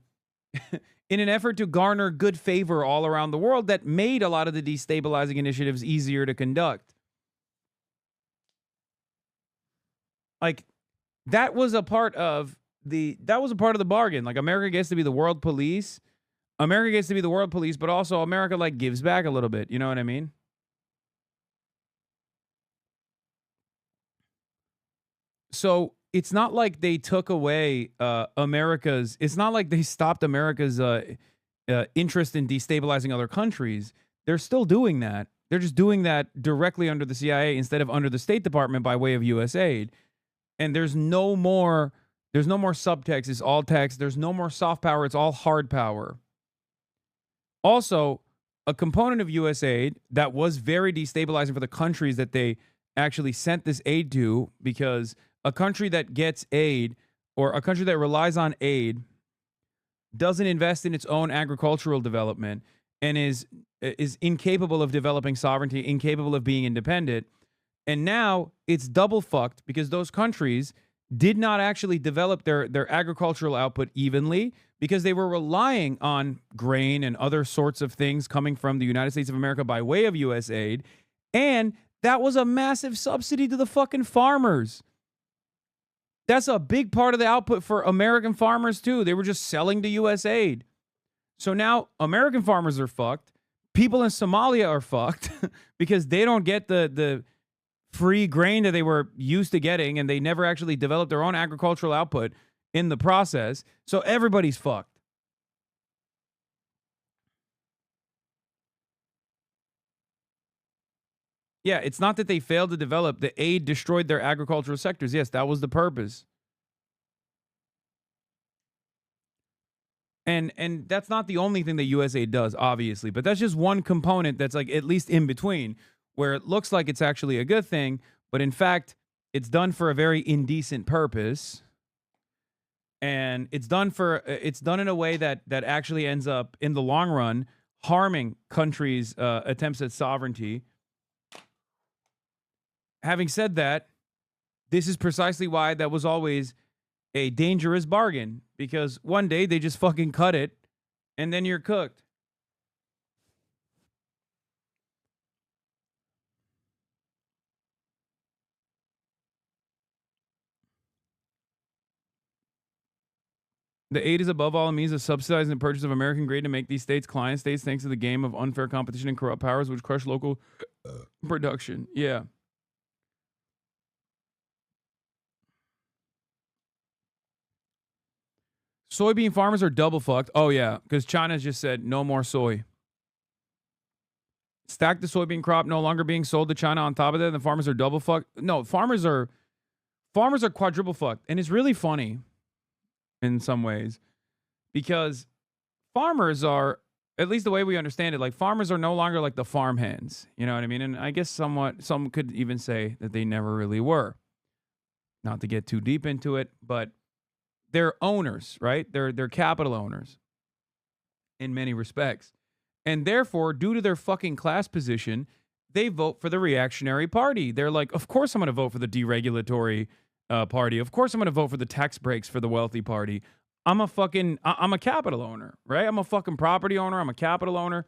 garner good favor all around the world that made a lot of the destabilizing initiatives easier to conduct. Like, that was a part of the bargain. Like, America gets to be the world police. America gets to be the world police, but also America, like, gives back a little bit. You know what I mean? So it's not like they took away it's not like they stopped America's interest in destabilizing other countries. They're still doing that. They're just doing that directly under the CIA instead of under the State Department by way of USAID. And there's no more subtext. It's all text. There's no more soft power. It's all hard power. Also, a component of USAID that was very destabilizing for the countries that they actually sent this aid to, because a country that gets aid, or a country that relies on aid, doesn't invest in its own agricultural development and is incapable of developing sovereignty, incapable of being independent. And now it's double fucked because those countries did not actually develop their agricultural output evenly because they were relying on grain and other sorts of things coming from the United States of America by way of U.S. aid. And that was a massive subsidy to the fucking farmers. That's a big part of the output for American farmers, too. They were just selling to U.S. aid. So now American farmers are fucked. People in Somalia are fucked because they don't get the free grain that they were used to getting, and they never actually developed their own agricultural output in the process. So everybody's fucked. Yeah, it's not that they failed to develop. The aid destroyed their agricultural sectors. Yes, that was the purpose. And that's not the only thing that USAID does, obviously, but that's just one component that's like at least in between, where it looks like it's actually a good thing, but in fact, it's done for a very indecent purpose. And it's done in a way that actually ends up in the long run harming countries' attempts at sovereignty. Having said that, this is precisely why that was always a dangerous bargain, because one day they just fucking cut it and then you're cooked. The aid is above all a means of subsidizing the purchase of American grain to make these states client states thanks to the game of unfair competition and corrupt powers which crush local production. Yeah. Soybean farmers are double fucked. Oh, yeah, because China just said no more soy. Stack the soybean crop no longer being sold to China on top of that, the farmers are double fucked. No, farmers are quadruple fucked. And it's really funny in some ways because farmers are, at least the way we understand it, like farmers are no longer like the farm hands. You know what I mean? And I guess some could even say that they never really were. Not to get too deep into it, but they're owners, right? They're capital owners in many respects. And therefore, due to their fucking class position, they vote for the reactionary party. They're like, of course I'm going to vote for the deregulatory party. Of course I'm going to vote for the tax breaks for the wealthy party. I'm a capital owner, right? I'm a fucking property owner. I'm a capital owner.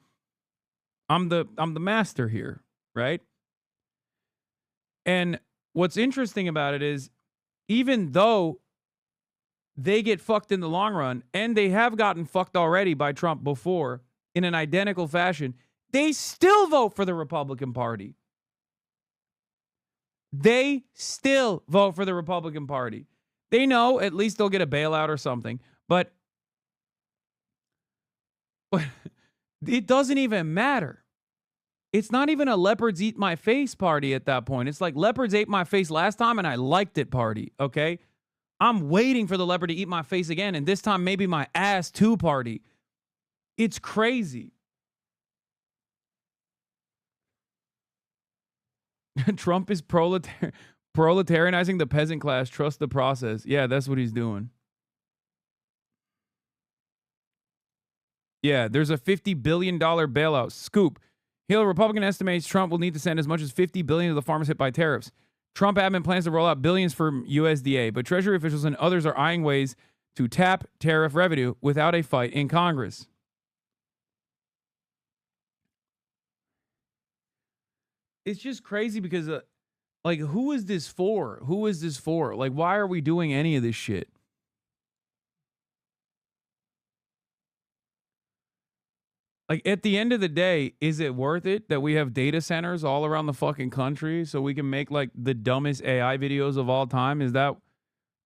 I'm the master here, right? And what's interesting about it is, even though they get fucked in the long run, and they have gotten fucked already by Trump before in an identical fashion, they still vote for the Republican Party. They still vote for the Republican Party. They know at least they'll get a bailout or something, but it doesn't even matter. It's not even a leopards eat my face party at that point. It's like leopards ate my face last time and I liked it party, okay? I'm waiting for the leopard to eat my face again, and this time maybe my ass too party. It's crazy. Trump is proletarianizing the peasant class. Trust the process. Yeah, that's what he's doing. Yeah, there's a $50 billion bailout. Scoop. Hill, Republican estimates Trump will need to send as much as $50 billion to the farmers hit by tariffs. Trump admin plans to roll out billions for USDA, but Treasury officials and others are eyeing ways to tap tariff revenue without a fight in Congress. It's just crazy because, like, who is this for? Who is this for? Like, why are we doing any of this shit? Like, at the end of the day, is it worth it that we have data centers all around the fucking country so we can make, like, the dumbest AI videos of all time? Is that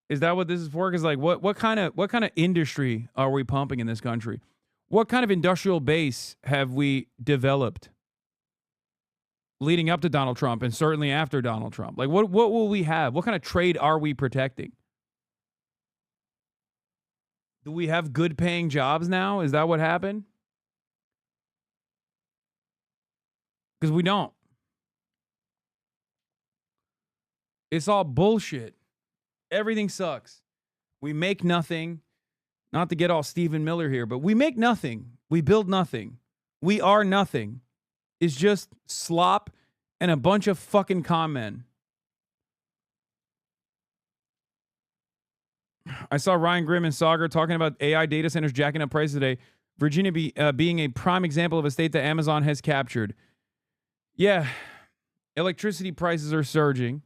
what this is for? Because, like, what kind of industry are we pumping in this country? What kind of industrial base have we developed leading up to Donald Trump and certainly after Donald Trump? Like, what will we have? What kind of trade are we protecting? Do we have good paying jobs now? Is that what happened? Because we don't. It's all bullshit. Everything sucks. We make nothing. Not to get all Stephen Miller here, but we make nothing. We build nothing. We are nothing. It's just slop and a bunch of fucking con men. I saw Ryan Grimm and Sauger talking about AI data centers jacking up prices today. Virginia being a prime example of a state that Amazon has captured. Yeah, electricity prices are surging.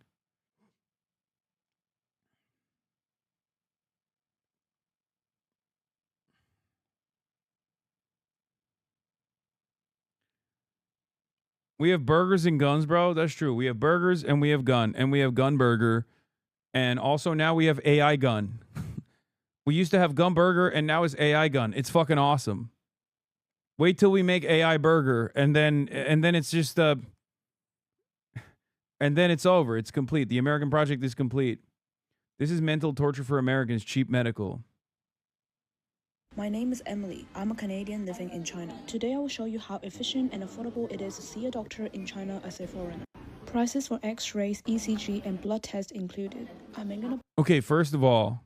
We have burgers and guns, bro. That's true. We have burgers and we have gun and we have gun burger. And also now we have AI gun. We used to have gun burger and now it's AI gun. It's fucking awesome. Wait till we make AI burger and then it's just and then it's over. It's complete. The American project is complete. This is mental torture for Americans. Cheap medical. My name is Emily. I'm a Canadian living in China. Today I will show you how efficient and affordable it is to see a doctor in China as a foreigner. Prices for X-rays, ECG, and blood tests included. Okay, first of all,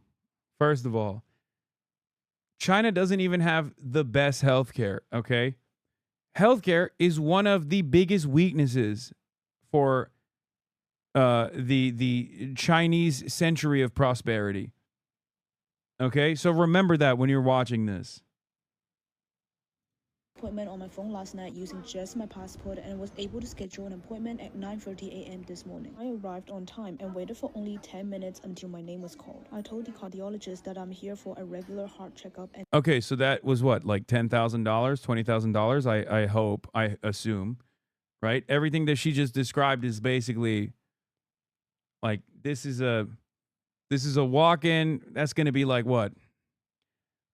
China doesn't even have the best healthcare, okay? Healthcare is one of the biggest weaknesses for the Chinese century of prosperity. Okay, so remember that when you're watching this. Appointment on my phone last night using just my passport and was able to schedule an appointment at 9:30 a.m. this morning. I arrived on time and waited for only 10 minutes until my name was called. I told the cardiologist that I'm here for a regular heart checkup and Okay, so that was what, like $10,000, $20,000? I hope, I assume, right? Everything that she just described is basically like this is a walk-in. That's going to be like what?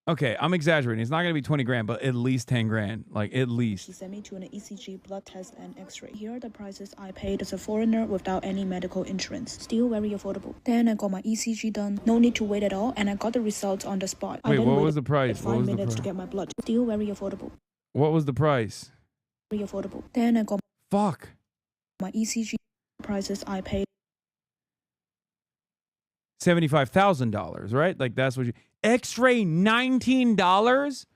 Okay, I'm exaggerating. It's not going to be 20 grand, but at least 10 grand. Like, at least. she sent me to an ECG, blood test, and X-ray. Here are the prices I paid as a foreigner without any medical insurance. Still very affordable. Then I got my ECG done. No need to wait at all, and I got the results on the spot. Wait, what was the price? 5 minutes to get my blood. Still very affordable. What was the price? Very affordable. Then I got Fuck. my ECG prices I paid. $75,000, right? Like that's what you X-ray $19?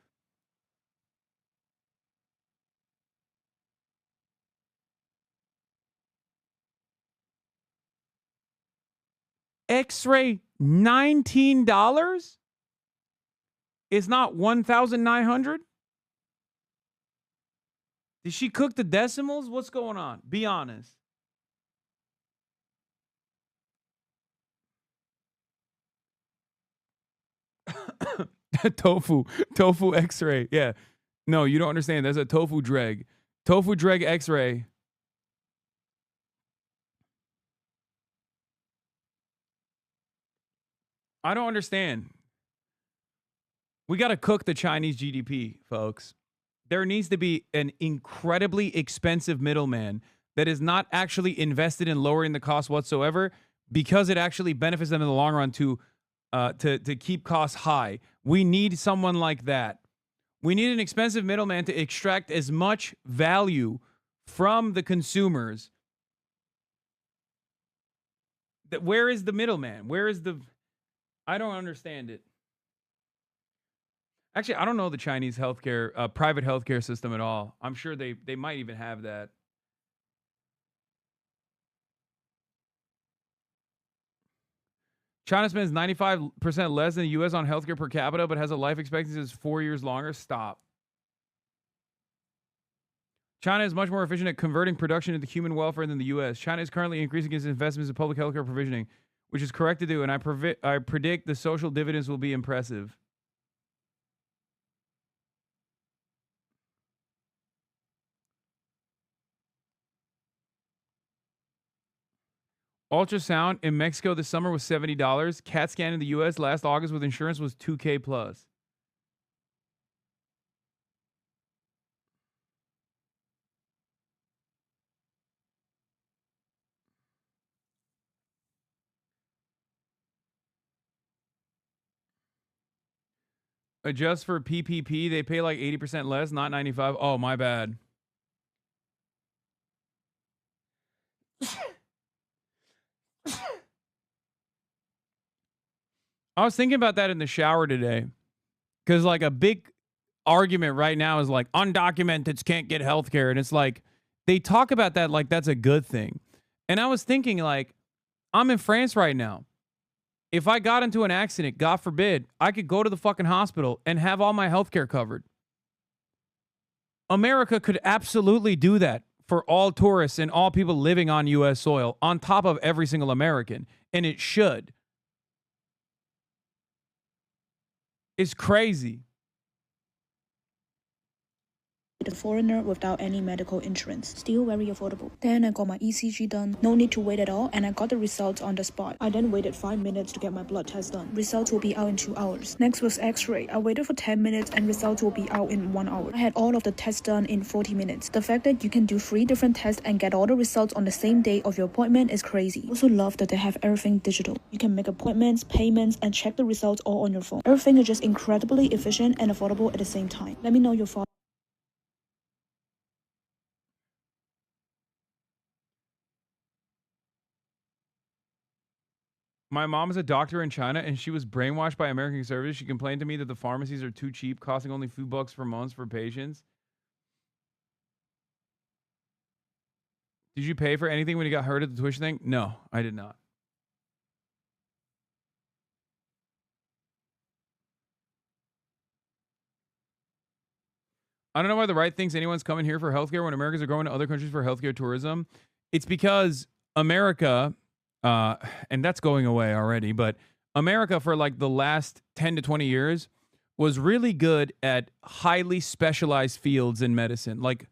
X-ray $19? It's not 1,900? Did she cook the decimals? What's going on? Be honest. tofu X-ray. Yeah. No, you don't understand. That's a tofu dreg. Tofu dreg X-ray. I don't understand. We got to cook the Chinese GDP, folks. There needs to be an incredibly expensive middleman that is not actually invested in lowering the cost whatsoever because it actually benefits them in the long run to keep costs high. We need someone like that. We need an expensive middleman to extract as much value from the consumers. Where is the middleman? Where is the... I don't understand it. Actually, I don't know the Chinese healthcare, private healthcare system at all. I'm sure they might even have that. China spends 95% less than the U.S. on healthcare per capita, but has a life expectancy that's 4 years longer. Stop. China is much more efficient at converting production into human welfare than the U.S. China is currently increasing its investments in public healthcare provisioning, which is correct to do, and I predict the social dividends will be impressive. Ultrasound in Mexico this summer was $70. CAT scan in the U.S. last August with insurance was $2K plus. Adjust for PPP, they pay like 80% less, not 95. Oh, my bad. I was thinking about that in the shower today. Because like a big argument right now is like undocumenteds can't get health care. And it's like they talk about that like that's a good thing. And I was thinking like I'm in France right now. If I got into an accident, God forbid, I could go to the fucking hospital and have all my health care covered. America could absolutely do that for all tourists and all people living on U.S. soil, on top of every single American. And it should. It's crazy. A foreigner without any medical insurance. Still very affordable. Then I got my ECG done. No need to wait at all, and I got the results on the spot. I then waited 5 minutes to get my blood test done. Results will be out in 2 hours. Next was X-ray. I waited for 10 minutes and results will be out in 1 hour. I had all of the tests done in 40 minutes. The fact that you can do 3 different tests and get all the results on the same day of your appointment is crazy. I also love that they have everything digital. You can make appointments, payments, and check the results all on your phone. Everything is just incredibly efficient and affordable at the same time. Let me know your thoughts. My mom is a doctor in China, and she was brainwashed by American conservatives. She complained to me that the pharmacies are too cheap, costing only a few bucks per month for patients. Did you pay for anything when you got hurt at the tuition thing? No, I did not. I don't know why the right thinks anyone's coming here for healthcare when Americans are going to other countries for healthcare tourism. It's because America, and that's going away already, but America for like the last 10 to 20 years was really good at highly specialized fields in medicine, like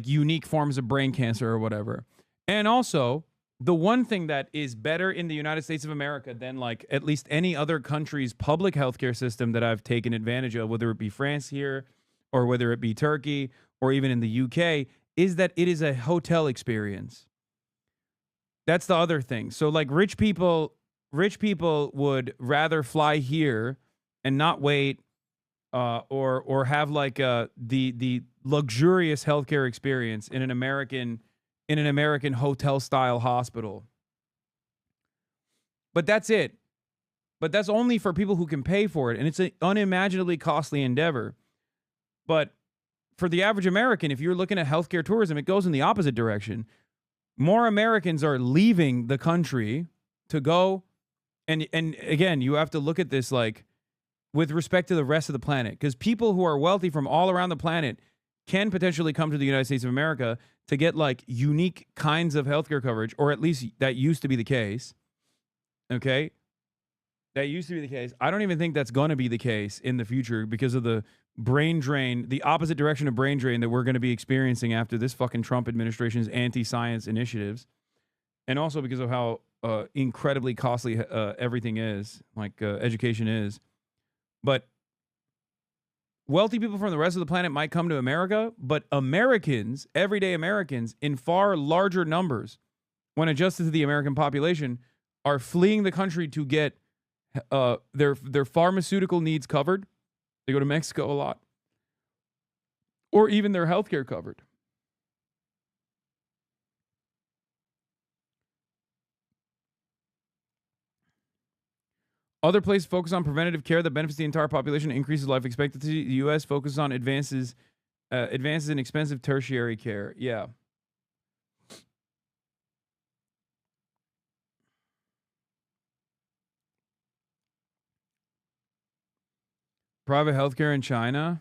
unique forms of brain cancer or whatever. And also, the one thing that is better in the United States of America than like at least any other country's public healthcare system that I've taken advantage of, whether it be France here or whether it be Turkey or even in the UK, is that it is a hotel experience. That's the other thing. So like rich people would rather fly here and not wait or have like the luxurious healthcare experience in an American hotel style hospital. But that's it. But that's only for people who can pay for it, and it's an unimaginably costly endeavor. But for the average American, if you're looking at healthcare tourism, it goes in the opposite direction. More Americans are leaving the country to go, and again, you have to look at this like with respect to the rest of the planet, because people who are wealthy from all around the planet can potentially come to the United States of America to get like unique kinds of healthcare coverage, or at least that used to be the case. Okay? That used to be the case. I don't even think that's going to be the case in the future because of the brain drain, the opposite direction of brain drain that we're going to be experiencing after this fucking Trump administration's anti-science initiatives. And also because of how incredibly costly everything is, like education is. But wealthy people from the rest of the planet might come to America, but Americans, everyday Americans, in far larger numbers, when adjusted to the American population, are fleeing the country to get their pharmaceutical needs covered. They go to Mexico a lot. Or even their healthcare covered. Other places focus on preventative care that benefits the entire population and increases life expectancy. The U.S. focuses on advances in expensive tertiary care. Yeah. Private healthcare in China.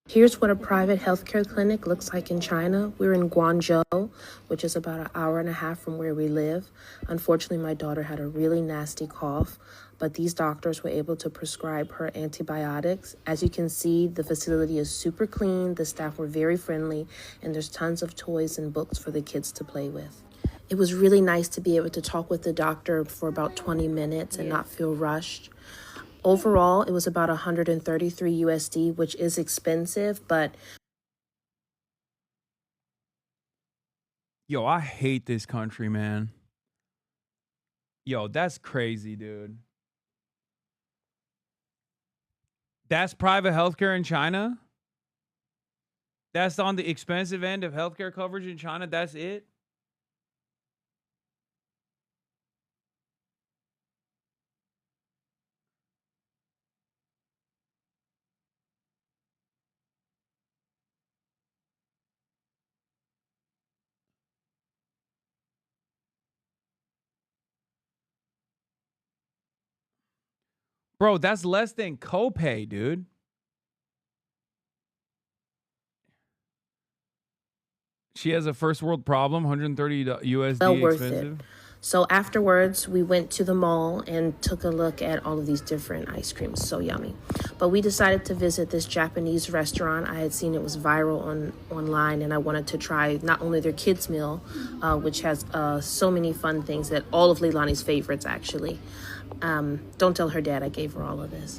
Here's what a private healthcare clinic looks like in China. We're in Guangzhou, which is about an hour and a half from where we live. Unfortunately, my daughter had a really nasty cough, but these doctors were able to prescribe her antibiotics. As you can see, the facility is super clean, the staff were very friendly, and there's tons of toys and books for the kids to play with. It was really nice to be able to talk with the doctor for about 20 minutes and not feel rushed. Overall, it was about 133 USD, which is expensive, but... Yo, I hate this country, man. Yo, that's crazy, dude. That's private healthcare in China? That's on the expensive end of healthcare coverage in China? That's it? Bro, that's less than copay, dude. She has a first world problem, 130 USD Well worth expensive. it. So afterwards, we went to the mall and took a look at all of these different ice creams. So yummy. But we decided to visit this Japanese restaurant. I had seen it was viral online, and I wanted to try not only their kids meal, which has so many fun things that all of Leilani's favorites, actually. Don't tell her dad I gave her all of this.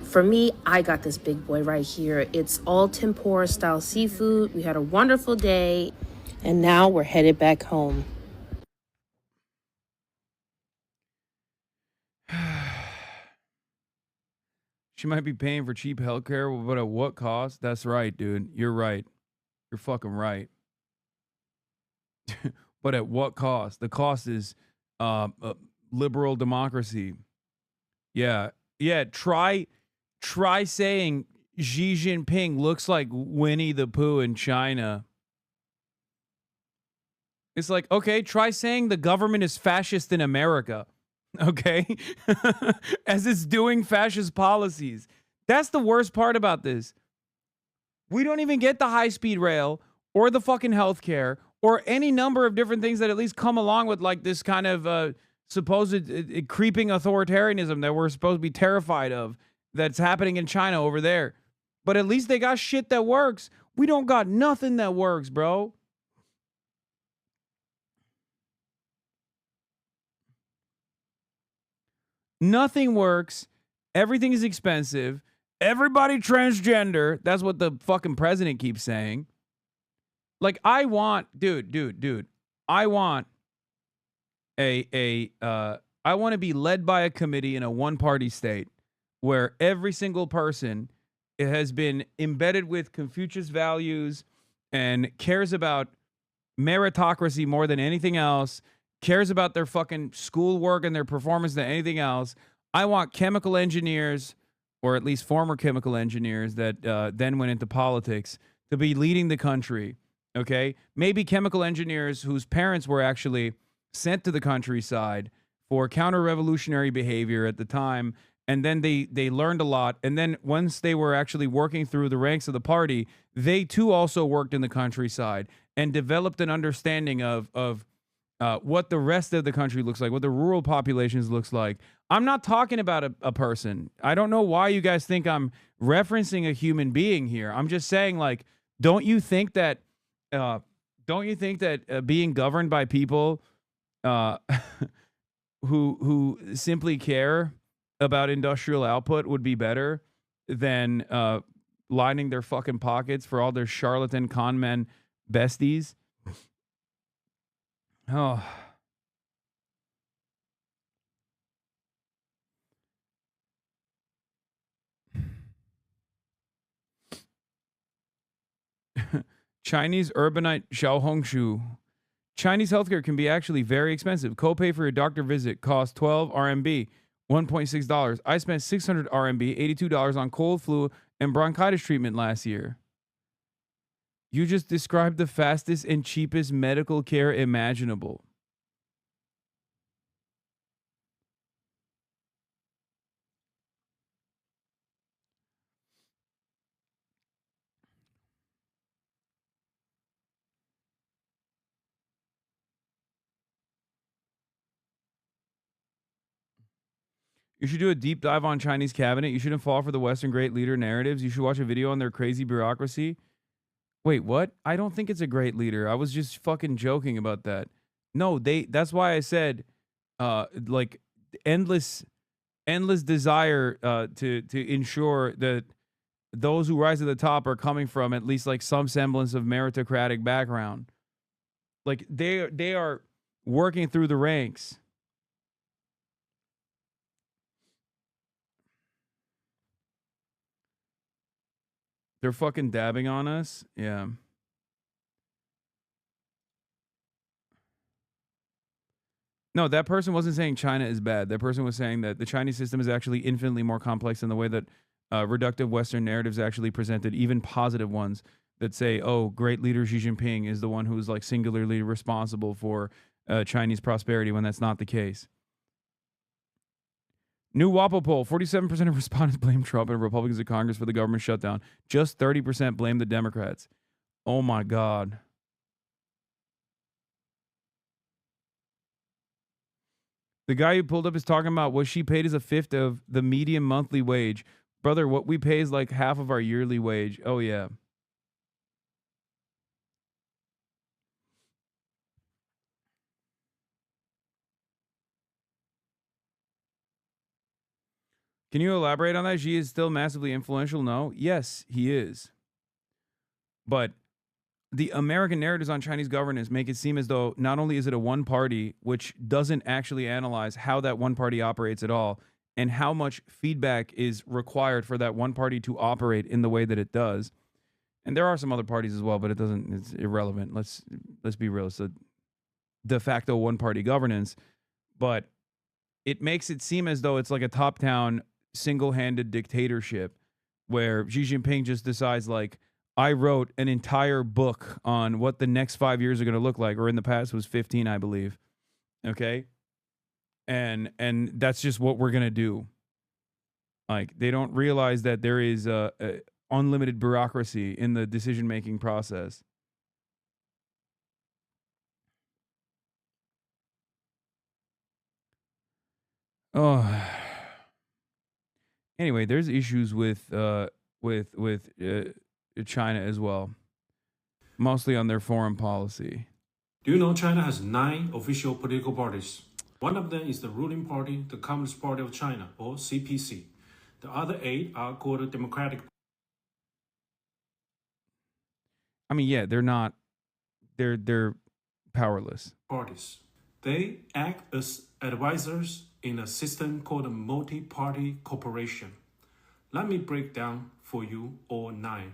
For me, I got this big boy right here. It's all tempura style seafood. We had a wonderful day, and now we're headed back home. She might be paying for cheap healthcare, but at what cost? That's right, dude. You're right. You're fucking right. But at what cost? The cost is liberal democracy. Yeah. Yeah. Try saying Xi Jinping looks like Winnie the Pooh in China. It's like, okay, try saying the government is fascist in America. Okay? As it's doing fascist policies. That's the worst part about this. We don't even get the high-speed rail or the fucking healthcare or any number of different things that at least come along with like this kind of supposed creeping authoritarianism that we're supposed to be terrified of that's happening in China over there. But at least they got shit that works. We don't got nothing that works, bro. Nothing works. Everything is expensive. Everybody transgender. That's what the fucking president keeps saying. Like, I want, dude. I want I want to be led by a committee in a one-party state where every single person has been embedded with Confucius values and cares about meritocracy more than anything else, cares about their fucking schoolwork and their performance than anything else. I want chemical engineers, or at least former chemical engineers that then went into politics, to be leading the country, okay? Maybe chemical engineers whose parents were actually sent to the countryside for counter-revolutionary behavior at the time, and then they learned a lot, and then once they were actually working through the ranks of the party, they too also worked in the countryside and developed an understanding of what the rest of the country looks like, what the rural populations looks like. I'm not talking about a person. I don't know why you guys think I'm referencing a human being here. I'm just saying, like, don't you think that being governed by people who simply care about industrial output would be better than lining their fucking pockets for all their charlatan con men besties? Oh. Chinese urbanite Xiao Hongshu. Chinese healthcare can be actually very expensive. Copay for your doctor visit costs 12 RMB, $1.6. I spent 600 RMB, $82 on cold, flu, and bronchitis treatment last year. You just described the fastest and cheapest medical care imaginable. You should do a deep dive on Chinese cabinet. You shouldn't fall for the Western great leader narratives. You should watch a video on their crazy bureaucracy. Wait, what? I don't think it's a great leader. I was just fucking joking about that. No, that's why I said like endless desire to ensure that those who rise to the top are coming from at least like some semblance of meritocratic background. Like they are working through the ranks. They're fucking dabbing on us. Yeah. No, that person wasn't saying China is bad. That person was saying that the Chinese system is actually infinitely more complex in the way that reductive Western narratives actually presented, even positive ones that say, oh, great leader Xi Jinping is the one who's like singularly responsible for Chinese prosperity, when that's not the case. New WAPO poll, 47% of respondents blame Trump and Republicans in Congress for the government shutdown. Just 30% blame the Democrats. Oh my God. The guy who pulled up is talking about what she paid is a fifth of the median monthly wage. Brother, what we pay is like half of our yearly wage. Oh, yeah. Can you elaborate on that? Xi is still massively influential? No. Yes, he is. But the American narratives on Chinese governance make it seem as though not only is it a one party, which doesn't actually analyze how that one party operates at all and how much feedback is required for that one party to operate in the way that it does. And there are some other parties as well, but it's irrelevant. Let's be real. It's a de facto one party governance, but it makes it seem as though it's like a top-down single-handed dictatorship where Xi Jinping just decides, like, I wrote an entire book on what the next 5 years are going to look like, or in the past was 15, I believe. Okay? And that's just what we're going to do. Like, they don't realize that there is a unlimited bureaucracy in the decision-making process. Oh. Anyway, there's issues with China as well, mostly on their foreign policy. Do you know China has 9 official political parties? One of them is the ruling party, the Communist Party of China, or CPC. The other 8 are called Democratic. I mean, yeah, they're not. They're powerless. Parties. They act as advisors in a system called a multi-party corporation. Let me break down for you all 9.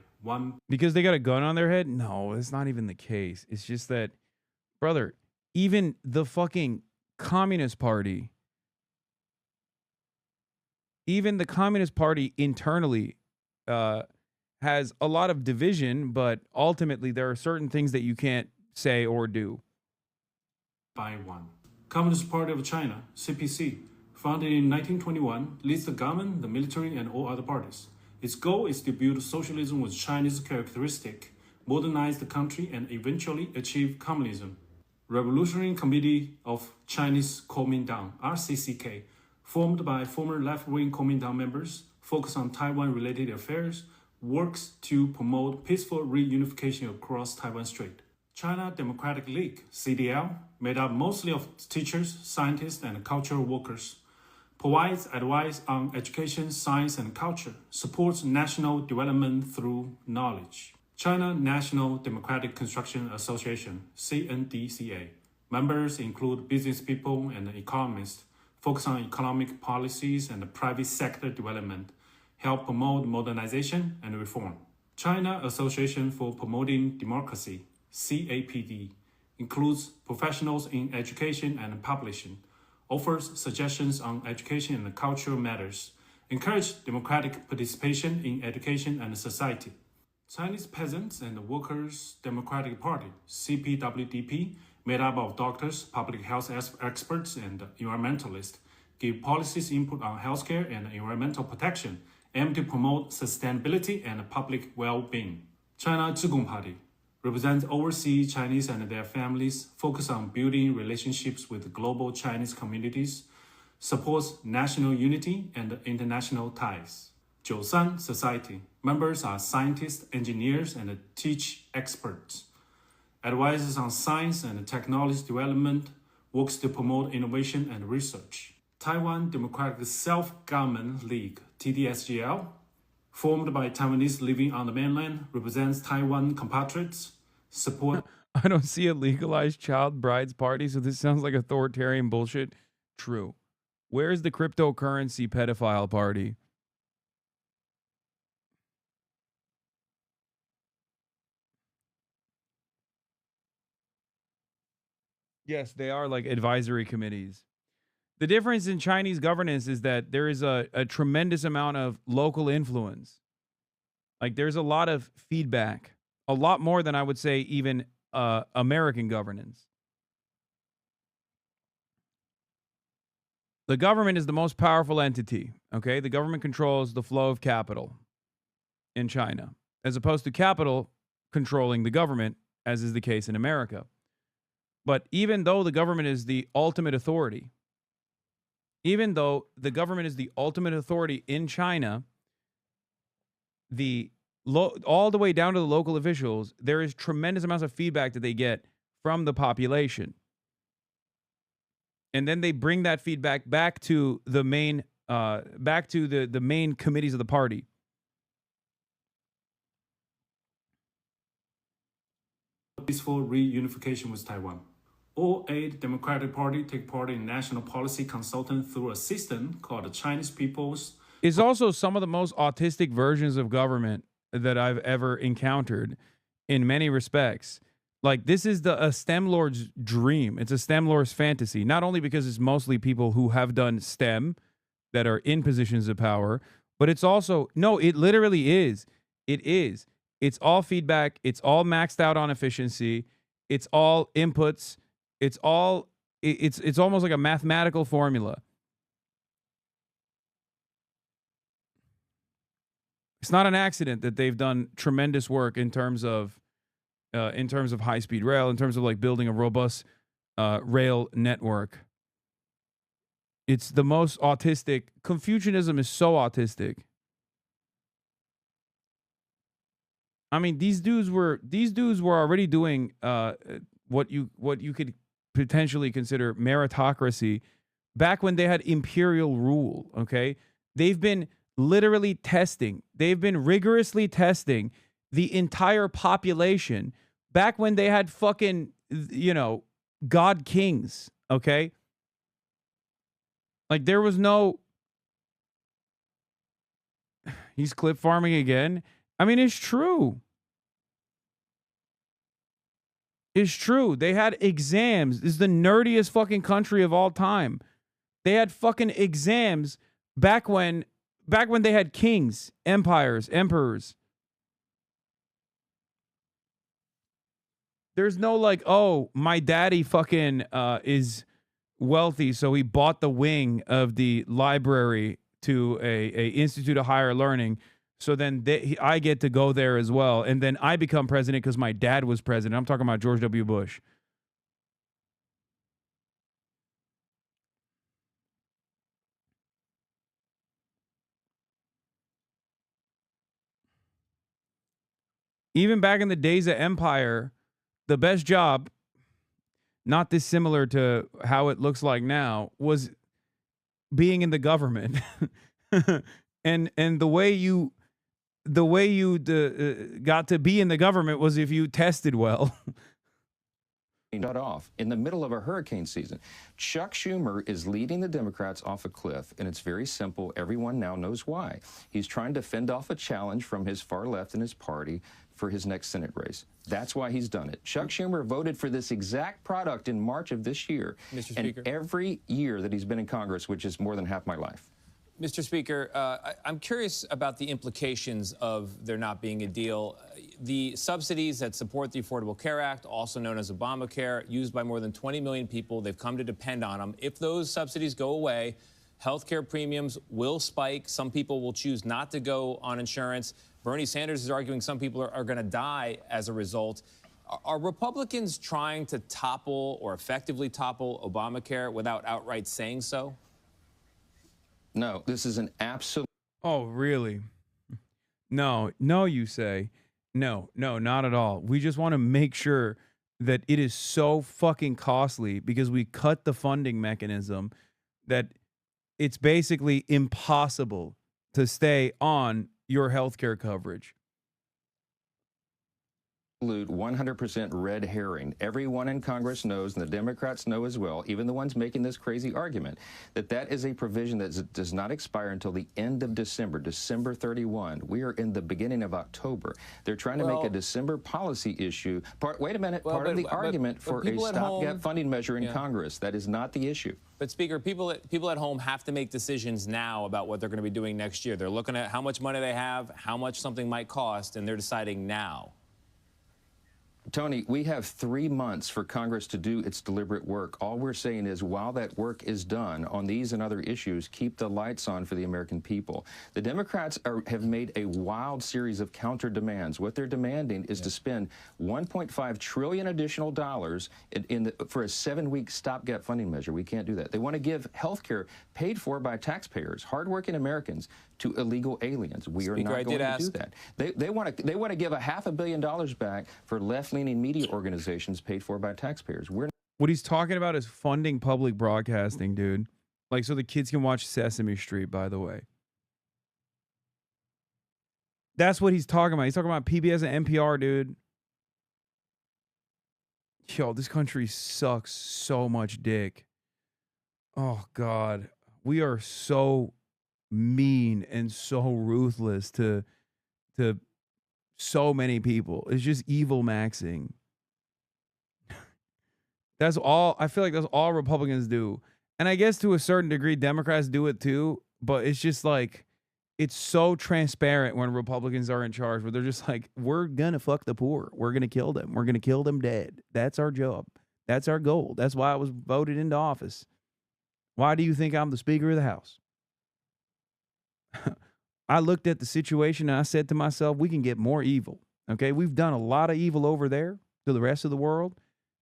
Because they got a gun on their head? No, it's not even the case. It's just that, brother, even the fucking Communist Party, internally has a lot of division, but ultimately there are certain things that you can't say or do. By one. Communist Party of China, CPC, founded in 1921, leads the government, the military, and all other parties. Its goal is to build socialism with Chinese characteristic, modernize the country, and eventually achieve communism. Revolutionary Committee of Chinese Kuomintang, RCCK, formed by former left-wing Kuomintang members, focus on Taiwan-related affairs, works to promote peaceful reunification across Taiwan Strait. China Democratic League, CDL, made up mostly of teachers, scientists, and cultural workers, provides advice on education, science, and culture, supports national development through knowledge. China National Democratic Construction Association, CNDCA. Members include business people and economists, focus on economic policies and private sector development, help promote modernization and reform. China Association for Promoting Democracy, CAPD, includes professionals in education and publishing, offers suggestions on education and cultural matters, encourage democratic participation in education and society. Chinese Peasants and Workers Democratic Party, CPWDP, made up of doctors, public health experts, and environmentalists, give policies input on healthcare and environmental protection, aim to promote sustainability and public well-being. China Zhigong Party represents overseas Chinese and their families, focus on building relationships with global Chinese communities, supports national unity and international ties. Jiusan Society. Members are scientists, engineers, and teach experts. Advises on science and technology development, works to promote innovation and research. Taiwan Democratic Self-Government League, TDSGL, formed by Taiwanese living on the mainland, represents Taiwan compatriots, support... I don't see a legalized child brides party, so this sounds like authoritarian bullshit. True. Where's the cryptocurrency pedophile party? Yes, they are like advisory committees. The difference in Chinese governance is that there is a tremendous amount of local influence. Like there's a lot of feedback, a lot more than I would say even American governance. The government is the most powerful entity, okay? The government controls the flow of capital in China, as opposed to capital controlling the government, as is the case in America. But even though the government is the ultimate authority, in China, all the way down to the local officials, there is tremendous amounts of feedback that they get from the population. And then they bring that feedback back to the main the main committees of the party. Peaceful reunification with Taiwan. All 8 Democratic Party take part in national policy consultant through a system called the Chinese People's. Is also some of the most autistic versions of government that I've ever encountered in many respects. Like, this is a STEM lord's dream. It's a STEM lord's fantasy, not only because it's mostly people who have done STEM that are in positions of power, but it's also, no, it literally is. It is. It's all feedback. It's all maxed out on efficiency. It's all inputs. It's almost like a mathematical formula. It's not an accident that they've done tremendous work in terms of high-speed rail, in terms of like building a robust rail network. It's the most autistic. Confucianism is so autistic. I mean, these dudes were already doing what you could potentially consider meritocracy back when they had imperial rule. Okay, they've been literally testing. They've been rigorously testing the entire population back when they had fucking, god kings, okay? Like, there was no... He's clip farming again? I mean, it's true. It's true. They had exams. This is the nerdiest fucking country of all time. They had fucking exams back when they had kings, empires, emperors. There's no like, oh, my daddy fucking is wealthy, so he bought the wing of the library to a institute of higher learning. So then I get to go there as well. And then I become president because my dad was president. I'm talking about George W. Bush. Even back in the days of empire, the best job, not dissimilar to how it looks like now, was being in the government. and the way you got to be in the government was if you tested well. Shut off in the middle of a hurricane season. Chuck Schumer is leading the Democrats off a cliff, and it's very simple. Everyone now knows why. He's trying to fend off a challenge from his far left in his party for his next Senate race. That's why he's done it. Chuck Schumer voted for this exact product in March of this year. Mr. Speaker. And every year that he's been in Congress, which is more than half my life. Mr. Speaker, I'm curious about the implications of there not being a deal. The subsidies that support the Affordable Care Act, also known as Obamacare, used by more than 20 million people. They've come to depend on them. If those subsidies go away, healthcare premiums will spike. Some people will choose not to go on insurance. Bernie Sanders is arguing some people are going to die as a result. Are Republicans trying to topple or effectively topple Obamacare without outright saying so? No, this is an absolute... Oh, really? No, you say. No, not at all. We just want to make sure that it is so fucking costly because we cut the funding mechanism that it's basically impossible to stay on your healthcare coverage. 100% red herring. Everyone in Congress knows, and the Democrats know as well, even the ones making this crazy argument, that is a provision that does not expire until the end of December, December 31. We are in the beginning of October. They're trying to make a December policy issue. Wait a minute. Part of the argument for a stopgap funding measure in Congress. That is not the issue. But Speaker, people at home have to make decisions now about what they're going to be doing next year. They're looking at how much money they have, how much something might cost, and they're deciding now. Tony, we have 3 months for Congress to do its deliberate work. All we're saying is while that work is done on these and other issues, keep the lights on for the American people. The Democrats have made a wild series of counter demands. What they're demanding is to spend $1.5 trillion additional dollars for a 7-week stopgap funding measure. We can't do that. They want to give health care paid for by taxpayers, hardworking Americans, to illegal aliens. We are not going to do that. They want to give $500 million back for left-leaning media organizations paid for by taxpayers. What he's talking about is funding public broadcasting, dude. Like, so the kids can watch Sesame Street, by the way. That's what he's talking about. He's talking about PBS and NPR, dude. Yo, this country sucks so much dick. Oh, God. We are so mean and so ruthless to so many people. It's just evil maxing. That's all. I feel like that's all Republicans do. And I guess to a certain degree, Democrats do it too. But it's just like, it's so transparent when Republicans are in charge, where they're just like, we're going to fuck the poor. We're going to kill them. We're going to kill them dead. That's our job. That's our goal. That's why I was voted into office. Why do you think I'm the Speaker of the House? I looked at the situation and I said to myself, we can get more evil. Okay, we've done a lot of evil over there to the rest of the world,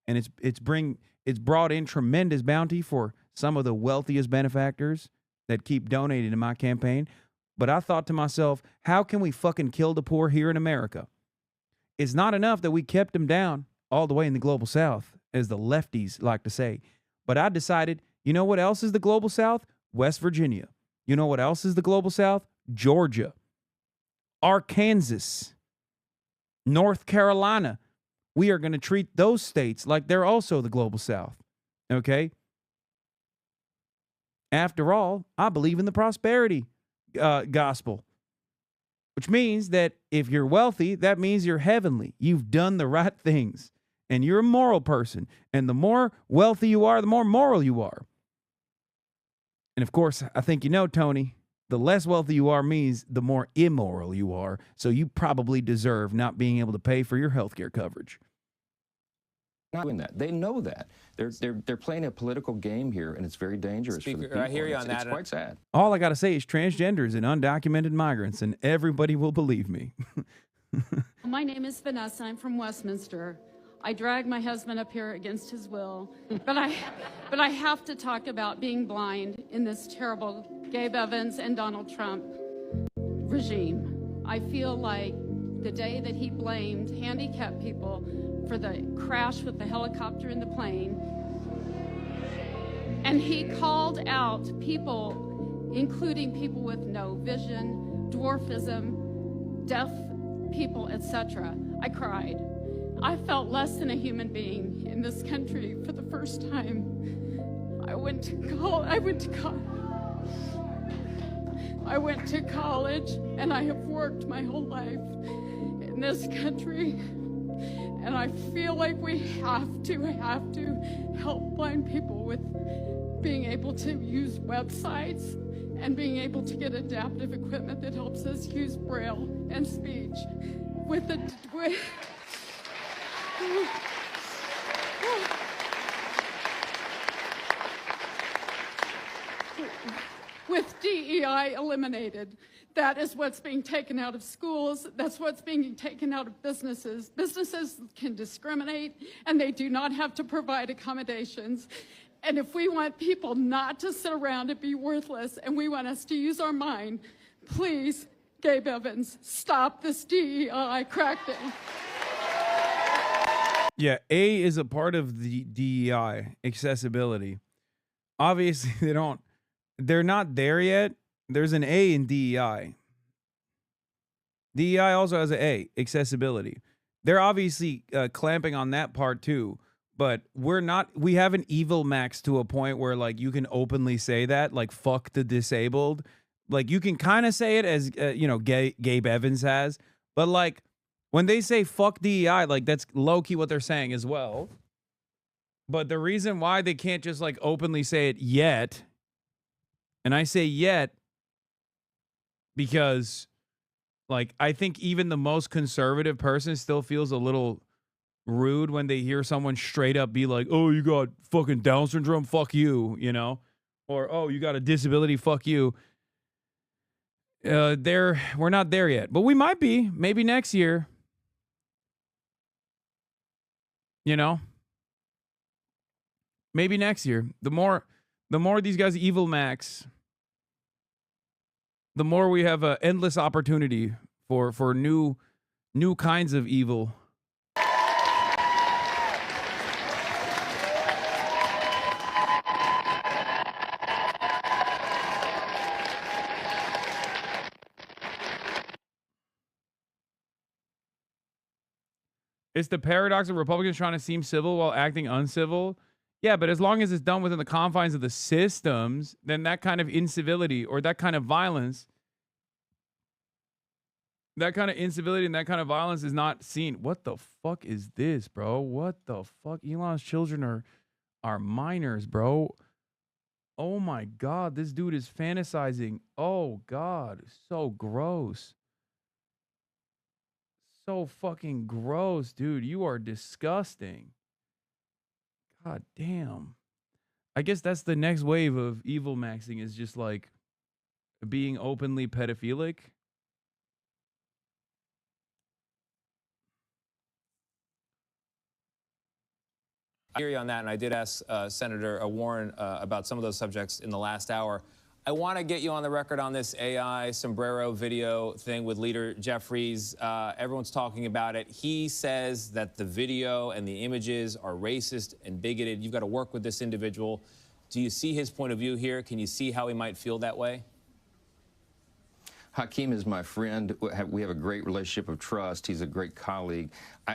and it's brought in tremendous bounty for some of the wealthiest benefactors that keep donating to my campaign. But I thought to myself, how can we fucking kill the poor here in America? It's not enough that we kept them down all the way in the global South, as the lefties like to say. But I decided, you know what else is the global South? West Virginia. You know what else is the global South? Georgia, Arkansas, North Carolina. We are going to treat those states like they're also the global South. Okay? After all, I believe in the prosperity gospel, which means that if you're wealthy, that means you're heavenly. You've done the right things, and you're a moral person. And the more wealthy you are, the more moral you are. And of course, I think you know, Tony, the less wealthy you are means the more immoral you are. So you probably deserve not being able to pay for your health care coverage. Not doing that. They know that. They're playing a political game here, and it's very dangerous for the Speaker, people. I hear you on that. It's quite sad. All I got to say is transgenders and undocumented migrants, and everybody will believe me. My name is Vanessa. I'm from Westminster. I dragged my husband up here against his will, but I have to talk about being blind in this terrible Gabe Evans and Donald Trump regime. I feel like the day that he blamed handicapped people for the crash with the helicopter and the plane, and he called out people, including people with no vision, dwarfism, deaf people, etc. I cried. I felt less than a human being in this country for the first time. I went to college, and I have worked my whole life in this country, and I feel like we have to help blind people with being able to use websites and being able to get adaptive equipment that helps us use Braille and speech with DEI eliminated. That is what's being taken out of schools. That's what's being taken out of businesses. Businesses can discriminate, and they do not have to provide accommodations. And if we want people not to sit around and be worthless, and we want us to use our mind, please, Gabe Evans, stop this DEI crackdown. Yeah, A is a part of the DEI, accessibility. Obviously, they're not there yet. There's an A in DEI. DEI also has an A, accessibility. They're obviously clamping on that part too, but we haven't evil maxed to a point where like you can openly say that, like fuck the disabled. Like you can kind of say it as, Gabe Evans has, but like, when they say fuck DEI, like that's low-key what they're saying as well. But the reason why they can't just like openly say it yet, and I say yet because like I think even the most conservative person still feels a little rude when they hear someone straight up be like, oh, you got fucking Down syndrome, fuck you, you know? Or, oh, you got a disability, fuck you. We're not there yet, but we might be, maybe next year. You know? Maybe next year. The more these guys evil max, the more we have an endless opportunity for new kinds of evil. It's the paradox of Republicans trying to seem civil while acting uncivil. Yeah, but as long as it's done within the confines of the systems, then that kind of incivility or that kind of violence, and that kind of violence is not seen. What the fuck is this, bro? What the fuck? Elon's children are minors, bro. Oh my God, this dude is fantasizing. Oh God, so gross. So fucking gross, dude. You are disgusting. God damn. I guess that's the next wave of evil maxing, is just like being openly pedophilic. I hear you on that, and I did ask Senator Warren about some of those subjects in the last hour. I want to get you on the record on this AI sombrero video thing with Leader Jeffries. Everyone's talking about it. He says that the video and the images are racist and bigoted. You've got to work with this individual. Do you see his point of view here? Can you see how he might feel that way? Hakeem is my friend. We have a great relationship of trust. He's a great colleague.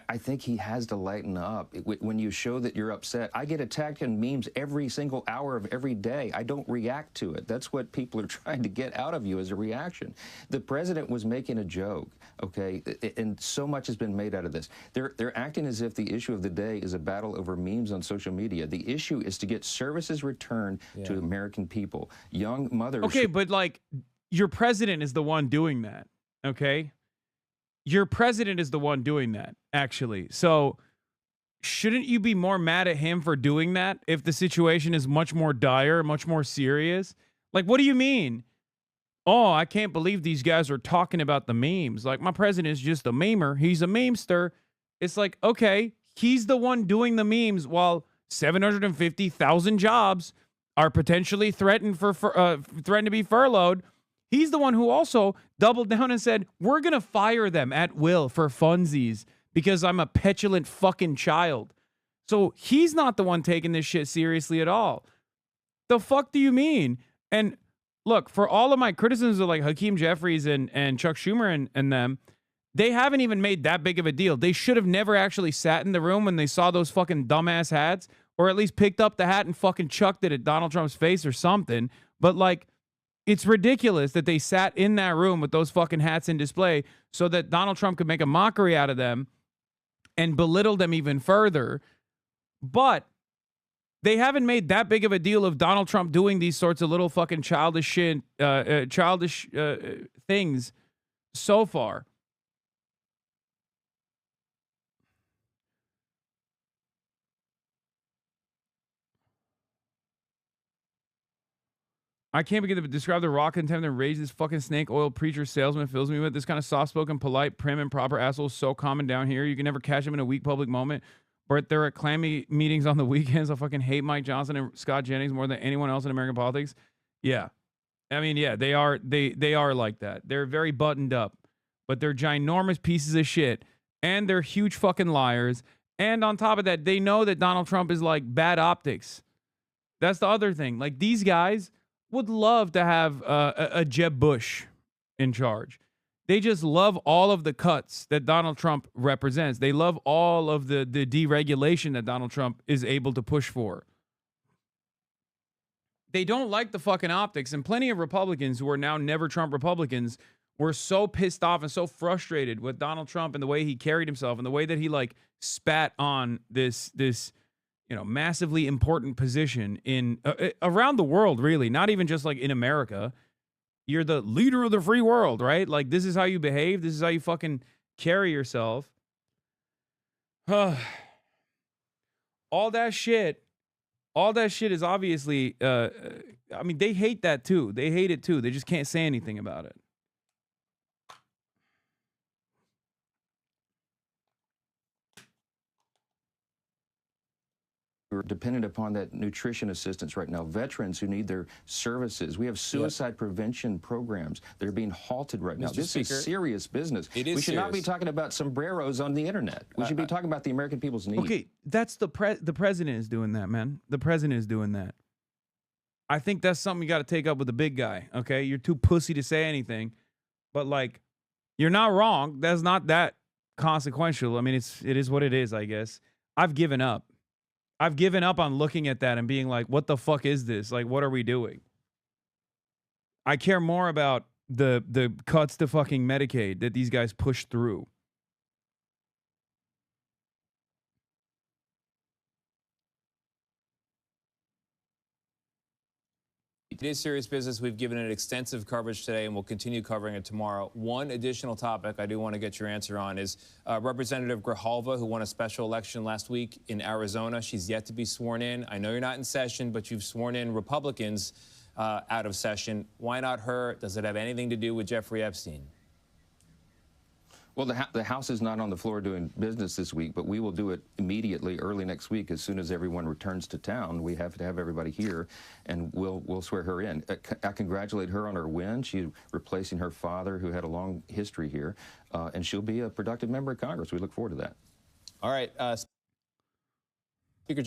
I think he has to lighten up. When you show that you're upset, I get attacked in memes every single hour of every day. I don't react to it. That's what people are trying to get out of you as a reaction. The president was making a joke, okay? And so much has been made out of this. They're acting as if the issue of the day is a battle over memes on social media. The issue is to get services returned to American people. Young mothers... Okay, but like... Your president is the one doing that, okay? Your president is the one doing that, actually. So shouldn't you be more mad at him for doing that if the situation is much more dire, much more serious? Like, what do you mean? Oh, I can't believe these guys are talking about the memes. Like, my president is just a memer. He's a memester. It's like, okay, he's the one doing the memes while 750,000 jobs are potentially threatened to be furloughed. He's the one who also doubled down and said, we're going to fire them at will for funsies because I'm a petulant fucking child. So he's not the one taking this shit seriously at all. The fuck do you mean? And look, for all of my criticisms of like Hakeem Jeffries and Chuck Schumer and them, they haven't even made that big of a deal. They should have never actually sat in the room when they saw those fucking dumbass hats, or at least picked up the hat and fucking chucked it at Donald Trump's face or something. But like, it's ridiculous that they sat in that room with those fucking hats in display so that Donald Trump could make a mockery out of them and belittle them even further. But they haven't made that big of a deal of Donald Trump doing these sorts of little fucking childish shit, things so far. I can't begin to describe the raw contempt and rage this fucking snake oil preacher salesman fills me with. This kind of soft-spoken, polite, prim, and proper asshole is so common down here. You can never catch him in a weak public moment. But they're at clammy meetings on the weekends. I fucking hate Mike Johnson and Scott Jennings more than anyone else in American politics. Yeah. I mean, yeah, they are like that. They're very buttoned up. But they're ginormous pieces of shit. And they're huge fucking liars. And on top of that, they know that Donald Trump is like bad optics. That's the other thing. Like, these guys would love to have a Jeb Bush in charge. They just love all of the cuts that Donald Trump represents. They love all of the deregulation that Donald Trump is able to push for. They don't like the fucking optics, and plenty of Republicans who are now never Trump Republicans were so pissed off and so frustrated with Donald Trump and the way he carried himself and the way that he like spat on this massively important position in around the world, really, not even just like in America. You're the leader of the free world, right? Like, this is how you behave. This is how you fucking carry yourself. All that shit is obviously, I mean, they hate that too. They hate it too. They just can't say anything about it. We're dependent upon that nutrition assistance right now. Veterans who need their services. We have suicide prevention programs that are being halted right now. Mr. This Speaker, is serious business. it is we should not be serious. talking about sombreros on the internet. We should be talking about the American people's needs. Okay, that's the president is doing that, man. The president is doing that. I think that's something you got to take up with the big guy, okay? You're too pussy to say anything, but like, you're not wrong. That's not that consequential. I mean, it is what it is, I guess. I've given up. I've given up on looking at that and being like, what the fuck is this? Like, what are we doing? I care more about the cuts to fucking Medicaid that these guys push through. It is serious business. We've given it extensive coverage today, and we'll continue covering it tomorrow. One additional topic I do want to get your answer on is Representative Grijalva, who won a special election last week in Arizona. She's yet to be sworn in. I know you're not in session, but you've sworn in Republicans out of session. Why not her? Does it have anything to do with Jeffrey Epstein? Well, the House is not on the floor doing business this week, but we will do it immediately, early next week, as soon as everyone returns to town. We have to have everybody here, and we'll swear her in. I congratulate her on her win. She's replacing her father, who had a long history here, and she'll be a productive member of Congress. We look forward to that. All right. Speaker.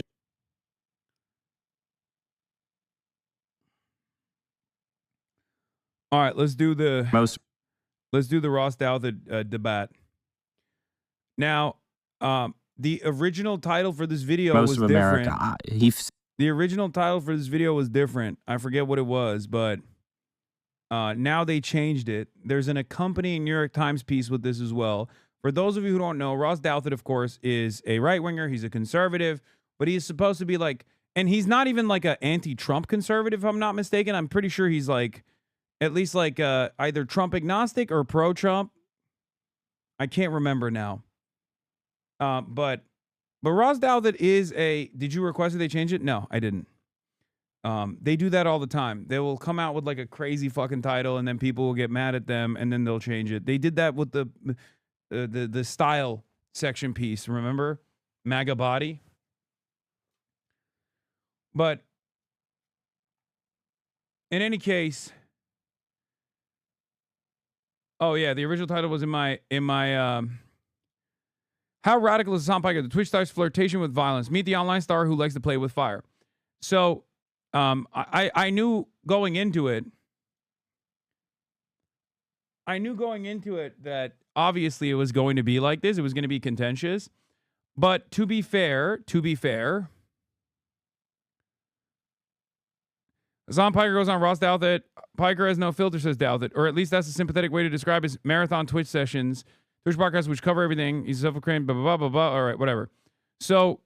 All right, let's do the Ross Douthat debate. Now, the original title for this video was different. The original title for this video was different. I forget what it was, but now they changed it. There's an accompanying New York Times piece with this as well. For those of you who don't know, Ross Douthat, of course, is a right-winger. He's a conservative, but he's supposed to be like, and he's not even like an anti-Trump conservative, if I'm not mistaken. I'm pretty sure he's like, at least like either Trump agnostic or pro-Trump. I can't remember now. But Ross Douthat is a... Did you request that they change it? No, I didn't. They do that all the time. They will come out with like a crazy fucking title, and then people will get mad at them, and then they'll change it. They did that with the style section piece, remember? MAGA body. But in any case... Oh yeah, the original title was in my How Radical is Hasan Piker? The Twitch star's flirtation with violence. Meet the online star who likes to play with fire. So I knew going into it. I knew going into it that obviously it was going to be like this. It was going to be contentious. But to be fair, Hasan Piker goes on Ross Douthat. Piker has no filter, says Douthat. Or at least that's a sympathetic way to describe his marathon Twitch sessions. Twitch podcasts which cover everything. He's self-proclaimed, blah, blah, blah, blah, blah. All right, whatever. So,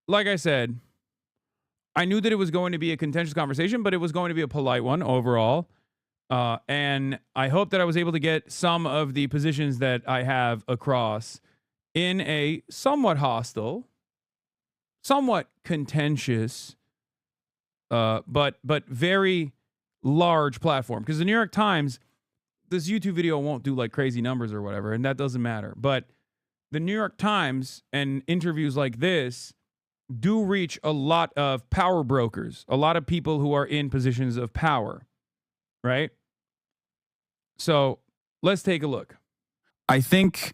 like I said, I knew that it was going to be a contentious conversation, but it was going to be a polite one overall. And I hope that I was able to get some of the positions that I have across in a somewhat hostile, somewhat contentious, but very large platform. Because the New York Times, this YouTube video won't do like crazy numbers or whatever, and that doesn't matter. But the New York Times and interviews like this do reach a lot of power brokers, a lot of people who are in positions of power, right? So let's take a look. I think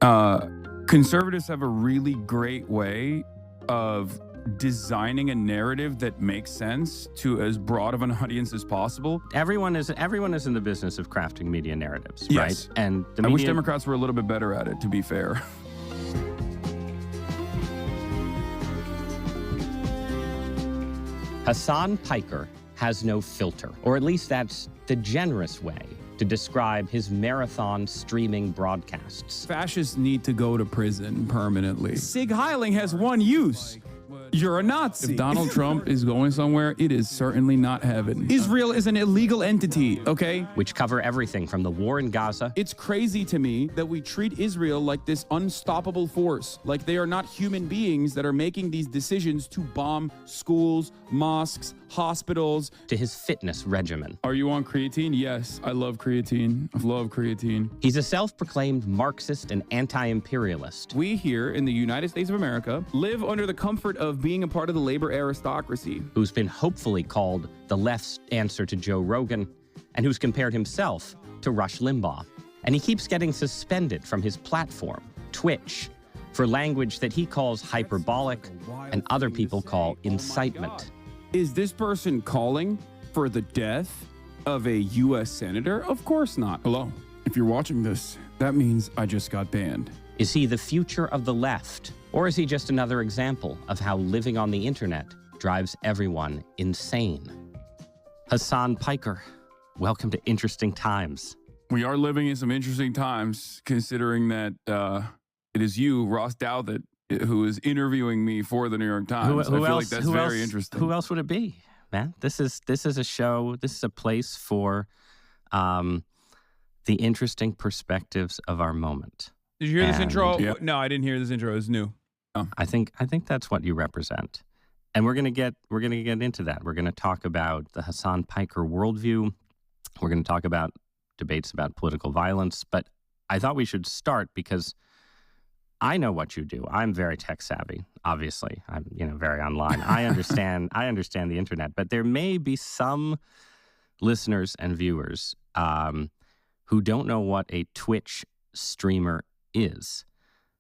conservatives have a really great way of designing a narrative that makes sense to as broad of an audience as possible. Everyone is in the business of crafting media narratives, Yes. right? And I wish Democrats were a little bit better at it, to be fair. Hasan Piker has no filter, or at least that's the generous way to describe his marathon streaming broadcasts. Fascists need to go to prison permanently. Sig Heiling has one use. you're a Nazi. If Donald Trump is going somewhere, it is certainly not heaven. Israel is an illegal entity, okay? Which cover everything from the war in Gaza. It's crazy to me that we treat Israel like this unstoppable force, like they are not human beings that are making these decisions to bomb schools, mosques, hospitals. To his fitness regimen. Are you on creatine? Yes, I love creatine. I love creatine. He's a self-proclaimed Marxist and anti-imperialist. We here in the United States of America live under the comfort of being a part of the labor aristocracy. Who's been hopefully called the left's answer to Joe Rogan, and who's compared himself to Rush Limbaugh. And he keeps getting suspended from his platform, Twitch, for language that he calls hyperbolic and other people call incitement. Is this person calling for the death of a U.S. senator? Of course not. Hello. If you're watching this, that means I just got banned. Is he the future of the left? Or is he just another example of how living on the internet drives everyone insane? Hasan Piker, welcome to Interesting Times. We are living in some interesting times, considering that it is you, Ross Douthat, who is interviewing me for the New York Times. I feel like that's very interesting. Who else would it be, man? This is a show. This is a place for the interesting perspectives of our moment. Did you hear this intro? Yeah. No, I didn't hear this intro. It's new. Oh. I think that's what you represent, and we're gonna get into that. We're gonna talk about the Hasan Piker worldview. We're gonna talk about debates about political violence. But I thought we should start because I know what you do. I'm very tech savvy. Obviously, I'm very online. I understand the internet, but there may be some listeners and viewers who don't know what a Twitch streamer is.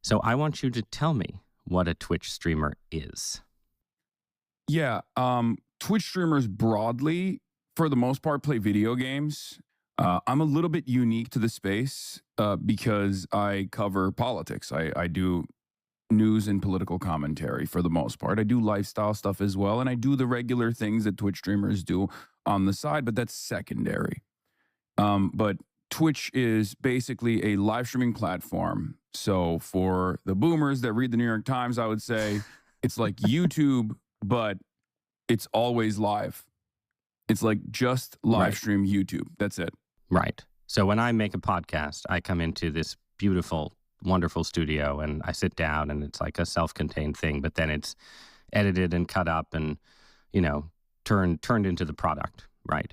So I want you to tell me what a Twitch streamer is. Yeah, Twitch streamers broadly, for the most part, play video games. I'm a little bit unique to the space because I cover politics. I do news and political commentary for the most part. I do lifestyle stuff as well, and I do the regular things that Twitch streamers do on the side, but that's secondary. But Twitch is basically a live streaming platform. So for the boomers that read the New York Times, I would say it's like YouTube, but it's always live. It's like just live stream YouTube. That's it. Right. So when I make a podcast, I come into this beautiful, wonderful studio and I sit down and it's like a self-contained thing, but then it's edited and cut up and, turned into the product. Right.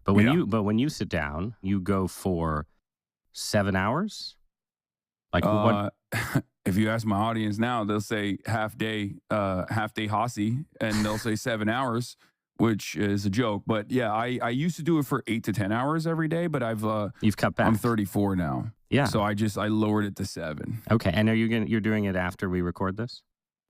But when you sit down, you go for 7 hours? Like what? If you ask my audience now, they'll say half day Hasi, and they'll say 7 hours, which is a joke. But yeah, I used to do it for 8 to 10 hours every day, but you've cut back. I'm 34 now. Yeah. So I lowered it to 7. Okay. And you're doing it after we record this,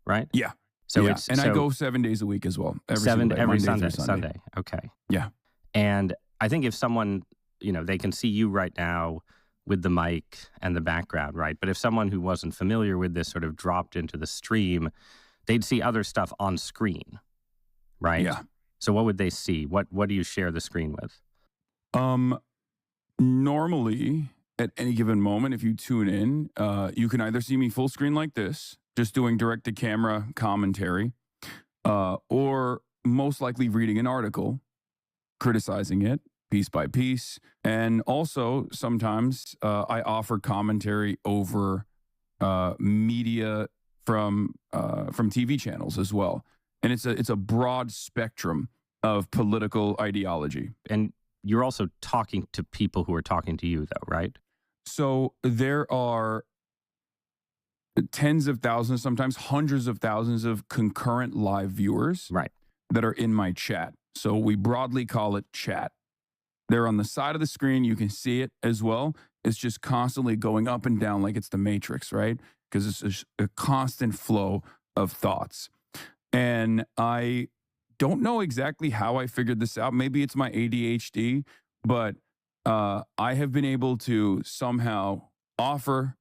right? Yeah. So yeah. I go 7 days a week as well. Every Sunday. Okay. Yeah. And I think if someone, they can see you right now with the mic and the background, right? But if someone who wasn't familiar with this sort of dropped into the stream, they'd see other stuff on screen, right? Yeah. So what would they see? What do you share the screen with? Normally, at any given moment, if you tune in, you can either see me full screen like this, just doing direct-to-camera commentary, or most likely reading an article, criticizing it piece by piece. And also, sometimes I offer commentary over media from TV channels as well. And it's a broad spectrum of political ideology. And you're also talking to people who are talking to you, though, right? So there are tens of thousands, sometimes hundreds of thousands of concurrent live viewers that are in my chat. So we broadly call it chat. They're on the side of the screen. You can see it as well. It's just constantly going up and down like it's the Matrix, right? Because it's a constant flow of thoughts. And I don't know exactly how I figured this out. Maybe it's my ADHD, but I have been able to somehow offer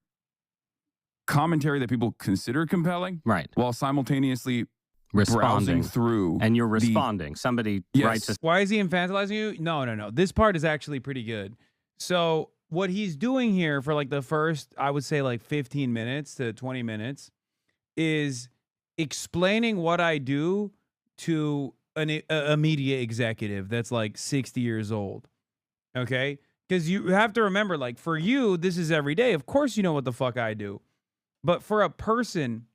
commentary that people consider compelling, right, while simultaneously responding browsing through. And you're responding. Somebody writes a... Why is he infantilizing you? No. This part is actually pretty good. So what he's doing here for like the first, I would say like 15 minutes to 20 minutes is explaining what I do to a media executive that's like 60 years old. Okay? Because you have to remember, like, for you, this is every day. Of course you know what the fuck I do. But for a person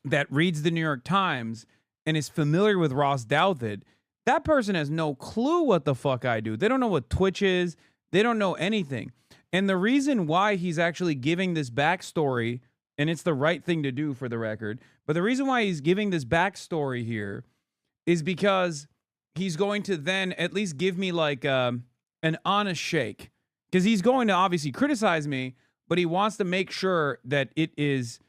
that reads the New York Times and is familiar with Ross Douthat, that person has no clue what the fuck I do. They don't know what Twitch is. They don't know anything. And the reason why he's actually giving this backstory, and it's the right thing to do for the record, but the reason why he's giving this backstory here is because he's going to then at least give me like an honest shake. Because he's going to obviously criticize me, but he wants to make sure that it is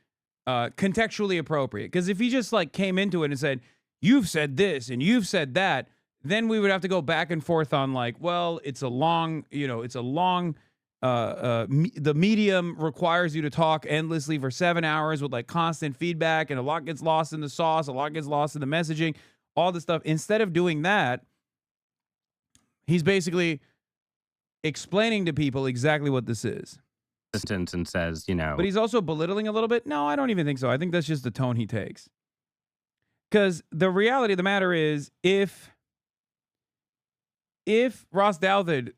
contextually appropriate. Because if he just like came into it and said, you've said this and you've said that, then we would have to go back and forth on like, well, it's a long, the medium requires you to talk endlessly for 7 hours with like constant feedback, and a lot gets lost in the sauce, a lot gets lost in the messaging, all this stuff. Instead of doing that, he's basically explaining to people exactly what this is. And says, But he's also belittling a little bit. No, I don't even think so. I think that's just the tone he takes. Because the reality of the matter is, if Ross Douthat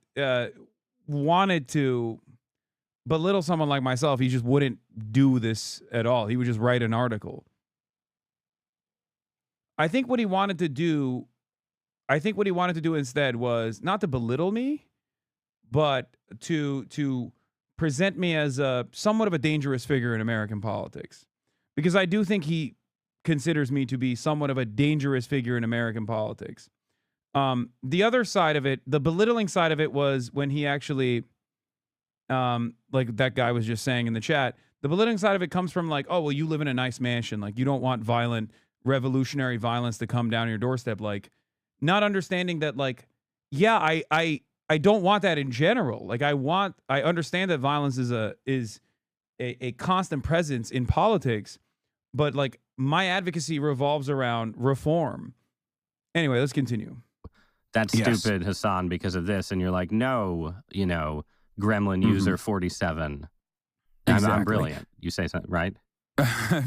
wanted to belittle someone like myself, he just wouldn't do this at all. He would just write an article. I think what he wanted to do instead was not to belittle me, but to present me as a somewhat of a dangerous figure in American politics. Because I do think he considers me to be somewhat of a dangerous figure in American politics. The other side of it, the belittling side of it, was when he actually, like that guy was just saying in the chat, the belittling side of it comes from like, oh, well, you live in a nice mansion. Like, you don't want violent, revolutionary violence to come down your doorstep. Like, not understanding that, like, yeah, I don't want that in general. Like, I understand that violence is a constant presence in politics, but like my advocacy revolves around reform. Anyway, let's continue. That's stupid, Hasan, because of this. And you're like, no, gremlin user 47. Exactly. I'm brilliant. You say something, right?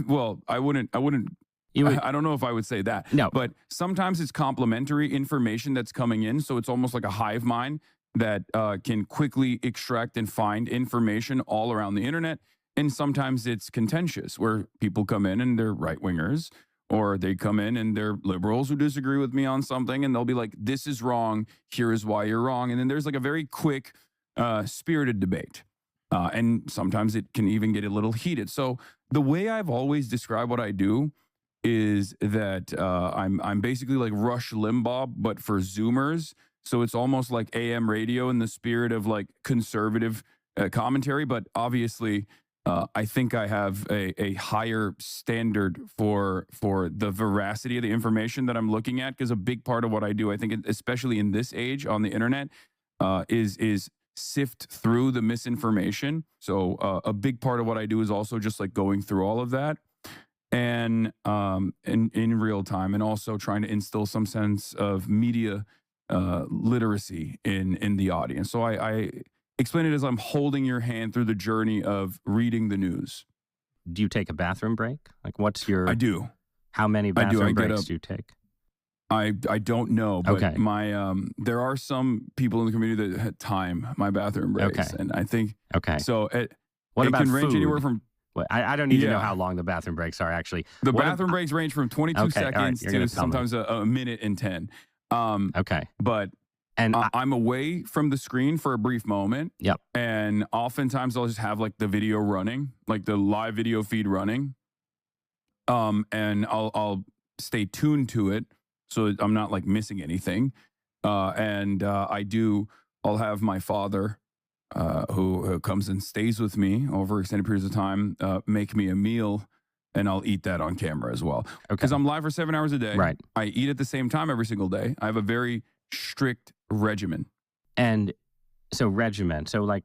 Well, I wouldn't. I don't know if I would say that. No. But sometimes it's complementary information that's coming in. So it's almost like a hive mind that can quickly extract and find information all around the internet. And sometimes it's contentious, where people come in and they're right-wingers, or they come in and they're liberals who disagree with me on something, and they'll be like, this is wrong, here is why you're wrong. And then there's like a very quick, spirited debate. And sometimes it can even get a little heated. So the way I've always described what I do is that I'm basically like Rush Limbaugh, but for Zoomers. So it's almost like AM radio in the spirit of like conservative commentary. But obviously, I think I have a higher standard for the veracity of the information that I'm looking at, because a big part of what I do, I think, especially in this age on the internet, is sift through the misinformation. So a big part of what I do is also just like going through all of that and in real time, and also trying to instill some sense of media literacy in the audience. So I explain it as I'm holding your hand through the journey of reading the news. Do you take a bathroom break? Like, what's your... I do. How many bathroom breaks do you take? I don't know, but okay. my there are some people in the community that time my bathroom breaks, okay. and I think so. What about can range food? Anywhere from... Well, I don't need to know how long the bathroom breaks are, actually. The bathroom breaks range from 22 seconds right, to sometimes a minute and 10. But I'm away from the screen for a brief moment. Yep. And oftentimes I'll just have like the video running, like the live video feed running. And I'll stay tuned to it, so I'm not like missing anything. I'll have my father, who comes and stays with me over extended periods of time, make me a meal, and I'll eat that on camera as well. Because I'm live for 7 hours a day. Right. I eat at the same time every single day. I have a very strict regimen. And so like,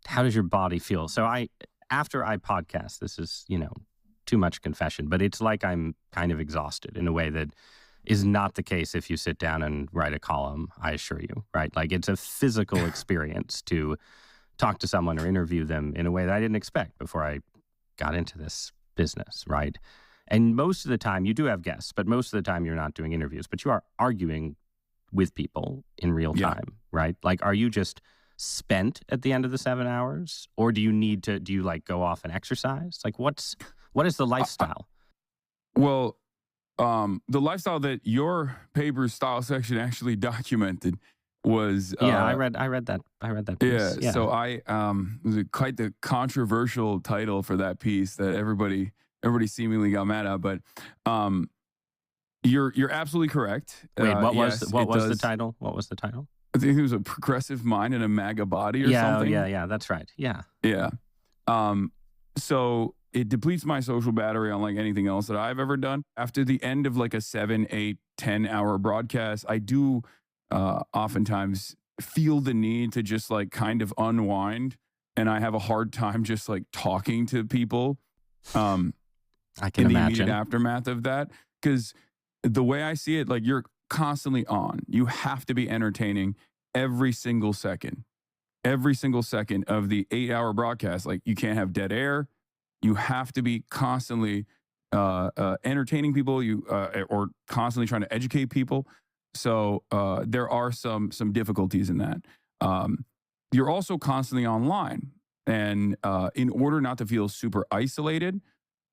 how does your body feel? So after I podcast, this is, too much confession, but it's like I'm kind of exhausted in a way that is not the case if you sit down and write a column, I assure you, right? Like, it's a physical experience to talk to someone or interview them in a way that I didn't expect before I got into this business, right? And most of the time, you do have guests, but most of the time you're not doing interviews, but you are arguing with people in real time, right? Like, are you just spent at the end of the 7 hours, or do you like go off and exercise? Like, what is the lifestyle? Well, the lifestyle that your paper's style section actually documented was I read that piece. Yeah, so it was quite the controversial title for that piece that everybody seemingly got mad at, but you're absolutely correct. Wait, what was the title? What was the title? I think it was a progressive mind and a MAGA body or something. Yeah, that's right. Yeah. So it depletes my social battery unlike anything else that I've ever done. After the end of like a 7, 8, 10-hour broadcast, I do oftentimes feel the need to just like kind of unwind, and I have a hard time just like talking to people I can in the imagine. immediate aftermath of that, because the way I see it, like, you're constantly on. You have to be entertaining every single second of the 8-hour broadcast. Like, you can't have dead air. You have to be constantly entertaining people, or constantly trying to educate people. So there are some difficulties in that. You're also constantly online, and in order not to feel super isolated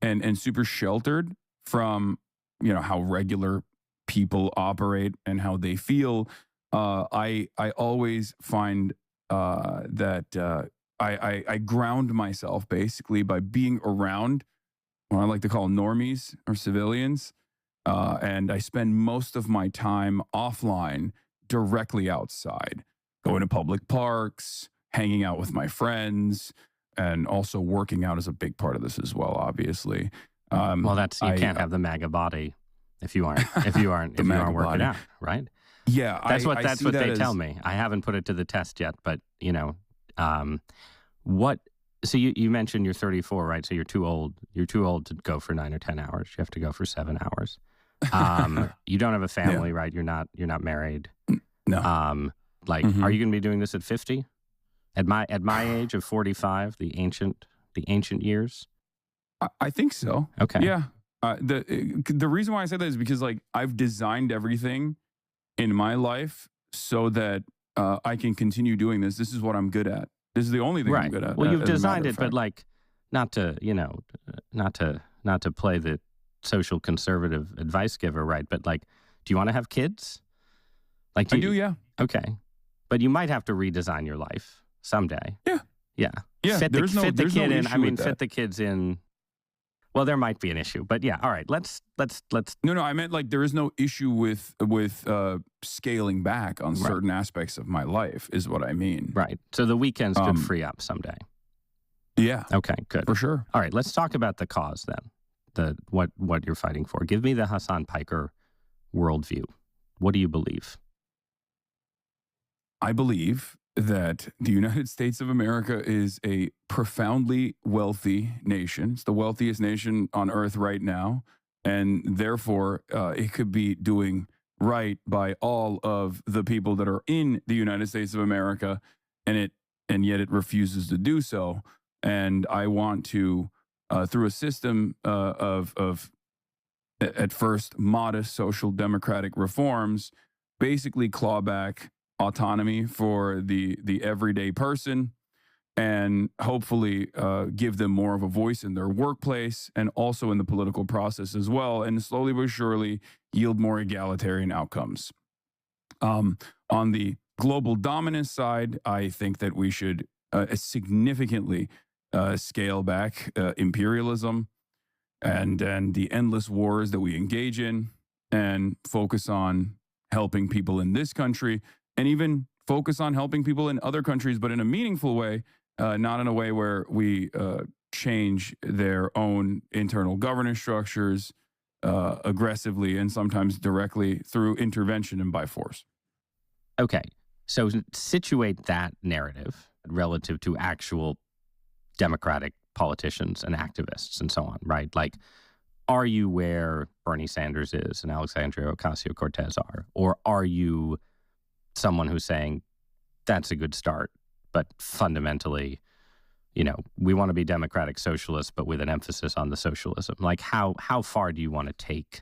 and super sheltered from how regular people operate and how they feel, I always find that I ground myself basically by being around what I like to call normies or civilians. And I spend most of my time offline, directly outside, going to public parks, hanging out with my friends, and also working out is a big part of this as well, obviously. Well, you can't have the MAGA body if you aren't working out, right? Yeah, that's what they tell me. I haven't put it to the test yet, but what? So you mentioned you're 34, right? So you're too old. You're too old to go for 9 or 10 hours. You have to go for 7 hours. You don't have a family, right? You're not married. No. Are you going to be doing this at 50? At my age of 45, the ancient years? I think so. Okay. Yeah. The reason why I say that is because I've designed everything in my life so that I can continue doing this. This is what I'm good at. This is the only thing I'm good at. Well, you've designed it, but not to play the social conservative advice giver, right? But do you want to have kids? I do, yeah. Okay. But you might have to redesign your life someday. Yeah. Yeah. Yeah. Fit the kid in. I mean, fit the kids in. Well, there might be an issue, but yeah. All right. Let's. No. I meant there is no issue with scaling back on certain aspects of my life, is what I mean. Right. So the weekends could free up someday. Yeah. Okay. Good. For sure. All right. Let's talk about the cause then. What you're fighting for. Give me the Hasan Piker worldview. What do you believe? I believe that the United States of America is a profoundly wealthy nation. It's the wealthiest nation on earth right now. And therefore, it could be doing right by all of the people that are in the United States of America, and yet it refuses to do so. And I want to, through a system of at first modest social democratic reforms, basically claw back autonomy for the everyday person, and hopefully give them more of a voice in their workplace and also in the political process as well, and slowly but surely yield more egalitarian outcomes. On the global dominance side, I think that we should significantly scale back imperialism and the endless wars that we engage in, and focus on helping people in this country, and even focus on helping people in other countries, but in a meaningful way, not in a way where we change their own internal governance structures aggressively and sometimes directly through intervention and by force. Okay. So situate that narrative relative to actual democratic politicians and activists and so on, right? Are you where Bernie Sanders is and Alexandria Ocasio-Cortez are? Or are you someone who's saying that's a good start, but fundamentally, we want to be democratic socialists, but with an emphasis on the socialism. Like, how far do you want to take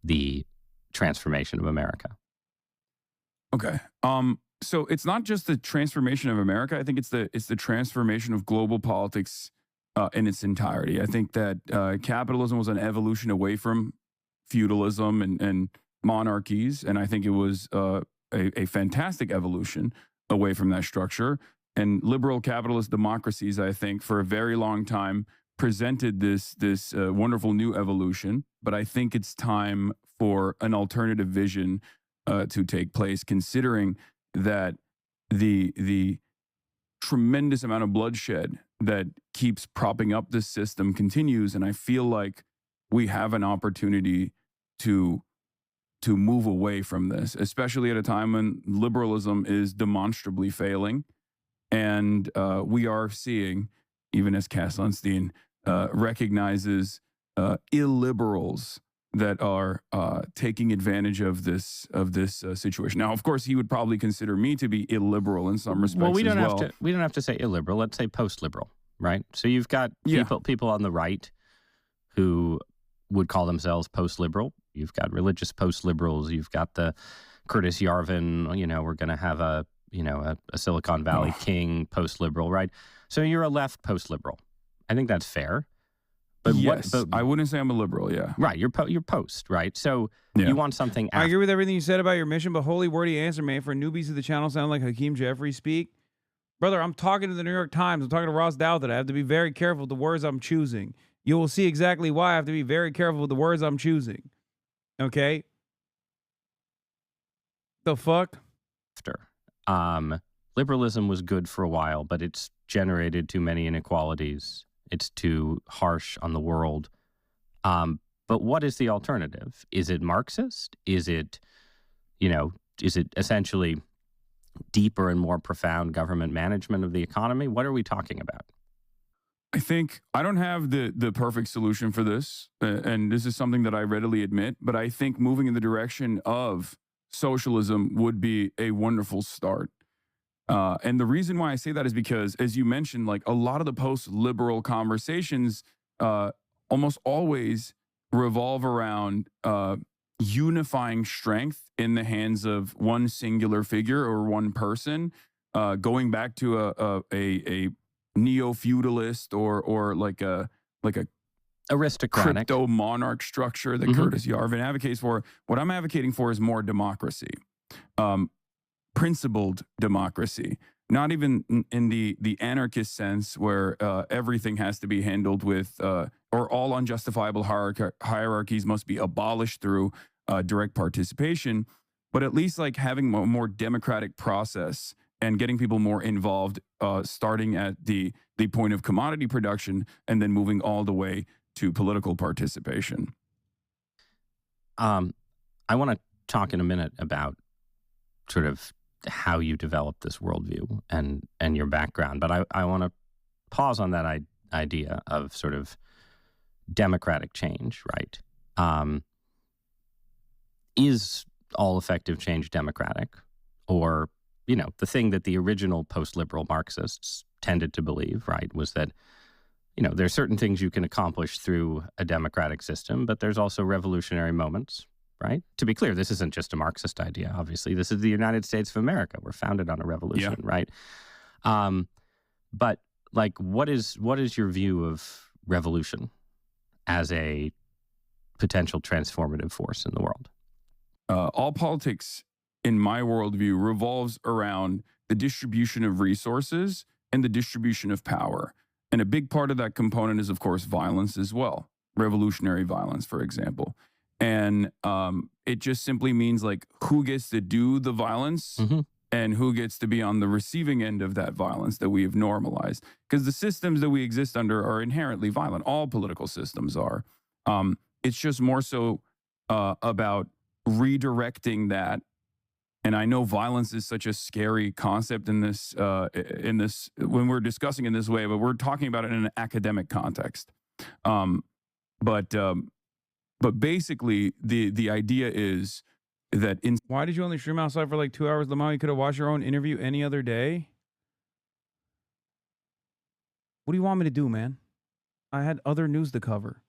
the transformation of America? Okay. So it's not just the transformation of America. I think it's the transformation of global politics in its entirety. I think that capitalism was an evolution away from feudalism and monarchies, and I think it was a fantastic evolution away from that structure. And liberal capitalist democracies, I think, for a very long time presented this wonderful new evolution. But I think it's time for an alternative vision to take place, considering that the tremendous amount of bloodshed that keeps propping up this system continues. And I feel like we have an opportunity to move away from this, especially at a time when liberalism is demonstrably failing. And we are seeing, even as Cass Sunstein recognizes, illiberals that are taking advantage of this situation. Now, of course, he would probably consider me to be illiberal in some respects. Well, we don't have to say illiberal. Let's say post-liberal, right? So you've got people on the right who would call themselves post-liberal. You've got religious post-liberals. You've got the Curtis Yarvin. We're going to have a Silicon Valley king post-liberal, right? So you're a left post-liberal. I think that's fair. But yes, I wouldn't say I'm a liberal, yeah. Right, you're post, right? So you want something I agree with everything you said about your mission, but holy wordy answer, man. For newbies to the channel sound like Hakeem Jeffries speak. Brother, I'm talking to the New York Times. I'm talking to Ross Douthat. I have to be very careful with the words I'm choosing. You will see exactly why I have to be very careful with the words I'm choosing. Okay? The fuck? Liberalism was good for a while, but it's generated too many inequalities. It's too harsh on the world. But what is the alternative? Is it Marxist? Is it essentially deeper and more profound government management of the economy? What are we talking about? I think I don't have the perfect solution for this, and this is something that I readily admit, but I think moving in the direction of socialism would be a wonderful start. And the reason why I say that is because, as you mentioned, like a lot of the post-liberal conversations almost always revolve around unifying strength in the hands of one singular figure or one person, going back to a neo-feudalist or like a aristocratic crypto monarch structure that Curtis Yarvin advocates for. What I'm advocating for is more democracy. Principled democracy, not even in the anarchist sense where everything has to be handled with, or all unjustifiable hierarchies must be abolished through direct participation, but at least like having a more democratic process and getting people more involved, starting at the point of commodity production and then moving all the way to political participation. I want to talk in a minute about sort of how you developed this worldview and your background. But I want to pause on that idea of sort of democratic change, right? Is all effective change democratic? Or, the thing that the original post-liberal Marxists tended to believe, right, was that, there's certain things you can accomplish through a democratic system, but there's also revolutionary moments, right? To be clear, this isn't just a Marxist idea, obviously. This is the United States of America. We're founded on a revolution, right? But, like, what is your view of revolution as a potential transformative force in the world? All politics, in my worldview, revolves around the distribution of resources and the distribution of power. And a big part of that component is, of course, violence as well. Revolutionary violence, for example. And it just simply means like who gets to do the violence and who gets to be on the receiving end of that violence that we have normalized. Because the systems that we exist under are inherently violent. All political systems are. It's just more so about redirecting that. And I know violence is such a scary concept in this when we're discussing in this way, but we're talking about it in an academic context. But basically, the idea is that why did you only stream outside for like 2 hours, Lamau? You could have watched your own interview any other day. What do you want me to do, man? I had other news to cover.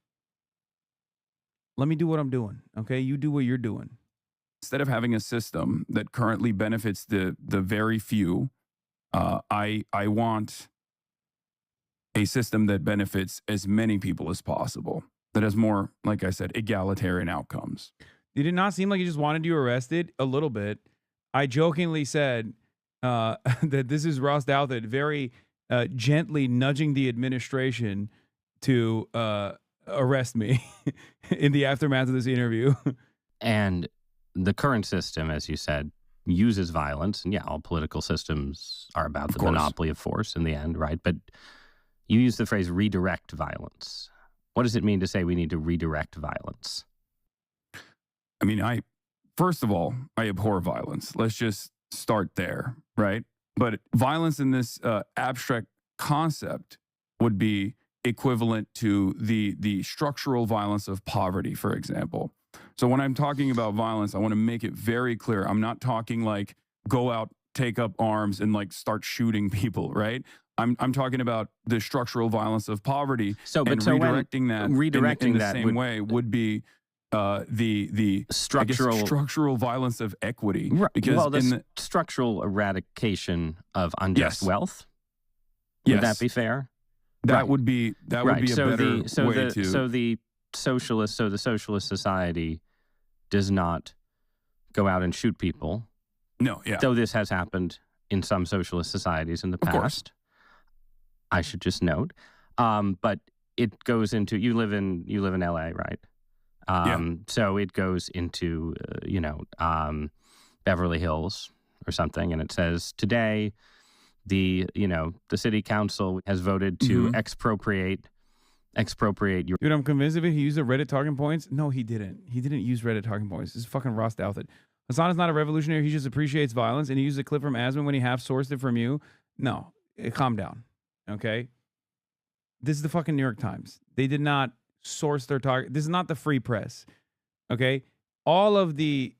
Let me do what I'm doing, okay? You do what you're doing. Instead of having a system that currently benefits the very few, I want a system that benefits as many people as possible, that has more, like I said, egalitarian outcomes. Did it not seem like he just wanted you arrested? A little bit. I jokingly said that this is Ross Douthat very gently nudging the administration to arrest me in the aftermath of this interview. And the current system, as you said, uses violence. And yeah, all political systems are about the monopoly of force in the end, right? But you use the phrase redirect violence. What does it mean to say we need to redirect violence? I mean, first of all, I abhor violence. Let's just start there, right? But violence in this abstract concept would be equivalent to the structural violence of poverty, for example. So when I'm talking about violence, I want to make it very clear. I'm not talking like go out, take up arms, and like start shooting people, right? I'm talking about the structural violence of poverty. Redirecting that in the same way would be the structural violence of equity. Right. Because well, the structural eradication of unjust wealth. Would that be fair? That would be a better way to. So the socialist society does not go out and shoot people. No, yeah. Though this has happened in some socialist societies in the past. Of course. I should just note. But it goes into you live in LA, right? So it goes into Beverly Hills or something, and it says today the city council has voted to expropriate your. Dude, I'm convinced of it. He used the Reddit talking points. No, he didn't. He didn't use Reddit talking points. This is fucking Ross Douthat. Hasan is not a revolutionary. He just appreciates violence, and he used a clip from Asman when he half-sourced it from you. No, calm down, okay? This is the fucking New York Times. They did not source their target. This is not the free press, okay? All of the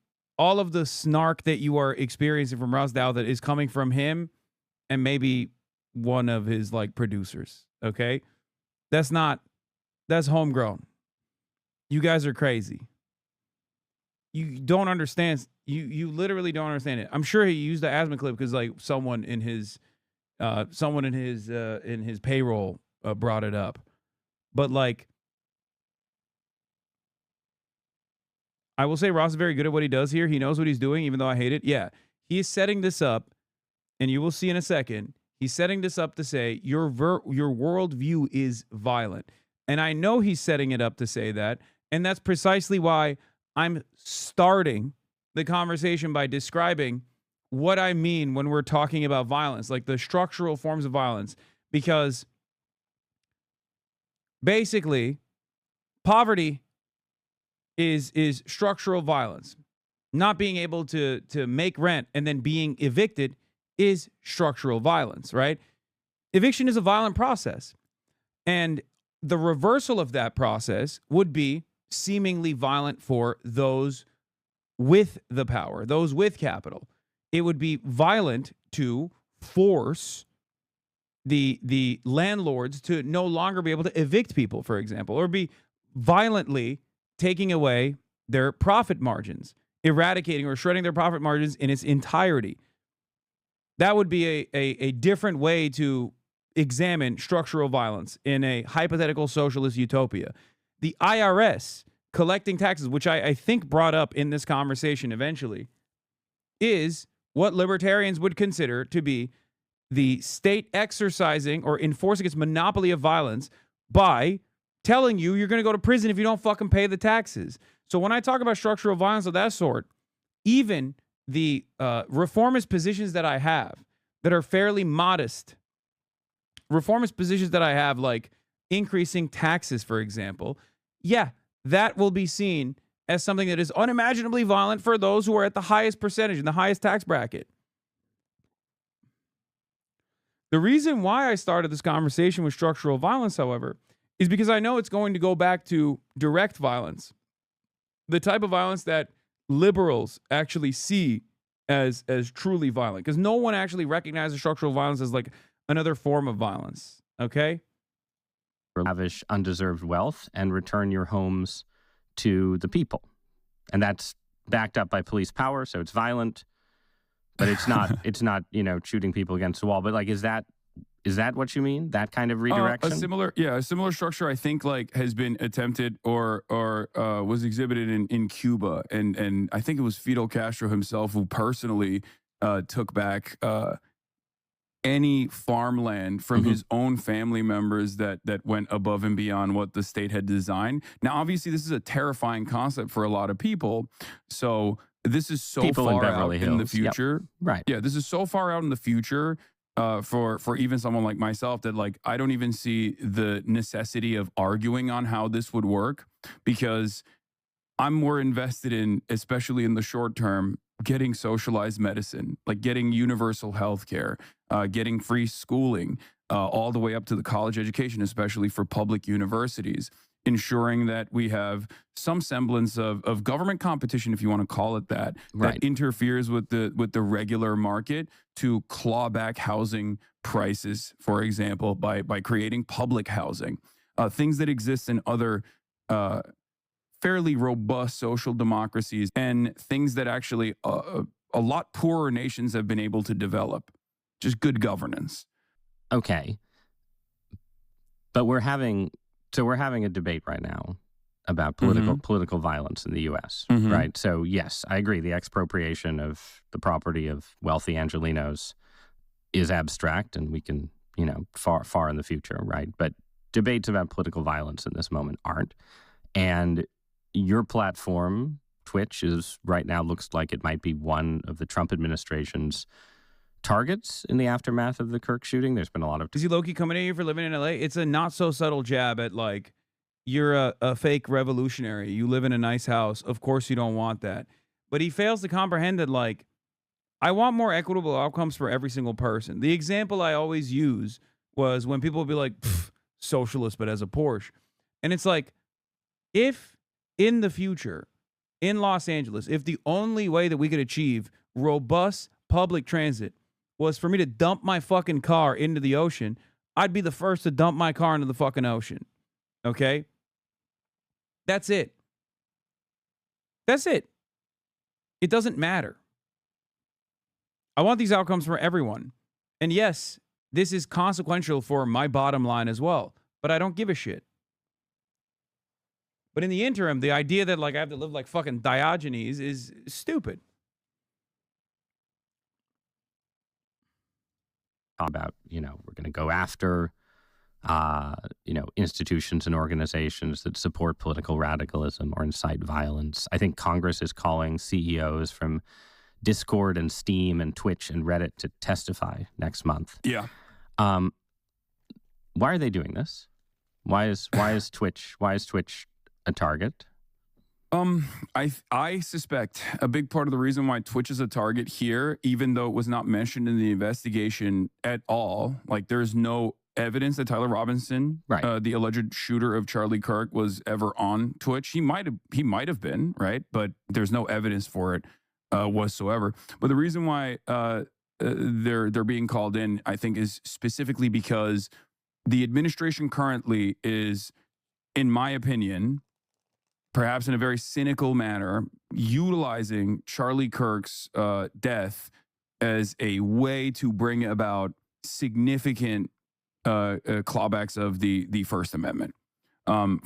snark that you are experiencing from Ross Douthat is coming from him and maybe one of his like producers, okay? That's homegrown. You guys are crazy. You don't understand. You literally don't understand it. I'm sure he used the Asman clip because like someone in his payroll brought it up. But like, I will say Ross is very good at what he does here. He knows what he's doing, even though I hate it. Yeah, he is setting this up, and you will see in a second. He's setting this up to say your worldview is violent. And I know he's setting it up to say that. And that's precisely why I'm starting the conversation by describing what I mean when we're talking about violence, like the structural forms of violence. Because basically, poverty is structural violence. Not being able to make rent and then being evicted is structural violence, right? Eviction is a violent process. And the reversal of that process would be seemingly violent for those with the power, those with capital. It would be violent to force the landlords to no longer be able to evict people, for example, or be violently taking away their profit margins, eradicating or shredding their profit margins in its entirety. That would be a different way to examine structural violence in a hypothetical socialist utopia. The IRS collecting taxes, which I think brought up in this conversation eventually, is what libertarians would consider to be the state exercising or enforcing its monopoly of violence by telling you you're going to go to prison if you don't fucking pay the taxes. So when I talk about structural violence of that sort, even the reformist positions that I have that are fairly modest, reformist positions that I have, like increasing taxes, for example, yeah, that will be seen as something that is unimaginably violent for those who are at the highest percentage, in the highest tax bracket. The reason why I started this conversation with structural violence, however, is because I know it's going to go back to direct violence, the type of violence that liberals actually see as truly violent, because no one actually recognizes structural violence as like another form of violence, okay? lavish, undeserved wealth and return your homes to the people. And that's backed up by police power, so it's violent, but it's not shooting people against the wall. But like, is that what you mean? That kind of redirection? A similar structure, I think, like has been attempted or was exhibited in Cuba, and I think it was Fidel Castro himself who personally took back any farmland from his own family members that went above and beyond what the state had designed. Now, obviously, this is a terrifying concept for a lot of people. So this is so far out in the future. Yep. Right. Yeah, this is so far out in the future for even someone like myself that like I don't even see the necessity of arguing on how this would work, because I'm more invested in, especially in the short term, getting socialized medicine, like getting universal health care, getting free schooling, all the way up to the college education, especially for public universities, ensuring that we have some semblance of government competition, if you want to call it that, Right. that interferes with the regular market to claw back housing prices, for example, by creating public housing, things that exist in other fairly robust social democracies, and things that actually a lot poorer nations have been able to develop. Just good governance. Okay. But we're having a debate right now about political violence in the U.S., right? So yes, I agree. The expropriation of the property of wealthy Angelenos is abstract, and we can, far in the future, right? But debates about political violence in this moment aren't. And your platform, Twitch, is right now looks like it might be one of the Trump administration's targets in the aftermath of the Kirk shooting. There's been a lot of... Is he low-key coming at you for living in LA? It's a not-so-subtle jab at, like, you're a fake revolutionary. You live in a nice house. Of course you don't want that. But he fails to comprehend that, like, I want more equitable outcomes for every single person. The example I always use was when people would be like, socialist but as a Porsche. And it's like, if in the future, in Los Angeles, if the only way that we could achieve robust public transit was for me to dump my fucking car into the ocean, I'd be the first to dump my car into the fucking ocean. Okay? That's it. That's it. It doesn't matter. I want these outcomes for everyone. And yes, this is consequential for my bottom line as well, but I don't give a shit. But in the interim, the idea that like I have to live like fucking Diogenes is stupid. About, we're going to go after, institutions and organizations that support political radicalism or incite violence. I think Congress is calling CEOs from Discord and Steam and Twitch and Reddit to testify next month. Yeah. Why are they doing this? Why is Twitch a target? I suspect a big part of the reason why Twitch is a target here, even though it was not mentioned in the investigation at all, like there's no evidence that Tyler Robinson, right, the alleged shooter of Charlie Kirk, was ever on Twitch. He might have been, right? But there's no evidence for it whatsoever. But the reason why they're being called in, I think, is specifically because the administration currently is, in my opinion, perhaps in a very cynical manner, utilizing Charlie Kirk's death as a way to bring about significant clawbacks of the First Amendment,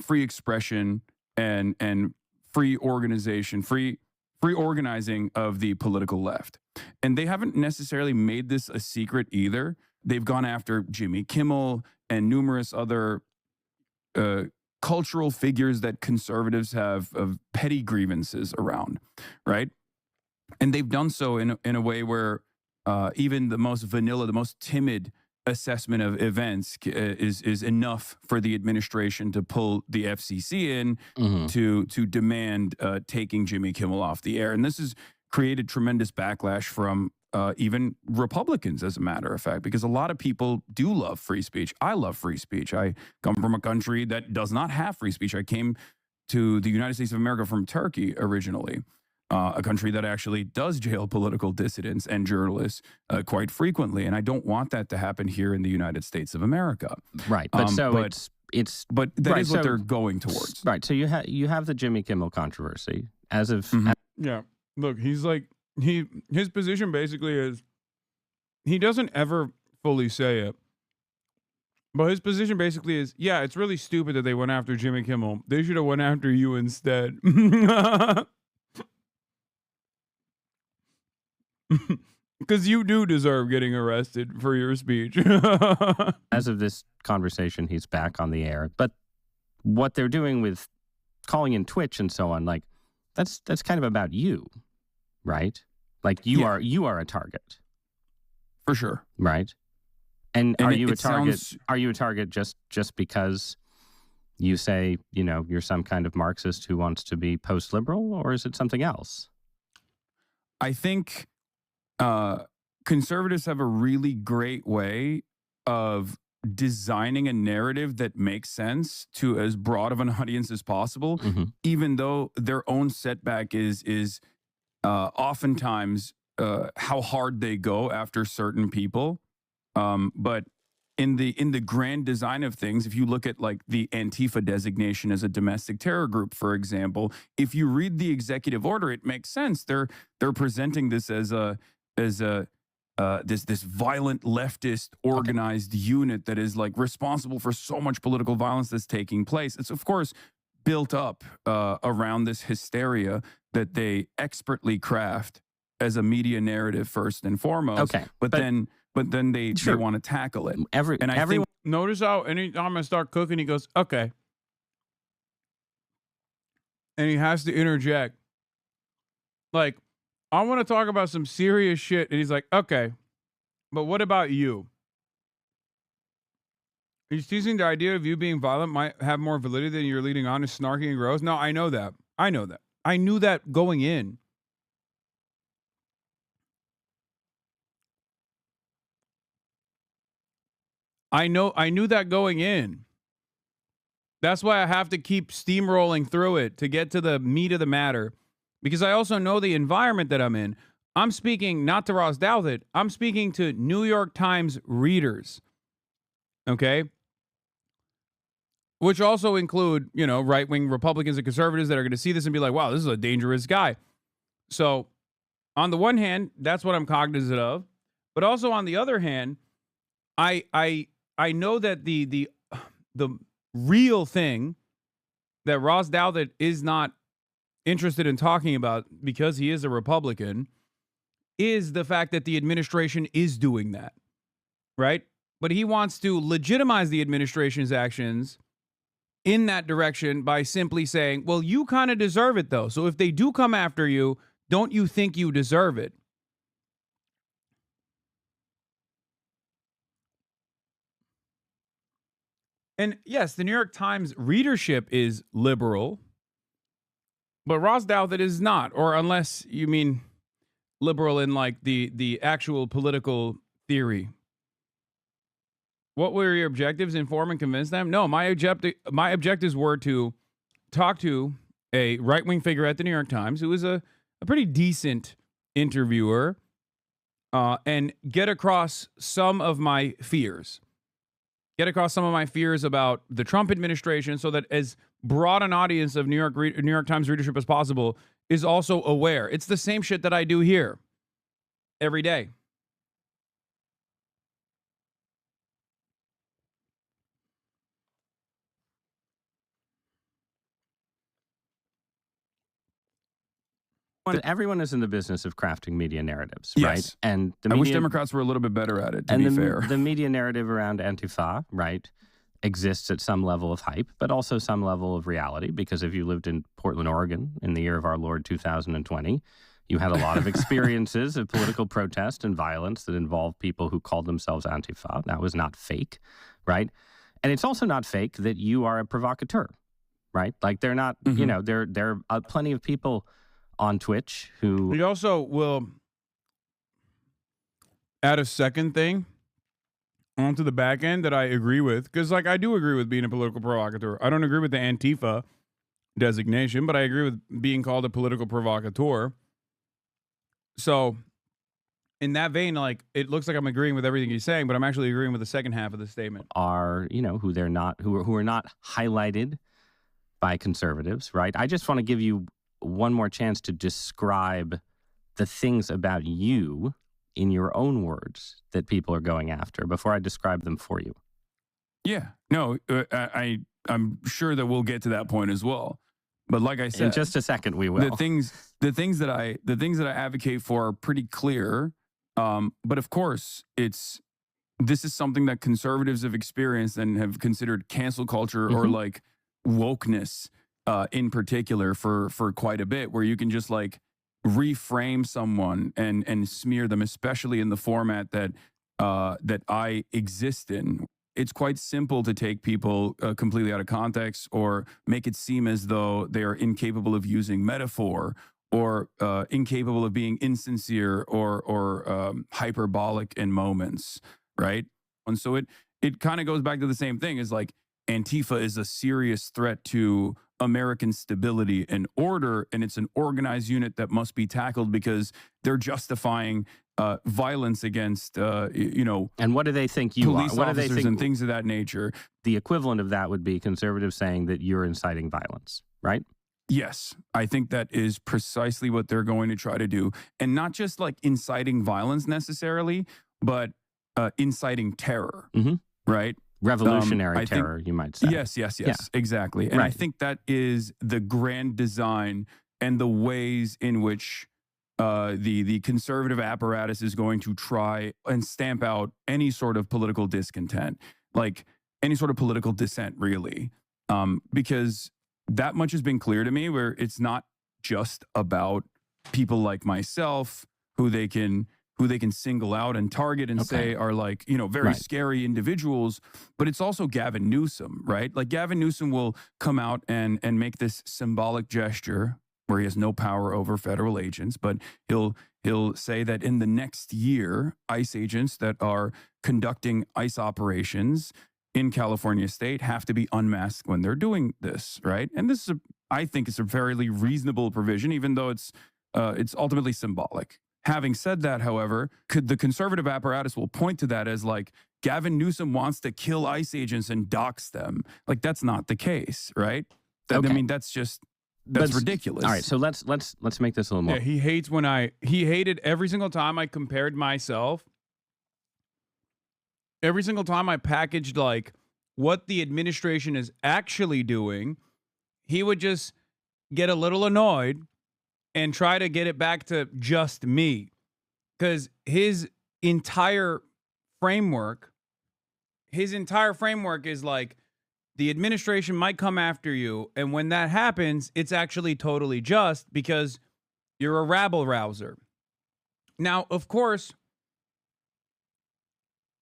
free expression and free organization, free organizing of the political left. And they haven't necessarily made this a secret either. They've gone after Jimmy Kimmel and numerous other cultural figures that conservatives have of petty grievances around, right? And they've done so in a way where even the most vanilla, the most timid assessment of events is enough for the administration to pull the FCC in to demand taking Jimmy Kimmel off the air. And this has created tremendous backlash from even Republicans, as a matter of fact, because a lot of people do love free speech. I love free speech. I come from a country that does not have free speech. I came to the United States of America from Turkey originally, a country that actually does jail political dissidents and journalists quite frequently. And I don't want that to happen here in the United States of America. Right. But but that is right, what they're going towards. Right. So you have the Jimmy Kimmel controversy as of Yeah. Look, he's like his position basically is he doesn't ever fully say it. But his position basically is, yeah, it's really stupid that they went after Jimmy Kimmel. They should have went after you instead. Because you do deserve getting arrested for your speech. As of this conversation, he's back on the air. But what they're doing with calling in Twitch and so on, like that's kind of about you, right? Like you are a target. For sure. Right? And are you a target? Sounds... Are you a target just because you say, you're some kind of Marxist who wants to be post-liberal, or is it something else? I think conservatives have a really great way of designing a narrative that makes sense to as broad of an audience as possible, even though their own setback is oftentimes how hard they go after certain people. But in the grand design of things, if you look at like the Antifa designation as a domestic terror group, for example, if you read the executive order, it makes sense. They're presenting this as this violent leftist organized unit that is like responsible for so much political violence that's taking place. It's of course built up around this hysteria that they expertly craft as a media narrative first and foremost. Okay, but then they want to tackle it. Notice how anytime I start cooking, he goes, okay. And he has to interject. Like, I want to talk about some serious shit. And he's like, okay, but what about you? He's teasing the idea of you being violent might have more validity than you're leading on as snarky and gross. No, I know that. I knew that going in. I knew that going in. That's why I have to keep steamrolling through it to get to the meat of the matter. Because I also know the environment that I'm in. I'm speaking not to Ross Douthat. I'm speaking to New York Times readers. Okay? Which also include, right-wing Republicans and conservatives that are going to see this and be like, wow, this is a dangerous guy. So, on the one hand, that's what I'm cognizant of. But also on the other hand, I know that the real thing that Ross Douthat is not interested in talking about because he is a Republican is the fact that the administration is doing that, right? But he wants to legitimize the administration's actions in that direction by simply saying, well, you kind of deserve it, though. So if they do come after you, don't you think you deserve it? And yes, the New York Times readership is liberal, but Ross Douthat is not, or unless you mean liberal in like the actual political theory. What were your objectives? Inform and convince them? No, my objectives were to talk to a right-wing figure at the New York Times who was a pretty decent interviewer and get across some of my fears. Get across some of my fears about the Trump administration so that as broad an audience of New York Times readership as possible is also aware. It's the same shit that I do here every day. Everyone is in the business of crafting media narratives, Yes. right? And I wish Democrats were a little bit better at it, to be fair. The media narrative around Antifa, right, exists at some level of hype, but also some level of reality, because if you lived in Portland, Oregon in the year of our Lord 2020, you had a lot of experiences of political protest and violence that involved people who called themselves Antifa. That was not fake, right? And it's also not fake that you are a provocateur, right? Like they're not, there are plenty of people on Twitch who... He also will add a second thing onto the back end that I agree with, because like I do agree with being a political provocateur. I don't agree with the Antifa designation, but I agree with being called a political provocateur. So in that vein, like, it looks like I'm agreeing with everything he's saying, but I'm actually agreeing with the second half of the statement. Are, you know, who are not highlighted by conservatives, right? I just want to give you one more chance to describe the things about you in your own words that people are going after before I describe them for you. Yeah, no, I'm sure that we'll get to that point as well. But like I said, in just a second, we will. The things that I advocate for are pretty clear. But of course, this is something that conservatives have experienced and have considered cancel culture or like wokeness in particular for quite a bit, where you can just like reframe someone and smear them, especially in the format that I exist in. It's quite simple to take people completely out of context or make it seem as though they are incapable of using metaphor or incapable of being insincere or hyperbolic in moments, right? And so it kind of goes back to the same thing as like Antifa is a serious threat to American stability and order, and it's an organized unit that must be tackled because they're justifying violence against, and what do they think you police are? What officers do they think, and things of that nature? The equivalent of that would be conservatives saying that you're inciting violence, right? Yes, I think that is precisely what they're going to try to do. And not just like inciting violence necessarily, but inciting terror, right? Revolutionary terror, you might say. Yes, exactly. And I think that is the grand design and the ways in which the conservative apparatus is going to try and stamp out any sort of political discontent, like any sort of political dissent, really. Because that much has been clear to me, where it's not just about people like myself who they can single out and target and say are like, very scary individuals, but it's also Gavin Newsom, right? Like Gavin Newsom will come out and make this symbolic gesture where he has no power over federal agents, but he'll say that in the next year, ICE agents that are conducting ICE operations in California state have to be unmasked when they're doing this, right? And this is, I think, it's a fairly reasonable provision, even though it's ultimately symbolic. Having said that, however, the conservative apparatus will point to that as like Gavin Newsom wants to kill ICE agents and dox them. Like that's not the case, right? I mean, that's ridiculous. All right, so let's make this a little more. Yeah, he hated every single time I compared myself. Every single time I packaged like what the administration is actually doing, he would just get a little annoyed and try to get it back to just me. Because his entire framework is like, the administration might come after you, and when that happens, it's actually totally just because you're a rabble rouser. Now, of course,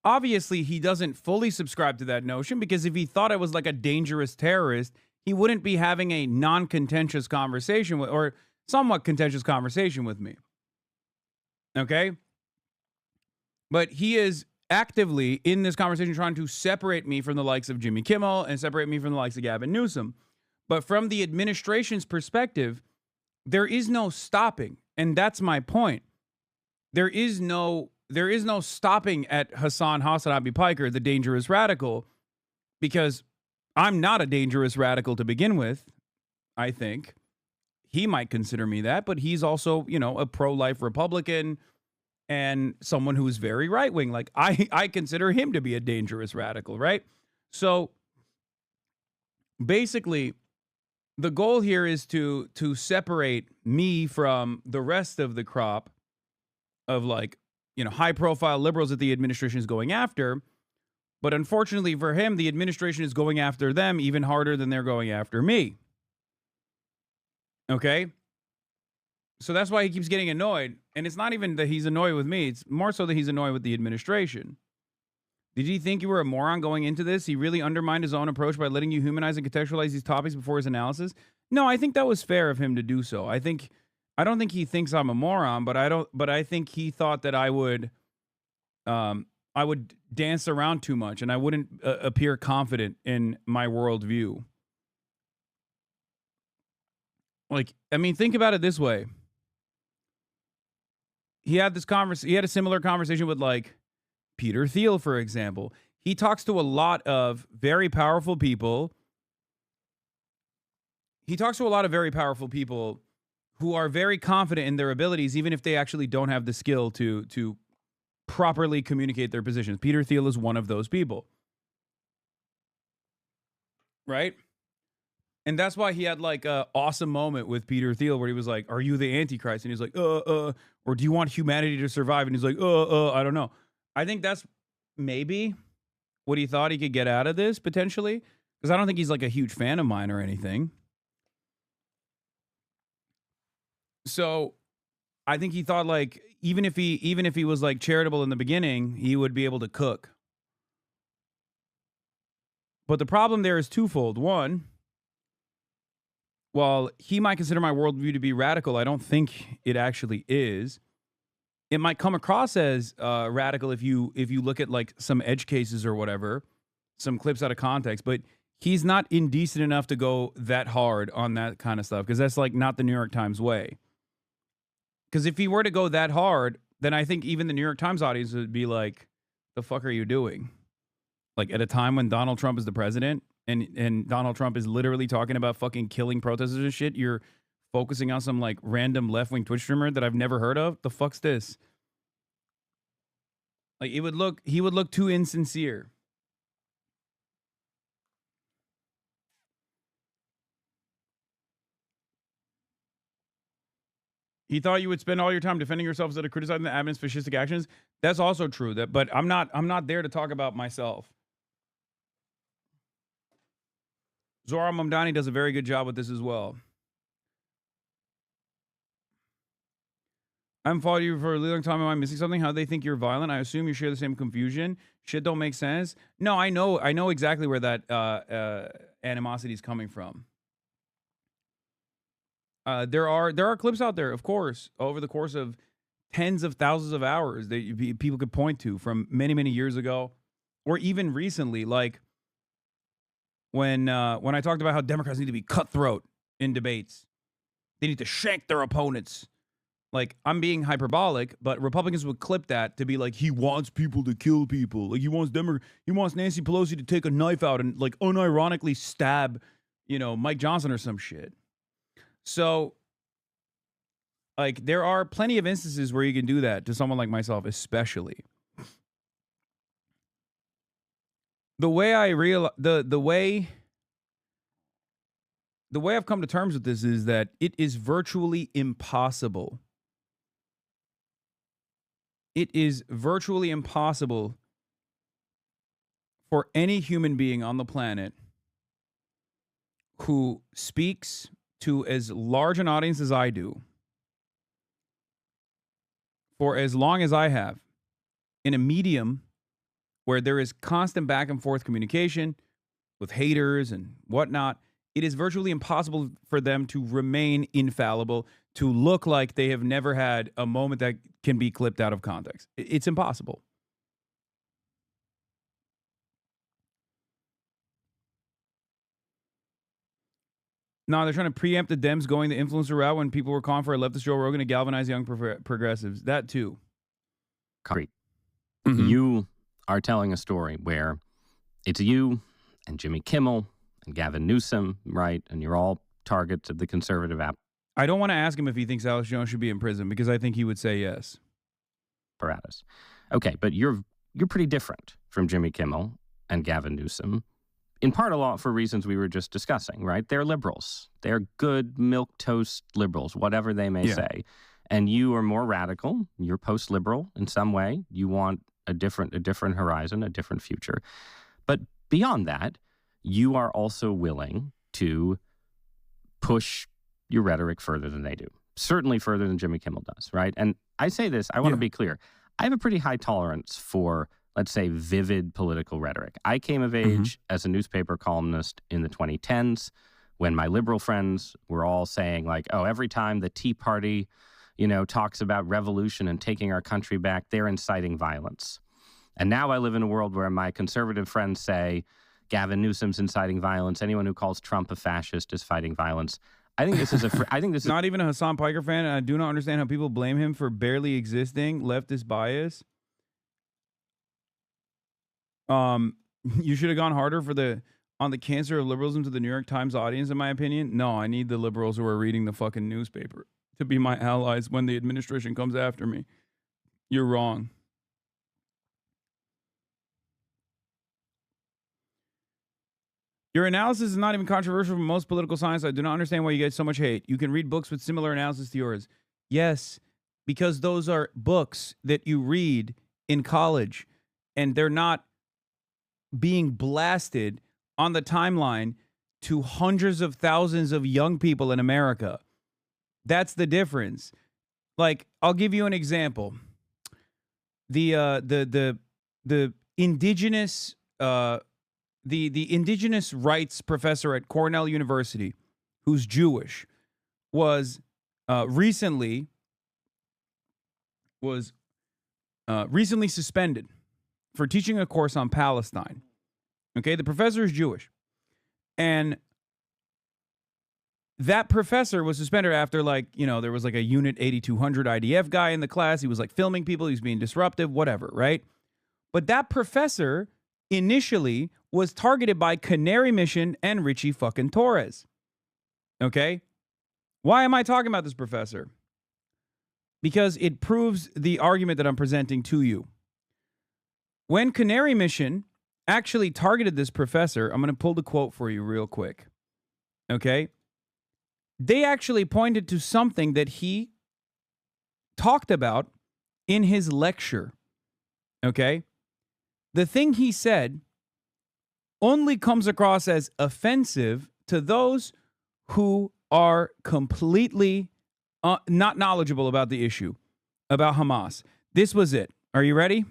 obviously he doesn't fully subscribe to that notion, because if he thought I was like a dangerous terrorist, he wouldn't be having a non-contentious conversation with, or somewhat contentious conversation with me. Okay? But he is actively in this conversation trying to separate me from the likes of Jimmy Kimmel and separate me from the likes of Gavin Newsom. But from the administration's perspective, there is no stopping. And that's my point. There is no stopping at Hasanabi Piker, the dangerous radical, because I'm not a dangerous radical to begin with, I think. He might consider me that, but he's also, a pro-life Republican and someone who's very right-wing. Like, I consider him to be a dangerous radical, right? So, basically, the goal here is to separate me from the rest of the crop of, like, high-profile liberals that the administration is going after. But unfortunately for him, the administration is going after them even harder than they're going after me. Okay? So that's why he keeps getting annoyed. And it's not even that he's annoyed with me. It's more so that he's annoyed with the administration. Did you think you were a moron going into this? He really undermined his own approach by letting you humanize and contextualize these topics before his analysis? No, I think that was fair of him to do so. I don't think he thinks I'm a moron, but I think he thought that I would dance around too much and I wouldn't appear confident in my worldview. Like, I mean, think about it this way. he had a similar conversation with like Peter Thiel, for example. He talks to a lot of very powerful people. He talks to a lot of very powerful people who are very confident in their abilities, even if they actually don't have the skill to properly communicate their positions. Peter Thiel is one of those people. Right? And that's why he had like an awesome moment with Peter Thiel where he was like, "Are you the Antichrist?" And he's like, or do you want humanity to survive? And he's like, I don't know. I think that's maybe what he thought he could get out of this potentially. Because I don't think he's like a huge fan of mine or anything. So I think he thought like, even if he was like charitable in the beginning, he would be able to cook. But the problem there is twofold. One, while he might consider my worldview to be radical, I don't think it actually is. It might come across as radical if you look at like some edge cases or whatever, some clips out of context. But he's not indecent enough to go that hard on that kind of stuff because that's like not the New York Times way. Because if he were to go that hard, then I think even the New York Times audience would be like, "The fuck are you doing?" Like at a time when Donald Trump is the president. And Donald Trump is literally talking about fucking killing protesters and shit. You're focusing on some like random left-wing Twitch streamer that I've never heard of. The fuck's this? Like he would look too insincere. He thought you would spend all your time defending yourself instead of criticizing the admin's fascistic actions. That's also true. But I'm not there to talk about myself. Zohar Mamdani does a very good job with this as well. I haven't followed you for a really long time. Am I missing something? How do they think you're violent? I assume you share the same confusion. Shit don't make sense. No, I know exactly where that animosity is coming from. There are clips out there, of course, over the course of tens of thousands of hours that people could point to from many, many years ago, or even recently, like when I talked about how Democrats need to be cutthroat in debates. They need to shank their opponents. Like, I'm being hyperbolic, but Republicans would clip that to be like, he wants people to kill people. Like, he wants Nancy Pelosi to take a knife out and, like, unironically stab, Mike Johnson or some shit. So, like, there are plenty of instances where you can do that to someone like myself, especially. The way I've come to terms with this is that it is virtually impossible. It is virtually impossible for any human being on the planet who speaks to as large an audience as I do, for as long as I have, in a medium where there is constant back and forth communication with haters and whatnot, it is virtually impossible for them to remain infallible, to look like they have never had a moment that can be clipped out of context. It's impossible. No, they're trying to preempt the Dems going the influencer route when people were calling for a leftist Joe Rogan to galvanize young progressives. That too. Concrete. Mm-hmm. You are telling a story where it's you and Jimmy Kimmel and Gavin Newsom, right? And you're all targets of the conservative app. I don't want to ask him if he thinks Alex Jones should be in prison because I think he would say yes. Apparatus. Okay, but you're pretty different from Jimmy Kimmel and Gavin Newsom. In part, a lot for reasons we were just discussing, right? They're liberals. They're good milquetoast liberals, whatever they may say. And you are more radical. You're post-liberal in some way. You want a different horizon, a different future. But beyond that, you are also willing to push your rhetoric further than they do. Certainly further than Jimmy Kimmel does, right? And I say this, I want to be clear. I have a pretty high tolerance for, let's say, vivid political rhetoric. I came of age as a newspaper columnist in the 2010s when my liberal friends were all saying, like, oh, every time the Tea Party, talks about revolution and taking our country back, they're inciting violence. And now I live in a world where my conservative friends say, Gavin Newsom's inciting violence. Anyone who calls Trump a fascist is fighting violence. I think this is I think this is not even a Hasan Piker fan, and I do not understand how people blame him for barely existing leftist bias. You should have gone harder on the cancer of liberalism to the New York Times audience, in my opinion. No, I need the liberals who are reading the fucking newspaper to be my allies when the administration comes after me. You're wrong. Your analysis is not even controversial from most political science. I do not understand why you get so much hate. You can read books with similar analysis to yours. Yes, because those are books that you read in college, and they're not being blasted on the timeline to hundreds of thousands of young people in America. That's the difference. Like, I'll give you an example. The indigenous the indigenous rights professor at Cornell University, who's Jewish, was recently suspended for teaching a course on Palestine. Okay, the professor is Jewish. And that professor was suspended after, like, you know, there was like a Unit 8200 IDF guy in the class. He was like filming people. He was being disruptive, whatever, right? But that professor initially was targeted by Canary Mission and Richie fucking Torres. Okay? Why am I talking about this professor? Because it proves the argument that I'm presenting to you. When Canary Mission actually targeted this professor, I'm going to pull the quote for you real quick. Okay? They actually pointed to something that he talked about in his lecture. Okay? The thing he said only comes across as offensive to those who are completely not knowledgeable about the issue, about Hamas. This was it. Are you ready?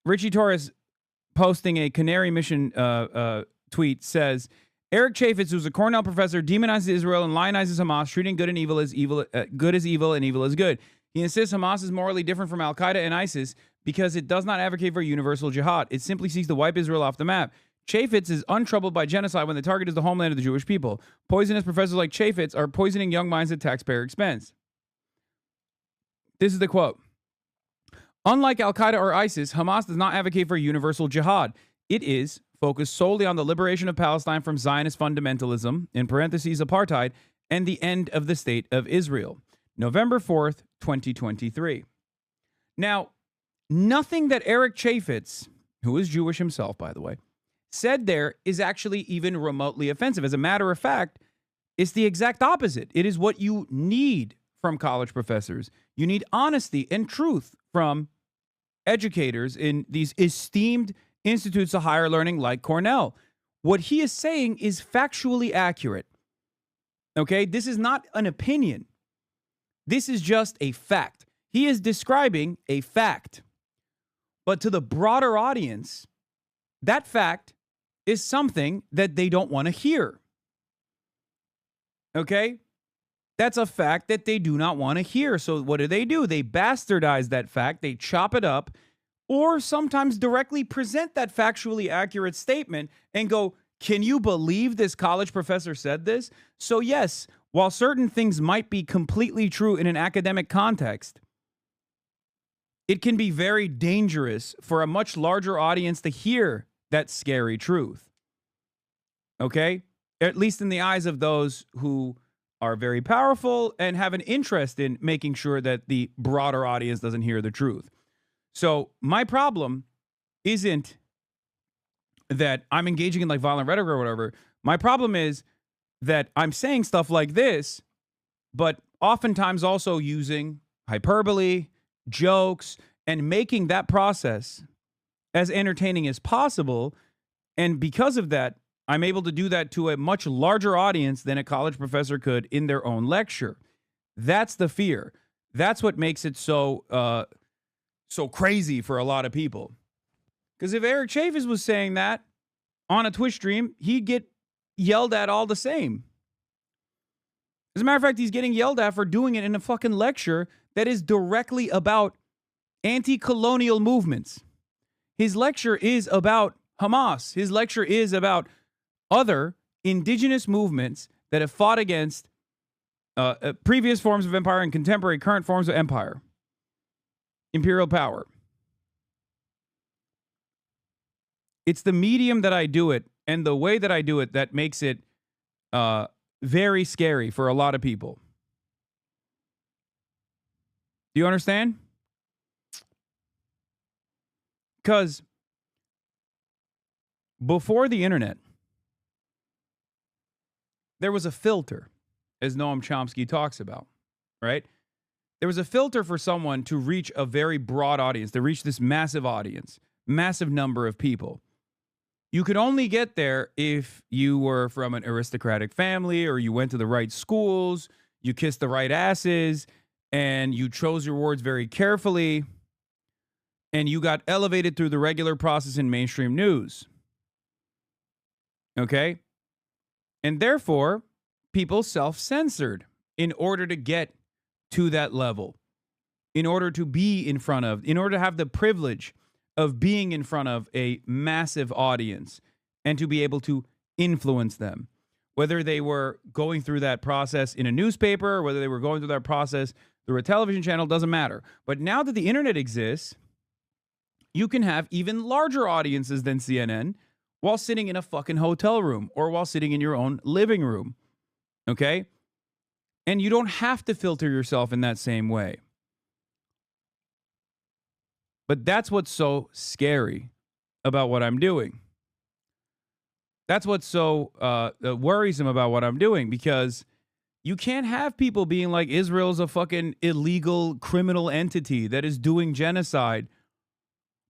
Richie Torres, posting a Canary Mission tweet, says, Eric Chaffetz, who's a Cornell professor, demonizes Israel and lionizes Hamas, treating good and evil as evil, good as evil and evil as good. He insists Hamas is morally different from Al-Qaeda and ISIS because it does not advocate for universal jihad. It simply seeks to wipe Israel off the map. Chaffetz is untroubled by genocide when the target is the homeland of the Jewish people. Poisonous professors like Chaffetz are poisoning young minds at taxpayer expense. This is the quote. Unlike Al-Qaeda or ISIS, Hamas does not advocate for universal jihad. It is focused solely on the liberation of Palestine from Zionist fundamentalism, in parentheses apartheid, and the end of the state of Israel. November 4th, 2023. Now, nothing that Eric Chaffetz, who is Jewish himself, by the way, said there is actually even remotely offensive. As a matter of fact, it's the exact opposite. It is what you need from college professors. You need honesty and truth from educators in these esteemed institutes of higher learning like Cornell. What he is saying is factually accurate. Okay? This is not an opinion. This is just a fact. He is describing a fact. But to the broader audience, that fact is something that they don't want to hear. Okay? That's a fact that they do not want to hear. So what do? They bastardize that fact, they chop it up, or sometimes directly present that factually accurate statement and go, can you believe this college professor said this? So yes, while certain things might be completely true in an academic context, it can be very dangerous for a much larger audience to hear that scary truth. Okay? At least in the eyes of those who are very powerful and have an interest in making sure that the broader audience doesn't hear the truth. So my problem isn't that I'm engaging in like violent rhetoric or whatever. My problem is that I'm saying stuff like this, but oftentimes also using hyperbole, jokes, and making that process as entertaining as possible. And because of that, I'm able to do that to a much larger audience than a college professor could in their own lecture. That's the fear. That's what makes it so crazy for a lot of people. Because if Eric Chaffetz was saying that on a Twitch stream, he'd get yelled at all the same. As a matter of fact, he's getting yelled at for doing it in a fucking lecture that is directly about anti-colonial movements. His lecture is about Hamas. His lecture is about other indigenous movements that have fought against previous forms of empire and contemporary current forms of empire, imperial power. It's the medium that I do it and the way that I do it that makes it very scary for a lot of people. Do you understand? Because before the internet, there was a filter, as Noam Chomsky talks about, right? There was a filter for someone to reach a very broad audience, to reach this massive audience, massive number of people. You could only get there if you were from an aristocratic family, or you went to the right schools, you kissed the right asses, and you chose your words very carefully, and you got elevated through the regular process in mainstream news. Okay? And therefore, people self-censored in order to get to that level, in order to be in front of, in order to have the privilege of being in front of a massive audience and to be able to influence them. Whether they were going through that process in a newspaper, or whether they were going through that process through a television channel, doesn't matter. But now that the internet exists, you can have even larger audiences than CNN while sitting in a fucking hotel room or while sitting in your own living room. Okay? And you don't have to filter yourself in that same way. But that's what's so scary about what I'm doing. That's what's so worrisome about what I'm doing, because you can't have people being like Israel's a fucking illegal criminal entity that is doing genocide.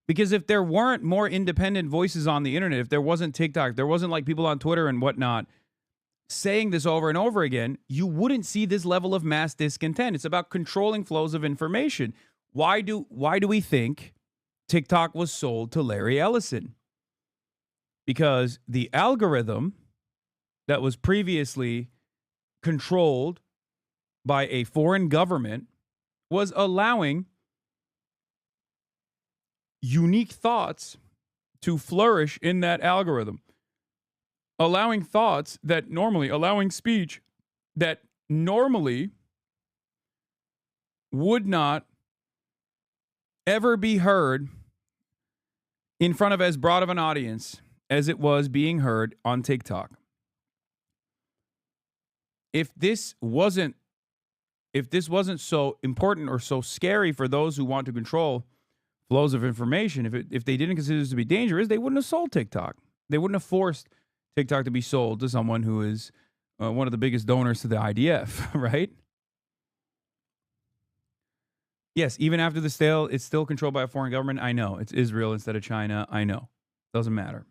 Because if there weren't more independent voices on the internet, if there wasn't TikTok, there wasn't like people on Twitter and whatnot saying this over and over again, you wouldn't see this level of mass discontent. It's about controlling flows of information. Why do we think TikTok was sold to Larry Ellison? Because the algorithm that was previously controlled by a foreign government was allowing unique thoughts to flourish in that algorithm. Allowing thoughts that normally, allowing speech that normally would not ever be heard in front of as broad of an audience as it was being heard on TikTok. If this wasn't so important or so scary for those who want to control flows of information, if they didn't consider this to be dangerous, they wouldn't have sold TikTok. They wouldn't have forced TikTok to be sold to someone who is one of the biggest donors to the IDF, right? Yes, even after the sale, it's still controlled by a foreign government. I know. It's Israel instead of China. I know. Doesn't matter.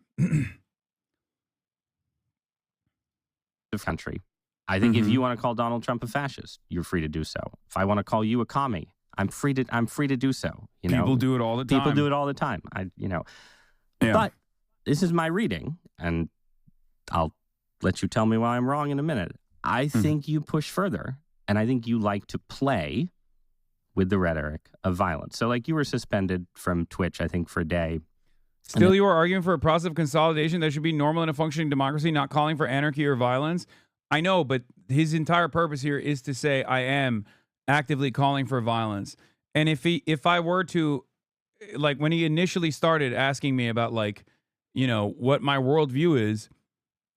Country. I think if you want to call Donald Trump a fascist, you're free to do so. If I want to call you a commie, I'm free to do so. You know, people do it all the time. People do it all the time. Yeah. But this is my reading, and I'll let you tell me why I'm wrong in a minute. I think you push further, and I think you like to play with the rhetoric of violence. So, like, you were suspended from Twitch, I think, for a day. Still, you are arguing for a process of consolidation that should be normal in a functioning democracy, not calling for anarchy or violence. I know, but his entire purpose here is to say I am actively calling for violence. And if I were to, like, when he initially started asking me about, like, you know, what my worldview is,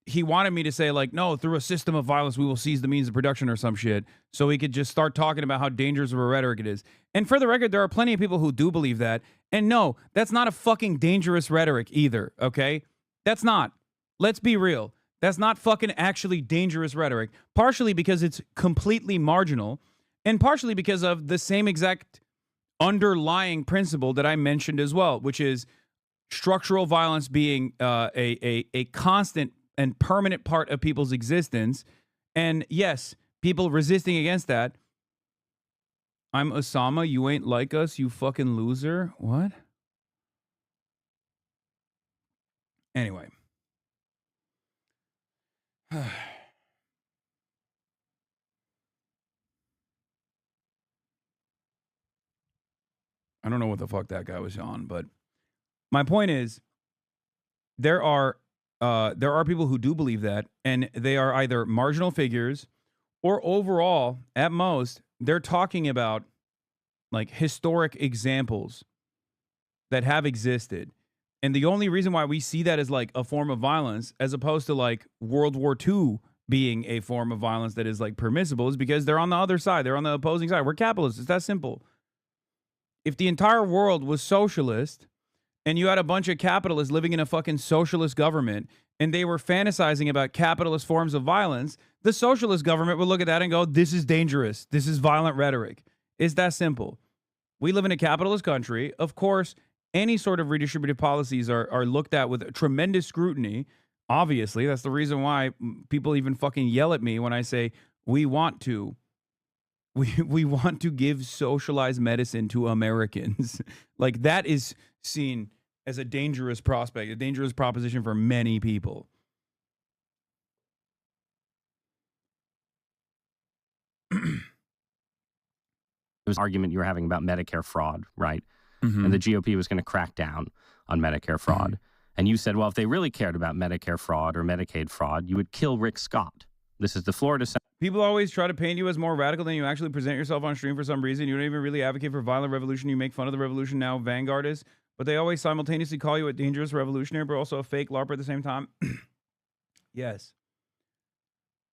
he wanted me to say, like, no, through a system of violence, we will seize the means of production or some shit. So he could just start talking about how dangerous of a rhetoric it is. And for the record, there are plenty of people who do believe that. And no, that's not a fucking dangerous rhetoric either, okay? That's not. Let's be real. That's not fucking actually dangerous rhetoric. Partially because it's completely marginal, and partially because of the same exact underlying principle that I mentioned as well, which is structural violence being a constant and permanent part of people's existence. And yes, people resisting against that. I'm Osama, you ain't like us, you fucking loser. What? Anyway. I don't know what the fuck that guy was on, but my point is, there are There are people who do believe that, and they are either marginal figures or overall, at most, they're talking about like historic examples that have existed. And the only reason why we see that as like a form of violence, as opposed to like World War II being a form of violence that is like permissible, is because they're on the other side. They're on the opposing side. We're capitalists. It's that simple. If the entire world was socialist and you had a bunch of capitalists living in a fucking socialist government and they were fantasizing about capitalist forms of violence, the socialist government would look at that and go, this is dangerous. This is violent rhetoric. It's that simple. We live in a capitalist country. Of course, any sort of redistributive policies are looked at with tremendous scrutiny. Obviously, that's the reason why people even fucking yell at me when I say we want to give socialized medicine to Americans. Like, that is seen as a dangerous prospect, a dangerous proposition for many people. It was an argument you were having about Medicare fraud, right? And the GOP was going to crack down on Medicare fraud. And you said, well, if they really cared about Medicare fraud or Medicaid fraud, you would kill Rick Scott. This is the Florida Senate. People always try to paint you as more radical than you actually present yourself on stream for some reason. You don't even really advocate for violent revolution. You make fun of the revolution now, vanguardists. But they always simultaneously call you a dangerous revolutionary, but also a fake LARPer at the same time. Yes.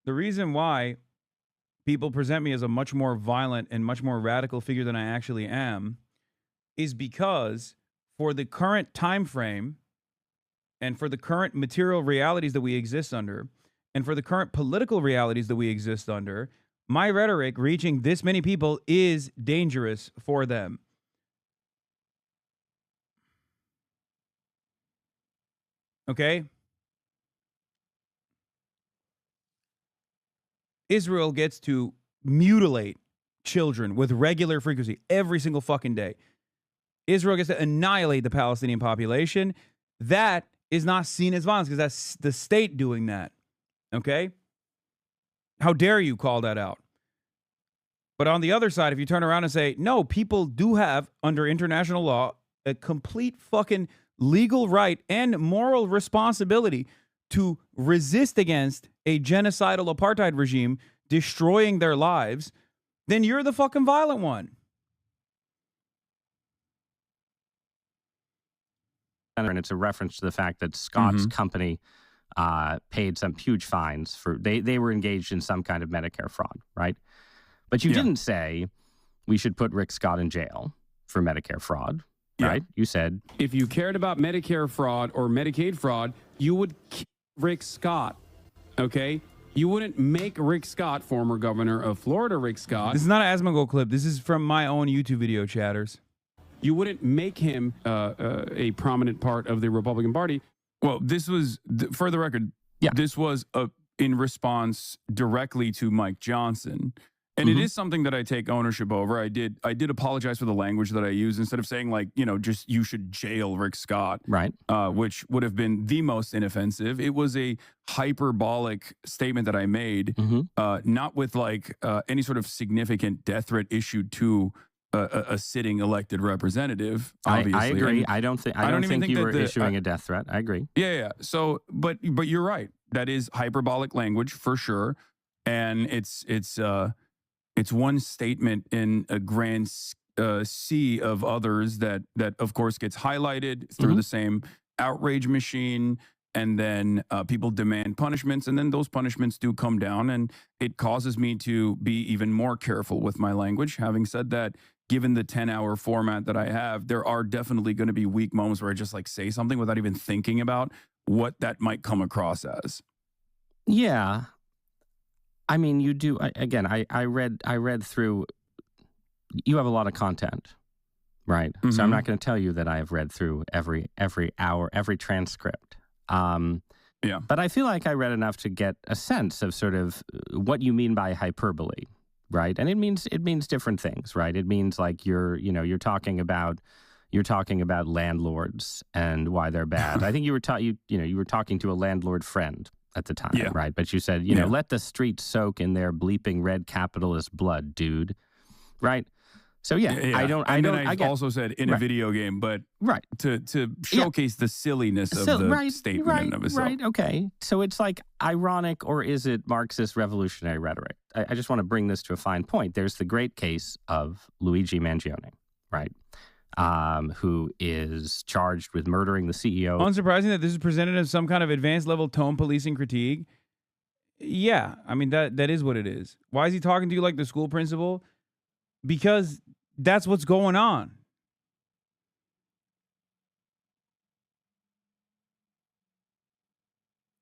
The reason why people present me as a much more violent and much more radical figure than I actually am is because for the current time frame and for the current material realities that we exist under and for the current political realities that we exist under, my rhetoric reaching this many people is dangerous for them. Okay? Israel gets to mutilate children with regular frequency every single fucking day. Israel gets to annihilate the Palestinian population. That is not seen as violence because that's the state doing that. Okay? How dare you call that out? But on the other side, if you turn around and say, no, people do have, under international law, a complete fucking legal right and moral responsibility to resist against a genocidal apartheid regime destroying their lives, then you're the fucking violent one. And it's a reference to the fact that Scott's company paid some huge fines for they were engaged in some kind of Medicare fraud, right? But you didn't say we should put Rick Scott in jail for Medicare fraud, right? You said if you cared about Medicare fraud or Medicaid fraud, you would kill Rick Scott, okay? You wouldn't make Rick Scott, former governor of Florida, Rick Scott. This is not an Asmongold clip. This is from my own YouTube video, chatters. You wouldn't make him a prominent part of the Republican Party. Well, this was, for the record, this was in response directly to Mike Johnson. And it is something that I take ownership over. I did apologize for the language that I used instead of saying like, you know, just you should jail Rick Scott, right? Which would have been the most inoffensive. It was a hyperbolic statement that I made, not with like any sort of significant death threat issued to a sitting elected representative. Obviously, I agree. I don't think you were issuing a death threat. I agree. Yeah. So, but you're right. That is hyperbolic language for sure, and it's one statement in a grand sea of others that of course gets highlighted through the same outrage machine, and then people demand punishments, and then those punishments do come down, and it causes me to be even more careful with my language. Having said that, given the 10-hour format that I have, there are definitely going to be weak moments where I just like say something without even thinking about what that might come across as. Yeah. I mean, you do. Again, I read through. You have a lot of content, right? So I'm not going to tell you that I have read through every hour, every transcript. But I feel like I read enough to get a sense of sort of what you mean by hyperbole, right? And it means different things, right? It means like you're talking about landlords and why they're bad. I think you were talking to a landlord friend at the time, right? But you said, let the streets soak in their bleeping red capitalist blood, dude, right? So yeah, I also said in a video game, but to showcase the silliness of the statement in and of itself. Right, okay. So it's like ironic, or is it Marxist revolutionary rhetoric? I just want to bring this to a fine point. There's the great case of Luigi Mangione, right? Who is charged with murdering the CEO. Unsurprising that this is presented as some kind of advanced level tone policing critique. Yeah, I mean, that is what it is. Why is he talking to you like the school principal? Because that's what's going on.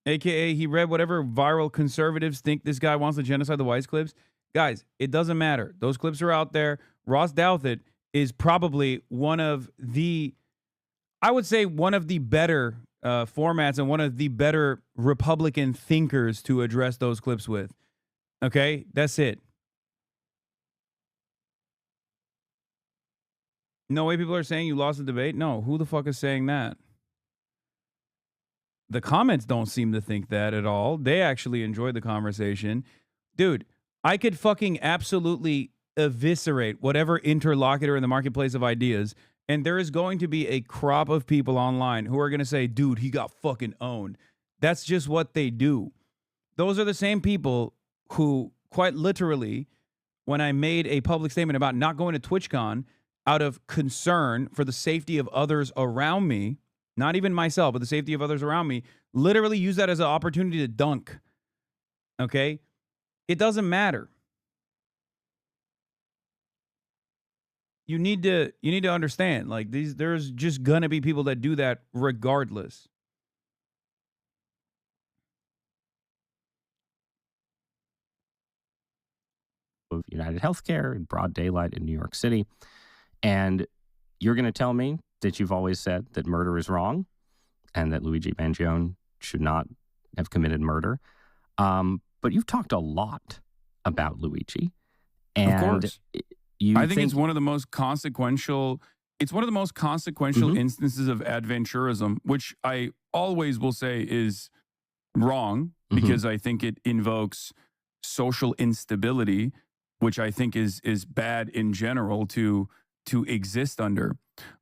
AKA, he read whatever viral conservatives think this guy wants to genocide the whites clips. Guys, it doesn't matter. Those clips are out there. Ross Douthat is probably one of the, I would say, one of the better formats and one of the better Republican thinkers to address those clips with. Okay, that's it. No way people are saying you lost the debate? No, who the fuck is saying that? The comments don't seem to think that at all. They actually enjoyed the conversation. Dude, I could fucking absolutely eviscerate whatever interlocutor in the marketplace of ideas, and there is going to be a crop of people online who are going to say, dude, he got fucking owned. That's just what they do. Those are the same people who, quite literally, when I made a public statement about not going to TwitchCon out of concern for the safety of others around me, not even myself, but the safety of others around me, literally use that as an opportunity to dunk. Okay? It doesn't matter. You need to understand, like, there's just gonna be people that do that regardless. Of United Healthcare in broad daylight in New York City. And you're going to tell me that you've always said that murder is wrong and that Luigi Mangione should not have committed murder. But you've talked a lot about Luigi. And of course. I think it's one of the most consequential. It's one of the most consequential instances of adventurism, which I always will say is wrong because I think it invokes social instability, which I think is bad in general to exist under.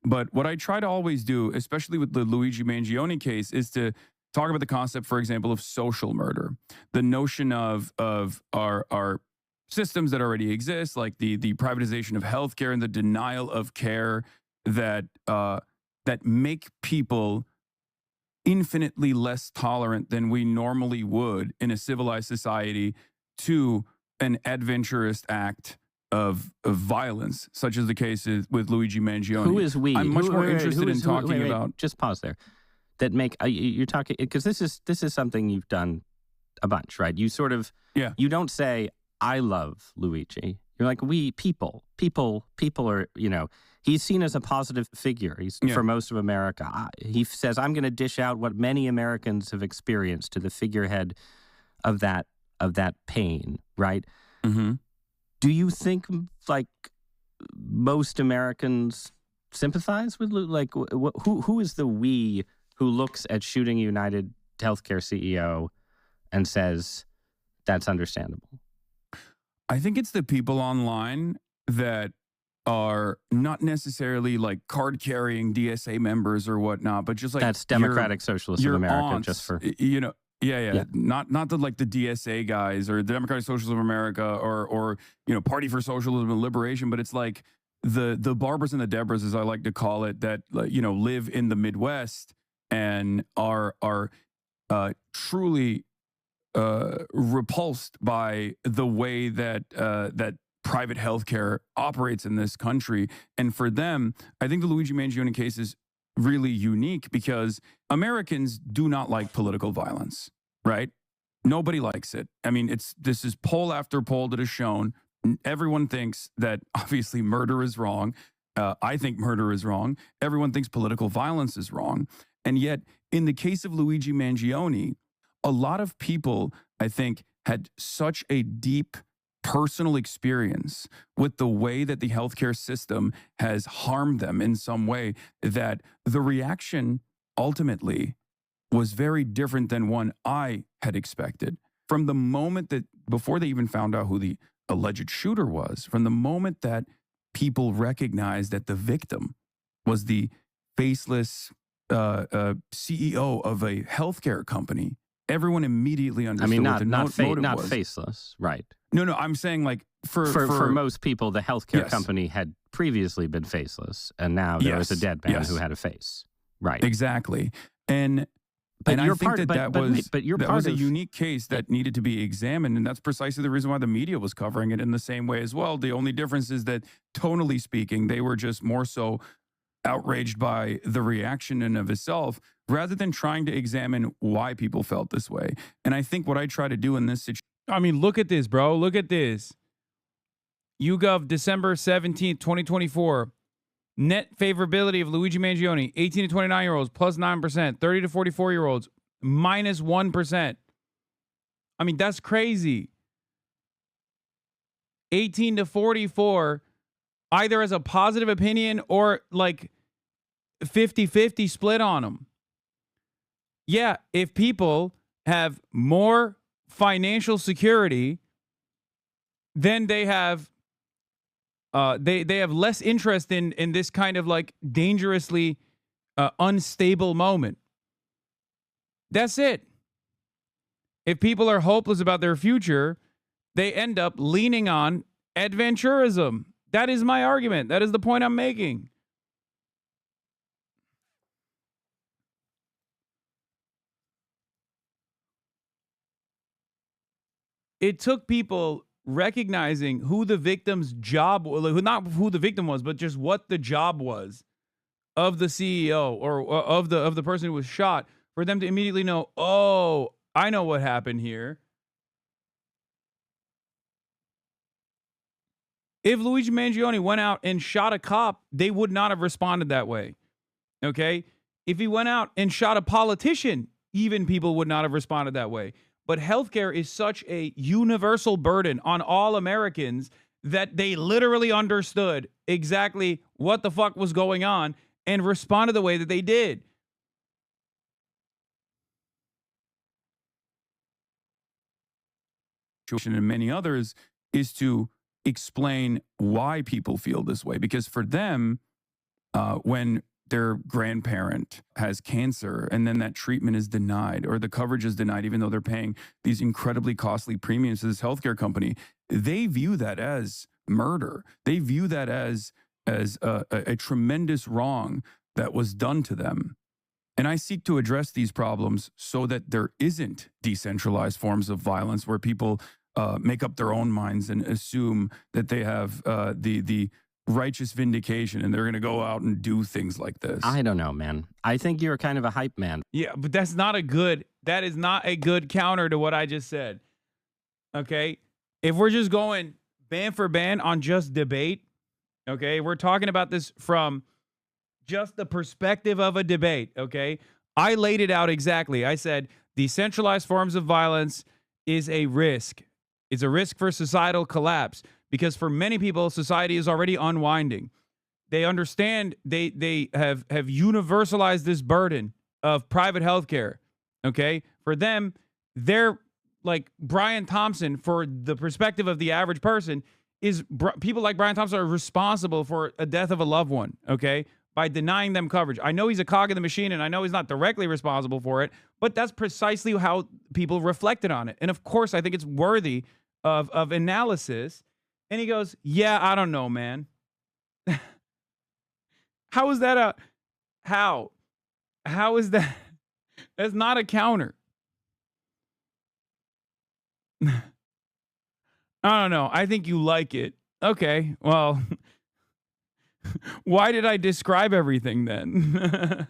But what I try to always do, especially with the Luigi Mangione case, is to talk about the concept, for example, of social murder. The notion of our systems that already exist, like the privatization of healthcare and the denial of care that make people infinitely less tolerant than we normally would in a civilized society to an adventurous act of violence, such as the case is with Luigi Mangione. Who is we? I'm much more interested in talking about. Just pause there. That make you're talking, because this is something you've done a bunch, right? You sort of you don't say I love Luigi. You're like, we people are, he's seen as a positive figure. He's for most of America. He says, I'm going to dish out what many Americans have experienced to the figurehead of that pain, right? Mm-hmm. Do you think, like, most Americans sympathize with, like, who is the we who looks at shooting United Healthcare CEO and says, that's understandable? I think it's the people online that are not necessarily like card-carrying DSA members or whatnot, but just like that's Democratic Socialists of America, aunts, just for Yeah. Not the like the DSA guys or the Democratic Socialists of America or Party for Socialism and Liberation, but it's like the Barbaras and the Debras, as I like to call it, that live in the Midwest and are truly repulsed by the way that private healthcare operates in this country. And for them, I think the Luigi Mangione case is really unique because Americans do not like political violence, right? Nobody likes it. I mean, this is poll after poll that has shown everyone thinks that obviously murder is wrong. I think murder is wrong. Everyone thinks political violence is wrong. And yet, in the case of Luigi Mangione, a lot of people, I think, had such a deep personal experience with the way that the healthcare system has harmed them in some way that the reaction ultimately was very different than one I had expected. From the moment that, before they even found out who the alleged shooter was, from the moment that people recognized that the victim was the faceless CEO of a healthcare company, everyone immediately understood I mean, what the motive not was. faceless, right? No, I'm saying like For most people, the healthcare Yes. company had previously been faceless, and now there was a Yes, dead man yes. who had a face. Right. Exactly. And But I you're think part- that but- that but was wait, but you're that part was a of- unique case that needed to be examined, and that's precisely the reason why the media was covering it in the same way as well. The only difference is that, tonally speaking, they were just more so outraged by the reaction in of itself, rather than trying to examine why people felt this way. And I think what I try to do in this situation. I mean, look at this, bro. Look at this. YouGov, December 17th, 2024. Net favorability of Luigi Mangione, 18 to 29-year-olds, plus 9%, 30 to 44-year-olds, minus 1%. I mean, that's crazy. 18 to 44, either as a positive opinion or like 50-50 split on them. Yeah, if people have more financial security, then they have they have less interest in this kind of like dangerously unstable moment. That's it. If people are hopeless about their future, they end up leaning on adventurism. That is my argument. That is the point I'm making. It took people recognizing who the victim's job, not who the victim was, but just what the job was of the CEO or of the person who was shot, for them to immediately know, oh, I know what happened here. If Luigi Mangione went out and shot a cop, they would not have responded that way. Okay? If he went out and shot a politician, even people would not have responded that way. But healthcare is such a universal burden on all Americans that they literally understood exactly what the fuck was going on and responded the way that they did. And many others is to explain why people feel this way. Because for them, when their grandparent has cancer and then that treatment is denied or the coverage is denied, even though they're paying these incredibly costly premiums to this healthcare company, they view that as murder. They view that as a tremendous wrong that was done to them. And I seek to address these problems so that there isn't decentralized forms of violence where people make up their own minds and assume that they have the righteous vindication and they're going to go out and do things like this. I don't know, man. I think you're kind of a hype man. Yeah, but that is not a good counter to what I just said. Okay? If we're just going ban for ban on just debate, okay? We're talking about this from just the perspective of a debate, okay? I laid it out exactly. I said decentralized forms of violence is a risk. It's a risk for societal collapse because for many people, society is already unwinding. They understand they have universalized this burden of private healthcare, okay? For them, they're like Brian Thompson, for the perspective of the average person, people like Brian Thompson are responsible for a death of a loved one, okay? By denying them coverage. I know he's a cog in the machine and I know he's not directly responsible for it, but that's precisely how people reflected on it. And of course, I think it's worthy of analysis. And he goes, yeah, I don't know, man. How is that how is that? That's not a counter. I don't know. I think you like it. Okay, well, why did I describe everything then?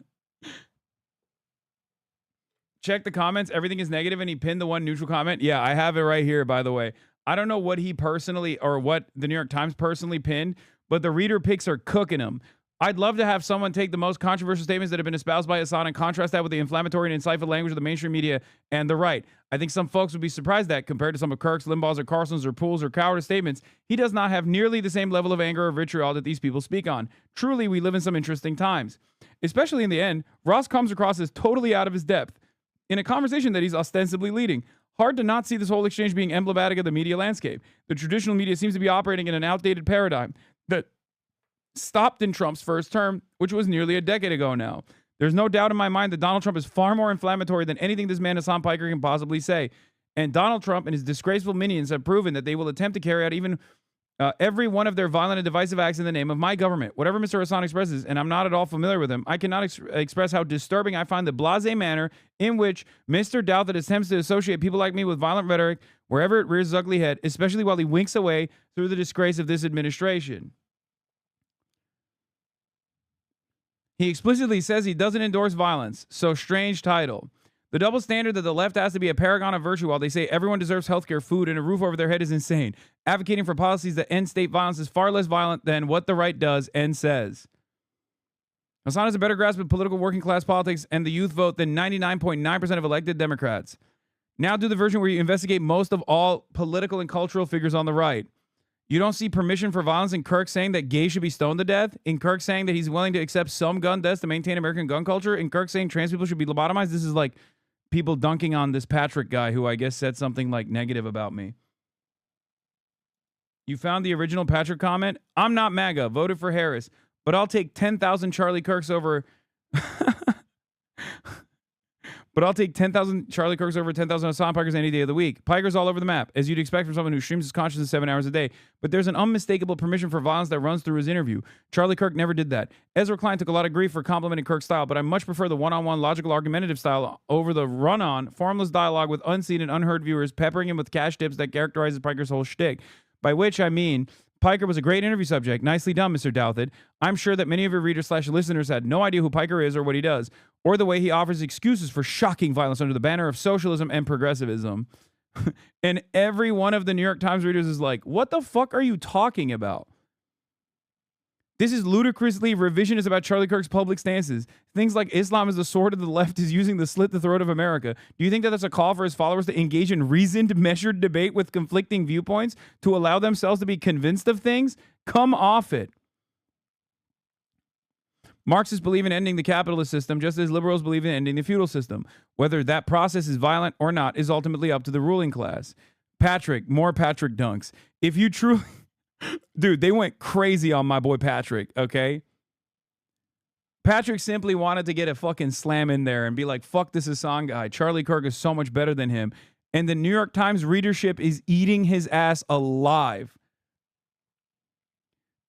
Check the comments. Everything is negative, and he pinned the one neutral comment. Yeah, I have it right here, by the way. I don't know what he personally or what the New York Times personally pinned, but the reader picks are cooking him. I'd love to have someone take the most controversial statements that have been espoused by Hasan and contrast that with the inflammatory and insightful language of the mainstream media and the right. I think some folks would be surprised that, compared to some of Kirk's, Limbaugh's, or Carson's, or Poole's, or Coward's statements, he does not have nearly the same level of anger or vitriol that these people speak on. Truly, we live in some interesting times. Especially in the end, Ross comes across as totally out of his depth in a conversation that he's ostensibly leading. Hard to not see this whole exchange being emblematic of the media landscape. The traditional media seems to be operating in an outdated paradigm that stopped in Trump's first term, which was nearly a decade ago now. There's no doubt in my mind that Donald Trump is far more inflammatory than anything this man Hasan Piker can possibly say. And Donald Trump and his disgraceful minions have proven that they will attempt to carry out even every one of their violent and divisive acts in the name of my government. Whatever Mr. Hasan expresses, and I'm not at all familiar with him, I cannot express how disturbing I find the blasé manner in which Mr. Douthit attempts to associate people like me with violent rhetoric wherever it rears his ugly head, especially while he winks away through the disgrace of this administration. He explicitly says he doesn't endorse violence, so strange title. The double standard that the left has to be a paragon of virtue while they say everyone deserves healthcare, food, and a roof over their head is insane. Advocating for policies that end state violence is far less violent than what the right does and says. Hasan has a better grasp of political working class politics and the youth vote than 99.9% of elected Democrats. Now do the version where you investigate most of all political and cultural figures on the right. You don't see permission for violence in Kirk saying that gays should be stoned to death, in Kirk saying that he's willing to accept some gun deaths to maintain American gun culture, in Kirk saying trans people should be lobotomized. This is like people dunking on this Patrick guy who I guess said something like negative about me. You found the original Patrick comment? I'm not MAGA, voted for Harris, but I'll take 10,000 Charlie Kirks over... But I'll take 10,000 Charlie Kirks over 10,000 Hasan Pikers any day of the week. Pikers all over the map, as you'd expect from someone who streams his consciousness 7 hours a day. But there's an unmistakable permission for violence that runs through his interview. Charlie Kirk never did that. Ezra Klein took a lot of grief for complimenting Kirk's style, but I much prefer the one-on-one logical argumentative style over the run-on, formless dialogue with unseen and unheard viewers, peppering him with cash tips that characterizes Piker's whole shtick. By which I mean... Piker was a great interview subject. Nicely done, Mr. Douthit. I'm sure that many of your readers/listeners had no idea who Piker is or what he does, or the way he offers excuses for shocking violence under the banner of socialism and progressivism. And every one of the New York Times readers is like, what the fuck are you talking about? This is ludicrously revisionist about Charlie Kirk's public stances. Things like Islam is the sword of the left is using to slit the throat of America. Do you think that that's a call for his followers to engage in reasoned, measured debate with conflicting viewpoints to allow themselves to be convinced of things? Come off it. Marxists believe in ending the capitalist system just as liberals believe in ending the feudal system. Whether that process is violent or not is ultimately up to the ruling class. Patrick, more Patrick dunks. If you truly... Dude, they went crazy on my boy Patrick, okay? Patrick simply wanted to get a fucking slam in there and be like, fuck this Hasan guy. Charlie Kirk is so much better than him. And the New York Times readership is eating his ass alive.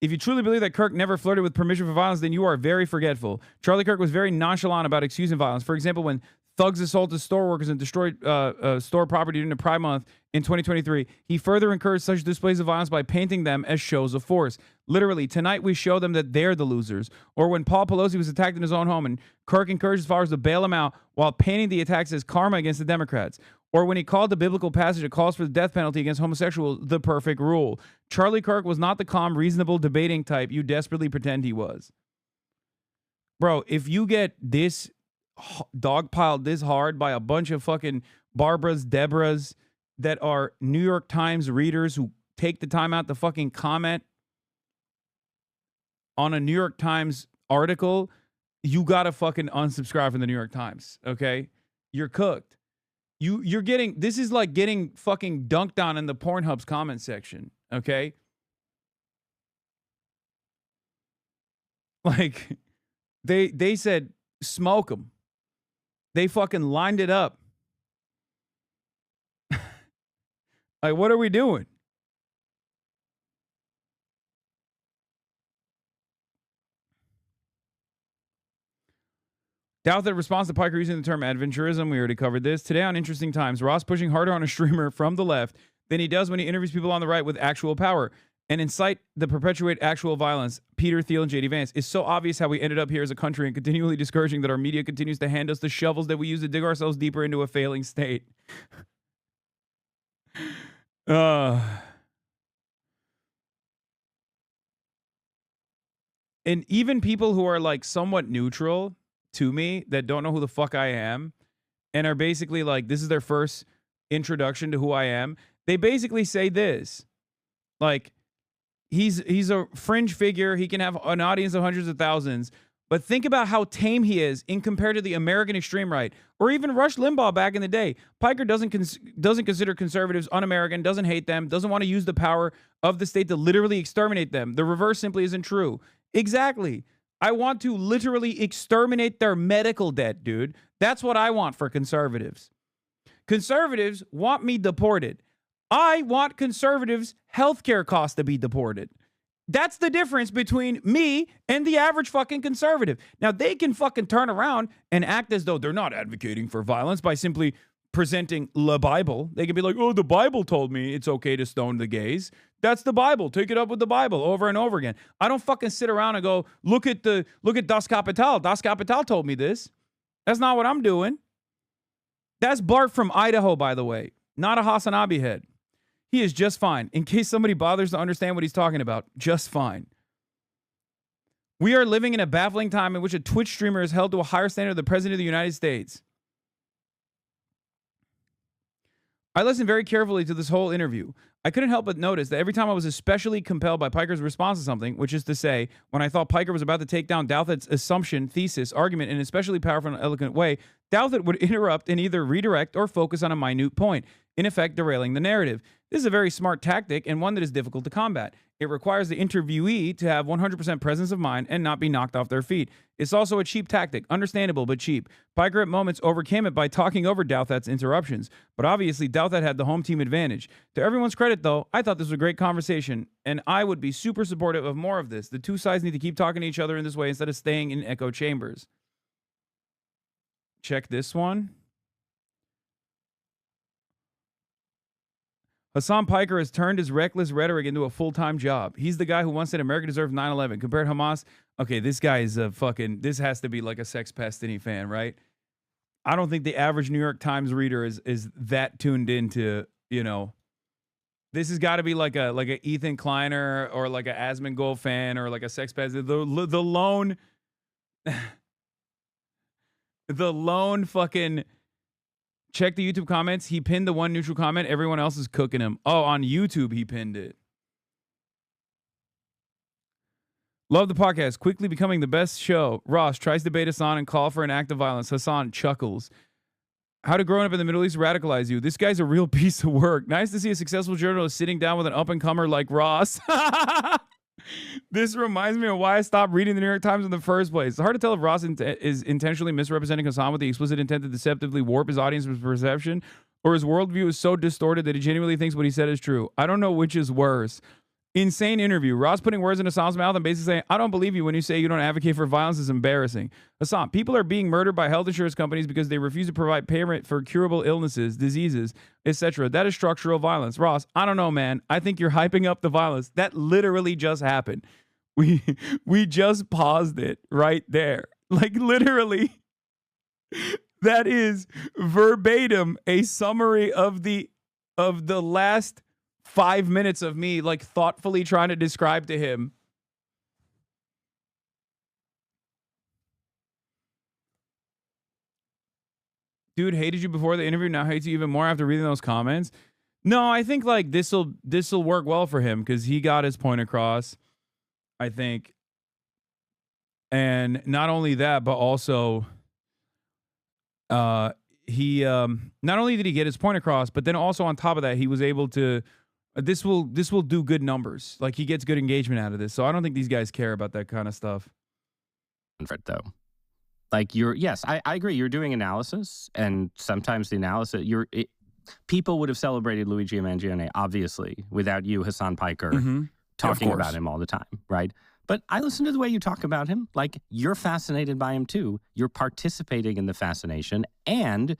If you truly believe that Kirk never flirted with permission for violence, then you are very forgetful. Charlie Kirk was very nonchalant about excusing violence. For example, when thugs assaulted store workers and destroyed store property during the Pride Month in 2023, he further encouraged such displays of violence by painting them as shows of force. Literally, tonight we show them that they're the losers. Or when Paul Pelosi was attacked in his own home and Kirk encouraged his followers to bail him out while painting the attacks as karma against the Democrats. Or when he called the biblical passage that calls for the death penalty against homosexuals the perfect rule. Charlie Kirk was not the calm, reasonable, debating type you desperately pretend he was. Bro, if you get this dogpiled this hard by a bunch of fucking Barbaras, Deborahs that are New York Times readers who take the time out to fucking comment on a New York Times article, you gotta fucking unsubscribe from the New York Times, okay? You're cooked. You're getting, this is like getting fucking dunked on in the Pornhub's comment section, okay? Like, they said, smoke them. They fucking lined it up. Like, what are we doing? Douthit responds to Piker using the term adventurism. We already covered this. Today on Interesting Times, Ross pushing harder on a streamer from the left than he does when he interviews people on the right with actual power and incite the perpetuate actual violence. Peter Thiel and JD Vance. It's so obvious how we ended up here as a country and continually discouraging that our media continues to hand us the shovels that we use to dig ourselves deeper into a failing state. And even people who are like somewhat neutral to me that don't know who the fuck I am and are basically like, this is their first introduction to who I am. They basically say this, like, he's a fringe figure. He can have an audience of hundreds of thousands, but think about how tame he is in compared to the American extreme right, or even Rush Limbaugh back in the day. Piker doesn't consider conservatives un-American, doesn't hate them, doesn't want to use the power of the state to literally exterminate them. The reverse simply isn't true. Exactly. I want to literally exterminate their medical debt, dude. That's what I want for conservatives. Conservatives want me deported. I want conservatives' healthcare costs to be deported. That's the difference between me and the average fucking conservative. Now, they can fucking turn around and act as though they're not advocating for violence by simply presenting the Bible. They can be like, oh, the Bible told me it's okay to stone the gays. That's the Bible. Take it up with the Bible over and over again. I don't fucking sit around and go, look at Das Kapital. Das Kapital told me this. That's not what I'm doing. That's Bart from Idaho, by the way, not a Hasanabi head. He is just fine. In case somebody bothers to understand what he's talking about, just fine. We are living in a baffling time in which a Twitch streamer is held to a higher standard than the President of the United States. I listened very carefully to this whole interview. I couldn't help but notice that every time I was especially compelled by Piker's response to something, which is to say, when I thought Piker was about to take down Douthat's assumption, thesis, argument in an especially powerful and eloquent way, Douthat would interrupt and either redirect or focus on a minute point, in effect derailing the narrative. This is a very smart tactic and one that is difficult to combat. It requires the interviewee to have 100% presence of mind and not be knocked off their feet. It's also a cheap tactic, understandable but cheap. Piker at moments overcame it by talking over Douthat's interruptions, but obviously Douthat had the home team advantage. To everyone's credit, though, I thought this was a great conversation, and I would be super supportive of more of this. The two sides need to keep talking to each other in this way instead of staying in echo chambers. Check this one. Hasan Piker has turned his reckless rhetoric into a full-time job. He's the guy who once said America deserved 9/11. Compared to Hamas, okay, this guy is a fucking, this has to be like a Sex Pestini fan, right? I don't think the average New York Times reader is that tuned into, you know, this has got to be like a Ethan Kleiner or like a Asmongold fan or like a Sex Pestini. The lone fucking... Check the YouTube comments. He pinned the one neutral comment. Everyone else is cooking him. Oh, on YouTube, he pinned it. Love the podcast. Quickly becoming the best show. Ross tries to bait Hasan and call for an act of violence. Hasan chuckles. How to growing up in the Middle East radicalize you. This guy's a real piece of work. Nice to see a successful journalist sitting down with an up-and-comer like Ross. This reminds me of why I stopped reading the New York Times in the first place. It's hard to tell if Ross is intentionally misrepresenting Hasan with the explicit intent to deceptively warp his audience's perception, or his worldview is so distorted that he genuinely thinks what he said is true. I don't know which is worse. Insane interview. Ross putting words in Hasan's mouth and basically saying, I don't believe you when you say you don't advocate for violence is embarrassing. Hasan, people are being murdered by health insurance companies because they refuse to provide payment for curable illnesses, diseases, etc. That is structural violence. Ross, I don't know, man. I think you're hyping up the violence. That literally just happened. We just paused it right there. Like literally, that is verbatim a summary of the last 5 minutes of me like thoughtfully trying to describe to him. Dude hated you before the interview, now hates you even more after reading those comments. No, I think like this'll work well for him because he got his point across, I think. And not only that, but also he not only did he get his point across, but then also on top of that, he was able to this will do good numbers. Like he gets good engagement out of this. So I don't think these guys care about that kind of stuff. Though. Like yes, I agree. You're doing analysis, and sometimes the analysis people would have celebrated Luigi Mangione, obviously, without you, Hasan Piker, talking about him all the time, right? But I listen to the way you talk about him. Like, you're fascinated by him, too. You're participating in the fascination, and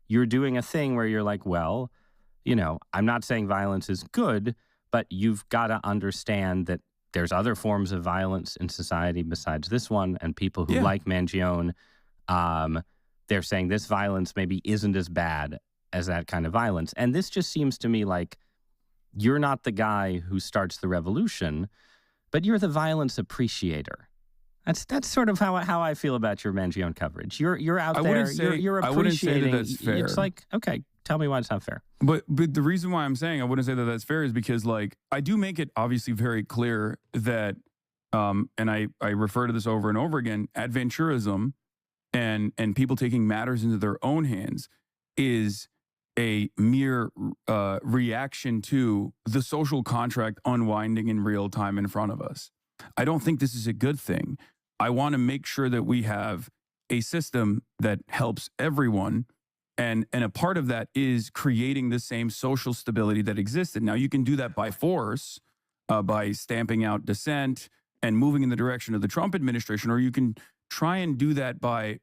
you're doing a thing where you're like, well, you know, I'm not saying violence is good, but you've got to understand that there's other forms of violence in society besides this one, and people who like Mangione, they're saying this violence maybe isn't as bad as that kind of violence. And this just seems to me like you're not the guy who starts the revolution, but you're the violence appreciator. That's sort of how I feel about your Mangione coverage. You're out there. You're appreciating. I wouldn't say that that's fair. It's like, okay, tell me why it's not fair. But the reason why I'm saying I wouldn't say that that's fair is because, like, I do make it obviously very clear that, and I refer to this over and over again, adventurism and people taking matters into their own hands is a mere reaction to the social contract unwinding in real time in front of us. I don't think this is a good thing. I want to make sure that we have a system that helps everyone. And a part of that is creating the same social stability that existed. Now, you can do that by force, by stamping out dissent and moving in the direction of the Trump administration, or you can try and do that by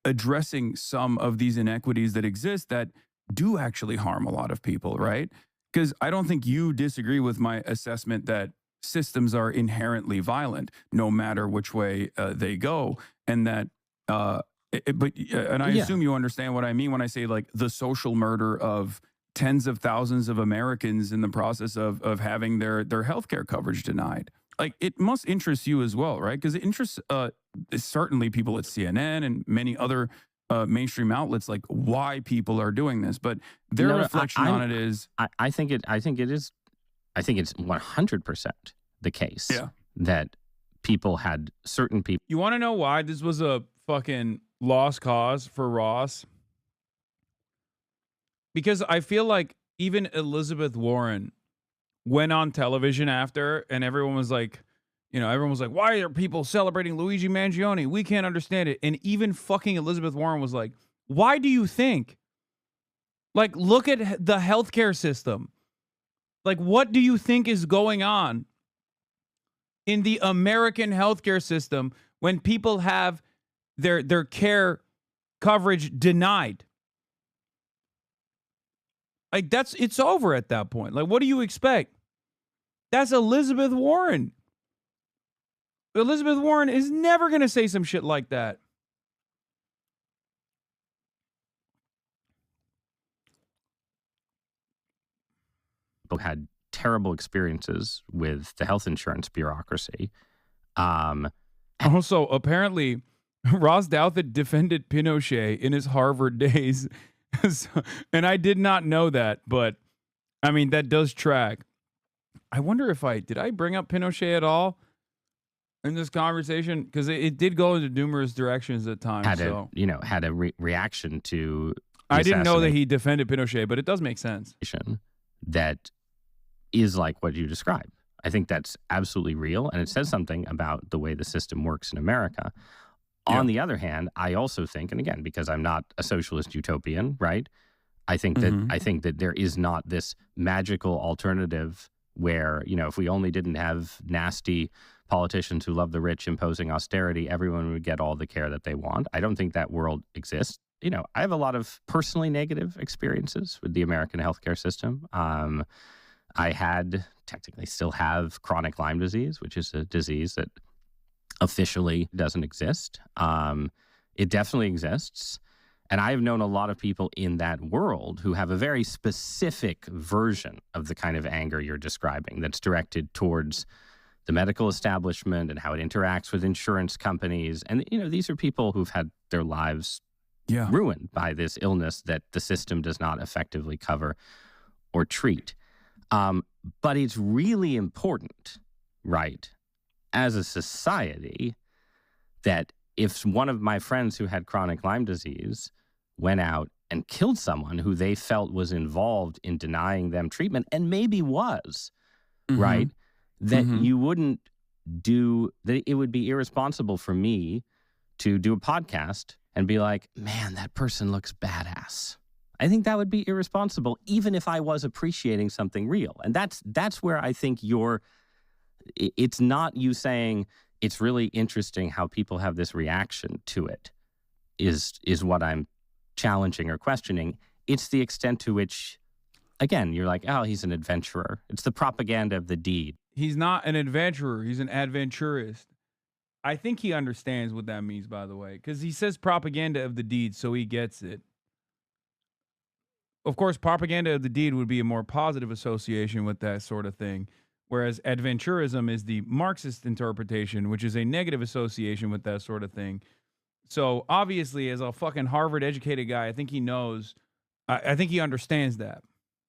addressing some of these inequities that exist that do actually harm a lot of people, right? Because I don't think you disagree with my assessment that systems are inherently violent, no matter which way they go, and that, and I assume you understand what I mean when I say like the social murder of tens of thousands of Americans in the process of having their healthcare coverage denied. Like, it must interest you as well, right? Because it interests certainly people at CNN and many other mainstream outlets, like why people are doing this. But their reflection on it is, I think it's 100% the case that people had certain people. You want to know why this was a fucking lost cause for Ross? Because I feel like even Elizabeth Warren went on television after, and everyone was like, why are people celebrating Luigi Mangione? We can't understand it. And even fucking Elizabeth Warren was like, why do you think? Like, look at the healthcare system. Like, what do you think is going on in the American healthcare system when people have their care coverage denied? Like, it's over at that point. Like, what do you expect? That's Elizabeth Warren. Elizabeth Warren is never going to say some shit like that. People had terrible experiences with the health insurance bureaucracy. Also, apparently, Ross Douthat defended Pinochet in his Harvard days. And I did not know that, but I mean, that does track. I wonder if did I bring up Pinochet at all in this conversation? Because it did go into numerous directions at times. Had a reaction to. I didn't know that he defended Pinochet, but it does make sense. That is like what you described. I think that's absolutely real, and it says something about the way the system works in America. On the other hand, I also think, and again, because I'm not a socialist utopian, right? I think that there is not this magical alternative where, if we only didn't have nasty politicians who love the rich imposing austerity, everyone would get all the care that they want. I don't think that world exists. I have a lot of personally negative experiences with the American healthcare system. I technically still have chronic Lyme disease, which is a disease that officially doesn't exist. It definitely exists. And I've known a lot of people in that world who have a very specific version of the kind of anger you're describing that's directed towards the medical establishment and how it interacts with insurance companies. And, these are people who've had their lives ruined by this illness that the system does not effectively cover or treat. But it's really important, right, as a society, that if one of my friends who had chronic Lyme disease went out and killed someone who they felt was involved in denying them treatment, and maybe was, right, that you wouldn't that it would be irresponsible for me to do a podcast and be like, man, that person looks badass. I think that would be irresponsible, even if I was appreciating something real. And that's where I think it's not you saying it's really interesting how people have this reaction to it is what I'm challenging or questioning. It's the extent to which, again, you're like, oh, he's an adventurer. It's the propaganda of the deed. He's not an adventurer. He's an adventurist. I think he understands what that means, by the way, because he says propaganda of the deed, so he gets it. Of course, propaganda of the deed would be a more positive association with that sort of thing, whereas adventurism is the Marxist interpretation, which is a negative association with that sort of thing. So obviously, as a fucking Harvard-educated guy, I think he knows. I think he understands that.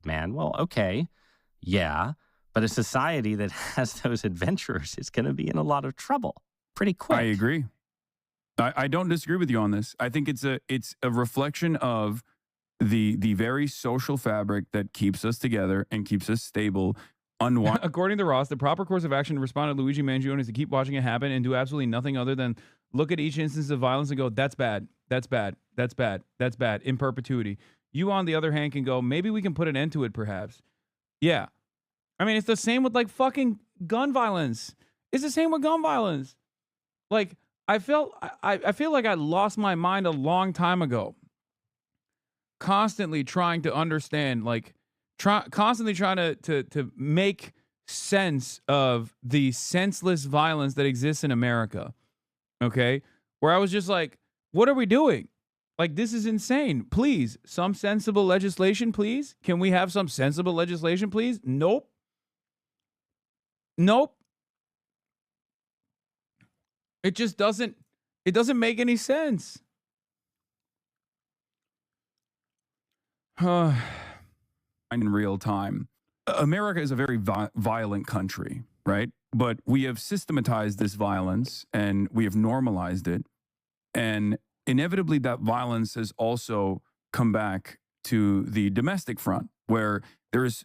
Man, well, okay, yeah, but a society that has those adventurers is going to be in a lot of trouble pretty quick. I agree. I don't disagree with you on this. I think it's a reflection of the very social fabric that keeps us together and keeps us stable unwind. According to Ross, the proper course of action to respond to Luigi Mangione is to keep watching it happen and do absolutely nothing other than look at each instance of violence and go, that's bad, that's bad, that's bad, that's bad, in perpetuity. You, on the other hand, can go, maybe we can put an end to it, perhaps. Yeah. I mean, it's the same with, like, fucking gun violence. It's the same with gun violence. Like, I feel like I lost my mind a long time ago. Constantly trying to understand, like, constantly trying to make sense of the senseless violence that exists in America. Okay? Where I was just like, what are we doing? Like, this is insane. Please, some sensible legislation, please. Can we have some sensible legislation, please? Nope. Nope. It just doesn't make any sense. In real time. America is a very violent country, right? But we have systematized this violence and we have normalized it. And inevitably that violence has also come back to the domestic front where there's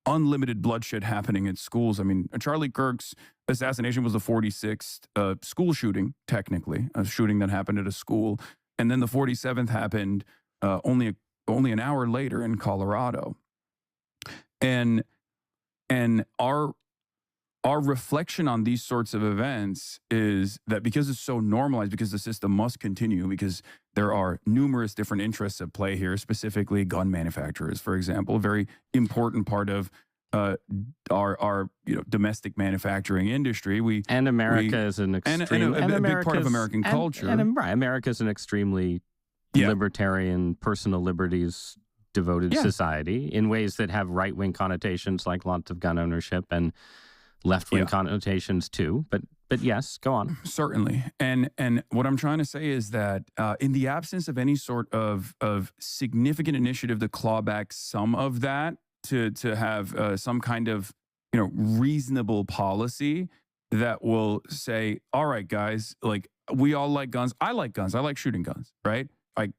unlimited bloodshed happening at schools. I mean, Charlie Kirk's assassination was the 46th school shooting, technically, a shooting that happened at a school. And then the 47th happened only an hour later in Colorado. And our reflection on these sorts of events is that because it's so normalized, because the system must continue, because there are numerous different interests at play here, specifically gun manufacturers, for example, a very important part of our domestic manufacturing industry. America is an extreme, and a big part of American culture. America is an extremely libertarian, personal liberties devoted society in ways that have right-wing connotations, like lots of gun ownership, and left-wing connotations too. But yes, go on. Certainly. And what I'm trying to say is that in the absence of any sort of significant initiative to claw back some of that, to have some kind of reasonable policy that will say, all right, guys, like, we all like guns. I like guns. I like shooting guns, right? I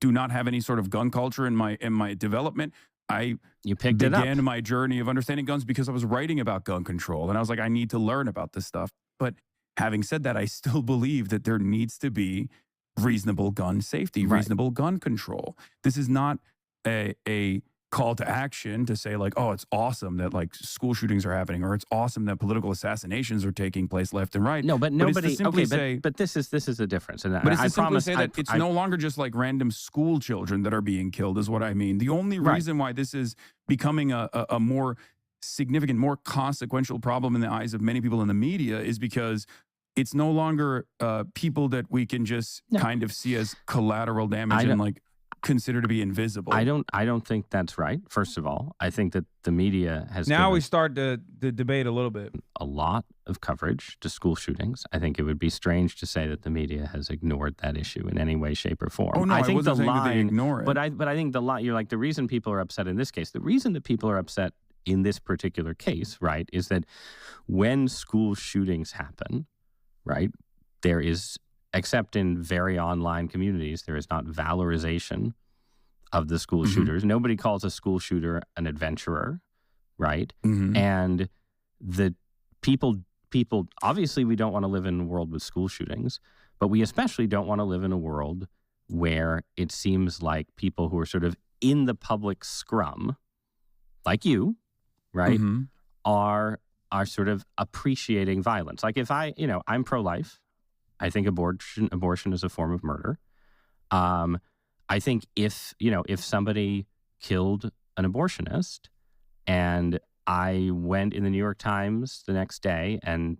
do not have any sort of gun culture in my development. You picked it up. Began my journey of understanding guns because I was writing about gun control, and I was like, I need to learn about this stuff. But having said that, I still believe that there needs to be reasonable gun safety, reasonable gun control. This is not a call to action to say, like, oh, it's awesome that, like, school shootings are happening, or it's awesome that political assassinations are taking place left and right. No, but nobody. It's to simply Okay, but this is a difference. And but it's I to simply promise say that it's no longer just like random school children that are being killed, is what I mean. The only reason why this is becoming a more significant, more consequential problem in the eyes of many people in the media is because it's no longer people that we can just kind of see as collateral damage and, like, consider to be invisible. I don't think that's right. First of all, I think that the media has now we start the debate a little bit. A lot of coverage to school shootings. I think it would be strange to say that the media has ignored that issue in any way, shape, or form. Oh no, I think wasn't saying that they ignore it. But I think the line, you're like, the reason people are upset in this case, the reason that people are upset in this particular case, right, is that when school shootings happen, right, there is, except in very online communities, there is not valorization of the school shooters. Nobody calls a school shooter an adventurer, right? And the people, obviously we don't want to live in a world with school shootings, but we especially don't want to live in a world where it seems like people who are sort of in the public scrum, like you, right, are sort of appreciating violence. Like, if I'm pro-life. I think abortion is a form of murder. I think if somebody killed an abortionist and I went in the New York Times the next day and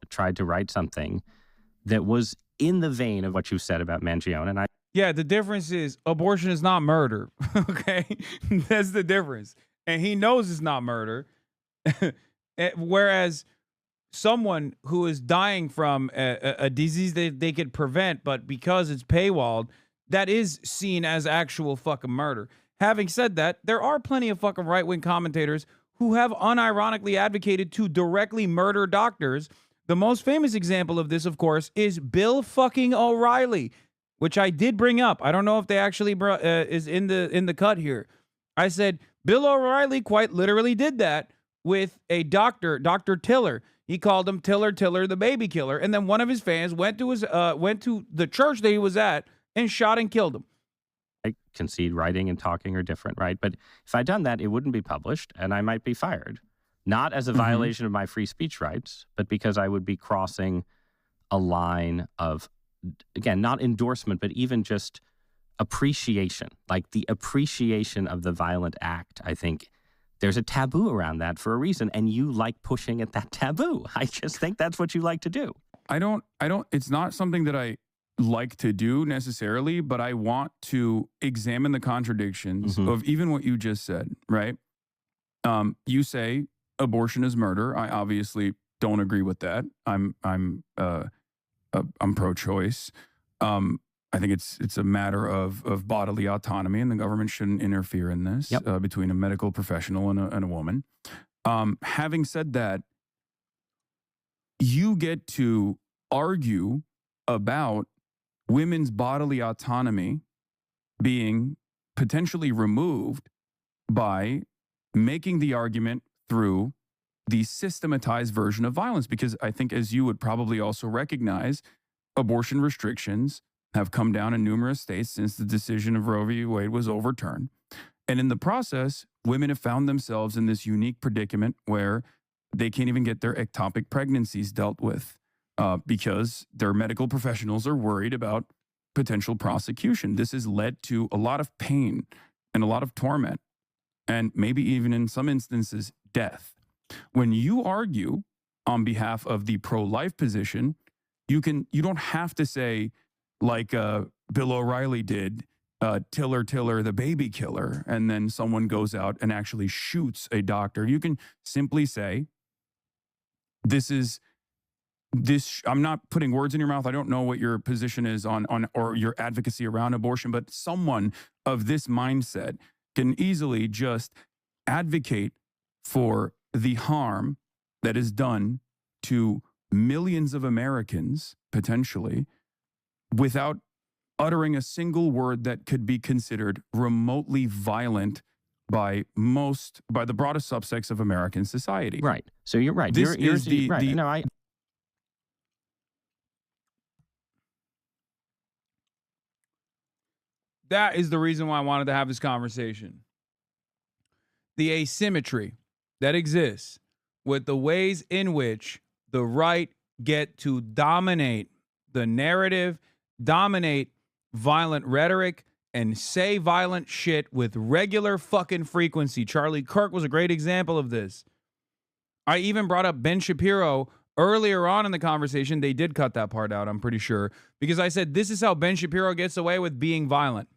tried to write something that was in the vein of what you said about Mangione, and the difference is abortion is not murder. Okay, that's the difference, and he knows it's not murder. Whereas someone who is dying from a disease that they could prevent, but because it's paywalled, that is seen as actual fucking murder. Having said that, there are plenty of fucking right-wing commentators who have unironically advocated to directly murder doctors. The most famous example of this, of course, is Bill fucking O'Reilly, which I did bring up. I don't know if they actually is in the cut here. I said Bill O'Reilly quite literally did that with a doctor, Dr. Tiller. He called him Tiller the baby killer. And then one of his fans went to the church that he was at and shot and killed him. I concede writing and talking are different, right? But if I'd done that, it wouldn't be published and I might be fired. Not as a violation of my free speech rights, but because I would be crossing a line of, again, not endorsement, but even just appreciation, like the appreciation of the violent act. I think there's a taboo around that for a reason, and you like pushing at that taboo. I just think that's what you like to do. I don't, it's not something that I like to do necessarily, but I want to examine the contradictions of even what you just said, right? You say abortion is murder. I obviously don't agree with that. I'm pro-choice. I think it's a matter of bodily autonomy, and the government shouldn't interfere in this between a medical professional and a woman. Having said that, you get to argue about women's bodily autonomy being potentially removed by making the argument through the systematized version of violence, because I think, as you would probably also recognize, abortion restrictions have come down in numerous states since the decision of Roe v. Wade was overturned. And in the process, women have found themselves in this unique predicament where they can't even get their ectopic pregnancies dealt with because their medical professionals are worried about potential prosecution. This has led to a lot of pain and a lot of torment, and maybe even in some instances, death. When you argue on behalf of the pro-life position, you don't have to say, like Bill O'Reilly did, Tiller the baby killer, and then someone goes out and actually shoots a doctor. You can simply say, I'm not putting words in your mouth. I don't know what your position is on or your advocacy around abortion, but someone of this mindset can easily just advocate for the harm that is done to millions of Americans, potentially, without uttering a single word that could be considered remotely violent by the broadest subsects of American society. Right. So you're right. This is That is the reason why I wanted to have this conversation. The asymmetry that exists with the ways in which the right get to dominate the narrative, dominate violent rhetoric, and say violent shit with regular fucking frequency. Charlie Kirk was a great example of this. I even brought up Ben Shapiro earlier on in the conversation. They did cut that part out, I'm pretty sure, because I said this is how Ben Shapiro gets away with being violent.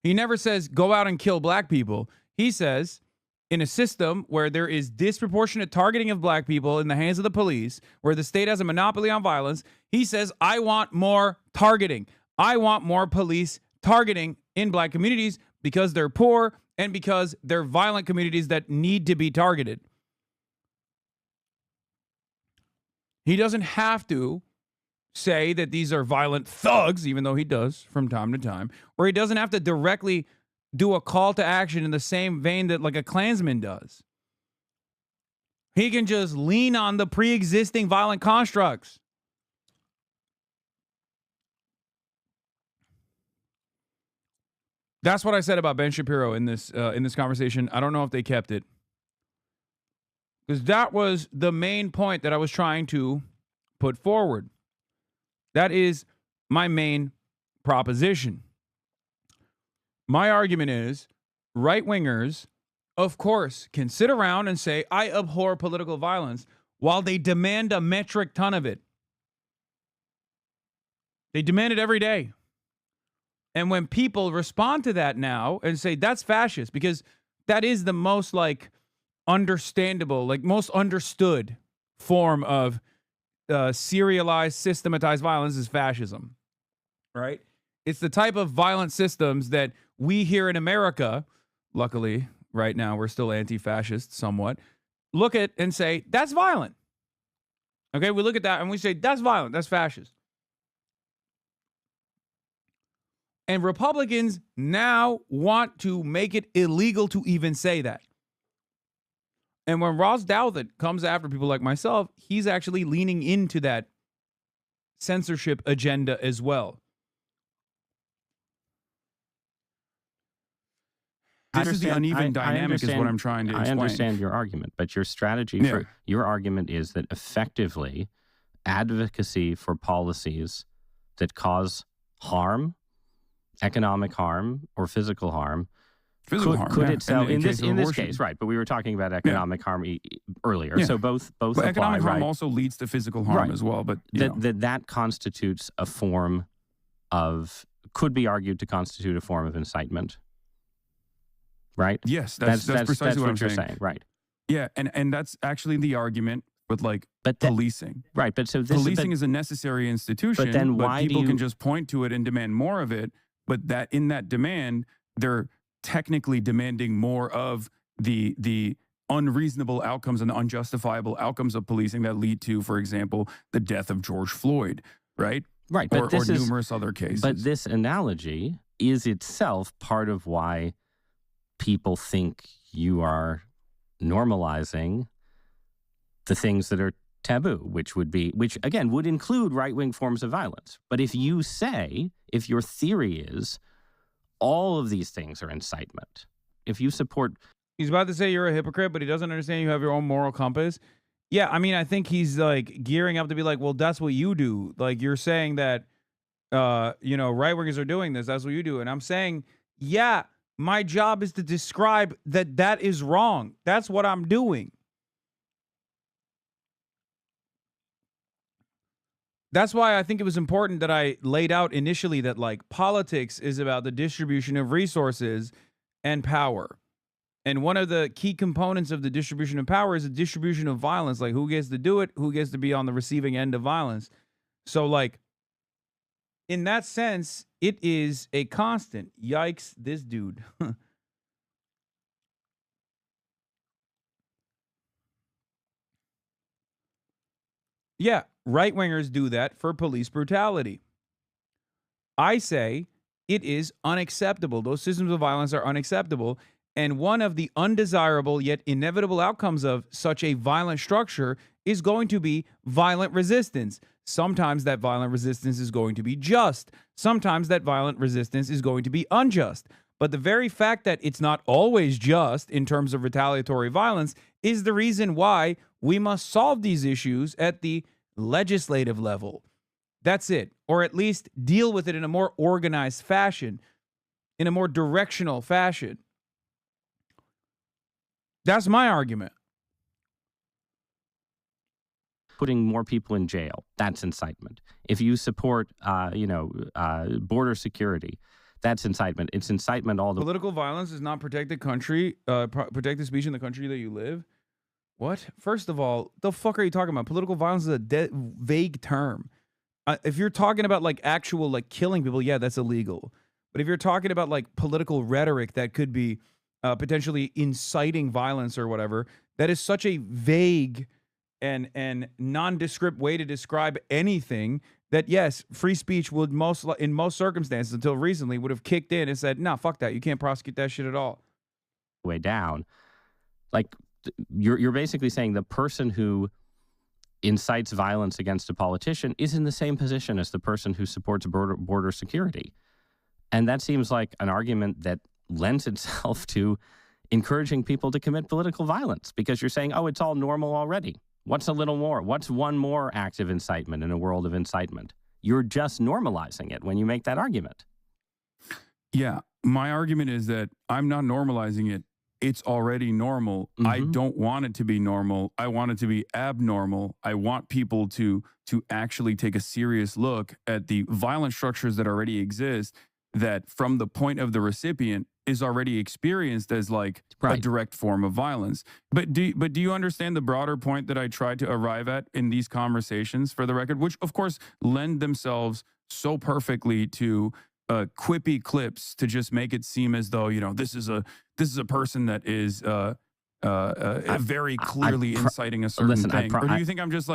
He never says go out and kill black people. He says, in a system where there is disproportionate targeting of black people in the hands of the police, where the state has a monopoly on violence, he says, I want more targeting. I want more police targeting in black communities because they're poor and because they're violent communities that need to be targeted. He doesn't have to say that these are violent thugs, even though he does from time to time, or he doesn't have to directly do a call to action in the same vein that like a Klansman does. He can just lean on the pre-existing violent constructs. That's what I said about Ben Shapiro in this conversation. I don't know if they kept it, because that was the main point that I was trying to put forward. That is my main proposition. My argument is right-wingers, of course, can sit around and say, I abhor political violence, while they demand a metric ton of it. They demand it every day. And when people respond to that now and say, that's fascist, because that is the most understandable, most understood form of serialized, systematized violence is fascism, right? It's the type of violent systems that we here in America, luckily, right now, we're still anti-fascist somewhat, look at and say, that's violent. Okay, we look at that and we say, that's violent, that's fascist. And Republicans now want to make it illegal to even say that. And when Ross Douthat comes after people like myself, he's actually leaning into that censorship agenda as well. This is the uneven dynamic is what I'm trying to explain. I understand your argument, but your strategy for your argument is that effectively advocacy for policies that cause harm, economic harm, or physical harm, could itself in this case, right? But we were talking about economic harm earlier, so both but apply, economic harm right? also leads to physical harm as well. But that constitutes a form of, could be argued to constitute a form of incitement, right? Yes, that's precisely what you're I'm saying, right? Yeah, and that's actually the argument with policing, right? But so policing is a necessary institution. But then why people do you can just point to it and demand more of it? But that in that demand, they're technically demanding more of the unreasonable outcomes and the unjustifiable outcomes of policing that lead to, for example, the death of George Floyd, right? Right, but or numerous other cases. But this analogy is itself part of why people think you are normalizing the things that are taboo, which again would include right-wing forms of violence. But if your theory is all of these things are incitement, if you support... He's about to say you're a hypocrite, but he doesn't understand you have your own moral compass. Yeah, I mean, I think he's like gearing up to be like, well, that's what you do. Like, you're saying that, right-wingers are doing this. That's what you do. And I'm saying, yeah, my job is to describe that is wrong. That's what I'm doing. That's why I think it was important that I laid out initially that politics is about the distribution of resources and power. And one of the key components of the distribution of power is the distribution of violence, like who gets to do it, who gets to be on the receiving end of violence. So in that sense, it is a constant. Yikes, this dude. Yeah, right-wingers do that for police brutality. I say it is unacceptable. Those systems of violence are unacceptable. And one of the undesirable yet inevitable outcomes of such a violent structure is going to be violent resistance. Sometimes that violent resistance is going to be just. Sometimes that violent resistance is going to be unjust. But the very fact that it's not always just in terms of retaliatory violence is the reason why we must solve these issues at the legislative level. That's it. Or at least deal with it in a more organized fashion, in a more directional fashion. That's my argument. Putting more people in jail, that's incitement. If you support, border security, that's incitement. It's incitement all the... Political violence is not protected protected speech in the country that you live. What? First of all, the fuck are you talking about? Political violence is a vague term. If you're talking about actual killing people, yeah, that's illegal. But if you're talking about political rhetoric that could be potentially inciting violence or whatever, that is such a vague and nondescript way to describe anything that, yes, free speech would in most circumstances until recently would have kicked in and said, no, fuck that. You can't prosecute that shit at all. Way down. You're basically saying the person who incites violence against a politician is in the same position as the person who supports border security. And that seems like an argument that lends itself to encouraging people to commit political violence, because you're saying, oh, it's all normal already. What's a little more? What's one more act of incitement in a world of incitement? You're just normalizing it when you make that argument. Yeah, my argument is that I'm not normalizing it. It's already normal. I don't want it to be normal. I want it to be abnormal. I want people to actually take a serious look at the violent structures that already exist, that from the point of the recipient is already experienced as a direct form of violence. But do you understand the broader point that I tried to arrive at in these conversations, for the record, which of course lend themselves so perfectly to quippy clips to just make it seem as though, this is a person that is very clearly inciting a certain thing. Or do you think I'm just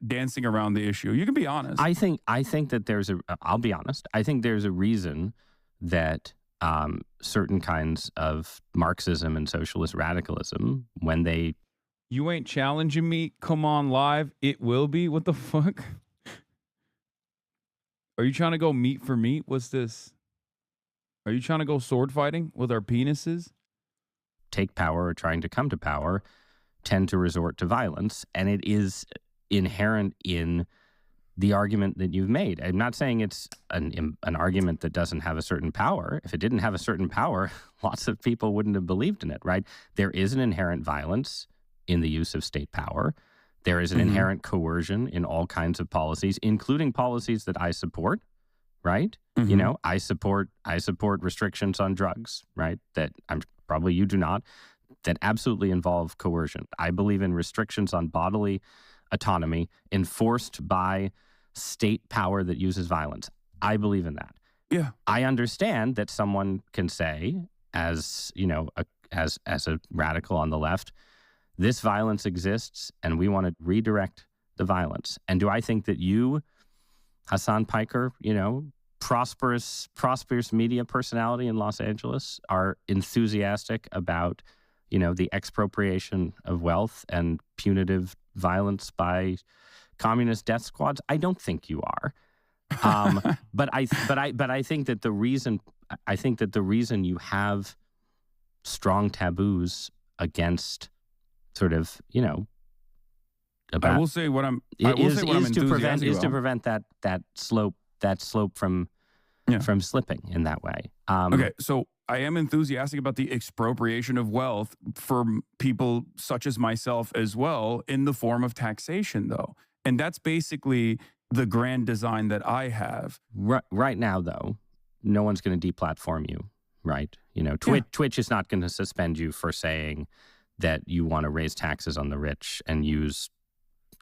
dancing around the issue? You can be honest. I think that I'll be honest. I think there's a reason that certain kinds of Marxism and socialist radicalism when they... You ain't challenging me? Come on live. It will be. What the fuck? Are you trying to go meat for meat? What's this? Are you trying to go sword fighting with our penises? Take power or trying to come to power tend to resort to violence. And it is inherent in the argument that you've made. I'm not saying it's an argument that doesn't have a certain power. If it didn't have a certain power, lots of people wouldn't have believed in it, right? There is an inherent violence in the use of state power. There is an inherent coercion in all kinds of policies, including policies that I support, right? You know, I support restrictions on drugs, right? That probably you do not, that absolutely involve coercion. I believe in restrictions on bodily autonomy enforced by state power that uses violence. I believe in that. Yeah. I understand that someone can say, as you know, as a radical on the left, this violence exists and we want to redirect the violence. And do I think that you, Hasan Piker, you know, prosperous media personality in Los Angeles, are enthusiastic about, you know, the expropriation of wealth and punitive violence by communist death squads? I don't think you are. But I think that the reason you have strong taboos against sort of, you know, about, I will say what I'm enthusiastic about. To prevent that slope from slipping in that way. Okay, so I am enthusiastic about the expropriation of wealth for people such as myself as well in the form of taxation, though. And that's basically the grand design that I have. Right now, though, no one's going to deplatform you, right? You know, Twitch is not going to suspend you for saying that you want to raise taxes on the rich and use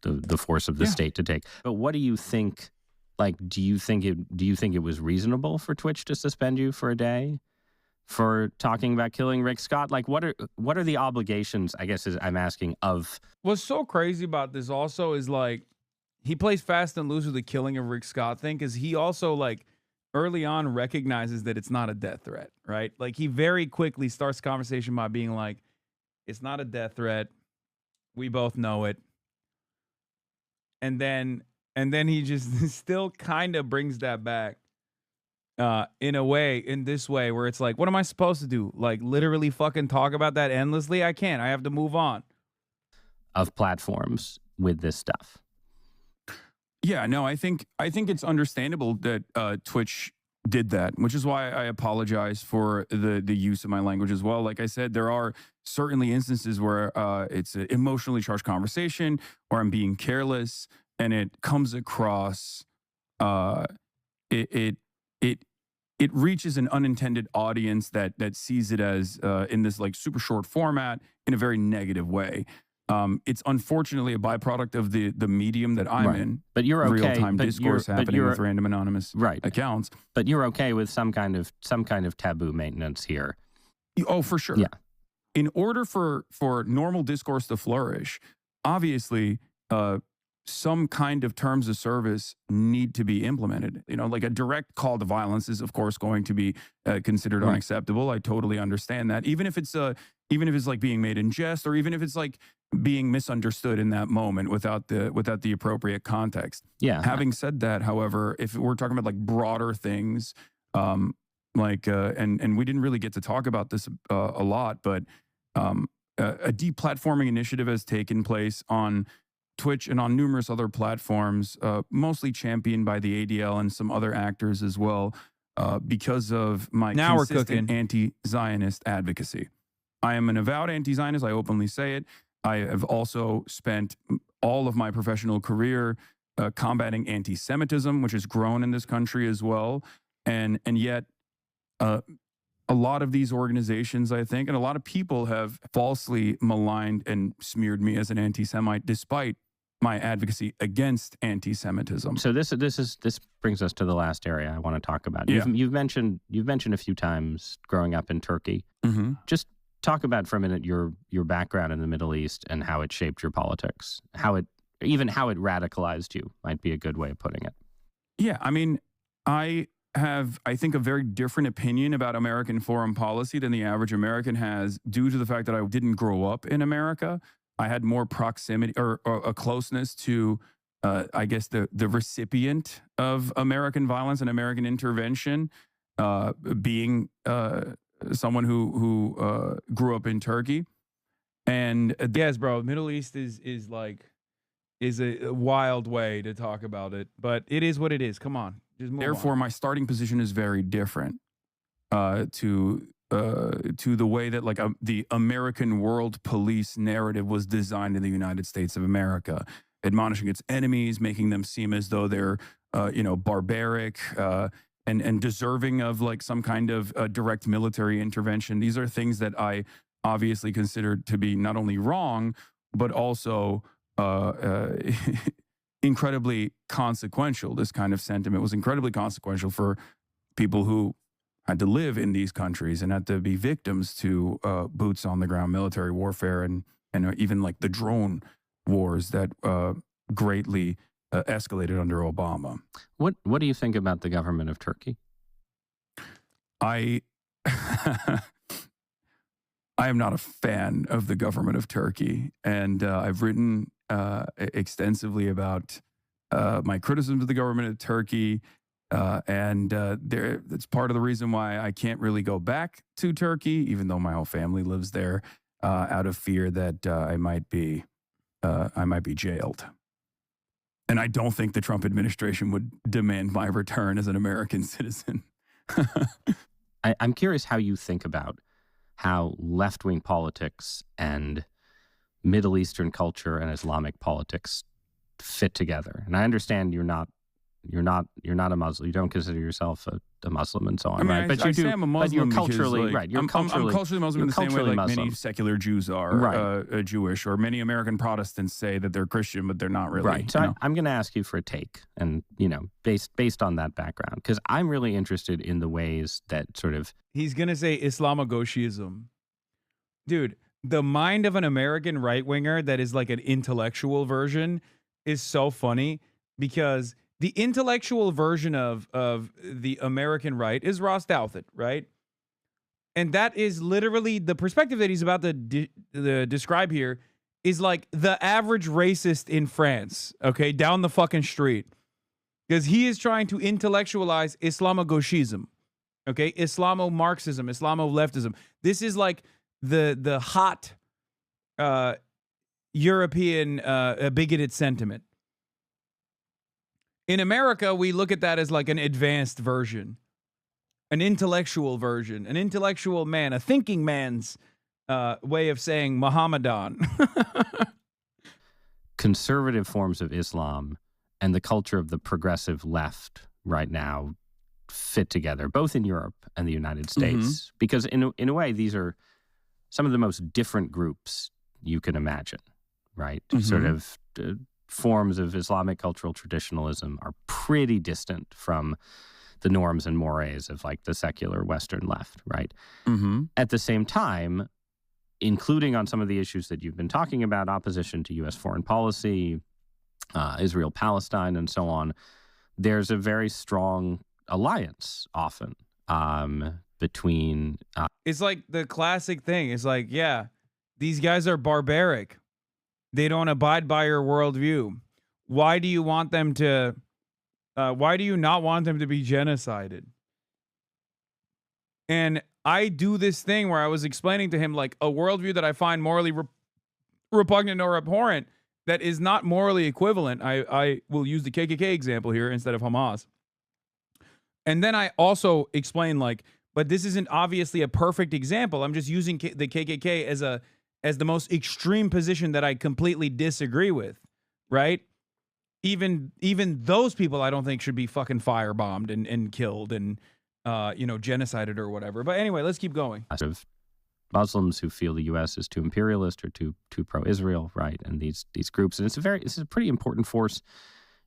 the force of the state to take. But what do you think? Like, do you think it was reasonable for Twitch to suspend you for a day for talking about killing Rick Scott? Like, what are the obligations, I guess, I'm asking, of... What's so crazy about this also is, like, he plays fast and loose with the killing of Rick Scott thing, because he also, like, early on recognizes that it's not a death threat, right? Like, he very quickly starts the conversation by being like, it's not a death threat. We both know it. And then he just still kind of brings that back in this way, where it's like, what am I supposed to do? Like, literally fucking talk about that endlessly? I can't. I have to move on. Of platforms with this stuff. Yeah, no, I think it's understandable that Twitch did that, which is why I apologize for the use of my language as well. Like I said, there are certainly instances where it's an emotionally charged conversation, or I'm being careless, and it comes across, it reaches an unintended audience that sees it as in this like super short format in a very negative way. It's unfortunately a byproduct of the medium that I'm in. But you're okay. Real-time discourse happening with random anonymous accounts. But you're okay with some kind of taboo maintenance here. Oh, for sure. Yeah. In order for normal discourse to flourish, obviously, some kind of terms of service need to be implemented. You know, like a direct call to violence is, of course, going to be considered unacceptable. I totally understand that. Even if it's like being made in jest, or even if it's like being misunderstood in that moment without the appropriate context. Yeah. Having said that, however, if we're talking about like broader things, and we didn't really get to talk about this a lot, but a deplatforming initiative has taken place on Twitch and on numerous other platforms, mostly championed by the ADL and some other actors as well, because of my consistent anti-Zionist advocacy. I am an avowed anti-Zionist. I openly say it. I have also spent all of my professional career combating anti-Semitism, which has grown in this country as well. And yet, a lot of these organizations, I think, and a lot of people have falsely maligned and smeared me as an anti-Semite, despite my advocacy against anti-Semitism. So this brings us to the last area I want to talk about. Yeah. You've mentioned a few times growing up in Turkey. Mm-hmm. Just talk about for a minute your background in the Middle East and how it shaped your politics. How it radicalized you might be a good way of putting it. Yeah, I mean, I have, I think, a very different opinion about American foreign policy than the average American has due to the fact that I didn't grow up in America. I had more proximity or a closeness to, I guess, the recipient of American violence and American intervention, being someone who grew up in Turkey. And yes, bro, Middle East is a wild way to talk about it, but it is what it is. Come on. Therefore, my starting position is very different to the way that like the American world police narrative was designed in the United States of America, admonishing its enemies, making them seem as though they're barbaric and deserving of like some kind of direct military intervention. These are things that I obviously considered to be not only wrong but also incredibly consequential. This kind of sentiment was incredibly consequential for people who had to live in these countries and had to be victims to boots on the ground military warfare and even like the drone wars that greatly escalated under Obama. What do you think about the government of Turkey? I am not a fan of the government of Turkey, and I've written extensively about my criticisms of the government of Turkey, and that's part of the reason why I can't really go back to Turkey, even though my whole family lives there, out of fear that I might be jailed. And I don't think the Trump administration would demand my return as an American citizen. I'm curious how you think about how left-wing politics and Middle Eastern culture and Islamic politics fit together. And I understand you're not a Muslim. You don't consider yourself a Muslim and so on, I mean, right? But you do. I'm a Muslim, but you're culturally because, like, right. You're I'm culturally Muslim in the same way like Muslim. many secular Jews are Right. Jewish, or many American Protestants say that they're Christian, but they're not really. Right. So I'm going to ask you for a take, and based on that background, because I'm really interested in the ways that sort of he's gonna say Islamogoshism, dude. The mind of an American right winger that is like an intellectual version is so funny, because the intellectual version of the American right is Ross Douthat, right? And that is literally the perspective that he's about to describe here is like the average racist in France, okay, down the fucking street. Because he is trying to intellectualize Islamogoshism, okay, Islamo-Marxism, Islamo-leftism. This is like the hot European bigoted sentiment. In America, we look at that as like an advanced version, an intellectual version, an intellectual man, a thinking man's way of saying Mohammedan. conservative forms of Islam and the culture of the progressive left right now fit together, both in Europe and the United States, because in a way, these are some of the most different groups you can imagine, right? Sort of forms of Islamic cultural traditionalism are pretty distant from the norms and mores of like the secular Western left, right? At the same time, including on some of the issues that you've been talking about, opposition to U.S. foreign policy, Israel, Palestine, and so on, there's a very strong alliance often between... it's like the classic thing. It's like, yeah, these guys are barbaric. They don't abide by your worldview. Why do you want them to... why do you not want them to be genocided? And I do this thing where I was explaining to him like a worldview that I find morally repugnant or abhorrent that is not morally equivalent. I will use the KKK example here instead of Hamas. And then I also explain like, but this isn't obviously a perfect example. I'm just using the KKK as the most extreme position that I completely disagree with, right? Even those people I don't think should be fucking firebombed and killed and genocided or whatever. But anyway, let's keep going. Of Muslims who feel the U.S. is too imperialist or too pro-Israel, right? And these groups, and it's a pretty important force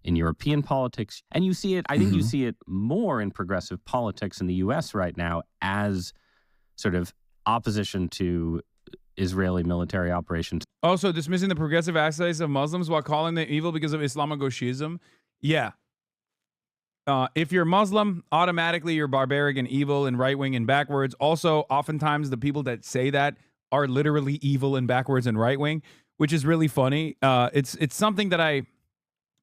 in European politics. And you see it, I think you see it more in progressive politics in the U.S. right now as sort of opposition to Israeli military operations. Also, dismissing the progressive aspects of Muslims while calling them evil because of Islamogoshism. Yeah. If you're Muslim, automatically you're barbaric and evil and right-wing and backwards. Also, oftentimes the people that say that are literally evil and backwards and right-wing, which is really funny. It's something that I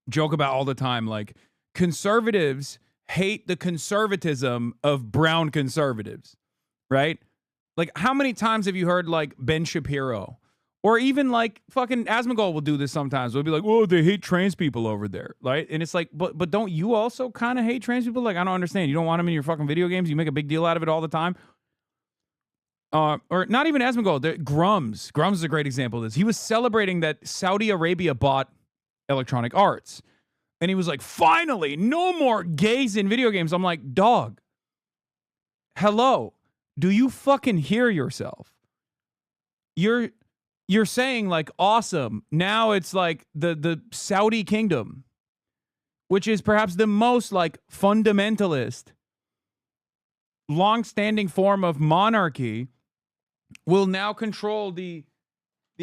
joke about all the time. Like, conservatives hate the conservatism of brown conservatives, right? Like, how many times have you heard, like, Ben Shapiro? Or even, like, fucking Asmongold will do this sometimes. We'll be like, oh, they hate trans people over there, right? And it's like, but don't you also kind of hate trans people? Like, I don't understand. You don't want them in your fucking video games? You make a big deal out of it all the time? Or not even Asmongold. Grums. Grums is a great example of this. He was celebrating that Saudi Arabia bought Electronic Arts. And he was like, finally, no more gays in video games. I'm like, dog, hello. Do you fucking hear yourself? You're saying, like, awesome. Now it's like the Saudi kingdom, which is perhaps the most, like, fundamentalist, long-standing form of monarchy, will now control the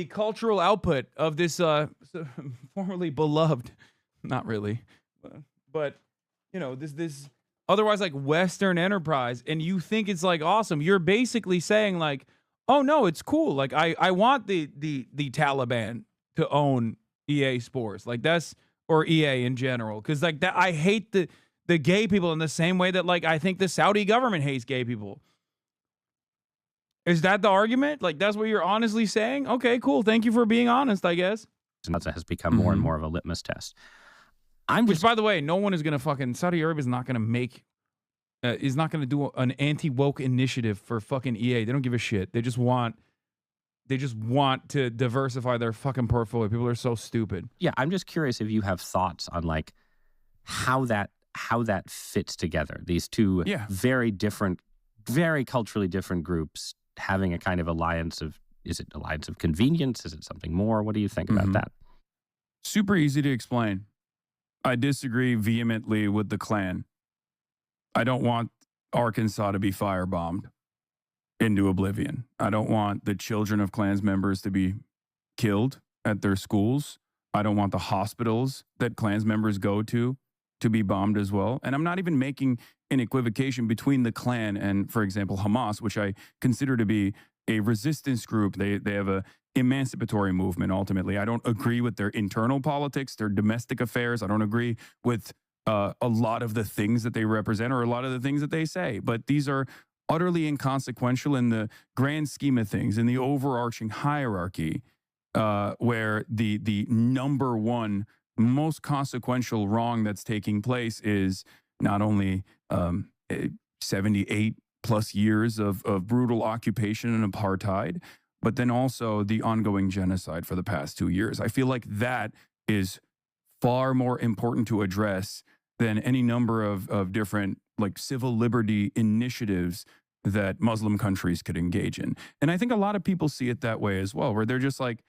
cultural output of this formerly beloved, not really, but you know, this otherwise like Western enterprise, and you think it's like awesome. You're basically saying like, oh no, it's cool. Like I want the Taliban to own EA Sports, like that's, or EA in general, because like that, I hate the gay people in the same way that like I think the Saudi government hates gay people. Is that the argument? Like, that's what you're honestly saying? Okay, cool. Thank you for being honest, I guess. Has become more and more of a litmus test. Which, by the way, no one is going to fucking, Saudi Arabia is not going to make, is not going to do an anti-woke initiative for fucking EA. They don't give a shit. They just want to diversify their fucking portfolio. People are so stupid. Yeah, I'm just curious if you have thoughts on like how that fits together. These two very different, very culturally different groups having a kind of alliance of, is it alliance of convenience? Is it something more? What do you think about that? Super easy to explain. I disagree vehemently with the Klan. I don't want Arkansas to be firebombed into oblivion. I don't want the children of Klans members to be killed at their schools. I don't want the hospitals that Klans members go to be bombed as well. And I'm not even making an equivocation between the Klan and, for example, Hamas, which I consider to be a resistance group. They have a emancipatory movement, ultimately. I don't agree with their internal politics, their domestic affairs. I don't agree with a lot of the things that they represent or a lot of the things that they say. But these are utterly inconsequential in the grand scheme of things, in the overarching hierarchy, where the number one most consequential wrong that's taking place is not only 78 plus years of brutal occupation and apartheid, but then also the ongoing genocide for the past 2 years. I feel like that is far more important to address than any number of different like civil liberty initiatives that Muslim countries could engage in. And I think a lot of people see it that way as well, where they're just like,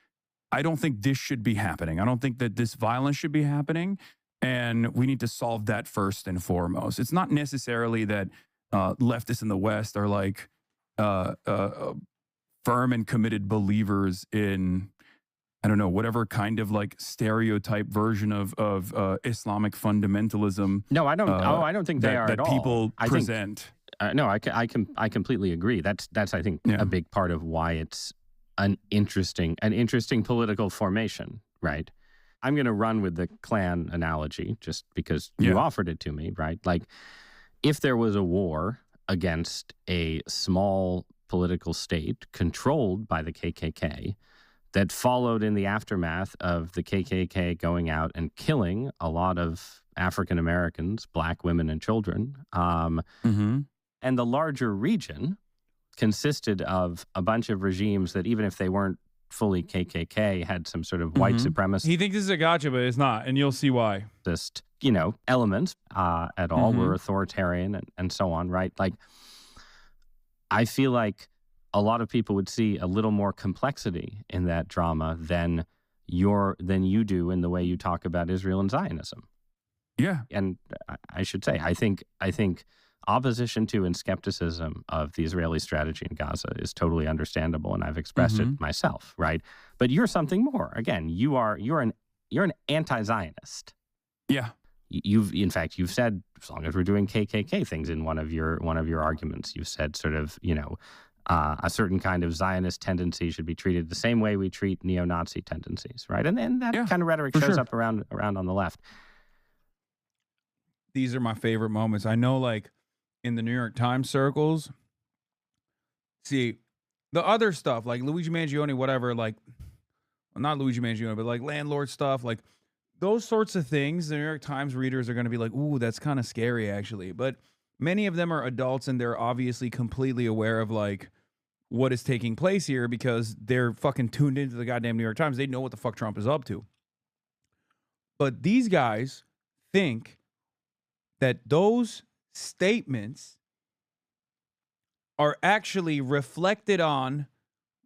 I don't think this should be happening. I don't think that this violence should be happening. And we need to solve that first and foremost. It's not necessarily that leftists in the West are like firm and committed believers in, I don't know, whatever kind of like stereotype version of Islamic fundamentalism. No, I don't. I don't think they are at all. That people present. No, I completely agree. That's I think a big part of why it's an interesting political formation, right? I'm going to run with the Klan analogy just because you offered it to me, right? Like, if there was a war against a small political state controlled by the KKK that followed in the aftermath of the KKK going out and killing a lot of African Americans, black women and children, and the larger region consisted of a bunch of regimes that, even if they weren't fully KKK, had some sort of white supremacist. He thinks this is a gotcha, but it's not, and you'll see why. Just, elements at all were authoritarian and so on, right? Like, I feel like a lot of people would see a little more complexity in that drama than you do in the way you talk about Israel and Zionism. Yeah. And I should say, I think opposition to and skepticism of the Israeli strategy in Gaza is totally understandable, and I've expressed it myself, right? But you're something more. Again, you're an anti-Zionist. Yeah. in fact, you've said, as long as we're doing KKK things in one of your arguments, you've said sort of, a certain kind of Zionist tendency should be treated the same way we treat neo-Nazi tendencies, right? And then that kind of rhetoric shows up around on the left. These are my favorite moments. I know, like, in the New York Times circles, see, the other stuff, like Luigi Mangione, whatever, like, well, not Luigi Mangione, but like landlord stuff, like those sorts of things, the New York Times readers are going to be like, ooh, that's kind of scary, actually. But many of them are adults, and they're obviously completely aware of, like, what is taking place here because they're fucking tuned into the goddamn New York Times. They know what the fuck Trump is up to. But these guys think that those statements are actually reflected on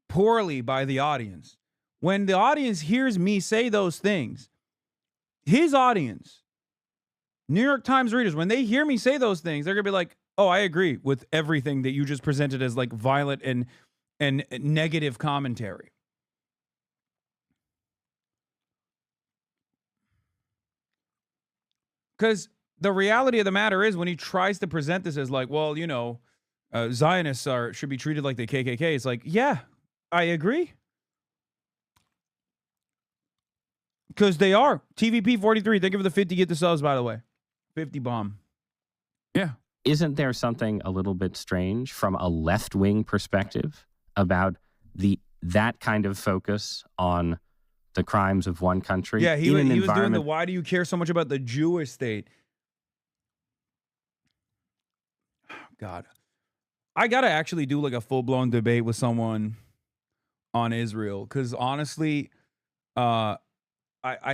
poorly by the audience. When the audience hears me say those things, his audience, New York Times readers, when they hear me say those things, they're going to be like, oh, I agree with everything that you just presented as like violent and negative commentary. Because the reality of the matter is when he tries to present this as like, well, Zionists should be treated like the KKK. It's like, yeah, I agree. Because they are. TVP 43. Thank you for the 50. Get the subs, by the way. 50 bomb. Yeah. Isn't there something a little bit strange from a left-wing perspective about that kind of focus on the crimes of one country? Yeah, he was doing the why do you care so much about the Jewish state? God. I got to actually do like a full-blown debate with someone on Israel because honestly, I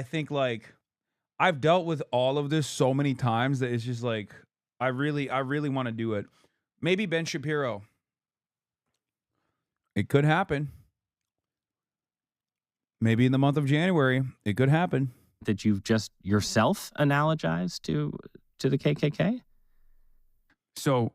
think like I've dealt with all of this so many times that it's just like I really want to do it. Maybe Ben Shapiro. It could happen. Maybe in the month of January, it could happen. That you've just yourself analogized to the KKK? So,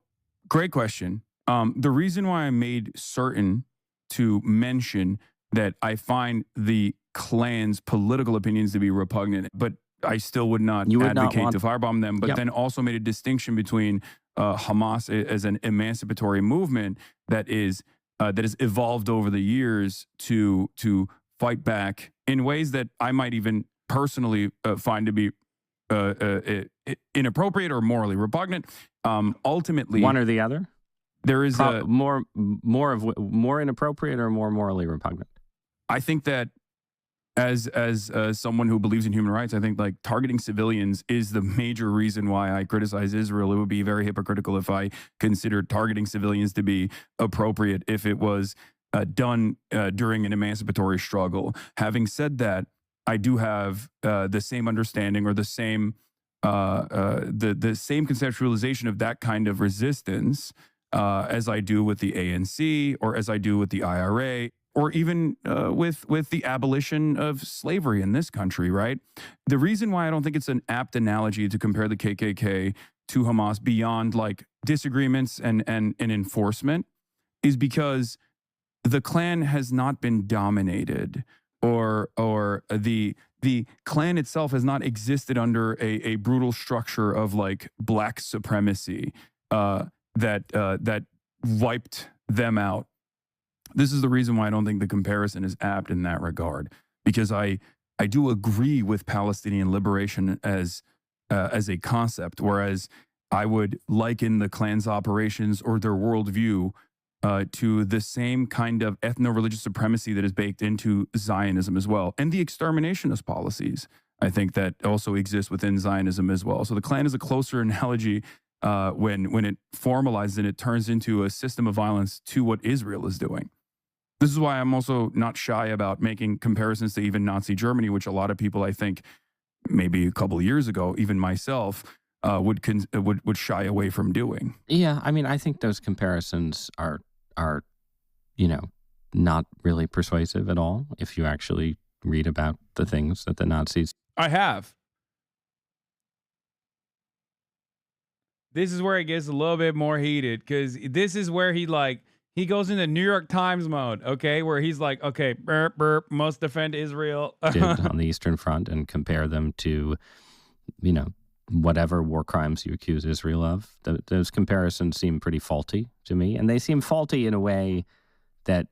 great question. The reason why I made certain to mention that I find the Klan's political opinions to be repugnant, but I still would not advocate to firebomb them, but then also made a distinction between Hamas as an emancipatory movement that has evolved over the years to fight back in ways that I might even personally find to be inappropriate or morally repugnant. Ultimately, one or the other. There is more inappropriate or more morally repugnant. I think that as someone who believes in human rights, I think like targeting civilians is the major reason why I criticize Israel. It would be very hypocritical if I considered targeting civilians to be appropriate if it was done during an emancipatory struggle. Having said that, I do have the same understanding or the same conceptualization of that kind of resistance as I do with the ANC or as I do with the IRA. Or even with the abolition of slavery in this country, right? The reason why I don't think it's an apt analogy to compare the KKK to Hamas beyond like disagreements and enforcement is because the Klan has not been dominated or the Klan itself has not existed under a brutal structure of like black supremacy that wiped them out. This is the reason why I don't think the comparison is apt in that regard, because I do agree with Palestinian liberation as a concept, whereas I would liken the Klan's operations or their worldview to the same kind of ethno-religious supremacy that is baked into Zionism as well, and the exterminationist policies, I think, that also exist within Zionism as well. So the Klan is a closer analogy when it formalizes and it turns into a system of violence to what Israel is doing. This is why I'm also not shy about making comparisons to even Nazi Germany, which a lot of people, I think, maybe a couple of years ago, even myself, would shy away from doing. Yeah, I mean, I think those comparisons are not really persuasive at all if you actually read about the things that the Nazis. I have. This is where it gets a little bit more heated because this is where he goes into New York Times mode, okay, where he's like, okay, burp, burp, must defend Israel. Did on the Eastern Front and compare them to, whatever war crimes you accuse Israel of. Those comparisons seem pretty faulty to me, and they seem faulty in a way that,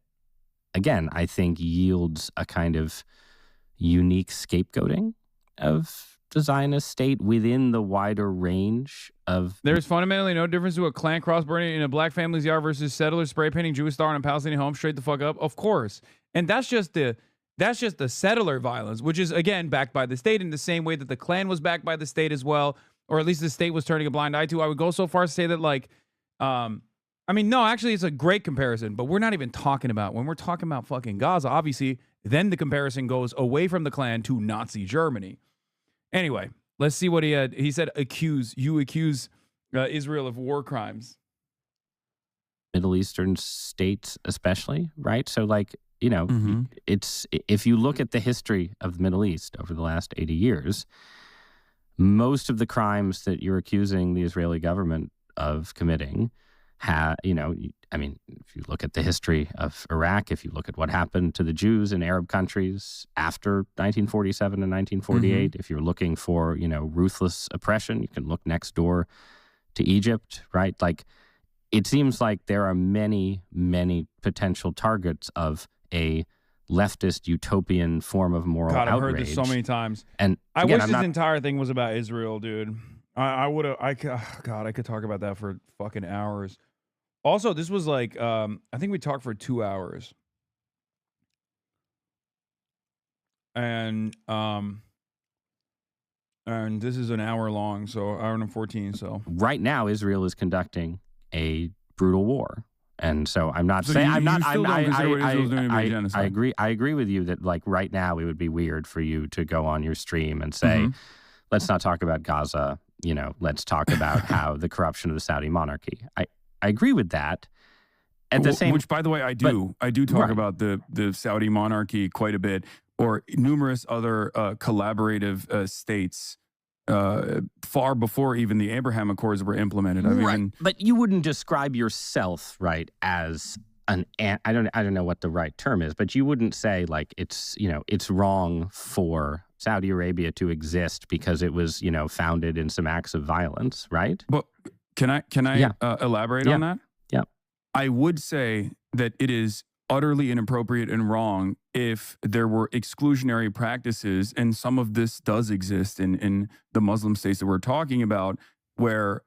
again, I think yields a kind of unique scapegoating of the Zionist state within the wider range of... There's fundamentally no difference to a Klan cross burning in a black family's yard versus settlers spray painting Jewish star on a Palestinian home straight the fuck up. Of course. And that's just the settler violence, which is, again, backed by the state in the same way that the Klan was backed by the state as well, or at least the state was turning a blind eye to. I would go so far as to say that, like, I mean, no, actually, it's a great comparison, but we're not even talking about, when we're talking about fucking Gaza, obviously, then the comparison goes away from the Klan to Nazi Germany. Anyway, let's see what he had. He said, you accuse Israel of war crimes. Middle Eastern states especially, right? So, like, you know, it's, if you look at the history of the Middle East over the last 80 years, most of the crimes that you're accusing the Israeli government of committing you know, I mean, if you look at the history of Iraq, if you look at what happened to the Jews in Arab countries after 1947 and 1948, if you're looking for, you know, ruthless oppression, you can look next door to Egypt, right? Like, it seems like there are many, many potential targets of a leftist utopian form of moral outrage. God, I've heard this so many times. And I again, wish this entire thing was about Israel, dude. I could talk about that for fucking hours. Also, this was like, I think we talked for 2 hours. And this is an hour long, so hour and 14, so. Right now, Israel is conducting a brutal war. And so I'm not saying, I agree with you that, like, right now it would be weird for you to go on your stream and say, let's not talk about Gaza, you know, let's talk about how the corruption of the Saudi monarchy. I agree with that. At the same, which, by the way, I do talk about the Saudi monarchy quite a bit, or numerous other collaborative states far before even the Abraham Accords were implemented. But you wouldn't describe yourself, right, as an I don't know what the right term is, but you wouldn't say, like, it's, you know, it's wrong for Saudi Arabia to exist because it was, you know, founded in some acts of violence, right? But can I elaborate on that? Yeah. I would say that it is utterly inappropriate and wrong if there were exclusionary practices, and some of this does exist in the Muslim states that we're talking about, where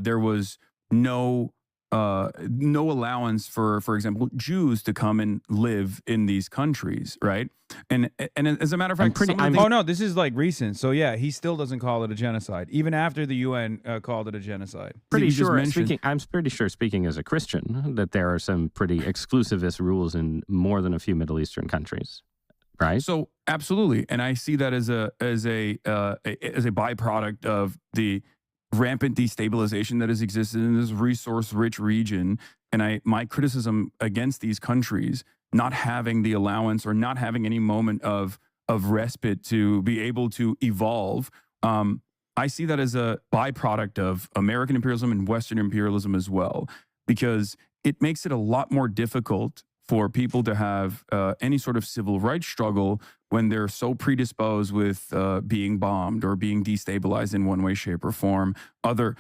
there was no allowance for example, Jews to come and live in these countries, right? And as a matter of fact, oh no, this is like recent. So yeah, he still doesn't call it a genocide, even after the UN called it a genocide. I'm pretty sure, speaking as a Christian, that there are some pretty exclusivist rules in more than a few Middle Eastern countries, right? So absolutely, and I see that as a byproduct of the rampant destabilization that has existed in this resource-rich region. And my criticism against these countries not having the allowance or not having any moment of respite to be able to evolve, I see that as a byproduct of American imperialism and Western imperialism as well, because it makes it a lot more difficult for people to have any sort of civil rights struggle when they're so predisposed with being bombed or being destabilized in one way, shape, or form, either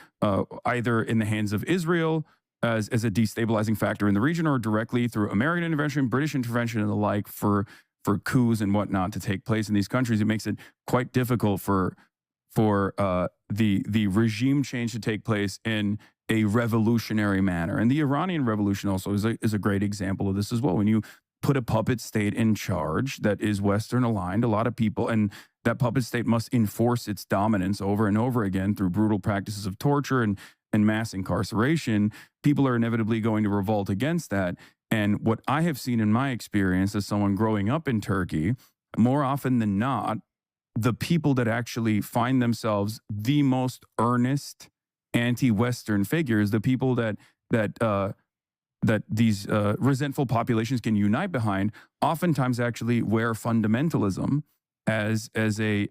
in the hands of Israel as a destabilizing factor in the region, or directly through American intervention, British intervention, and the like for coups and whatnot to take place in these countries. It makes it quite difficult for the regime change to take place in a revolutionary manner. And the Iranian Revolution also is a great example of this as well. When you put a puppet state in charge that is Western aligned, a lot of people, and that puppet state must enforce its dominance over and over again through brutal practices of torture and mass incarceration, people are inevitably going to revolt against that. And what I have seen in my experience as someone growing up in Turkey, more often than not, the people that actually find themselves the most earnest anti-Western figures, the people that these resentful populations can unite behind, oftentimes actually wear fundamentalism as a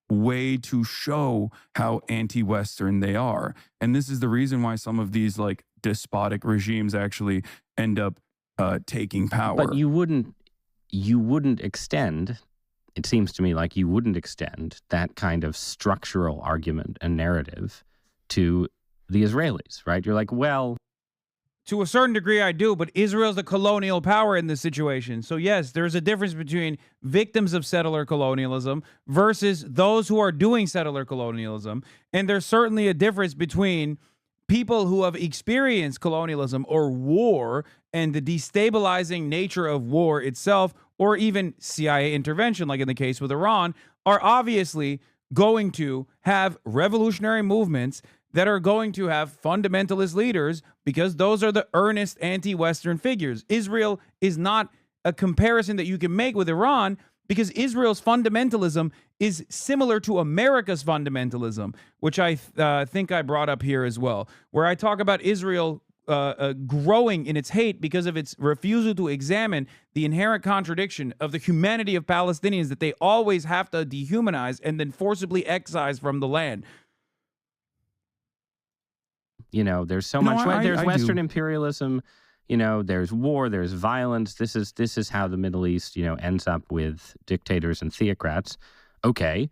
way to show how anti-Western they are. And this is the reason why some of these, like, despotic regimes actually end up taking power. But you wouldn't extend it seems to me like you wouldn't extend that kind of structural argument and narrative to the Israelis, right? You're like, well, to a certain degree, I do, but Israel's the colonial power in this situation. So yes, there's a difference between victims of settler colonialism versus those who are doing settler colonialism. And there's certainly a difference between people who have experienced colonialism or war and the destabilizing nature of war itself, or even CIA intervention, like in the case with Iran, are obviously going to have revolutionary movements that are going to have fundamentalist leaders, because those are the earnest anti-Western figures. Israel is not a comparison that you can make with Iran, because Israel's fundamentalism is similar to America's fundamentalism, which I think I brought up here as well, where I talk about Israel growing in its hate because of its refusal to examine the inherent contradiction of the humanity of Palestinians that they always have to dehumanize and then forcibly excise from the land. You know, there's so much. There's Western imperialism. You know, there's war. There's violence. This is how the Middle East, you know, ends up with dictators and theocrats. Okay,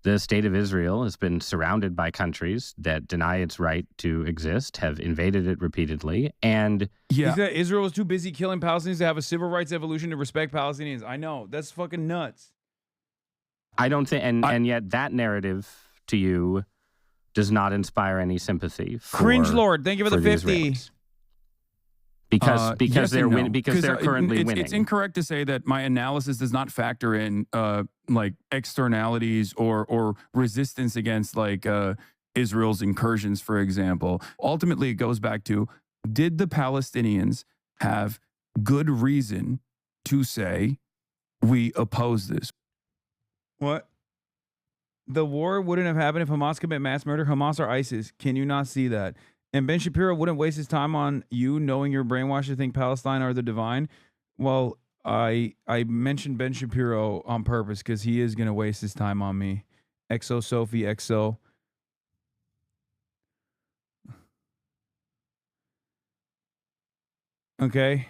the state of Israel has been surrounded by countries that deny its right to exist, have invaded it repeatedly, and Israel was too busy killing Palestinians to have a civil rights evolution to respect Palestinians. I know, that's fucking nuts. I don't think, and yet that narrative to you does not inspire any sympathy. Cringe Lord, thank you for the 50. Because yes they're and no. because they're currently winning. It's incorrect to say that my analysis does not factor in like externalities or resistance against like Israel's incursions, for example. Ultimately, it goes back to, did the Palestinians have good reason to say we oppose this? What? The war wouldn't have happened if Hamas commit mass murder. Hamas or ISIS. Can you not see that? And Ben Shapiro wouldn't waste his time on you, knowing you're brainwashed to think Palestine are the divine. Well, I mentioned Ben Shapiro on purpose because he is going to waste his time on me. Exo Sophie, Exo. Okay.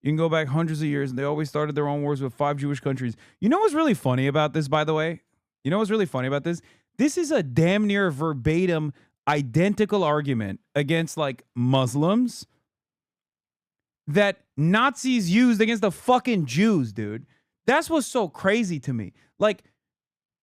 You can go back hundreds of years, and they always started their own wars with 5 Jewish countries. You know what's really funny about this, by the way? You know what's really funny about this? This is a damn near verbatim, identical argument against like Muslims that Nazis used against the fucking Jews, dude. That's what's so crazy to me. Like,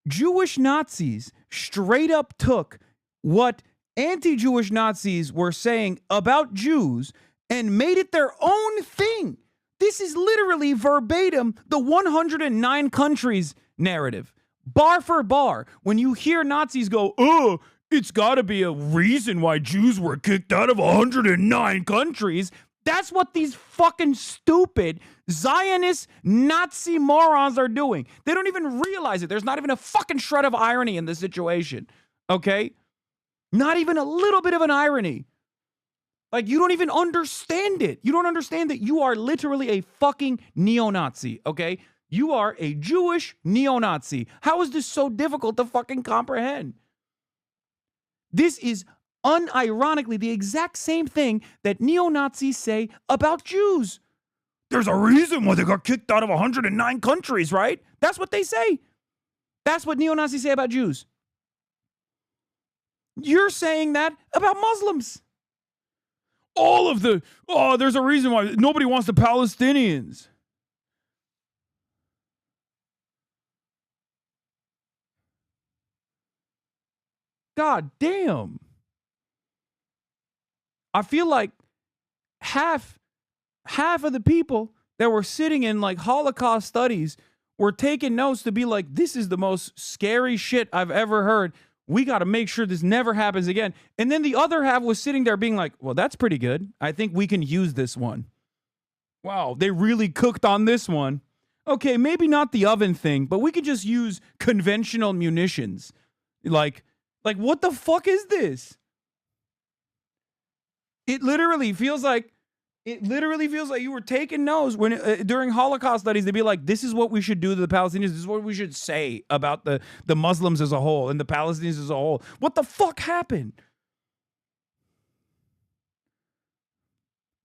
Jewish Nazis straight up took what anti-Jewish Nazis were saying about Jews and made it their own thing. This is literally verbatim the 109 countries narrative. Bar for bar, when you hear Nazis go, oh, it's got to be a reason why Jews were kicked out of 109 countries. That's what these fucking stupid Zionist Nazi morons are doing. They don't even realize it. There's not even a fucking shred of irony in this situation. Okay? Not even a little bit of an irony. Like, you don't even understand it. You don't understand that you are literally a fucking neo-Nazi. Okay? You are a Jewish neo-Nazi. How is this so difficult to fucking comprehend? This is unironically the exact same thing that neo-Nazis say about Jews. There's a reason why they got kicked out of 109 countries, right? That's what they say. That's what neo-Nazis say about Jews. You're saying that about Muslims. There's a reason why nobody wants the Palestinians. God damn. I feel like half of the people that were sitting in like Holocaust studies were taking notes to be like, this is the most scary shit I've ever heard. We got to make sure this never happens again. And then the other half was sitting there being like, well, that's pretty good. I think we can use this one. Wow, they really cooked on this one. Okay, maybe not the oven thing, but we could just use conventional munitions. Like what the fuck is this? It literally feels like you were taking notes when during Holocaust studies. They'd be like, this is what we should do to the Palestinians. This is what we should say about the Muslims as a whole and the Palestinians as a whole. What the fuck happened?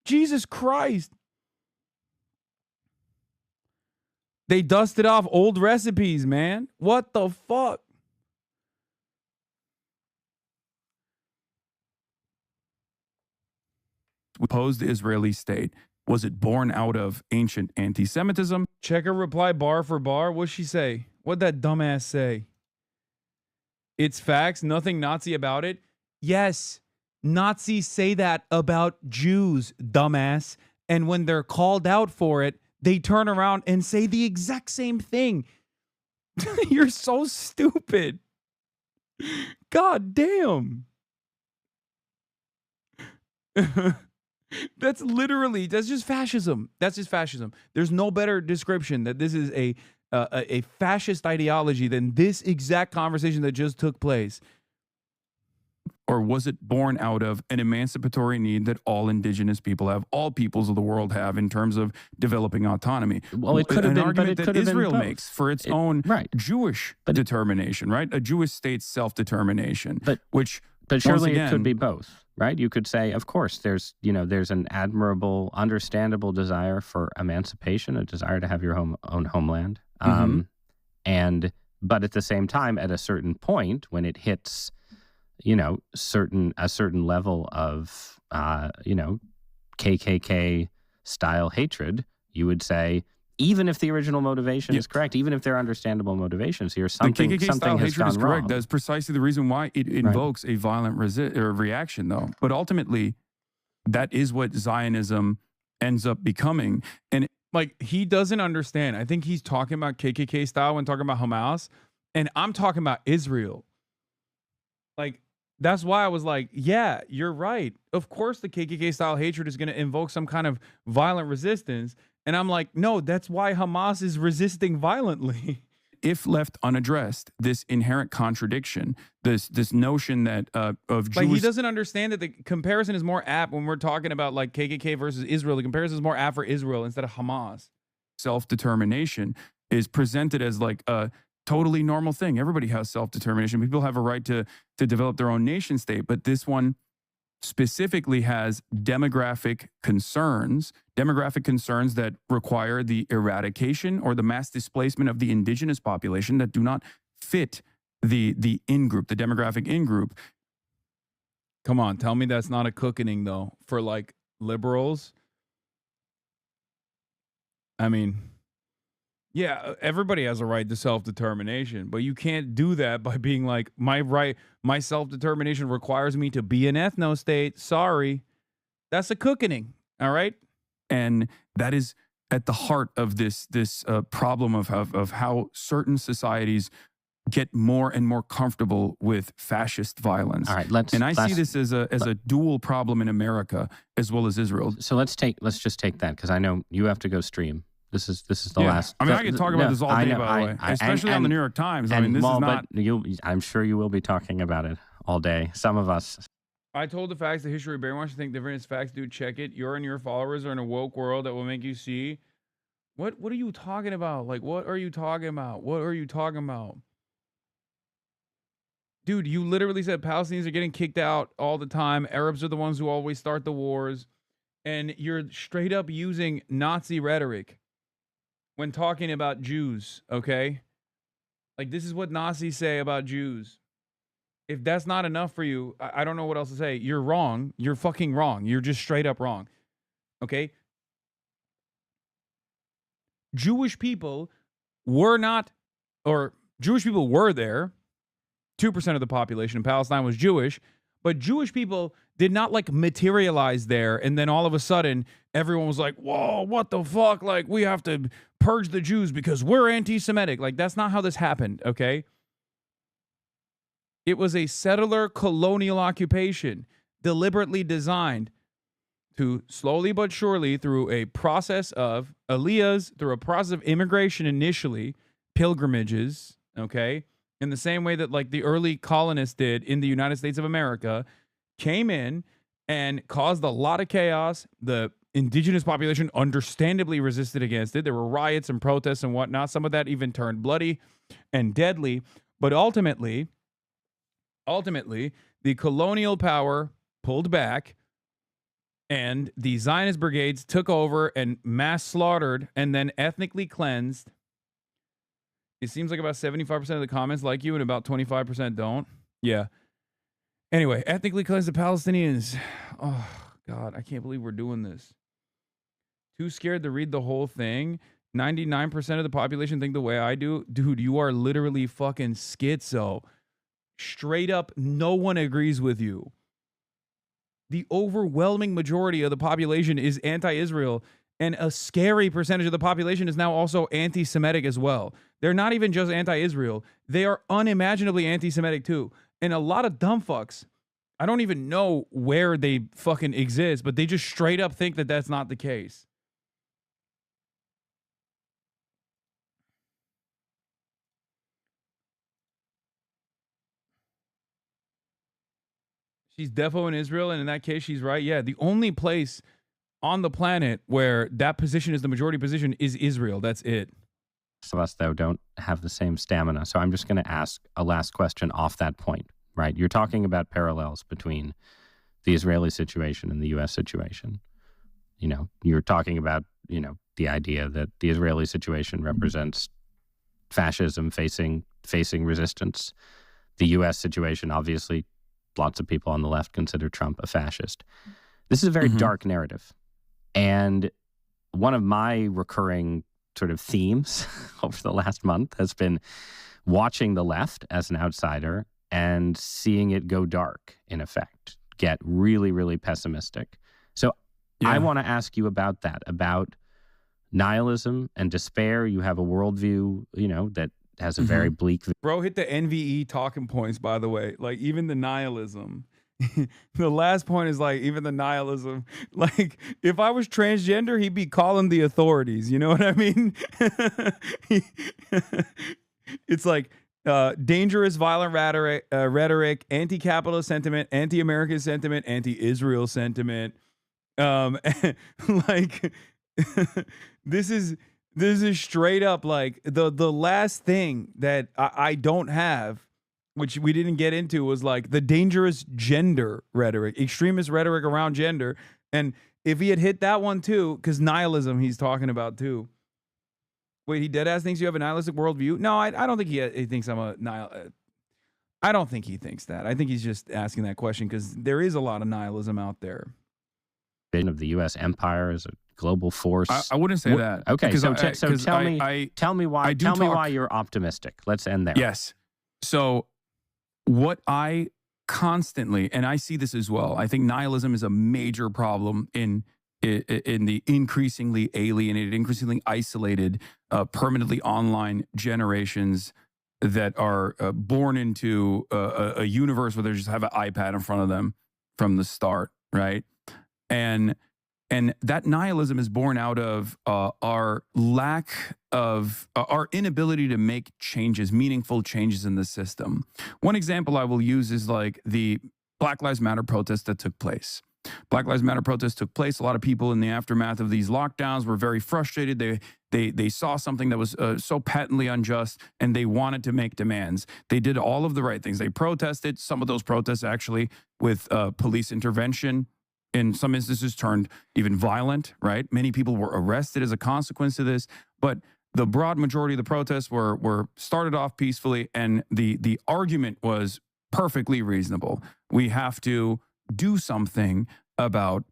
Jesus Christ. They dusted off old recipes, man. What the fuck? Opposed the Israeli state. Was it born out of ancient anti-Semitism? Check her reply bar for bar. What'd she say? What'd that dumbass say? It's facts, nothing Nazi about it. Yes, Nazis say that about Jews, dumbass. And when they're called out for it, they turn around and say the exact same thing. You're so stupid. God damn. That's just fascism. That's just fascism. There's no better description that this is a fascist ideology than this exact conversation that just took place. Or was it born out of an emancipatory need that all indigenous people have, all peoples of the world have in terms of developing autonomy? Well, it could have been, argument but it that could have Israel been makes for its own Jewish determination, right? A Jewish state's self-determination, which But surely once again, it could be both, right? You could say, of course, there's an admirable, understandable desire for emancipation, a desire to have your own homeland. But at the same time, at a certain point, when it hits, a certain level of, KKK style hatred, you would say, even if the original motivation is correct, even if there are understandable motivations here, something the KKK style has hatred is gone correct. wrong. That's precisely the reason why it invokes a violent reaction, though. But ultimately, that is what Zionism ends up becoming. And like, he doesn't understand. I think he's talking about KKK style when talking about Hamas, and I'm talking about Israel. Like, that's why I was like, yeah, you're right. Of course the KKK style hatred is going to invoke some kind of violent resistance. And I'm like, no, that's why Hamas is resisting violently. if left unaddressed, this inherent contradiction, this notion that of Jewish... Like, he doesn't understand that the comparison is more apt when we're talking about like KKK versus Israel. The comparison is more apt for Israel instead of Hamas. Self-determination is presented as like a totally normal thing. Everybody has self-determination. People have a right to develop their own nation state, but this one specifically has demographic concerns that require the eradication or the mass displacement of the indigenous population that do not fit the in-group, the demographic in-group. Come on, tell me that's not a cookening, though, for like liberals. I mean, yeah, everybody has a right to self-determination, but you can't do that by being like, my self-determination requires me to be an ethno-state. Sorry. That's a cookening, all right? And that is at the heart of this problem of how certain societies get more and more comfortable with fascist violence. All right, I see this as a dual problem in America as well as Israel. So let's just take that, because I know you have to go stream. This is the last. I mean, I could talk about this all day, by the way, especially on the New York Times. I mean, this is not. I'm sure you will be talking about it all day. Some of us. I told the facts, the history of brainwash to think different is facts. Dude, check it. You and your followers are in a woke world that will make you see. What are you talking about? Like, what are you talking about? What are you talking about? Dude, you literally said Palestinians are getting kicked out all the time. Arabs are the ones who always start the wars. And you're straight up using Nazi rhetoric when talking about Jews, okay? Like, this is what Nazis say about Jews. If that's not enough for you, I don't know what else to say. You're wrong. You're fucking wrong. You're just straight up wrong, okay? Jewish people were there. 2% of the population in Palestine was Jewish, but Jewish people did not like materialize there. And then all of a sudden, everyone was like, whoa, what the fuck? Like, we have to purge the Jews because we're anti-Semitic. Like, that's not how this happened, okay? It was a settler colonial occupation deliberately designed to slowly but surely, through a process of aliyahs, through a process of immigration initially, pilgrimages, okay? In the same way that like the early colonists did in the United States of America, came in and caused a lot of chaos. The indigenous population understandably resisted against it. There were riots and protests and whatnot. Some of that even turned bloody and deadly. But ultimately, the colonial power pulled back and the Zionist brigades took over and mass slaughtered and then ethnically cleansed It seems like about 75% of the comments like you and about 25% don't. Yeah. Anyway, ethnically cleanse the Palestinians. Oh, God, I can't believe we're doing this. Too scared to read the whole thing. 99% of the population think the way I do. Dude, you are literally fucking schizo. Straight up, no one agrees with you. The overwhelming majority of the population is anti-Israel, and a scary percentage of the population is now also anti-Semitic as well. They're not even just anti-Israel. They are unimaginably anti-Semitic too. And a lot of dumb fucks, I don't even know where they fucking exist, but they just straight up think that that's not the case. She's defo in Israel, and in that case, she's right. Yeah, the only place on the planet where that position is the majority position is Israel. That's it. Most of us, though, don't have the same stamina. So I'm just going to ask a last question off that point, right? You're talking about parallels between the Israeli situation and the U.S. situation. You know, you're talking about, you know, the idea that the Israeli situation represents fascism facing resistance. The U.S. situation, obviously, lots of people on the left consider Trump a fascist. This is a very dark narrative. And one of my recurring sort of themes over the last month has been watching the left as an outsider and seeing it go dark, in effect, get really, really pessimistic. So I want to ask you about that, about nihilism and despair. You have a worldview, you know, that has a very bleak. Bro, hit the NVE talking points, by the way. Like, even the nihilism. The last point is like, even the nihilism. Like, if I was transgender, he'd be calling the authorities. You know what I mean? It's like dangerous, violent rhetoric, anti-capitalist sentiment, anti-American sentiment, anti-Israel sentiment. Like, this is straight up like the last thing that I don't have, which we didn't get into, was like the dangerous gender rhetoric, extremist rhetoric around gender. And if he had hit that one too, because nihilism he's talking about too. Wait, he deadass thinks you have a nihilistic worldview? No, I don't think he thinks I'm a nihilist. I don't think he thinks that. I think he's just asking that question because there is a lot of nihilism out there. Of the U.S. empire as a global force. I wouldn't say that. Okay, so tell me why you're optimistic. Let's end there. Yes. So what I constantly, and I see this as well, I think nihilism is a major problem in the increasingly alienated, increasingly isolated, permanently online generations that are born into a universe where they just have an iPad in front of them from the start, right? And that nihilism is born out of our lack of our inability to make changes, meaningful changes in the system. One example I will use is like the Black Lives Matter protest that took place. Black Lives Matter protest took place. A lot of people in the aftermath of these lockdowns were very frustrated. They saw something that was so patently unjust, and they wanted to make demands. They did all of the right things. They protested. Some of those protests actually with police intervention, in some instances turned even violent, right? Many people were arrested as a consequence of this, but the broad majority of the protests were started off peacefully, and the argument was perfectly reasonable. We have to do something about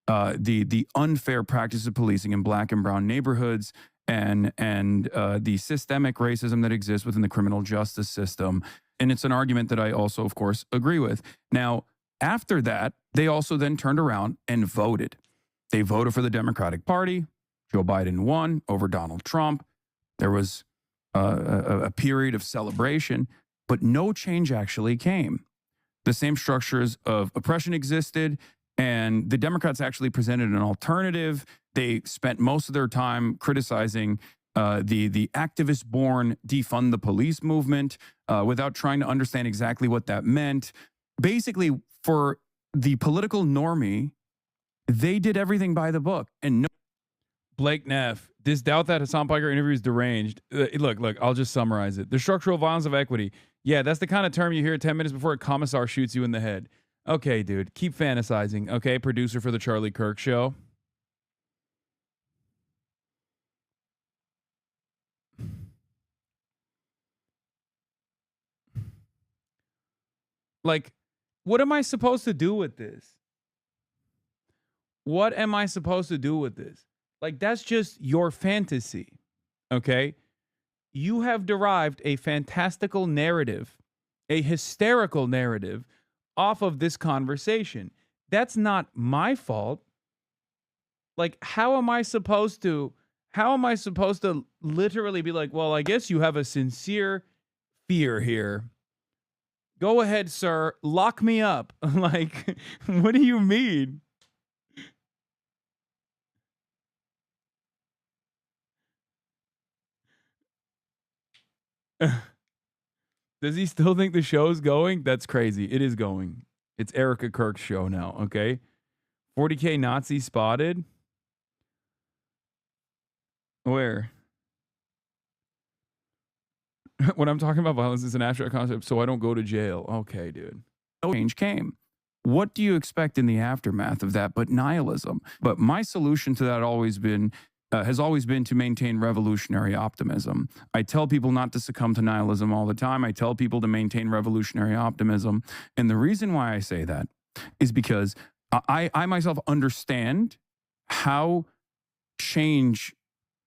the unfair practice of policing in Black and brown neighborhoods and the systemic racism that exists within the criminal justice system. And it's an argument that I also, of course, agree with. Now, after that, they also then turned around and voted. They voted for the Democratic Party. Joe Biden won over Donald Trump. There was a period of celebration, but no change actually came. The same structures of oppression existed, and the Democrats actually presented an alternative. They spent most of their time criticizing the activist-born defund the police movement without trying to understand exactly what that meant. Basically, for the political normie, they did everything by the book. And no. Blake Neff, this doubt that Hasan Piker interview is deranged. Look, I'll just summarize it. The structural violence of equity. Yeah, that's the kind of term you hear 10 minutes before a commissar shoots you in the head. Okay, dude, keep fantasizing. Okay, producer for the Charlie Kirk Show. Like, what am I supposed to do with this? What am I supposed to do with this? Like, that's just your fantasy, okay? You have derived a fantastical narrative, a hysterical narrative off of this conversation. That's not my fault. Like, how am I supposed to literally be like, well, I guess you have a sincere fear here. Go ahead, sir. Lock me up. Like, what do you mean? Does he still think the show's going? That's crazy. It is going. It's Erica Kirk's show now, okay? 40K Nazi spotted? Where? When I'm talking about violence, it's an abstract concept, so I don't go to jail. Okay, dude. No change came. What do you expect in the aftermath of that but nihilism? But my solution to that has always been to maintain revolutionary optimism. I tell people not to succumb to nihilism all the time. I tell people to maintain revolutionary optimism. And the reason why I say that is because I myself understand how change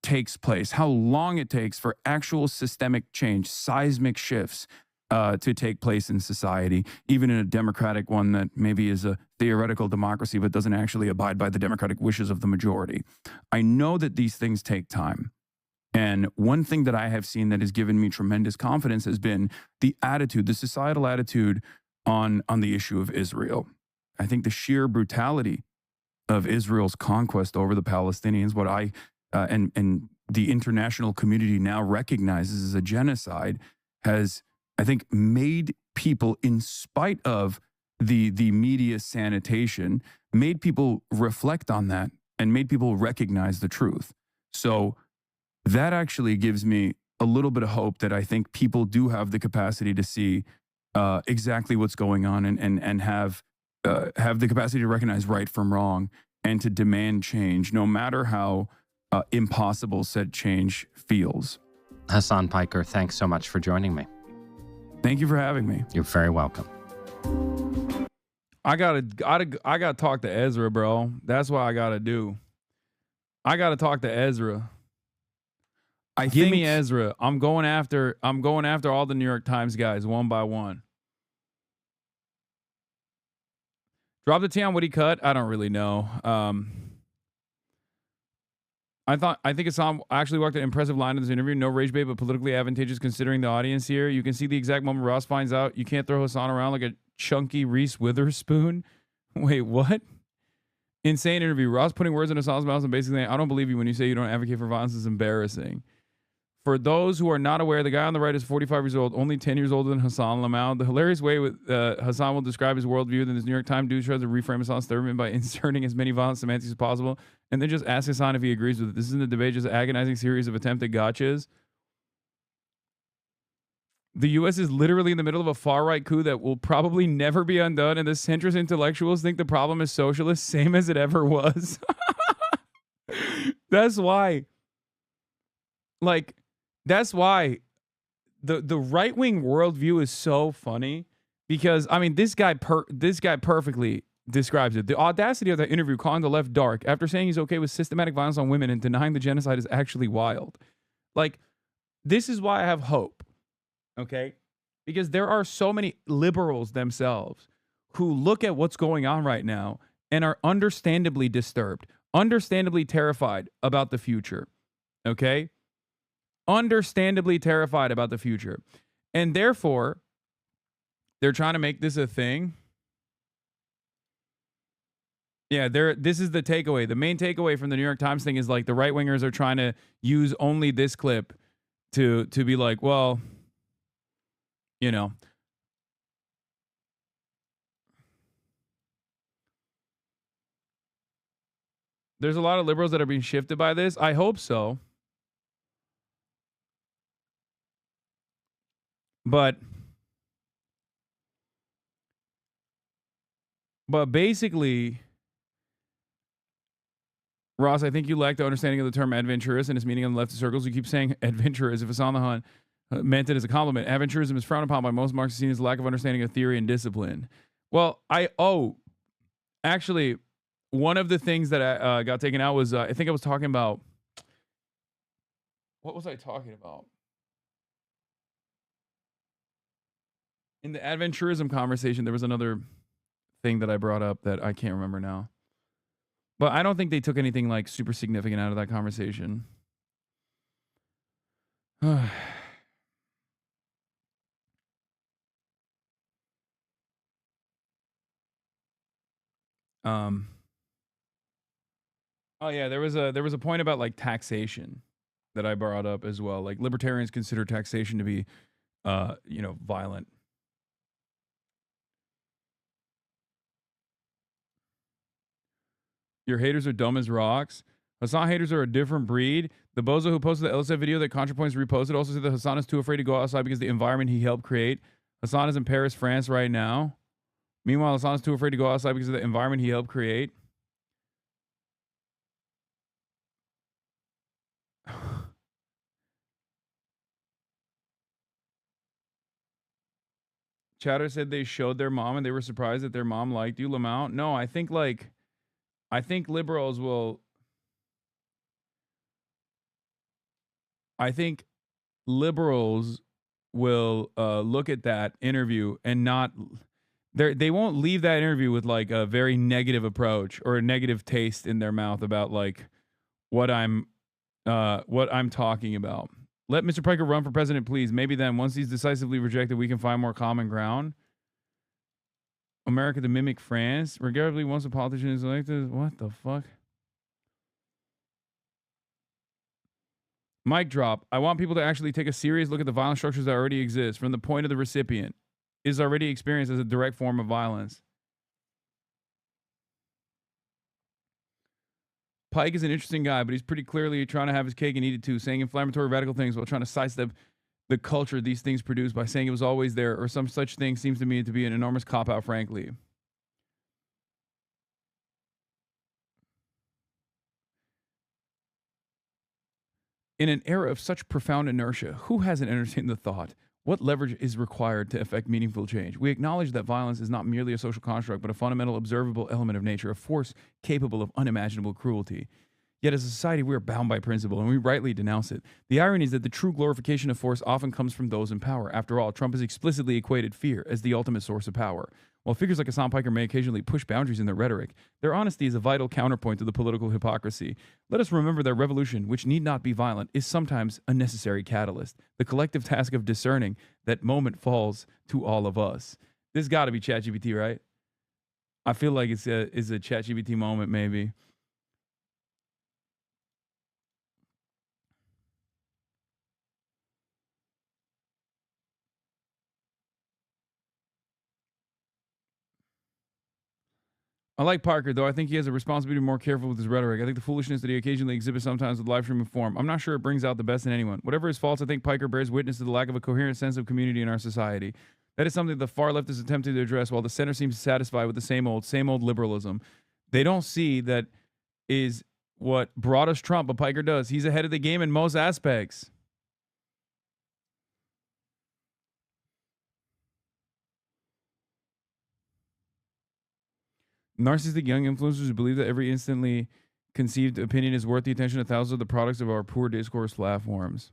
takes place, how long it takes for actual systemic change, seismic shifts to take place in society, even in a democratic one that maybe is a theoretical democracy but doesn't actually abide by the democratic wishes of the majority. I know that these things take time. And one thing that I have seen that has given me tremendous confidence has been the attitude, the societal attitude on the issue of Israel. I think the sheer brutality of Israel's conquest over the Palestinians, what I and the international community now recognizes as a genocide, has, I think, made people, in spite of the media sanitation, made people reflect on that and made people recognize the truth. So that actually gives me a little bit of hope that I think people do have the capacity to see exactly what's going on and have the capacity to recognize right from wrong and to demand change, no matter how impossible said change feels. Hasan Piker, thanks so much for joining me. Thank you for having me. You're very welcome. I gotta talk to Ezra, bro. That's what I gotta do. I gotta talk to Ezra. Give me Ezra. I'm going after all the New York Times guys one by one. Drop the T on what he cut. I don't really know. I think Hasan actually walked an impressive line in this interview. No rage bait, but politically advantageous considering the audience here. You can see the exact moment Ross finds out you can't throw Hasan around like a chunky Reese Witherspoon. Wait, what? Insane interview. Ross putting words in Hasan's mouth and basically saying, I don't believe you when you say you don't advocate for violence is embarrassing. For those who are not aware, the guy on the right is 45 years old, only 10 years older than Hasan Lamau. The hilarious way Hasan will describe his worldview that this New York Times dude tries to reframe Hasan's statement by inserting as many violent semantics as possible, and then just ask Hasan if he agrees with it. This isn't a debate, just an agonizing series of attempted gotchas. The U.S. is literally in the middle of a far-right coup that will probably never be undone, and the centrist intellectuals think the problem is socialist, same as it ever was. That's why. Like, that's why the right-wing worldview is so funny, because, I mean, this guy perfectly describes it. The audacity of that interview, calling the left dark after saying he's okay with systematic violence on women and denying the genocide, is actually wild. Like, this is why I have hope, okay? Because there are so many liberals themselves who look at what's going on right now and are understandably disturbed, understandably terrified about the future, okay? Understandably terrified about the future. And therefore, they're trying to make this a thing. Yeah, this is the takeaway. The main takeaway from the New York Times thing is, like, the right-wingers are trying to use only this clip to be like, well, you know. There's a lot of liberals that are being shifted by this. I hope so. But basically, Ross, I think you lack the understanding of the term adventurous and its meaning in the leftist circles. You keep saying adventurous. If it's on the hunt, meant it as a compliment. Aventurism is frowned upon by most Marxists, seen as a lack of understanding of theory and discipline. Well, actually, one of the things that I got taken out was I think I was talking about. What was I talking about? In the adventurism conversation, there was another thing that I brought up that I can't remember now. But I don't think they took anything like super significant out of that conversation. Oh yeah, there was a point about like taxation that I brought up as well. Like libertarians consider taxation to be violent. Your haters are dumb as rocks. Hasan haters are a different breed. The bozo who posted the LSF video that ContraPoints reposted also said that Hasan is too afraid to go outside because of the environment he helped create. Hasan is in Paris, France right now. Meanwhile, Hasan is too afraid to go outside because of the environment he helped create. Chatter said they showed their mom and they were surprised that their mom liked you, Lamount. No, I think liberals will. I think liberals will look at that interview and not. They won't leave that interview with like a very negative approach or a negative taste in their mouth about like what I'm talking about. Let Mr. Piker run for president, please. Maybe then, once he's decisively rejected, we can find more common ground. America to mimic France. Regrettably, once a politician is elected, what the fuck? Mic drop. I want people to actually take a serious look at the violent structures that already exist from the point of the recipient. Is already experienced as a direct form of violence. Pike is an interesting guy, but he's pretty clearly trying to have his cake and eat it too, saying inflammatory radical things while trying to sidestep the culture these things produce by saying it was always there or some such thing seems to me to be an enormous cop-out, frankly. In an era of such profound inertia, who hasn't entertained the thought? What leverage is required to effect meaningful change? We acknowledge that violence is not merely a social construct, but a fundamental observable element of nature, a force capable of unimaginable cruelty. Yet as a society, we are bound by principle, and we rightly denounce it. The irony is that the true glorification of force often comes from those in power. After all, Trump has explicitly equated fear as the ultimate source of power. While figures like Hasan Piker may occasionally push boundaries in their rhetoric, their honesty is a vital counterpoint to the political hypocrisy. Let us remember that revolution, which need not be violent, is sometimes a necessary catalyst. The collective task of discerning that moment falls to all of us. This got to be ChatGPT, right? I feel like it's a ChatGPT moment, maybe. I like Parker, though. I think he has a responsibility to be more careful with his rhetoric. I think the foolishness that he occasionally exhibits sometimes with live streaming form, I'm not sure it brings out the best in anyone. Whatever his faults, I think Piker bears witness to the lack of a coherent sense of community in our society. That is something the far left is attempting to address, while the center seems satisfied with the same old liberalism. They don't see that is what brought us Trump, but Piker does. He's ahead of the game in most aspects. Narcissistic young influencers who believe that every instantly conceived opinion is worth the attention of thousands of the products of our poor discourse platforms.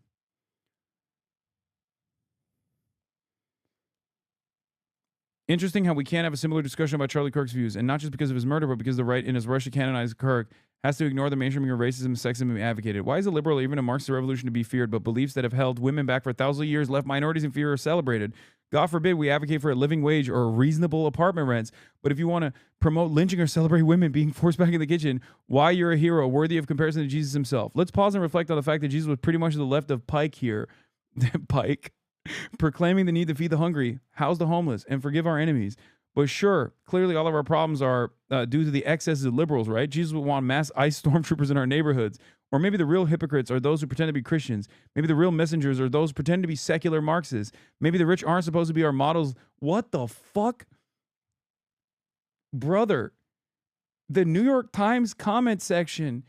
Interesting how we can't have a similar discussion about Charlie Kirk's views, and not just because of his murder, but because the right in his rush to canonize Kirk has to ignore the mainstreaming of racism and sexism he advocated. Why is a liberal or even a Marxist revolution to be feared, but beliefs that have held women back for thousands of years, left minorities in fear, are celebrated? God forbid we advocate for a living wage or reasonable apartment rents, but if you want to promote lynching or celebrate women being forced back in the kitchen, why you're a hero worthy of comparison to Jesus himself? Let's pause and reflect on the fact that Jesus was pretty much to the left of Pike here. Pike. Proclaiming the need to feed the hungry, house the homeless, and forgive our enemies. But sure, clearly all of our problems are due to the excesses of liberals, right? Jesus would want mass ICE stormtroopers in our neighborhoods. Or maybe the real hypocrites are those who pretend to be Christians. Maybe the real messengers are those who pretend to be secular Marxists. Maybe the rich aren't supposed to be our models. What the fuck? Brother, the New York Times comment section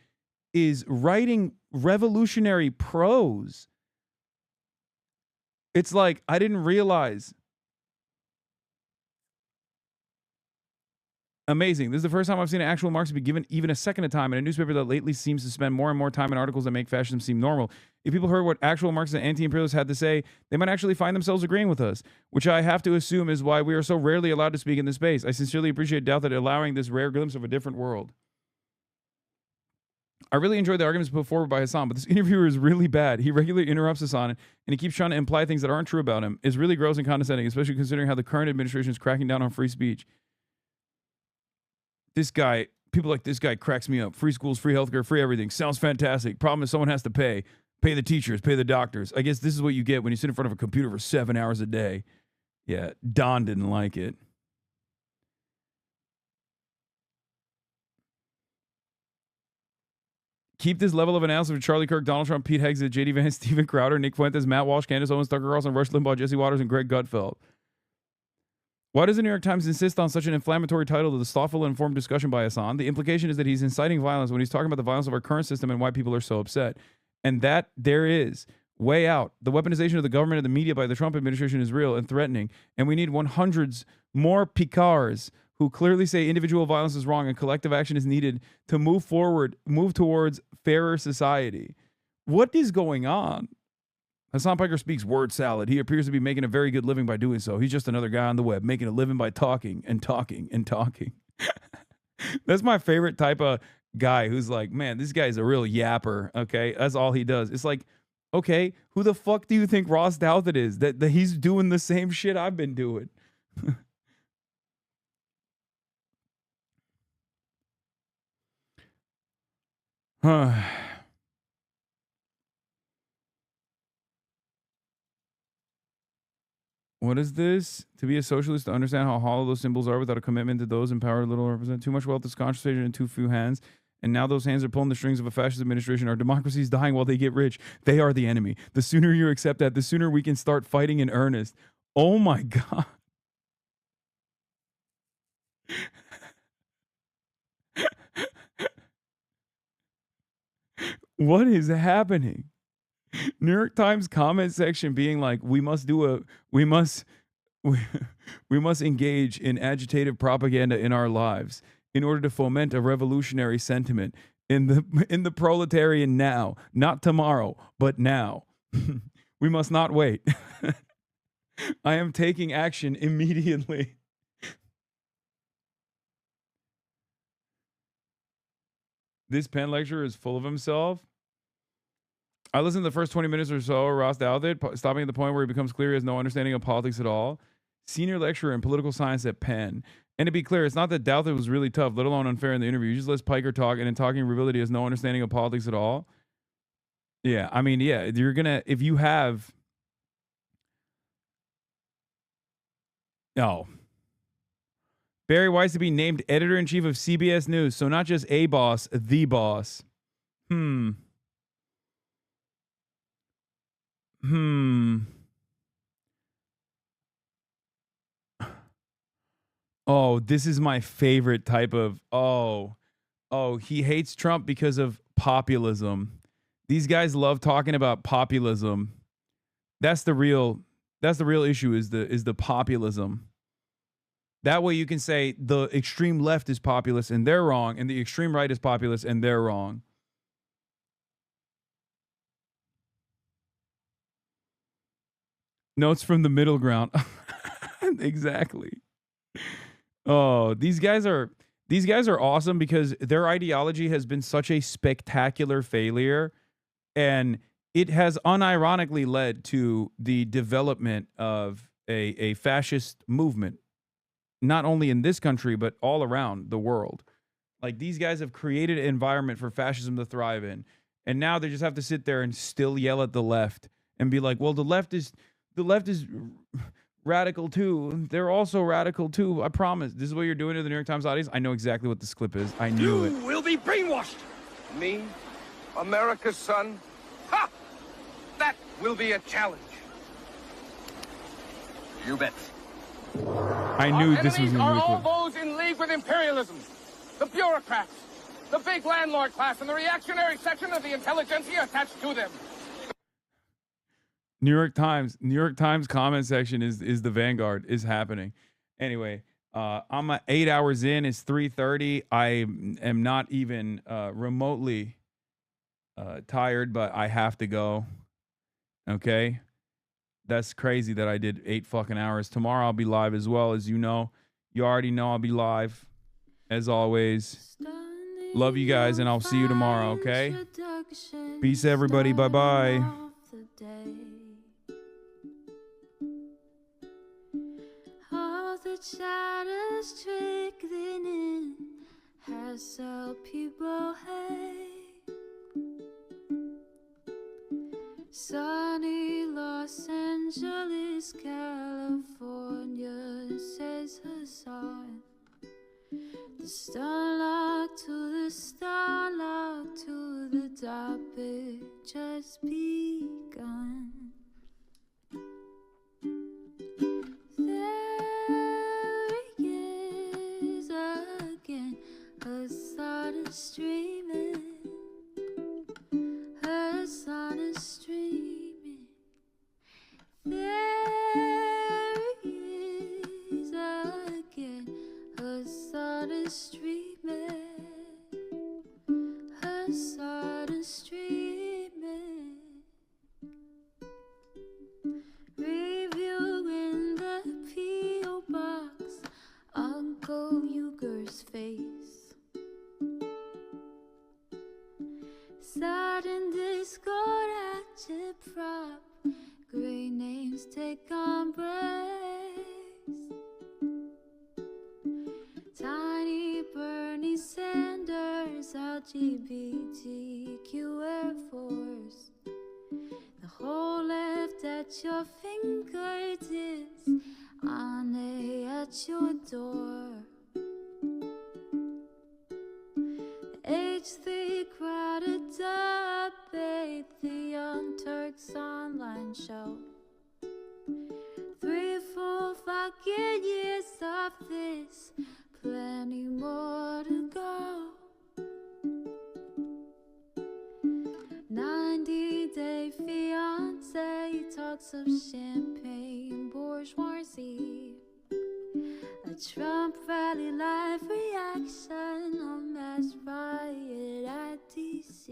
is writing revolutionary prose. It's like, I didn't realize. Amazing. This is the first time I've seen an actual Marxist be given even a second of time in a newspaper that lately seems to spend more and more time in articles that make fascism seem normal. If people heard what actual Marxists and anti-imperialists had to say, they might actually find themselves agreeing with us, which I have to assume is why we are so rarely allowed to speak in this space. I sincerely appreciate Doubt that allowing this rare glimpse of a different world. I really enjoyed the arguments put forward by Hasan, but this interviewer is really bad. He regularly interrupts Hasan, and he keeps trying to imply things that aren't true about him. It's really gross and condescending, especially considering how the current administration is cracking down on free speech. This guy, people like this guy cracks me up. Free schools, free healthcare, free everything. Sounds fantastic. Problem is someone has to pay. Pay the teachers, pay the doctors. I guess this is what you get when you sit in front of a computer for 7 hours a day. Yeah, Don didn't like it. Keep this level of analysis with Charlie Kirk, Donald Trump, Pete Hegseth, J.D. Vance, Stephen Crowder, Nick Fuentes, Matt Walsh, Candace Owens, Tucker Carlson, Rush Limbaugh, Jesse Waters, and Greg Gutfeld. Why does the New York Times insist on such an inflammatory title to the thoughtful and informed discussion by Hasan? The implication is that he's inciting violence when he's talking about the violence of our current system and why people are so upset. And that there is way out. The weaponization of the government and the media by the Trump administration is real and threatening. And we need 100s more Pikers who clearly say individual violence is wrong and collective action is needed to move forward, move towards fairer society. What is going on? Hasan Piker speaks word salad. He appears to be making a very good living by doing so. He's just another guy on the web making a living by talking and talking and talking. That's my favorite type of guy who's like, man, this guy's a real yapper. Okay, that's all he does. It's like, okay, who the fuck do you think Ross Douthat is? That he's doing the same shit I've been doing. What is this? To be a socialist, to understand how hollow those symbols are without a commitment to those in power little represent. Too much wealth is concentrated in too few hands. And now those hands are pulling the strings of a fascist administration. Our democracy is dying while they get rich. They are the enemy. The sooner you accept that, the sooner we can start fighting in earnest. Oh my God. What is happening? New York Times comment section being like, we must engage in agitative propaganda in our lives in order to foment a revolutionary sentiment in the proletarian now, not tomorrow, but now. We must not wait. I am taking action immediately. This Penn lecturer is full of himself. I listened to the first 20 minutes or so of Ross Douthat, stopping at the point where he becomes clear he has no understanding of politics at all. Senior lecturer in political science at Penn. And to be clear, it's not that Douthat was really tough, let alone unfair in the interview. You just let Piker talk, and in talking revealed that he has no understanding of politics at all. Yeah, I mean, yeah, you're going to, if you have... No. Barry Weiss to be named editor-in-chief of CBS News. So not just a boss, the boss. Oh, this is my favorite type of, he hates Trump because of populism. These guys love talking about populism. That's the real issue is the populism. That way you can say the extreme left is populist and they're wrong, and the extreme right is populist and they're wrong. Notes from the middle ground. Exactly. Oh, these guys are awesome because their ideology has been such a spectacular failure, and it has unironically led to the development of a fascist movement, not only in this country, but all around the world. Like, these guys have created an environment for fascism to thrive in. And now they just have to sit there and still yell at the left and be like, well, the left is radical too. They're also radical too. I promise. This is what you're doing to the New York Times audience. I know exactly what this clip is. I knew it. You will be brainwashed. Me, America's son. Ha! That will be a challenge. You bet. I knew this was going to be Our a enemies are clip. all those in league with imperialism, the bureaucrats, the big landlord class, and the reactionary section of the intelligentsia attached to them. New York Times comment section is the vanguard, is happening. Anyway, I'm 8 hours in. It's 3:30. I am not even remotely tired, but I have to go. Okay, that's crazy that I did 8 fucking hours. Tomorrow I'll be live as well, as you know. You already know I'll be live, as always. Love you guys, and I'll see you tomorrow. Okay. Peace, everybody. Bye bye. All the shadows trickling in has helped people hate. Sunny Los Angeles, California, says Hasan. The starlock to the starlock to the topic just begun. There he is again, Hasan is streaming. Hasan is streaming. There he is again, Hasan is streaming. Hasan is streaming. Reviewing the P.O. box, Uncle Uger's face. Sudden discord at prop, great names take on praise. Tiny Bernie Sanders, LGBTQ Air Force. The whole left at your fingertips, Ane at your door. H3 crowded debate, the Young Turks online show. 3 full fucking years of this, plenty more to go. 90-day fiance talks of champagne bourgeoisie. A Trump rally live reaction on mass riot at DC.